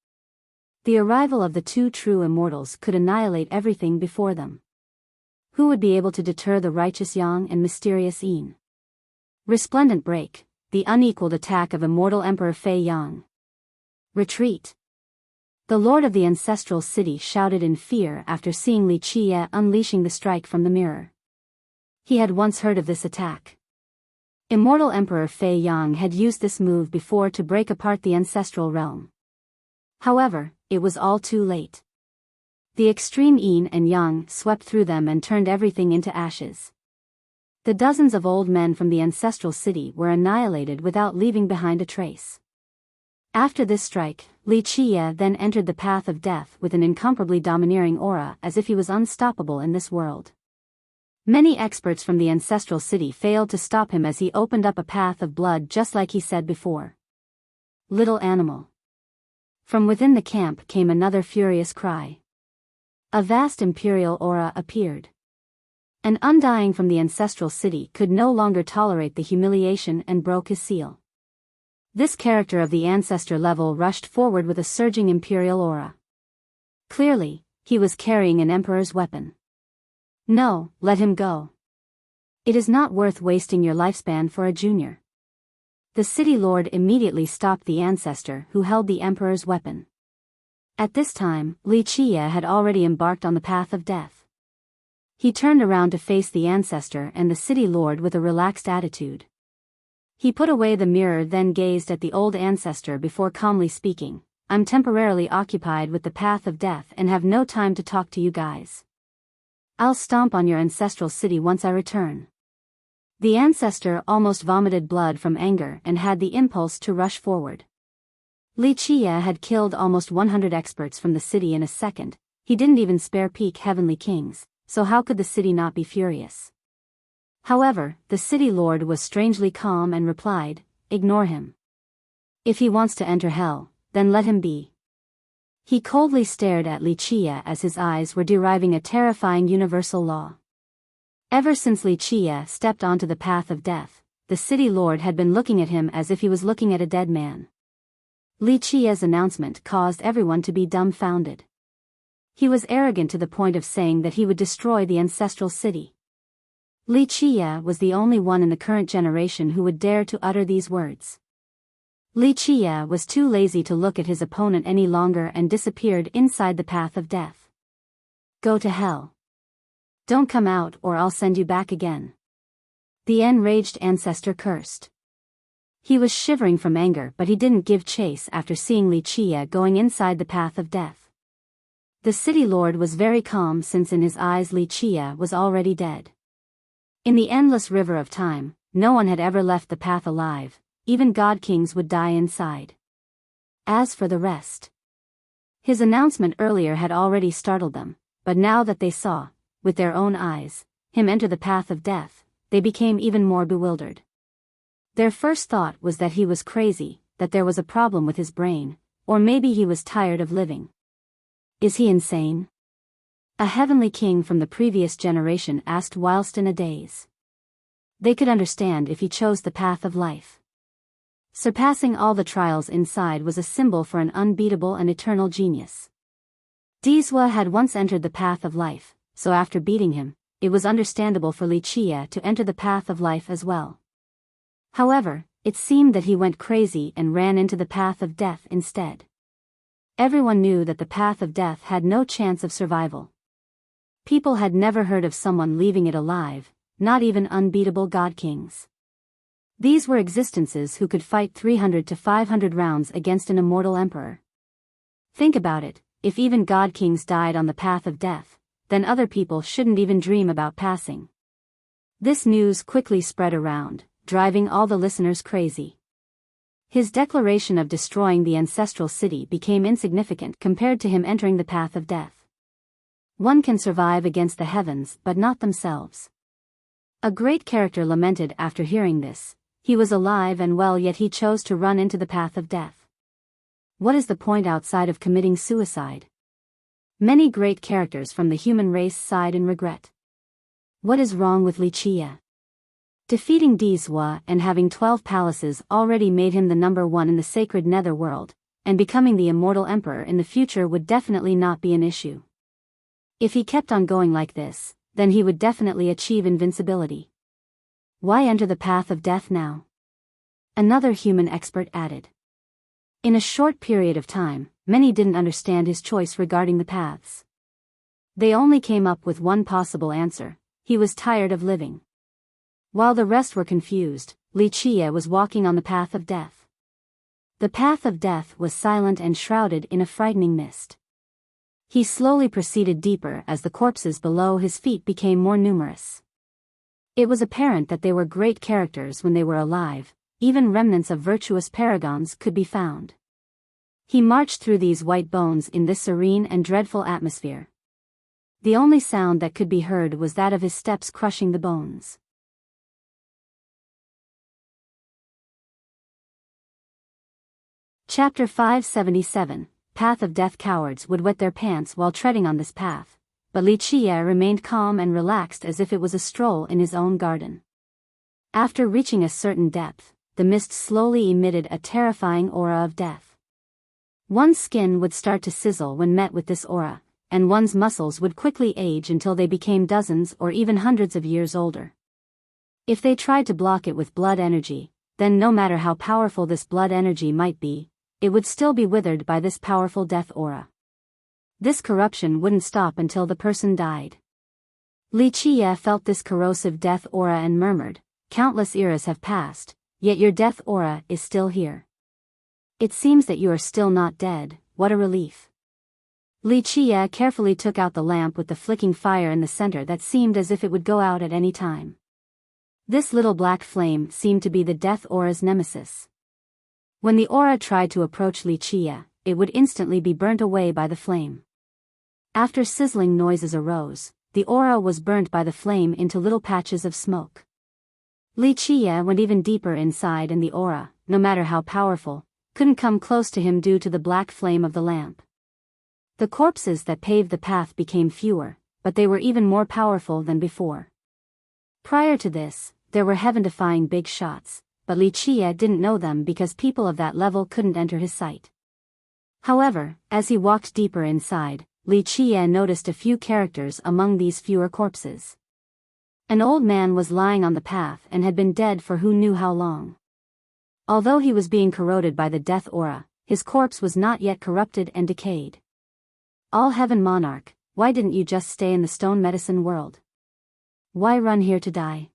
[SPEAKER 1] The arrival of the 2 true immortals could annihilate everything before them. Who would be able to deter the righteous Yang and mysterious Yin? Resplendent break, the unequaled attack of immortal Emperor Fei Yang. Retreat. The lord of the ancestral city shouted in fear after seeing Li Qie unleashing the strike from the mirror. He had once heard of this attack. Immortal Emperor Fei Yang had used this move before to break apart the ancestral realm. However, it was all too late. The extreme Yin and Yang swept through them and turned everything into ashes. The dozens of old men from the ancestral city were annihilated without leaving behind a trace. After this strike, Li Qie then entered the path of death with an incomparably domineering aura, as if he was unstoppable in this world. Many experts from the ancestral city failed to stop him as he opened up a path of blood, just like he said before. Little animal. From within the camp came another furious cry. A vast imperial aura appeared. An undying from the ancestral city could no longer tolerate the humiliation and broke his seal. This character of the ancestor level rushed forward with a surging imperial aura. Clearly, he was carrying an emperor's weapon. No, let him go. It is not worth wasting your lifespan for a junior. The city lord immediately stopped the ancestor who held the emperor's weapon. At this time, Li Qie had already embarked on the path of death. He turned around to face the ancestor and the city lord with a relaxed attitude. He put away the mirror, then gazed at the old ancestor before calmly speaking, "I'm temporarily occupied with the path of death and have no time to talk to you guys. I'll stomp on your ancestral city once I return." The ancestor almost vomited blood from anger and had the impulse to rush forward. Li Qie had killed almost 100 experts from the city in a second. He didn't even spare peak heavenly kings, so how could the city not be furious? However, the city lord was strangely calm and replied, "Ignore him. If he wants to enter hell, then let him be." He coldly stared at Li Qie as his eyes were deriving a terrifying universal law. Ever since Li Qie stepped onto the path of death, the city lord had been looking at him as if he was looking at a dead man. Li Qie's announcement caused everyone to be dumbfounded. He was arrogant to the point of saying that he would destroy the ancestral city. Li Qie was the only one in the current generation who would dare to utter these words. Li Qie was too lazy to look at his opponent any longer and disappeared inside the path of death. "Go to hell. Don't come out or I'll send you back again." The enraged ancestor cursed. He was shivering from anger, but he didn't give chase after seeing Li Qie going inside the path of death. The city lord was very calm, since in his eyes Li Qie was already dead. In the endless river of time, no one had ever left the path alive. Even god kings would die inside. As for the rest, his announcement earlier had already startled them, but now that they saw, with their own eyes, him enter the path of death, they became even more bewildered. Their first thought was that he was crazy, that there was a problem with his brain, or maybe he was tired of living. Is he insane? A heavenly king from the previous generation asked whilst in a daze. They could understand if he chose the path of life. Surpassing all the trials inside was a symbol for an unbeatable and eternal genius. Dizwa had once entered the path of life, so after beating him, it was understandable for Li Qie to enter the path of life as well. However, it seemed that he went crazy and ran into the path of death instead. Everyone knew that the path of death had no chance of survival. People had never heard of someone leaving it alive, not even unbeatable god kings. These were existences who could fight 300 to 500 rounds against an immortal emperor. Think about it, if even god kings died on the path of death, then other people shouldn't even dream about passing. This news quickly spread around, driving all the listeners crazy. His declaration of destroying the ancestral city became insignificant compared to him entering the path of death. One can survive against the heavens but not themselves. A great character lamented after hearing this. He was alive and well, yet he chose to run into the path of death. What is the point outside of committing suicide? Many great characters from the human race sighed in regret. What is wrong with Li Qie? Defeating Dizhua and having 12 palaces already made him the number one in the sacred netherworld, and becoming the immortal emperor in the future would definitely not be an issue. If he kept on going like this, then he would definitely achieve invincibility. Why enter the path of death now? Another human expert added. In a short period of time, many didn't understand his choice regarding the paths. They only came up with one possible answer: he was tired of living. While the rest were confused, Li Qie was walking on the path of death. The path of death was silent and shrouded in a frightening mist. He slowly proceeded deeper as the corpses below his feet became more numerous. It was apparent that they were great characters when they were alive. Even remnants of virtuous paragons could be found. He marched through these white bones in this serene and dreadful atmosphere. The only sound that could be heard was that of his steps crushing the bones. Chapter 577. Path of Death. Cowards would wet their pants while treading on this path, but Li Qie remained calm and relaxed as if it was a stroll in his own garden. After reaching a certain depth, the mist slowly emitted a terrifying aura of death. One's skin would start to sizzle when met with this aura, and one's muscles would quickly age until they became dozens or even hundreds of years older. If they tried to block it with blood energy, then no matter how powerful this blood energy might be, it would still be withered by this powerful death aura. This corruption wouldn't stop until the person died. Li Qie felt this corrosive death aura and murmured, "Countless eras have passed, yet your death aura is still here. It seems that you are still not dead. What a relief." Li Qie carefully took out the lamp with the flicking fire in the center that seemed as if it would go out at any time. This little black flame seemed to be the death aura's nemesis. When the aura tried to approach Li Qie, it would instantly be burnt away by the flame. After sizzling noises arose, the aura was burnt by the flame into little patches of smoke. Li Qie went even deeper inside, and the aura, no matter how powerful, couldn't come close to him due to the black flame of the lamp. The corpses that paved the path became fewer, but they were even more powerful than before. Prior to this, there were heaven-defying big shots, but Li Qie didn't know them because people of that level couldn't enter his sight. However, as he walked deeper inside, Li Qie noticed a few characters among these fewer corpses. An old man was lying on the path and had been dead for who knew how long. Although he was being corroded by the death aura, his corpse was not yet corrupted and decayed. All Heaven Monarch, why didn't you just stay in the stone medicine world? Why run here to die?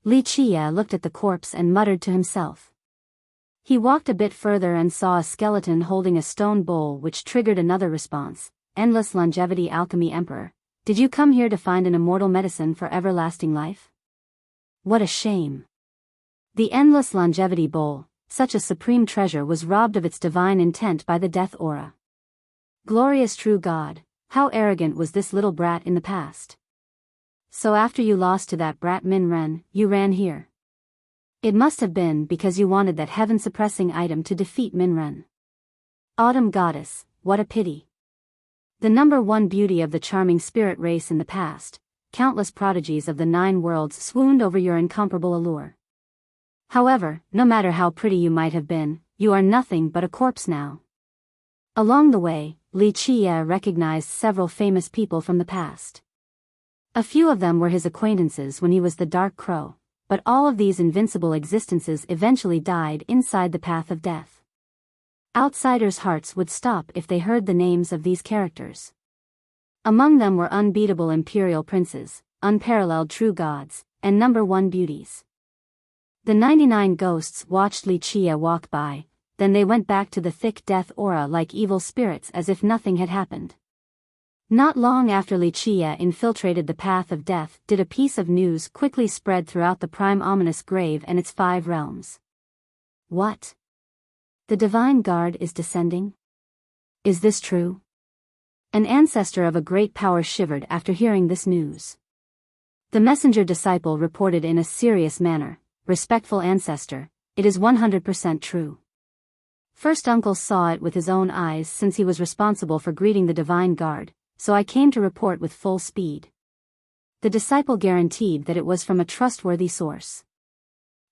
[SPEAKER 1] Li Qie looked at the corpse and muttered to himself. He walked a bit further and saw a skeleton holding a stone bowl, which triggered another response. Endless Longevity Alchemy Emperor, did you come here to find an immortal medicine for everlasting life? What a shame. The Endless Longevity Bowl, such a supreme treasure, was robbed of its divine intent by the death aura. Glorious true God, how arrogant was this little brat in the past. So after you lost to that brat Min Ren, you ran here. It must have been because you wanted that heaven-suppressing item to defeat Min Ren. Autumn Goddess, what a pity. The number one beauty of the charming spirit race in the past, countless prodigies of the 9 worlds swooned over your incomparable allure. However, no matter how pretty you might have been, you are nothing but a corpse now. Along the way, Li Qie recognized several famous people from the past. A few of them were his acquaintances when he was the Dark Crow, but all of these invincible existences eventually died inside the path of death. Outsiders' hearts would stop if they heard the names of these characters. Among them were unbeatable imperial princes, unparalleled true gods, and number one beauties. The 99 ghosts watched Li Qie walk by, then they went back to the thick death aura like evil spirits as if nothing had happened. Not long after Li Qie infiltrated the path of death did a piece of news quickly spread throughout the prime ominous grave and its 5 realms. What? The divine guard is descending? Is this true? An ancestor of a great power shivered after hearing this news. The messenger disciple reported in a serious manner, "Respectful ancestor, it is 100% true. First uncle saw it with his own eyes since he was responsible for greeting the divine guard, so I came to report with full speed." The disciple guaranteed that it was from a trustworthy source.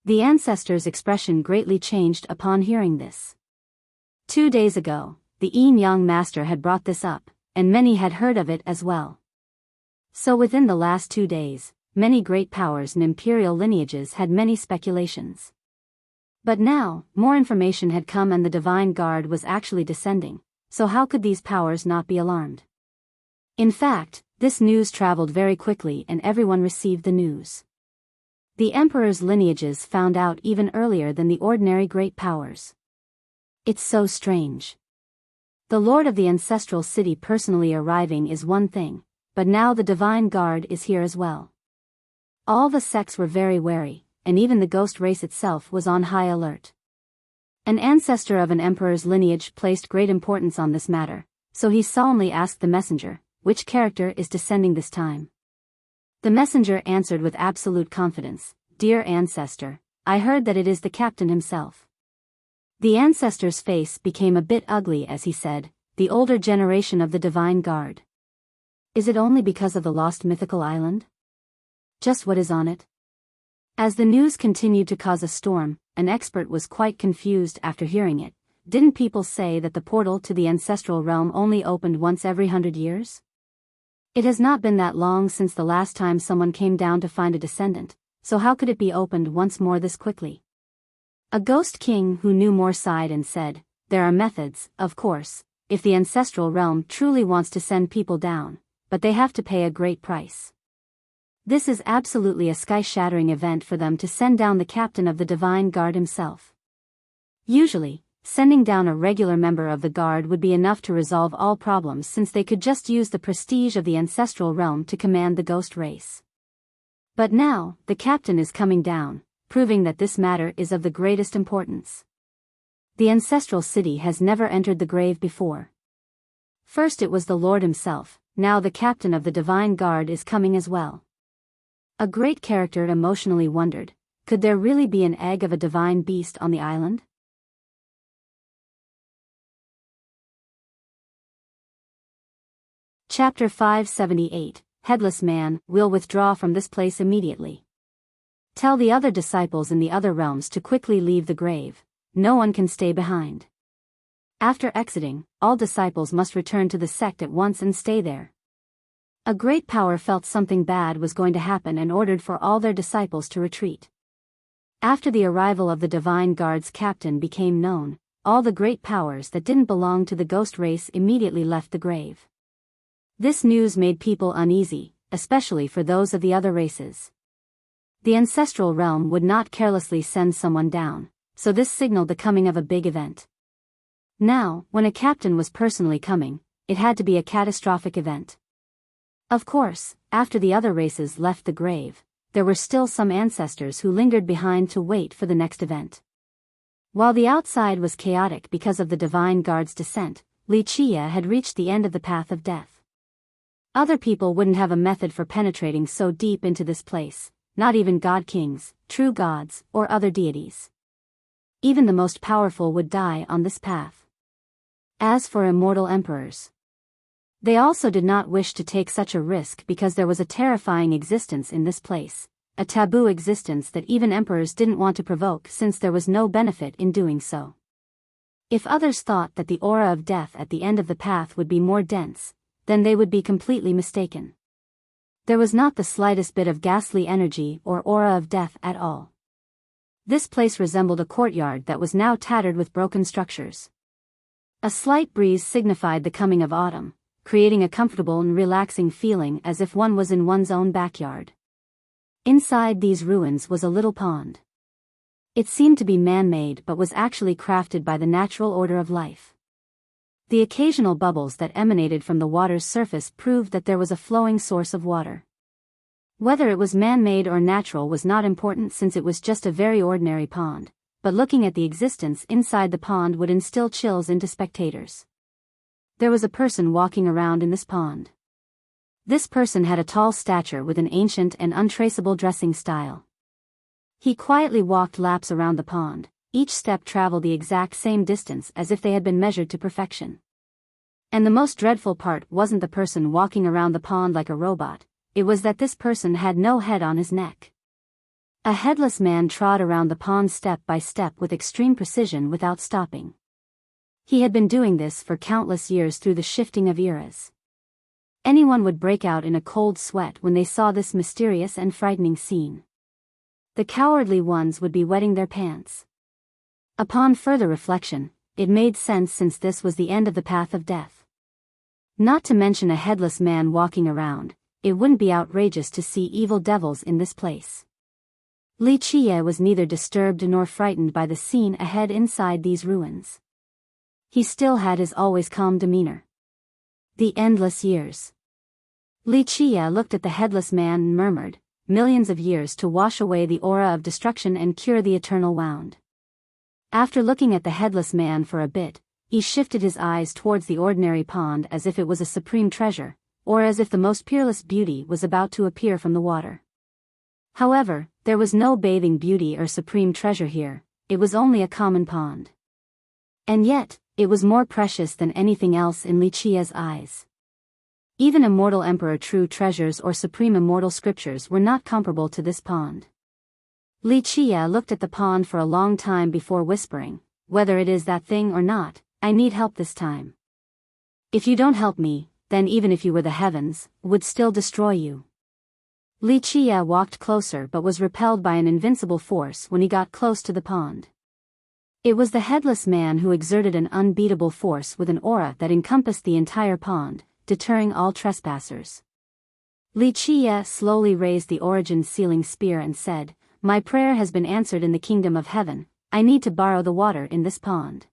[SPEAKER 1] The ancestor's expression greatly changed upon hearing this. 2 days ago, the Yin-Yang master had brought this up, and many had heard of it as well. So within the last 2 days, many great powers and imperial lineages had many speculations. But now, more information had come and the divine guard was actually descending, so how could these powers not be alarmed? In fact, this news traveled very quickly and everyone received the news. The emperor's lineages found out even earlier than the ordinary great powers. It's so strange. The lord of the ancestral city personally arriving is one thing, but now the divine guard is here as well. All the sects were very wary, and even the ghost race itself was on high alert. An ancestor of an emperor's lineage placed great importance on this matter, so he solemnly asked the messenger, "Which character is descending this time?" The messenger answered with absolute confidence, "Dear ancestor, I heard that it is the captain himself." The ancestor's face became a bit ugly as he said, "The older generation of the divine guard. Is it only because of the lost mythical island? Just what is on it?" As the news continued to cause a storm, an expert was quite confused after hearing it. Didn't people say that the portal to the ancestral realm only opened once every 100 years? It has not been that long since the last time someone came down to find a descendant, so how could it be opened once more this quickly? A ghost king who knew more sighed and said, "There are methods, of course, if the ancestral realm truly wants to send people down, but they have to pay a great price. This is absolutely a sky-shattering event for them to send down the captain of the divine guard himself. Usually, sending down a regular member of the guard would be enough to resolve all problems since they could just use the prestige of the ancestral realm to command the ghost race. But now, the captain is coming down, proving that this matter is of the greatest importance. The ancestral city has never entered the grave before. First it was the Lord himself, now the captain of the divine guard is coming as well. A great character emotionally wondered, could there really be an egg of a divine beast on the island? Chapter 578, Headless Man, will withdraw from this place immediately. Tell the other disciples in the other realms to quickly leave the grave, no one can stay behind. After exiting, all disciples must return to the sect at once and stay there. A great power felt something bad was going to happen and ordered for all their disciples to retreat. After the arrival of the divine guard's captain became known, all the great powers that didn't belong to the ghost race immediately left the grave. This news made people uneasy, especially for those of the other races. The ancestral realm would not carelessly send someone down, so this signaled the coming of a big event. Now, when a captain was personally coming, it had to be a catastrophic event. Of course, after the other races left the grave, there were still some ancestors who lingered behind to wait for the next event. While the outside was chaotic because of the divine guard's descent, Li Chia had reached the end of the path of death. Other people wouldn't have a method for penetrating so deep into this place, not even god kings, true gods, or other deities. Even the most powerful would die on this path. As for immortal emperors, they also did not wish to take such a risk because there was a terrifying existence in this place, a taboo existence that even emperors didn't want to provoke since there was no benefit in doing so. If others thought that the aura of death at the end of the path would be more dense, then they would be completely mistaken. There was not the slightest bit of ghastly energy or aura of death at all. This place resembled a courtyard that was now tattered with broken structures. A slight breeze signified the coming of autumn, creating a comfortable and relaxing feeling as if one was in one's own backyard. Inside these ruins was a little pond. It seemed to be man-made but was actually crafted by the natural order of life. The occasional bubbles that emanated from the water's surface proved that there was a flowing source of water. Whether it was man-made or natural was not important since it was just a very ordinary pond, but looking at the existence inside the pond would instill chills into spectators. There was a person walking around in this pond. This person had a tall stature with an ancient and untraceable dressing style. He quietly walked laps around the pond, each step traveled the exact same distance as if they had been measured to perfection. And the most dreadful part wasn't the person walking around the pond like a robot, it was that this person had no head on his neck. A headless man trod around the pond step by step with extreme precision without stopping. He had been doing this for countless years through the shifting of eras. Anyone would break out in a cold sweat when they saw this mysterious and frightening scene. The cowardly ones would be wetting their pants. Upon further reflection, it made sense since this was the end of the path of death. Not to mention a headless man walking around, it wouldn't be outrageous to see evil devils in this place. Li Qie was neither disturbed nor frightened by the scene ahead inside these ruins. He still had his always calm demeanor. The endless years. Li Qie looked at the headless man and murmured, millions of years to wash away the aura of destruction and cure the eternal wound. After looking at the headless man for a bit, he shifted his eyes towards the ordinary pond as if it was a supreme treasure, or as if the most peerless beauty was about to appear from the water. However, there was no bathing beauty or supreme treasure here, it was only a common pond. And yet, it was more precious than anything else in Li Qie's eyes. Even immortal emperor true treasures or supreme immortal scriptures were not comparable to this pond. Li Qie looked at the pond for a long time before whispering, whether it is that thing or not, I need help this time. If you don't help me, then even if you were the heavens, would still destroy you. Li Qie walked closer but was repelled by an invincible force when he got close to the pond. It was the headless man who exerted an unbeatable force with an aura that encompassed the entire pond, deterring all trespassers. Li Qie slowly raised the Origin's sealing spear and said, My prayer has been answered in the kingdom of heaven, I need to borrow the water in this pond.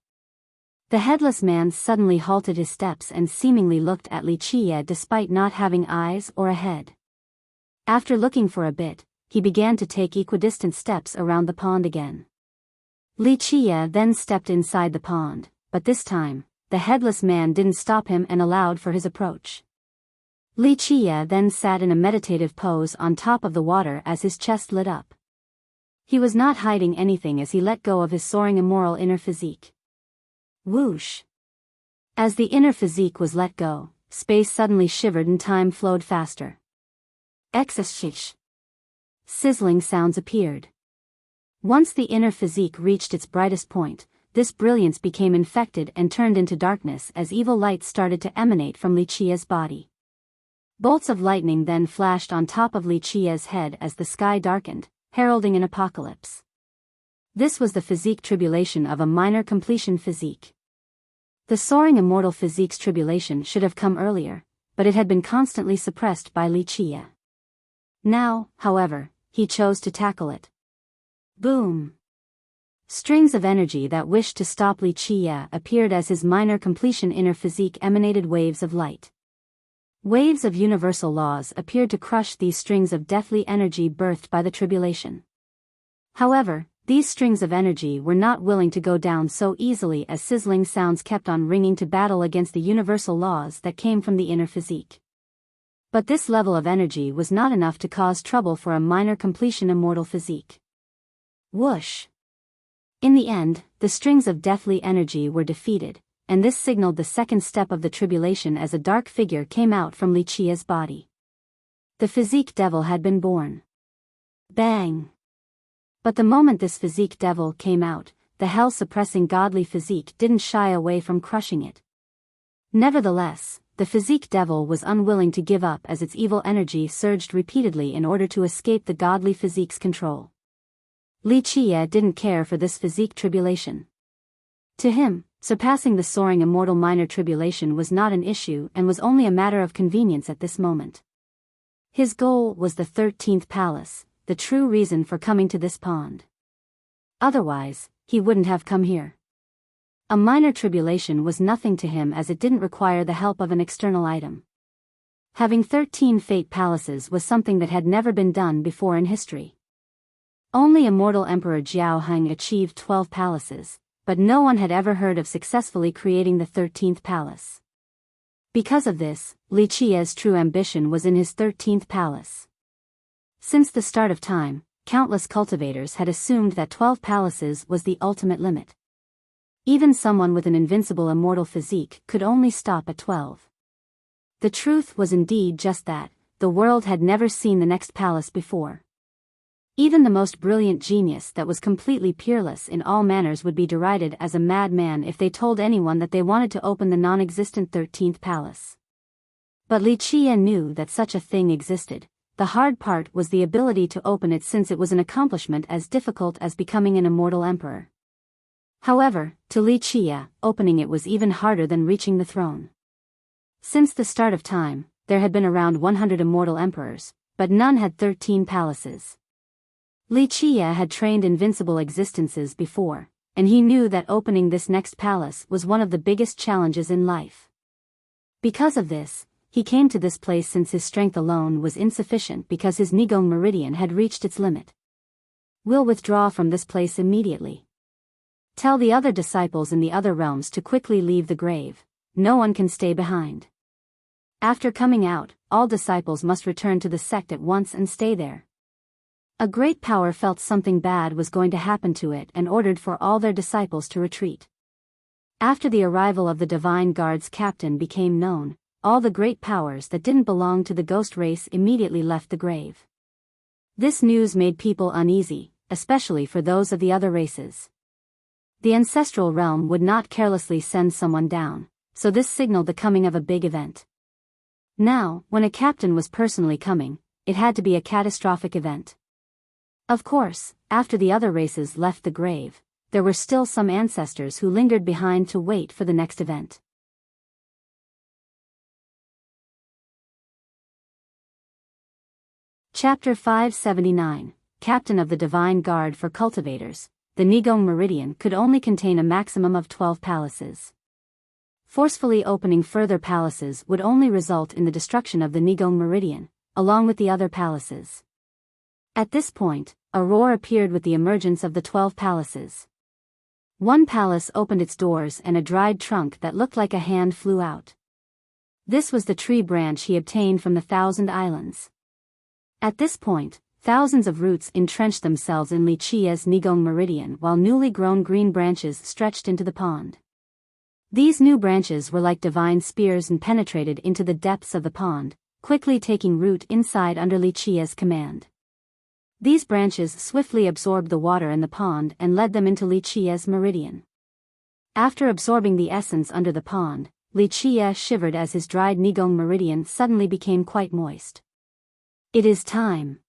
[SPEAKER 1] The headless man suddenly halted his steps and seemingly looked at Li Qie despite not having eyes or a head. After looking for a bit, he began to take equidistant steps around the pond again. Li Qie then stepped inside the pond, but this time, the headless man didn't stop him and allowed for his approach. Li Qie then sat in a meditative pose on top of the water as his chest lit up. He was not hiding anything as he let go of his soaring immoral inner physique. Whoosh! As the inner physique was let go, space suddenly shivered and time flowed faster. Exashish! Sizzling sounds appeared. Once the inner physique reached its brightest point, this brilliance became infected and turned into darkness as evil light started to emanate from Li Qie's body. Bolts of lightning then flashed on top of Li Qie's head as the sky darkened, heralding an apocalypse. This was the physique tribulation of a minor completion physique. The soaring immortal physique's tribulation should have come earlier, but it had been constantly suppressed by Li Qie. Now, however, he chose to tackle it. Boom! Strings of energy that wished to stop Li Qie appeared as his minor completion inner physique emanated waves of light. Waves of universal laws appeared to crush these strings of deathly energy birthed by the tribulation. However, these strings of energy were not willing to go down so easily as sizzling sounds kept on ringing to battle against the universal laws that came from the inner physique. But this level of energy was not enough to cause trouble for a minor completion immortal physique. Whoosh! In the end, the strings of deathly energy were defeated, and this signaled the second step of the tribulation as a dark figure came out from Li Qie's body. The physique devil had been born. Bang! But the moment this physique devil came out, the hell-suppressing godly physique didn't shy away from crushing it. Nevertheless, the physique devil was unwilling to give up as its evil energy surged repeatedly in order to escape the godly physique's control. Li Qie didn't care for this physique tribulation. To him, surpassing the soaring immortal minor tribulation was not an issue and was only a matter of convenience at this moment. His goal was the 13th palace, the true reason for coming to this pond. Otherwise, he wouldn't have come here. A minor tribulation was nothing to him as it didn't require the help of an external item. Having 13 fate palaces was something that had never been done before in history. Only immortal Emperor Jiao Heng achieved 12 palaces, but no one had ever heard of successfully creating the 13th palace. Because of this, Li Qi's true ambition was in his 13th palace. Since the start of time, countless cultivators had assumed that 12 palaces was the ultimate limit. Even someone with an invincible immortal physique could only stop at 12. The truth was indeed just that, the world had never seen the next palace before. Even the most brilliant genius that was completely peerless in all manners would be derided as a madman if they told anyone that they wanted to open the non-existent 13th palace. But Li Qi knew that such a thing existed. The hard part was the ability to open it, since it was an accomplishment as difficult as becoming an immortal emperor. However, to Li Qi, opening it was even harder than reaching the throne. Since the start of time, there had been around 100 immortal emperors, but none had 13 palaces. Li Qi had trained invincible existences before, and he knew that opening this next palace was one of the biggest challenges in life. Because of this, he came to this place since his strength alone was insufficient, because his Nigong meridian had reached its limit. We'll withdraw from this place immediately. Tell the other disciples in the other realms to quickly leave the grave. No one can stay behind. After coming out, all disciples must return to the sect at once and stay there. A great power felt something bad was going to happen to it and ordered for all their disciples to retreat. After the arrival of the Divine Guard's captain became known, all the great powers that didn't belong to the ghost race immediately left the grave. This news made people uneasy, especially for those of the other races. The ancestral realm would not carelessly send someone down, so this signaled the coming of a big event. Now, when a captain was personally coming, it had to be a catastrophic event. Of course, after the other races left the grave, there were still some ancestors who lingered behind to wait for the next event. Chapter 579, Captain of the Divine Guard for Cultivators. The Nigong Meridian could only contain a maximum of 12 palaces. Forcefully opening further palaces would only result in the destruction of the Nigong Meridian, along with the other palaces. At this point, a roar appeared with the emergence of the 12 palaces. One palace opened its doors and a dried trunk that looked like a hand flew out. This was the tree branch he obtained from the 1,000 Islands. At this point, thousands of roots entrenched themselves in Li Qi's Nigong Meridian, while newly grown green branches stretched into the pond. These new branches were like divine spears and penetrated into the depths of the pond, quickly taking root inside under Li Qi's command. These branches swiftly absorbed the water in the pond and led them into Li Qi's meridian. After absorbing the essence under the pond, Li Qi shivered as his dried Nigong meridian suddenly became quite moist. It is time.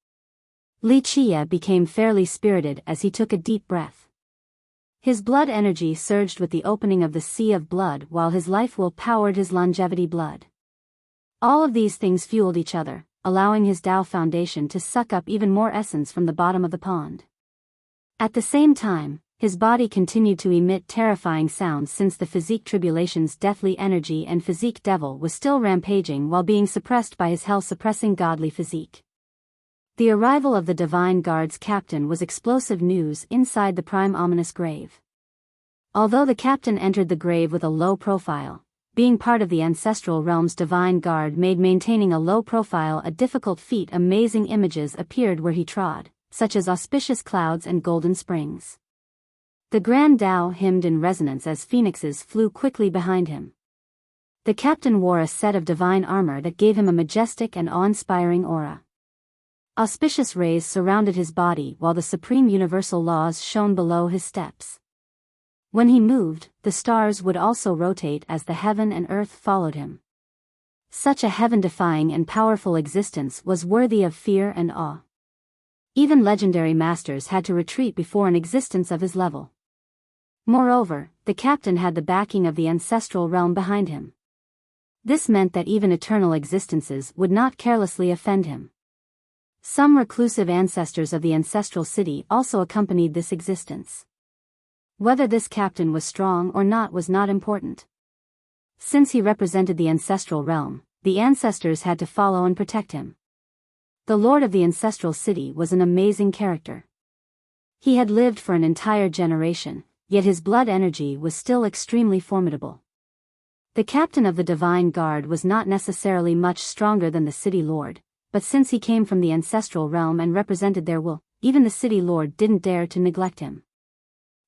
[SPEAKER 1] Li Qi became fairly spirited as he took a deep breath. His blood energy surged with the opening of the sea of blood, while his life will powered his longevity blood. All of these things fueled each other, allowing his Tao foundation to suck up even more essence from the bottom of the pond. At the same time, his body continued to emit terrifying sounds, since the physique tribulation's deathly energy and physique devil was still rampaging while being suppressed by his hell-suppressing godly physique. The arrival of the Divine Guard's captain was explosive news inside the prime ominous grave. Although the captain entered the grave with a low profile, being part of the ancestral realm's Divine Guard made maintaining a low profile a difficult feat. Amazing images appeared where he trod, such as auspicious clouds and golden springs. The Grand Tao hymned in resonance as phoenixes flew quickly behind him. The captain wore a set of divine armor that gave him a majestic and awe-inspiring aura. Auspicious rays surrounded his body while the supreme universal laws shone below his steps. When he moved, the stars would also rotate as the heaven and earth followed him. Such a heaven-defying and powerful existence was worthy of fear and awe. Even legendary masters had to retreat before an existence of his level. Moreover, the captain had the backing of the ancestral realm behind him. This meant that even eternal existences would not carelessly offend him. Some reclusive ancestors of the ancestral city also accompanied this existence. Whether this captain was strong or not was not important. Since he represented the ancestral realm, the ancestors had to follow and protect him. The lord of the ancestral city was an amazing character. He had lived for an entire generation, yet his blood energy was still extremely formidable. The captain of the Divine Guard was not necessarily much stronger than the city lord, but since he came from the ancestral realm and represented their will, even the city lord didn't dare to neglect him.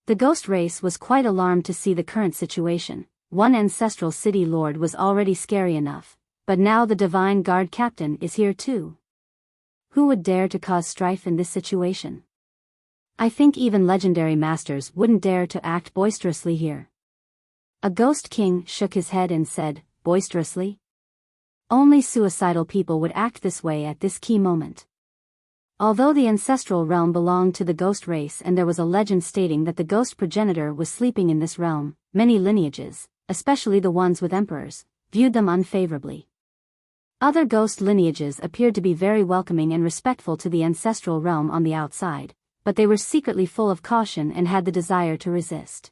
[SPEAKER 1] The ghost race was quite alarmed to see the current situation. One ancestral city lord was already scary enough, but now the Divine Guard captain is here too. Who would dare to cause strife in this situation? I think even legendary masters wouldn't dare to act boisterously here. A ghost king shook his head and said, boisterously? Only suicidal people would act this way at this key moment. Although the ancestral realm belonged to the ghost race and there was a legend stating that the ghost progenitor was sleeping in this realm, many lineages, especially the ones with emperors, viewed them unfavorably. Other ghost lineages appeared to be very welcoming and respectful to the ancestral realm on the outside, but they were secretly full of caution and had the desire to resist.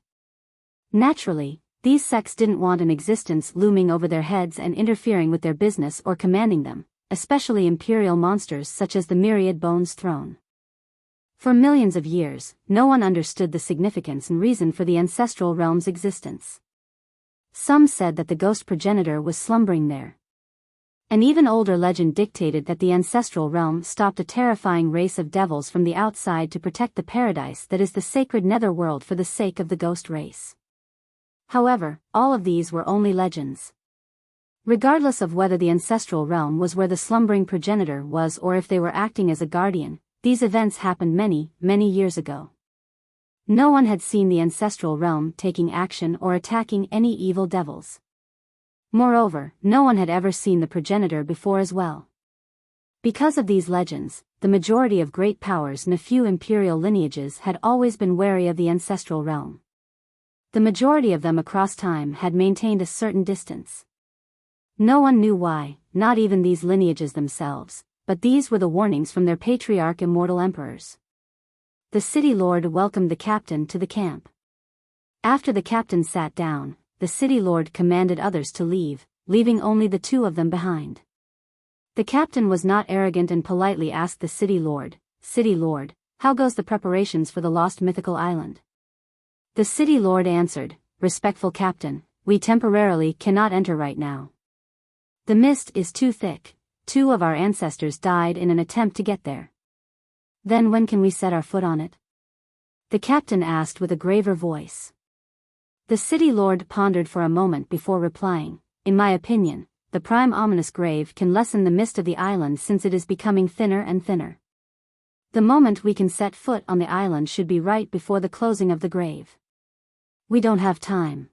[SPEAKER 1] Naturally, these sects didn't want an existence looming over their heads and interfering with their business or commanding them, especially imperial monsters such as the Myriad Bones Throne. For millions of years, no one understood the significance and reason for the ancestral realm's existence. Some said that the ghost progenitor was slumbering there. An even older legend dictated that the ancestral realm stopped a terrifying race of devils from the outside to protect the paradise that is the sacred netherworld for the sake of the ghost race. However, all of these were only legends. Regardless of whether the ancestral realm was where the slumbering progenitor was or if they were acting as a guardian, these events happened many, many years ago. No one had seen the ancestral realm taking action or attacking any evil devils. Moreover, no one had ever seen the progenitor before as well. Because of these legends, the majority of great powers and a few imperial lineages had always been wary of the ancestral realm. The majority of them across time had maintained a certain distance. No one knew why, not even these lineages themselves, but these were the warnings from their patriarch immortal emperors. The city lord welcomed the captain to the camp. After the captain sat down, the city lord commanded others to leave, leaving only the two of them behind. The captain was not arrogant and politely asked the city lord, how goes the preparations for the lost mythical island? The city lord answered, respectful captain, we temporarily cannot enter right now. The mist is too thick. 2 of our ancestors died in an attempt to get there. Then when can we set our foot on it? The captain asked with a graver voice. The city lord pondered for a moment before replying, in my opinion, the prime ominous grave can lessen the mist of the island since it is becoming thinner and thinner. The moment we can set foot on the island should be right before the closing of the grave. We don't have time.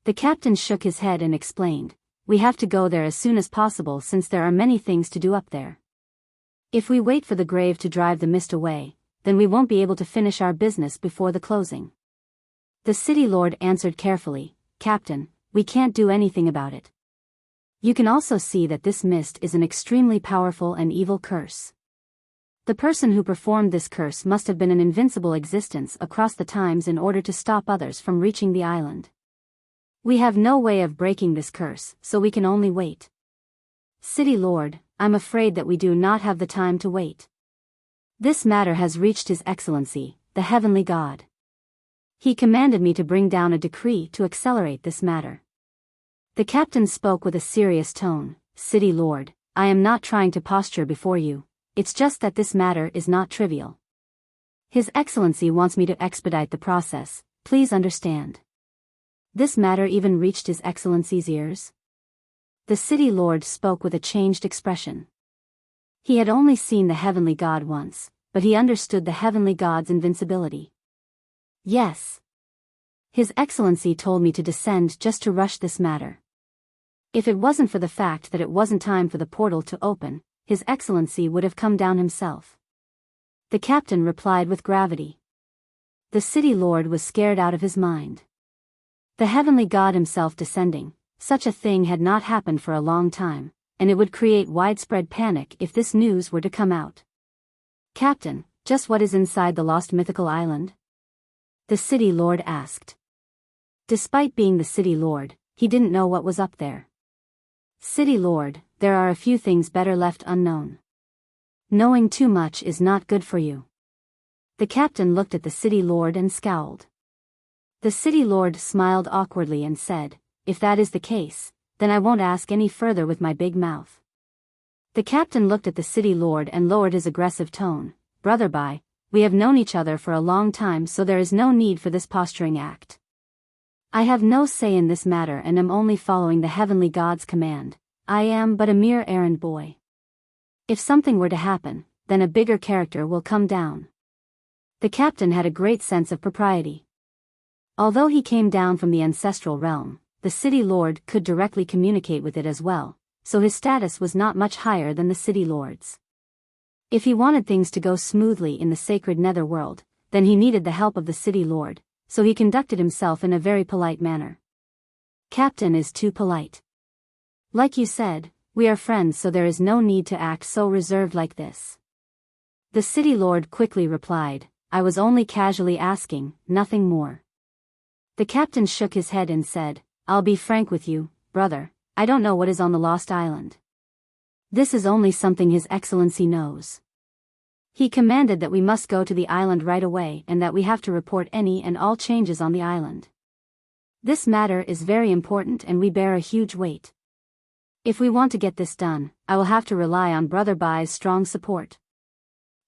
[SPEAKER 1] The captain shook his head and explained, we have to go there as soon as possible since there are many things to do up there. If we wait for the grave to drive the mist away, then we won't be able to finish our business before the closing. The city lord answered carefully, Captain, we can't do anything about it. You can also see that this mist is an extremely powerful and evil curse. The person who performed this curse must have been an invincible existence across the times in order to stop others from reaching the island. We have no way of breaking this curse, so we can only wait. City Lord, I'm afraid that we do not have the time to wait. This matter has reached His Excellency, the Heavenly God. He commanded me to bring down a decree to accelerate this matter. The captain spoke with a serious tone, City Lord, I am not trying to posture before you. It's just that this matter is not trivial. His Excellency wants me to expedite the process, please understand. This matter even reached His Excellency's ears? The city lord spoke with a changed expression. He had only seen the Heavenly God once, but he understood the Heavenly God's invincibility. Yes. His Excellency told me to descend just to rush this matter. If it wasn't for the fact that it wasn't time for the portal to open, His Excellency would have come down himself. The captain replied with gravity. The city lord was scared out of his mind. The Heavenly God himself descending, such a thing had not happened for a long time, and it would create widespread panic if this news were to come out. Captain, just what is inside the lost mythical island? The city lord asked. Despite being the city lord, he didn't know what was up there. City lord, there are a few things better left unknown. Knowing too much is not good for you. The captain looked at the city lord and scowled. The city lord smiled awkwardly and said, "If that is the case, then I won't ask any further with my big mouth." The captain looked at the city lord and lowered his aggressive tone. "Brother Bai, we have known each other for a long time, so there is no need for this posturing act. I have no say in this matter and am only following the heavenly God's command. I am but a mere errand boy. If something were to happen, then a bigger character will come down." The captain had a great sense of propriety. Although he came down from the ancestral realm, the city lord could directly communicate with it as well, so his status was not much higher than the city lord's. If he wanted things to go smoothly in the sacred netherworld, then he needed the help of the city lord, so he conducted himself in a very polite manner. "Captain is too polite. Like you said, we are friends, so there is no need to act so reserved like this." The city lord quickly replied, "I was only casually asking, nothing more." The captain shook his head and said, "I'll be frank with you, brother, I don't know what is on the lost island. This is only something His Excellency knows. He commanded that we must go to the island right away and that we have to report any and all changes on the island. This matter is very important and we bear a huge weight. If we want to get this done, I will have to rely on Brother Bai's strong support."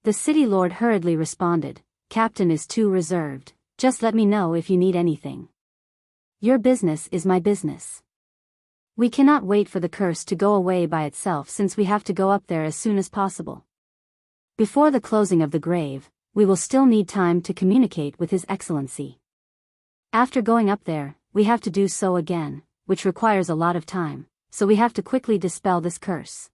[SPEAKER 1] The city lord hurriedly responded, "Captain is too reserved, just let me know if you need anything. Your business is my business. We cannot wait for the curse to go away by itself since we have to go up there as soon as possible. Before the closing of the grave, we will still need time to communicate with His Excellency. After going up there, we have to do so again, which requires a lot of time, so we have to quickly dispel this curse."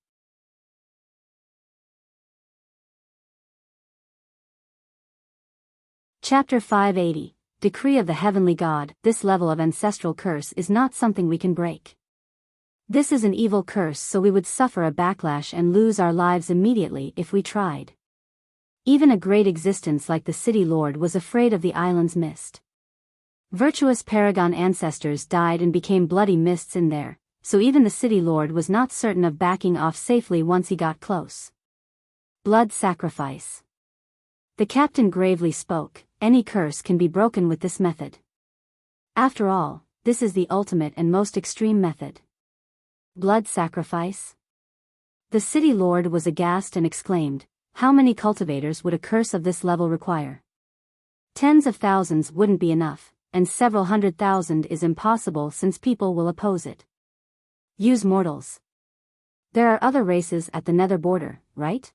[SPEAKER 1] Chapter 580, Decree of the Heavenly God. This level of ancestral curse is not something we can break. This is an evil curse, so we would suffer a backlash and lose our lives immediately if we tried. Even a great existence like the city lord was afraid of the island's mist. Virtuous paragon ancestors died and became bloody mists in there, so even the city lord was not certain of backing off safely once he got close. Blood sacrifice. The captain gravely spoke, "Any curse can be broken with this method. After all, this is the ultimate and most extreme method." Blood sacrifice? The city lord was aghast and exclaimed, "How many cultivators would a curse of this level require? Tens of thousands wouldn't be enough, and several 100,000 is impossible since people will oppose it. Use mortals. There are other races at the nether border, right?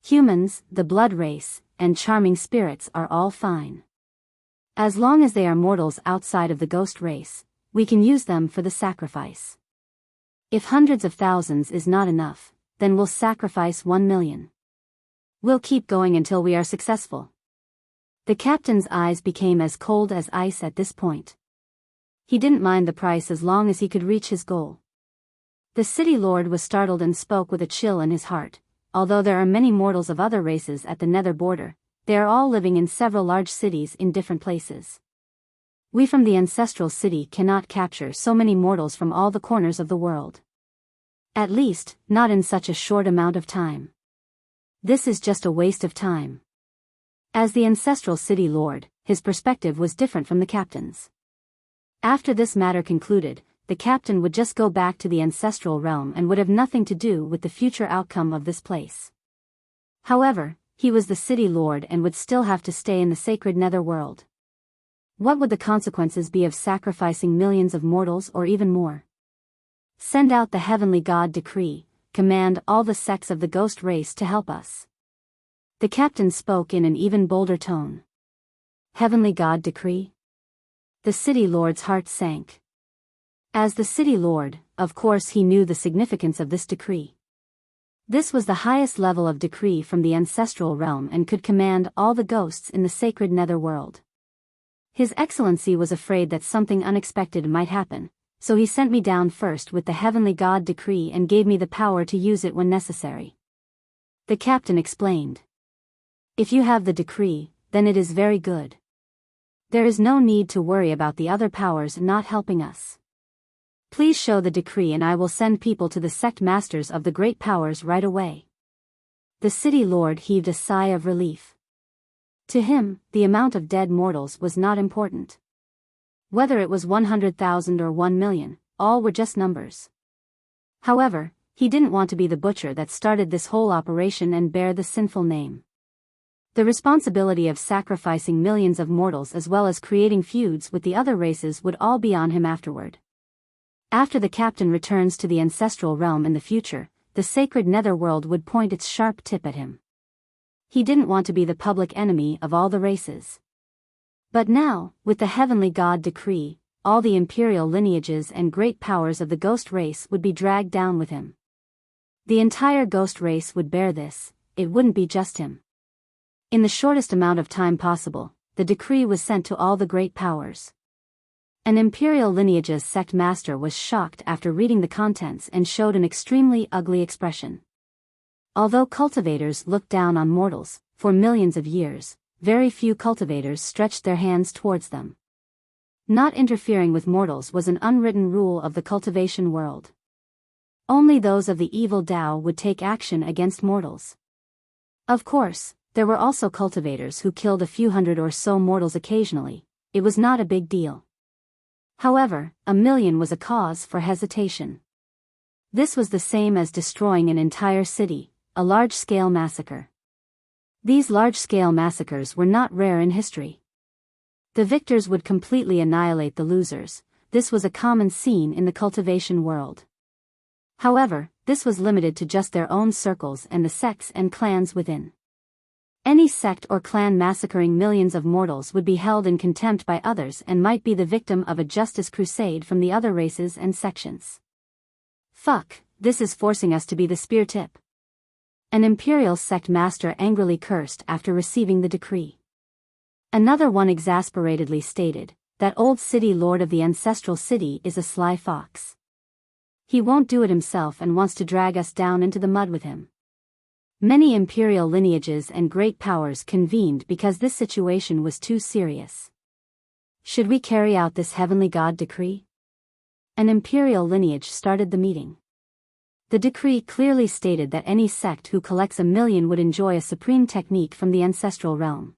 [SPEAKER 1] Humans, the blood race, and charming spirits are all fine. As long as they are mortals outside of the ghost race, we can use them for the sacrifice. If hundreds of thousands is not enough, then we'll sacrifice 1 million. We'll keep going until we are successful." The captain's eyes became as cold as ice at this point. He didn't mind the price as long as he could reach his goal. The city lord was startled and spoke with a chill in his heart. Although there are many mortals of other races at the nether border, they are all living in several large cities in different places. We from the ancestral city cannot capture so many mortals from all the corners of the world. At least, not in such a short amount of time. This is just a waste of time. As the ancestral city lord, his perspective was different from the captain's. After this matter concluded, the captain would just go back to the ancestral realm and would have nothing to do with the future outcome of this place. However, he was the city lord and would still have to stay in the sacred netherworld. What would the consequences be of sacrificing millions of mortals or even more? Send out the heavenly God decree, command all the sects of the ghost race to help us. The captain spoke in an even bolder tone. Heavenly God decree? The city lord's heart sank. As the city lord, of course he knew the significance of this decree. This was the highest level of decree from the ancestral realm and could command all the ghosts in the sacred netherworld. His Excellency was afraid that something unexpected might happen, so he sent me down first with the heavenly God decree and gave me the power to use it when necessary. The captain explained. If you have the decree, then it is very good. There is no need to worry about the other powers not helping us. Please show the decree and I will send people to the sect masters of the great powers right away. The city lord heaved a sigh of relief. To him, the amount of dead mortals was not important. Whether it was 100,000 or 1 million, all were just numbers. However, he didn't want to be the butcher that started this whole operation and bear the sinful name. The responsibility of sacrificing millions of mortals as well as creating feuds with the other races would all be on him afterward. After the captain returns to the ancestral realm in the future, the sacred netherworld would point its sharp tip at him. He didn't want to be the public enemy of all the races. But now, with the heavenly god decree, all the imperial lineages and great powers of the ghost race would be dragged down with him. The entire ghost race would bear this, it wouldn't be just him. In the shortest amount of time possible, the decree was sent to all the great powers. An imperial lineage's sect master was shocked after reading the contents and showed an extremely ugly expression. Although cultivators looked down on mortals, for millions of years, very few cultivators stretched their hands towards them. Not interfering with mortals was an unwritten rule of the cultivation world. Only those of the evil Tao would take action against mortals. Of course, there were also cultivators who killed a few hundred or so mortals occasionally. It was not a big deal. However, 1 million was a cause for hesitation. This was the same as destroying an entire city, a large-scale massacre. These large-scale massacres were not rare in history. The victors would completely annihilate the losers. This was a common scene in the cultivation world. However, this was limited to just their own circles and the sects and clans within. Any sect or clan massacring millions of mortals would be held in contempt by others and might be the victim of a justice crusade from the other races and sections. Fuck, this is forcing us to be the spear tip. An imperial sect master angrily cursed after receiving the decree. Another one exasperatedly stated, that old city lord of the ancestral city is a sly fox. He won't do it himself and wants to drag us down into the mud with him. Many imperial lineages and great powers convened because this situation was too serious. Should we carry out this heavenly god decree? An imperial lineage started the meeting. The decree clearly stated that any sect who collects 1 million would enjoy a supreme technique from the ancestral realm.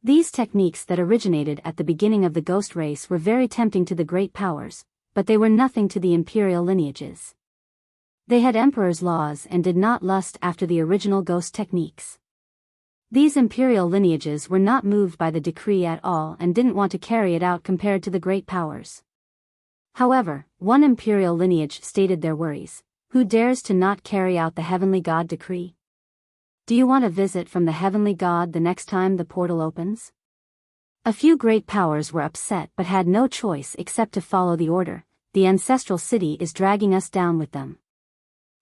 [SPEAKER 1] These techniques that originated at the beginning of the ghost race were very tempting to the great powers, but they were nothing to the imperial lineages. They had emperor's laws and did not lust after the original ghost techniques. These imperial lineages were not moved by the decree at all and didn't want to carry it out compared to the great powers. However, one imperial lineage stated their worries. Who dares to not carry out the heavenly god decree? Do you want a visit from the heavenly god the next time the portal opens? A few great powers were upset but had no choice except to follow the order. The ancestral city is dragging us down with them.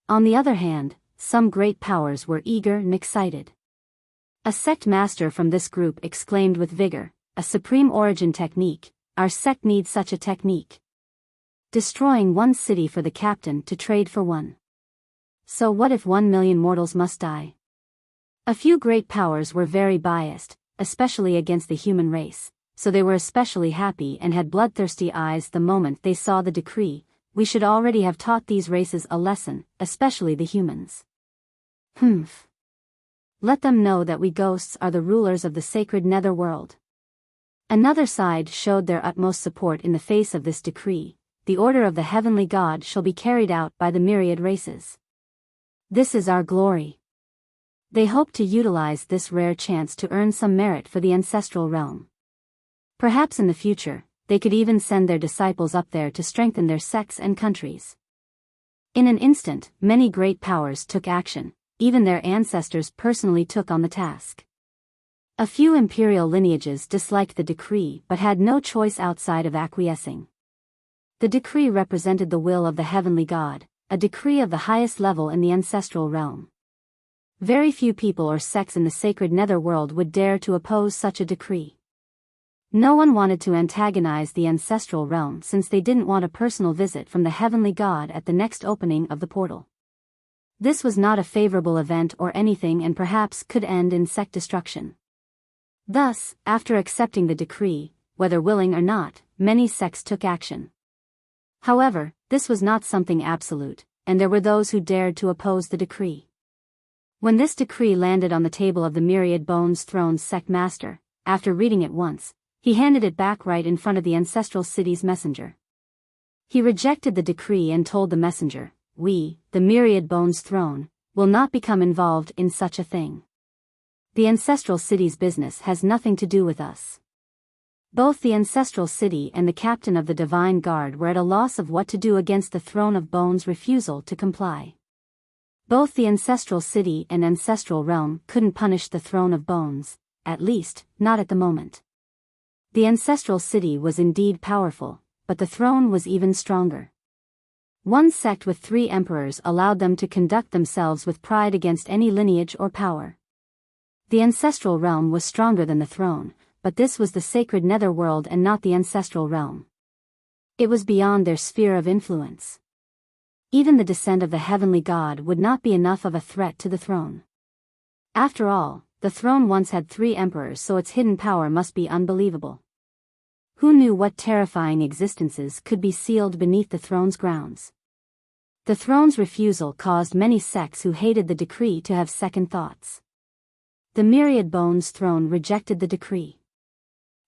[SPEAKER 1] On the other hand, some great powers were eager and excited. A sect master from this group exclaimed with vigor, a supreme origin technique, our sect needs such a technique. Destroying one city for the captain to trade for one. So what if 1 million mortals must die? A few great powers were very biased, especially against the human race, so they were especially happy and had bloodthirsty eyes the moment they saw the decree. We should already have taught these races a lesson, especially the humans. Let them know that we ghosts are the rulers of the sacred netherworld. Another side showed their utmost support in the face of this decree. The order of the heavenly god shall be carried out by the myriad races. This is our glory. They hoped to utilize this rare chance to earn some merit for the ancestral realm. Perhaps in the future, they could even send their disciples up there to strengthen their sects and countries. In an instant, many great powers took action, even their ancestors personally took on the task. A few imperial lineages disliked the decree but had no choice outside of acquiescing. The decree represented the will of the heavenly god, a decree of the highest level in the ancestral realm. Very few people or sects in the sacred netherworld would dare to oppose such a decree. No one wanted to antagonize the ancestral realm since they didn't want a personal visit from the heavenly god at the next opening of the portal. This was not a favorable event or anything and perhaps could end in sect destruction. Thus, after accepting the decree, whether willing or not, many sects took action. However, this was not something absolute, and there were those who dared to oppose the decree. When this decree landed on the table of the Myriad Bones Throne's sect master, after reading it once, he handed it back right in front of the ancestral city's messenger. He rejected the decree and told the messenger, "We, the Myriad Bones Throne, will not become involved in such a thing. The ancestral city's business has nothing to do with us." Both the ancestral city and the captain of the divine guard were at a loss of what to do against the Throne of Bones' refusal to comply. Both the ancestral city and ancestral realm couldn't punish the Throne of Bones, at least, not at the moment. The ancestral city was indeed powerful, but the throne was even stronger. One sect with 3 emperors allowed them to conduct themselves with pride against any lineage or power. The ancestral realm was stronger than the throne, but this was the sacred netherworld and not the ancestral realm. It was beyond their sphere of influence. Even the descent of the heavenly god would not be enough of a threat to the throne. After all, the throne once had 3 emperors, so its hidden power must be unbelievable. Who knew what terrifying existences could be sealed beneath the throne's grounds? The throne's refusal caused many sects who hated the decree to have second thoughts. The Myriad Bones Throne rejected the decree.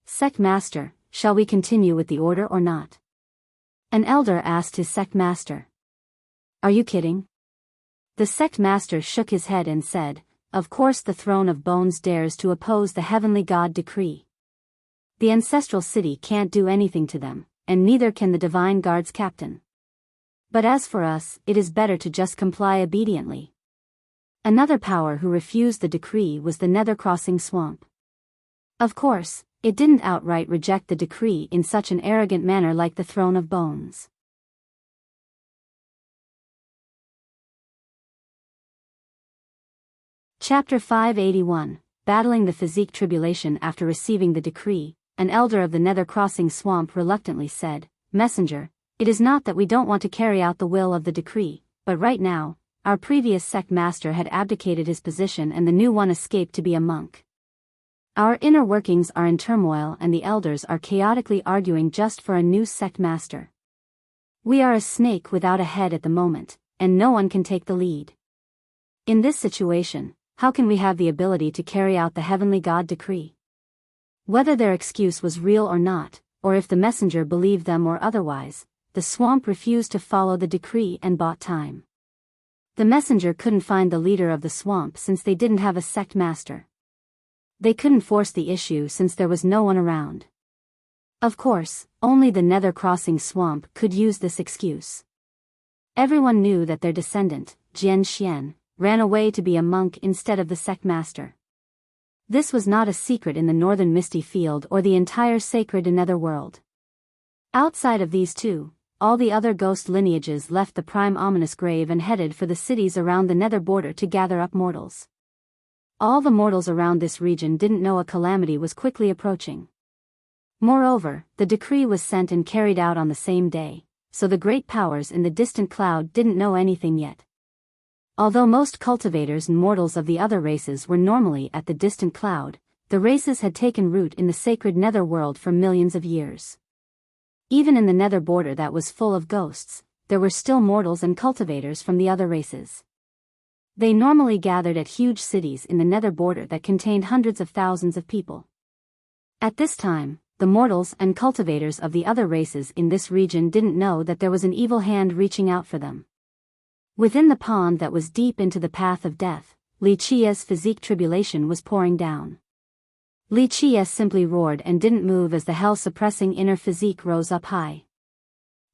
[SPEAKER 1] "Sect master, shall we continue with the order or not?" An elder asked his sect master. "Are you kidding?" The sect master shook his head and said, "Of course the Throne of Bones dares to oppose the heavenly god decree. The ancestral city can't do anything to them, and neither can the divine guard's captain. But as for us, it is better to just comply obediently." Another power who refused the decree was the Nether Crossing Swamp. Of course, it didn't outright reject the decree in such an arrogant manner like the Throne of Bones. Chapter 581, Battling the Physique Tribulation. After receiving the decree, an elder of the Nether Crossing Swamp reluctantly said, "Messenger, it is not that we don't want to carry out the will of the decree, but right now, our previous sect master had abdicated his position and the new one escaped to be a monk. Our inner workings are in turmoil and the elders are chaotically arguing just for a new sect master. We are a snake without a head at the moment, and no one can take the lead. In this situation, how can we have the ability to carry out the heavenly god decree?" Whether their excuse was real or not, or if the messenger believed them or otherwise, the swamp refused to follow the decree and bought time. The messenger couldn't find the leader of the swamp since they didn't have a sect master. They couldn't force the issue since there was no one around. Of course, only the Nether Crossing Swamp could use this excuse. Everyone knew that their descendant, Jian Xian, ran away to be a monk instead of the sect master. This was not a secret in the northern Misty Field or the entire sacred netherworld. Outside of these two, all the other ghost lineages left the prime ominous grave and headed for the cities around the nether border to gather up mortals. All the mortals around this region didn't know a calamity was quickly approaching. Moreover, the decree was sent and carried out on the same day, so the great powers in the distant cloud didn't know anything yet. Although most cultivators and mortals of the other races were normally at the distant cloud, the races had taken root in the sacred netherworld for millions of years. Even in the nether border that was full of ghosts, there were still mortals and cultivators from the other races. They normally gathered at huge cities in the nether border that contained hundreds of thousands of people. At this time, the mortals and cultivators of the other races in this region didn't know that there was an evil hand reaching out for them. Within the pond that was deep into the path of death, Li Qi's physique tribulation was pouring down. Li Qi simply roared and didn't move as the hell-suppressing inner physique rose up high.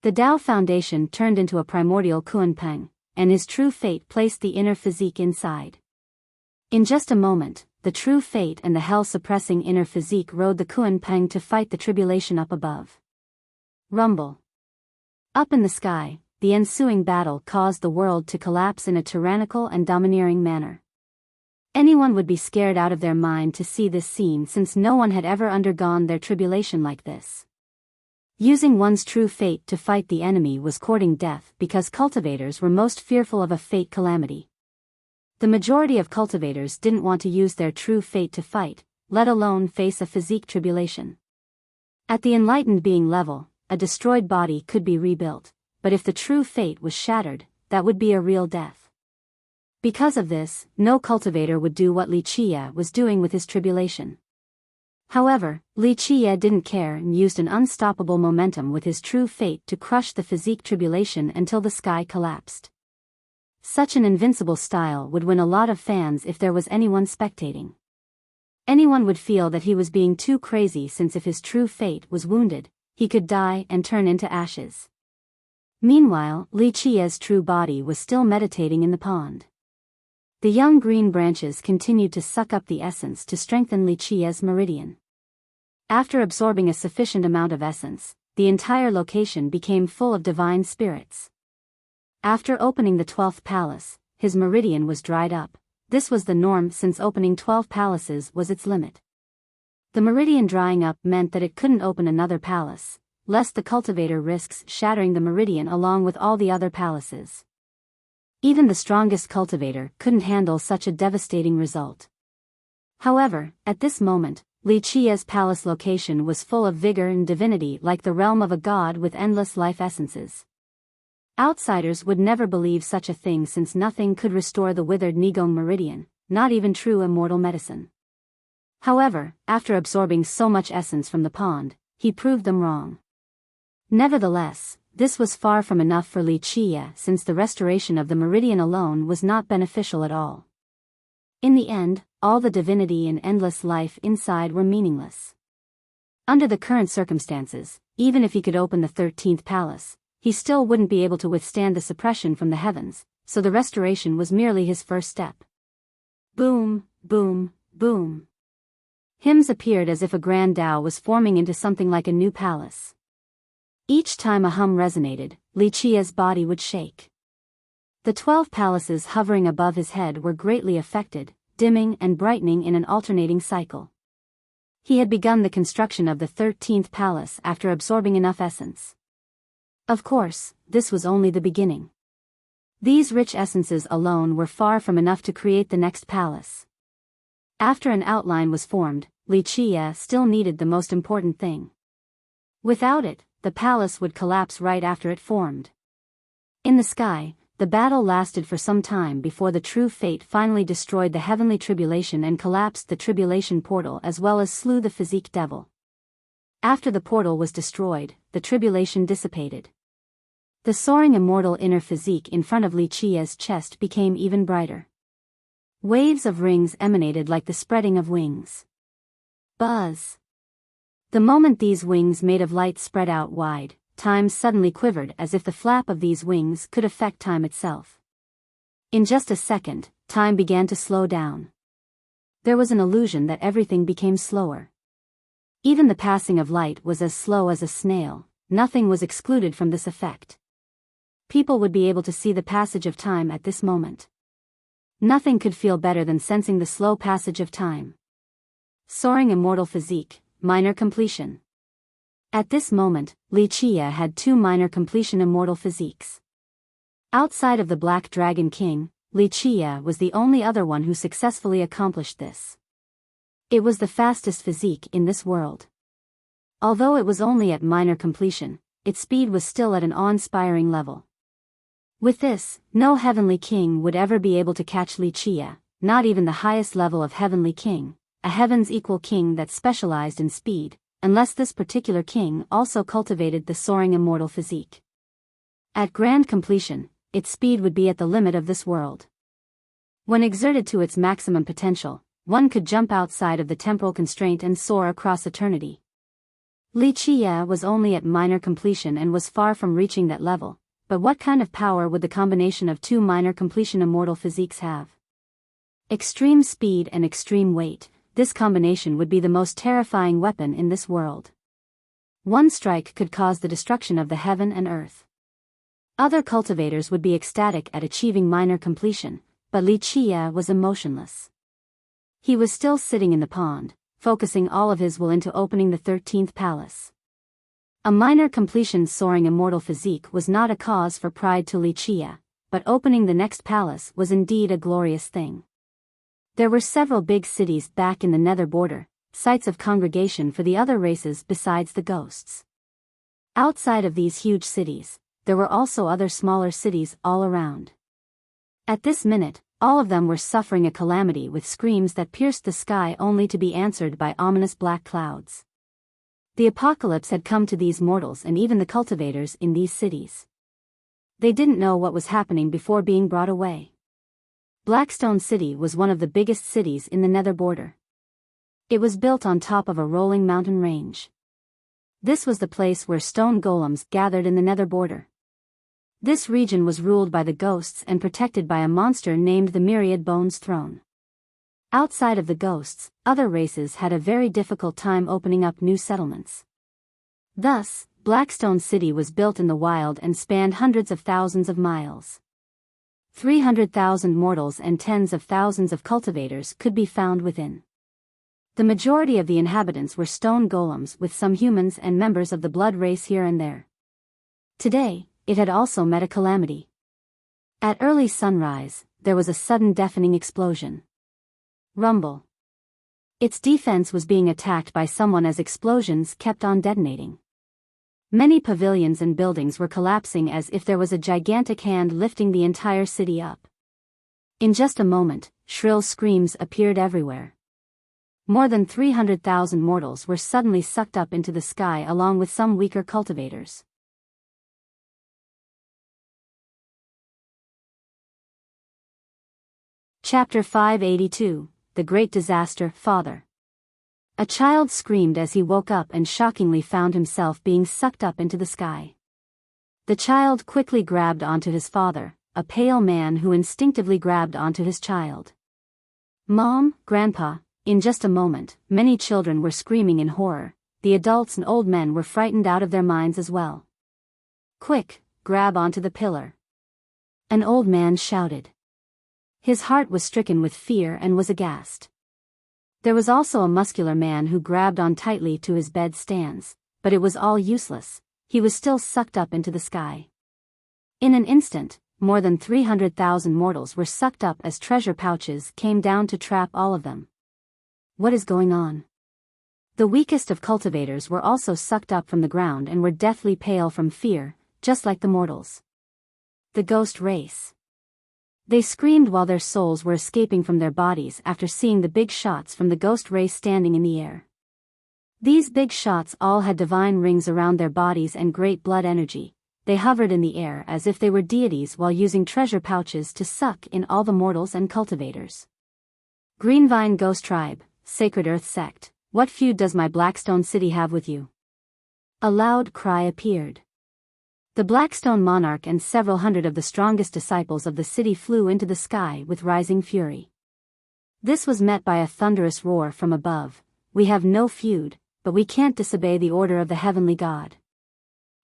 [SPEAKER 1] The Tao Foundation turned into a primordial Kunpeng, and his true fate placed the inner physique inside. In just a moment, the true fate and the hell-suppressing inner physique rode the Kunpeng to fight the tribulation up above. Rumble. Up in the sky, the ensuing battle caused the world to collapse in a tyrannical and domineering manner. Anyone would be scared out of their mind to see this scene since no one had ever undergone their tribulation like this. Using one's true fate to fight the enemy was courting death because cultivators were most fearful of a fate calamity. The majority of cultivators didn't want to use their true fate to fight, let alone face a physique tribulation. At the enlightened being level, a destroyed body could be rebuilt, but if the true fate was shattered, that would be a real death. Because of this, no cultivator would do what Li Qie was doing with his tribulation. However, Li Qie didn't care and used an unstoppable momentum with his true fate to crush the physique tribulation until the sky collapsed. Such an invincible style would win a lot of fans if there was anyone spectating. Anyone would feel that he was being too crazy, since if his true fate was wounded, he could die and turn into ashes. Meanwhile, Li Qie's true body was still meditating in the pond. The young green branches continued to suck up the essence to strengthen Li Qie's meridian. After absorbing a sufficient amount of essence, the entire location became full of divine spirits. After opening the 12th palace, his meridian was dried up. This was the norm since opening 12 palaces was its limit. The meridian drying up meant that it couldn't open another palace, lest the cultivator risks shattering the meridian along with all the other palaces. Even the strongest cultivator couldn't handle such a devastating result. However, at this moment, Li Qie's palace location was full of vigor and divinity, like the realm of a god with endless life essences. Outsiders would never believe such a thing, since nothing could restore the withered Nigong meridian, not even true immortal medicine. However, after absorbing so much essence from the pond, he proved them wrong. Nevertheless, this was far from enough for Li Qie, since the restoration of the meridian alone was not beneficial at all. In the end, all the divinity and endless life inside were meaningless. Under the current circumstances, even if he could open the 13th palace, he still wouldn't be able to withstand the suppression from the heavens, so the restoration was merely his first step. Boom, boom, boom. Hymns appeared as if a grand Tao was forming into something like a new palace. Each time a hum resonated, Li Qie's body would shake. The 12 palaces hovering above his head were greatly affected, dimming and brightening in an alternating cycle. He had begun the construction of the 13th palace after absorbing enough essence. Of course, this was only the beginning. These rich essences alone were far from enough to create the next palace. After an outline was formed, Li Qie still needed the most important thing. Without it, the palace would collapse right after it formed. In the sky, the battle lasted for some time before the true fate finally destroyed the heavenly tribulation and collapsed the tribulation portal, as well as slew the physique devil. After the portal was destroyed, the tribulation dissipated. The soaring immortal inner physique in front of Li Qie's chest became even brighter. Waves of rings emanated like the spreading of wings. Buzz. The moment these wings made of light spread out wide, time suddenly quivered, as if the flap of these wings could affect time itself. In just a second, time began to slow down. There was an illusion that everything became slower. Even the passing of light was as slow as a snail. Nothing was excluded from this effect. People would be able to see the passage of time at this moment. Nothing could feel better than sensing the slow passage of time. Soaring immortal physique, minor completion. At this moment, Li Qie had 2 minor completion immortal physiques. Outside of the Black Dragon King, Li Qie was the only other one who successfully accomplished this. It was the fastest physique in this world. Although it was only at minor completion, its speed was still at an awe-inspiring level. With this, no heavenly king would ever be able to catch Li Qie, not even the highest level of heavenly king, a heaven's equal king that specialized in speed, unless this particular king also cultivated the soaring immortal physique. At grand completion, its speed would be at the limit of this world. When exerted to its maximum potential, one could jump outside of the temporal constraint and soar across eternity. Li Qie was only at minor completion and was far from reaching that level, but what kind of power would the combination of 2 minor completion immortal physiques have? Extreme speed and extreme weight. This combination would be the most terrifying weapon in this world. One strike could cause the destruction of the heaven and earth. Other cultivators would be ecstatic at achieving minor completion, but Li Qie was emotionless. He was still sitting in the pond, focusing all of his will into opening the 13th palace. A minor completion soaring immortal physique was not a cause for pride to Li Qie, but opening the next palace was indeed a glorious thing. There were several big cities back in the nether border, sites of congregation for the other races besides the ghosts. Outside of these huge cities, there were also other smaller cities all around. At this minute, All of them were suffering a calamity with screams that pierced the sky only to be answered by ominous black clouds. The apocalypse had come to these mortals and even the cultivators in these cities. They didn't know what was happening before being brought away. Blackstone City was one of the biggest cities in the Nether border. It was built on top of a rolling mountain range. This was the place where stone golems gathered in the Nether border. This region was ruled by the ghosts and protected by a monster named the Myriad Bones Throne. Outside of the ghosts, other races had a very difficult time opening up new settlements. Thus, Blackstone City was built in the wild and spanned hundreds of thousands of miles. 300,000 mortals and tens of thousands of cultivators could be found within. The majority of the inhabitants were stone golems with some humans and members of the blood race here and there. Today, it had also met a calamity. At early sunrise, there was a sudden deafening explosion. Rumble. Its defense was being attacked by someone as explosions kept on detonating. Many pavilions and buildings were collapsing as if there was a gigantic hand lifting the entire city up. In just a moment, shrill screams appeared everywhere. More than 300,000 mortals were suddenly sucked up into the sky along with some weaker cultivators. Chapter 582, The Great Disaster, Father. A child screamed as he woke up and shockingly found himself being sucked up into the sky. The child quickly grabbed onto his father, a pale man who instinctively grabbed onto his child. Mom, Grandpa. In just a moment, many children were screaming in horror. The adults and old men were frightened out of their minds as well. Quick, grab onto the pillar. An old man shouted. His heart was stricken with fear and was aghast. There was also a muscular man who grabbed on tightly to his bed stands, but it was all useless. He was still sucked up into the sky. In an instant, more than 300,000 mortals were sucked up as treasure pouches came down to trap all of them. What is going on? The weakest of cultivators were also sucked up from the ground and were deathly pale from fear, just like the mortals. The ghost race. They screamed while their souls were escaping from their bodies after seeing the big shots from the ghost race standing in the air. These big shots all had divine rings around their bodies and great blood energy. They hovered in the air as if they were deities while using treasure pouches to suck in all the mortals and cultivators. Greenvine Ghost Tribe, Sacred Earth Sect, what feud does my Blackstone City have with you? A loud cry appeared. The Blackstone monarch and several hundred of the strongest disciples of the city flew into the sky with rising fury. This was met by a thunderous roar from above. We have no feud, but we can't disobey the order of the heavenly God.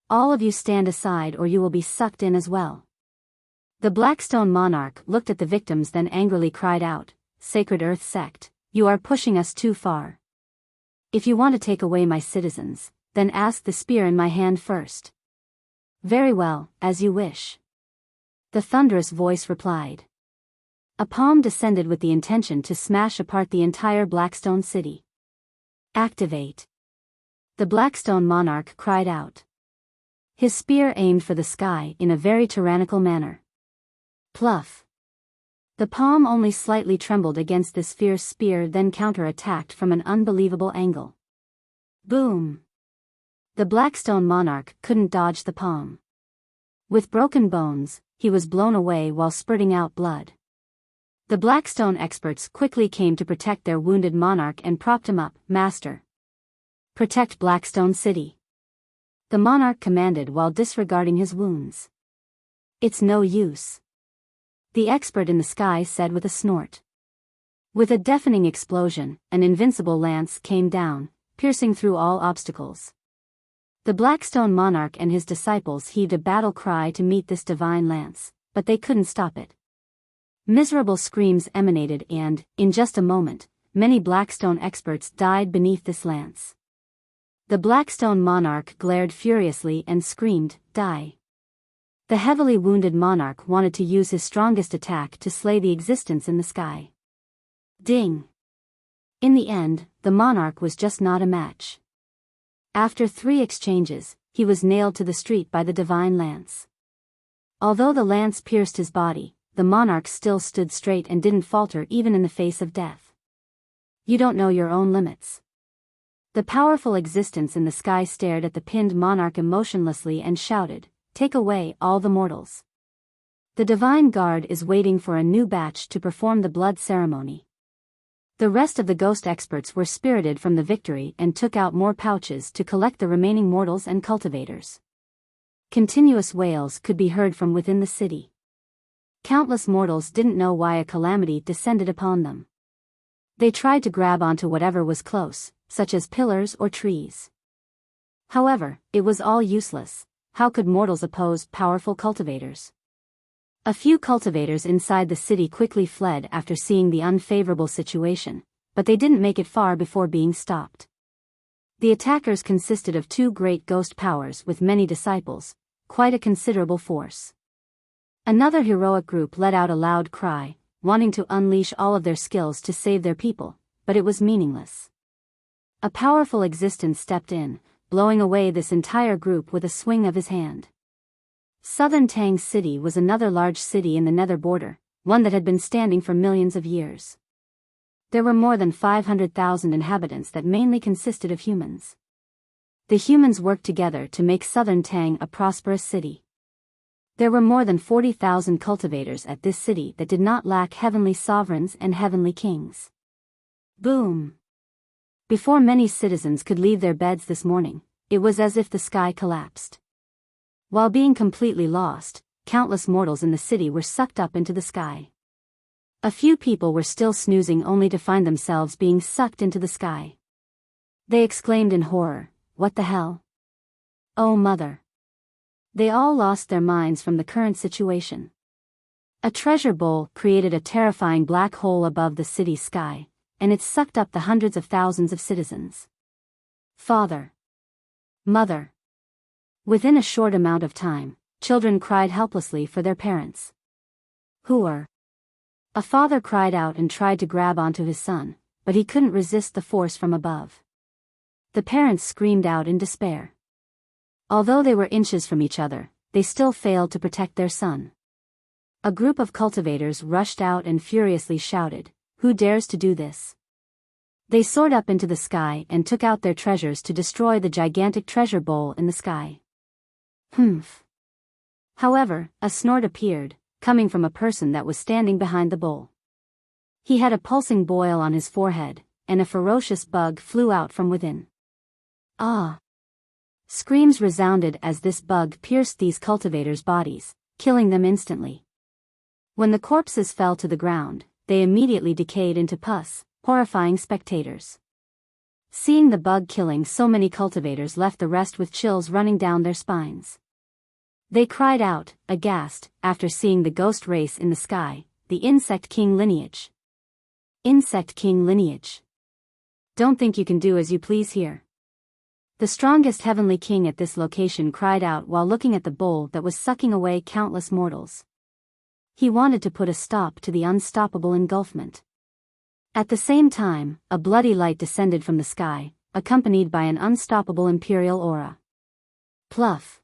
[SPEAKER 1] All of you stand aside or you will be sucked in as well. The Blackstone monarch looked at the victims then angrily cried out, Sacred Earth Sect, you are pushing us too far. If you want to take away my citizens, then ask the spear in my hand first. Very well, as you wish. The thunderous voice replied. A palm descended with the intention to smash apart the entire Blackstone city. Activate. The Blackstone monarch cried out. His spear aimed for the sky in a very tyrannical manner. Pluff. The palm only slightly trembled against this fierce spear then counter-attacked from an unbelievable angle. Boom. The Blackstone monarch couldn't dodge the palm. With broken bones, he was blown away while spurting out blood. The Blackstone experts quickly came to protect their wounded monarch and propped him up. Master. Protect Blackstone City. The monarch commanded while disregarding his wounds. It's no use. The expert in the sky said with a snort. With a deafening explosion, an invincible lance came down, piercing through all obstacles. The Blackstone monarch and his disciples heaved a battle cry to meet this divine lance, but they couldn't stop it. Miserable screams emanated and, in just a moment, many Blackstone experts died beneath this lance. The Blackstone monarch glared furiously and screamed, Die. The heavily wounded monarch wanted to use his strongest attack to slay the existence in the sky. Ding. In the end, the monarch was just not a match. After 3 exchanges, he was nailed to the street by the divine lance. Although the lance pierced his body, the monarch still stood straight and didn't falter even in the face of death. You don't know your own limits. The powerful existence in the sky stared at the pinned monarch emotionlessly and shouted, "Take away all the mortals. The divine guard is waiting for a new batch to perform the blood ceremony." The rest of the ghost experts were spirited from the victory and took out more pouches to collect the remaining mortals and cultivators. Continuous wails could be heard from within the city. Countless mortals didn't know why a calamity descended upon them. They tried to grab onto whatever was close, such as pillars or trees. However, it was all useless. How could mortals oppose powerful cultivators? A few cultivators inside the city quickly fled after seeing the unfavorable situation, but they didn't make it far before being stopped. The attackers consisted of 2 great ghost powers with many disciples, quite a considerable force. Another heroic group let out a loud cry, wanting to unleash all of their skills to save their people, but it was meaningless. A powerful existence stepped in, blowing away this entire group with a swing of his hand. Southern Tang City was another large city in the nether border, one that had been standing for millions of years. There were more than 500,000 inhabitants that mainly consisted of humans. The humans worked together to make Southern Tang a prosperous city. There were more than 40,000 cultivators at this city that did not lack heavenly sovereigns and heavenly kings. Boom! Before many citizens could leave their beds this morning, it was as if the sky collapsed. While being completely lost, countless mortals in the city were sucked up into the sky. A few people were still snoozing only to find themselves being sucked into the sky. They exclaimed in horror, "What the hell? Oh mother!" They all lost their minds from the current situation. A treasure bowl created a terrifying black hole above the city's sky, and it sucked up the hundreds of thousands of citizens. Father! Mother! Within a short amount of time, children cried helplessly for their parents. Who are? A father cried out and tried to grab onto his son, but he couldn't resist the force from above. The parents screamed out in despair. Although they were inches from each other, they still failed to protect their son. A group of cultivators rushed out and furiously shouted, "Who dares to do this?" They soared up into the sky and took out their treasures to destroy the gigantic treasure bowl in the sky. Humph. However, a snort appeared, coming from a person that was standing behind the bowl. He had a pulsing boil on his forehead, and a ferocious bug flew out from within. Ah! Screams resounded as this bug pierced these cultivators' bodies, killing them instantly. When the corpses fell to the ground, they immediately decayed into pus, horrifying spectators. Seeing the bug killing so many cultivators left the rest with chills running down their spines. They cried out, aghast, after seeing the ghost race in the sky, the Insect King lineage. Insect King lineage. Don't think you can do as you please here. The strongest heavenly king at this location cried out while looking at the bowl that was sucking away countless mortals. He wanted to put a stop to the unstoppable engulfment. At the same time, a bloody light descended from the sky, accompanied by an unstoppable imperial aura. Pluff!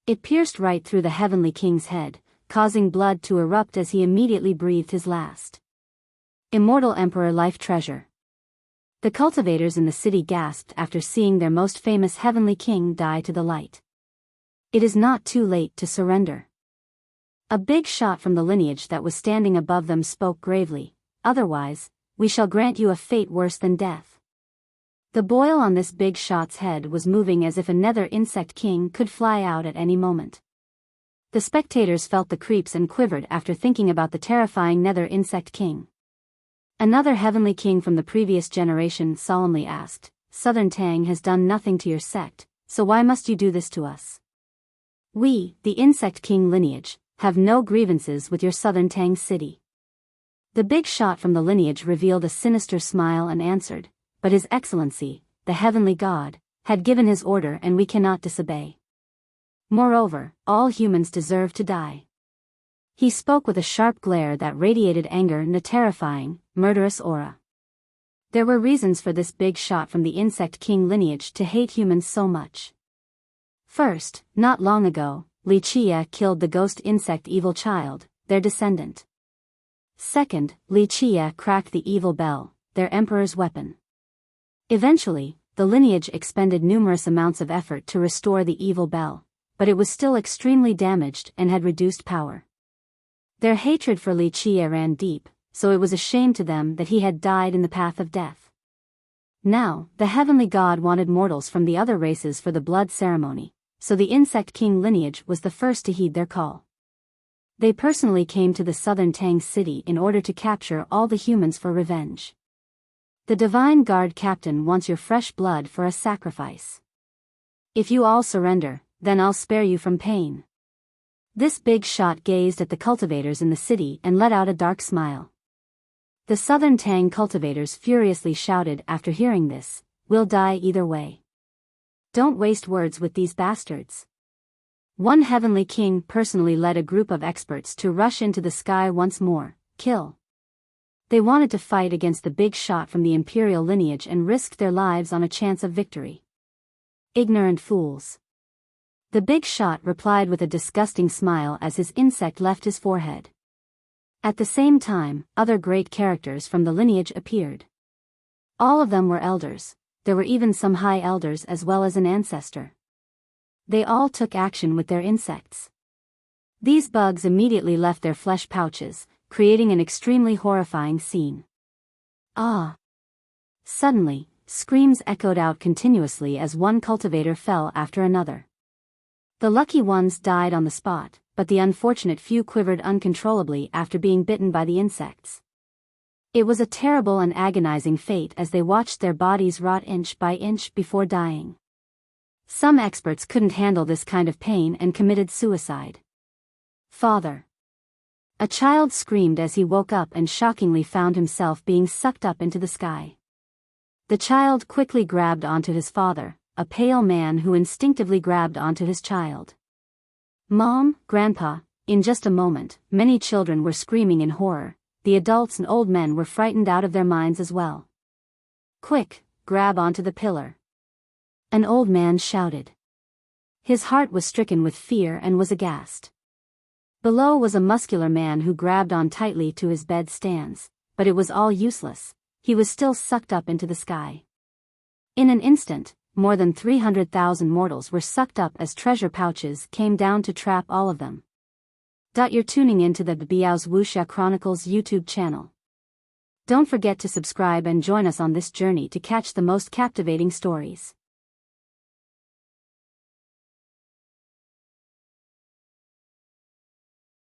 [SPEAKER 1] It pierced right through the heavenly king's head, causing blood to erupt as he immediately breathed his last. Immortal Emperor Life Treasure. The cultivators in the city gasped after seeing their most famous heavenly king die to the light. It is not too late to surrender. A big shot from the lineage that was standing above them spoke gravely, "Otherwise, we shall grant you a fate worse than death." The boil on this big shot's head was moving as if a nether insect king could fly out at any moment. The spectators felt the creeps and quivered after thinking about the terrifying nether insect king. Another heavenly king from the previous generation solemnly asked, "Southern Tang has done nothing to your sect, so why must you do this to us? We, the Insect King lineage, have no grievances with your Southern Tang city." The big shot from the lineage revealed a sinister smile and answered, "But His Excellency, the Heavenly God, had given his order and we cannot disobey. Moreover, all humans deserve to die." He spoke with a sharp glare that radiated anger and a terrifying, murderous aura. There were reasons for this big shot from the Insect King lineage to hate humans so much. First, not long ago, Wuxia killed the ghost insect evil child, their descendant. Second, Li Qie cracked the evil bell, their emperor's weapon. Eventually, the lineage expended numerous amounts of effort to restore the evil bell, but it was still extremely damaged and had reduced power. Their hatred for Li Qie ran deep, so it was a shame to them that he had died in the path of death. Now, the heavenly god wanted mortals from the other races for the blood ceremony, so the insect king lineage was the first to heed their call. They personally came to the southern Tang city in order to capture all the humans for revenge. The divine guard captain wants your fresh blood for a sacrifice. If you all surrender, then I'll spare you from pain. This big shot gazed at the cultivators in the city and let out a dark smile. The southern Tang cultivators furiously shouted after hearing this, "We'll die either way. Don't waste words with these bastards." One heavenly king personally led a group of experts to rush into the sky once more, kill. They wanted to fight against the big shot from the imperial lineage and risked their lives on a chance of victory. Ignorant fools. The big shot replied with a disgusting smile as his insect left his forehead. At the same time, other great characters from the lineage appeared. All of them were elders, there were even some high elders as well as an ancestor. They all took action with their insects. These bugs immediately left their flesh pouches, creating an extremely horrifying scene. Ah! Suddenly, screams echoed out continuously as one cultivator fell after another. The lucky ones died on the spot, but the unfortunate few quivered uncontrollably after being bitten by the insects. It was a terrible and agonizing fate as they watched their bodies rot inch by inch before dying. Some experts couldn't handle this kind of pain and committed suicide. Father. A child screamed as he woke up and shockingly found himself being sucked up into the sky. The child quickly grabbed onto his father, a pale man who instinctively grabbed onto his child. Mom, Grandpa, in just a moment, many children were screaming in horror, the adults and old men were frightened out of their minds as well. Quick, grab onto the pillar. An old man shouted. His heart was stricken with fear and was aghast. Below was a muscular man who grabbed on tightly to his bed stands, but it was all useless, he was still sucked up into the sky. In an instant, more than 300,000 mortals were sucked up as treasure pouches came down to trap all of them. You're tuning into the Biyao's Wuxia Chronicles YouTube channel. Don't forget to subscribe and join us on this journey to catch the most captivating stories.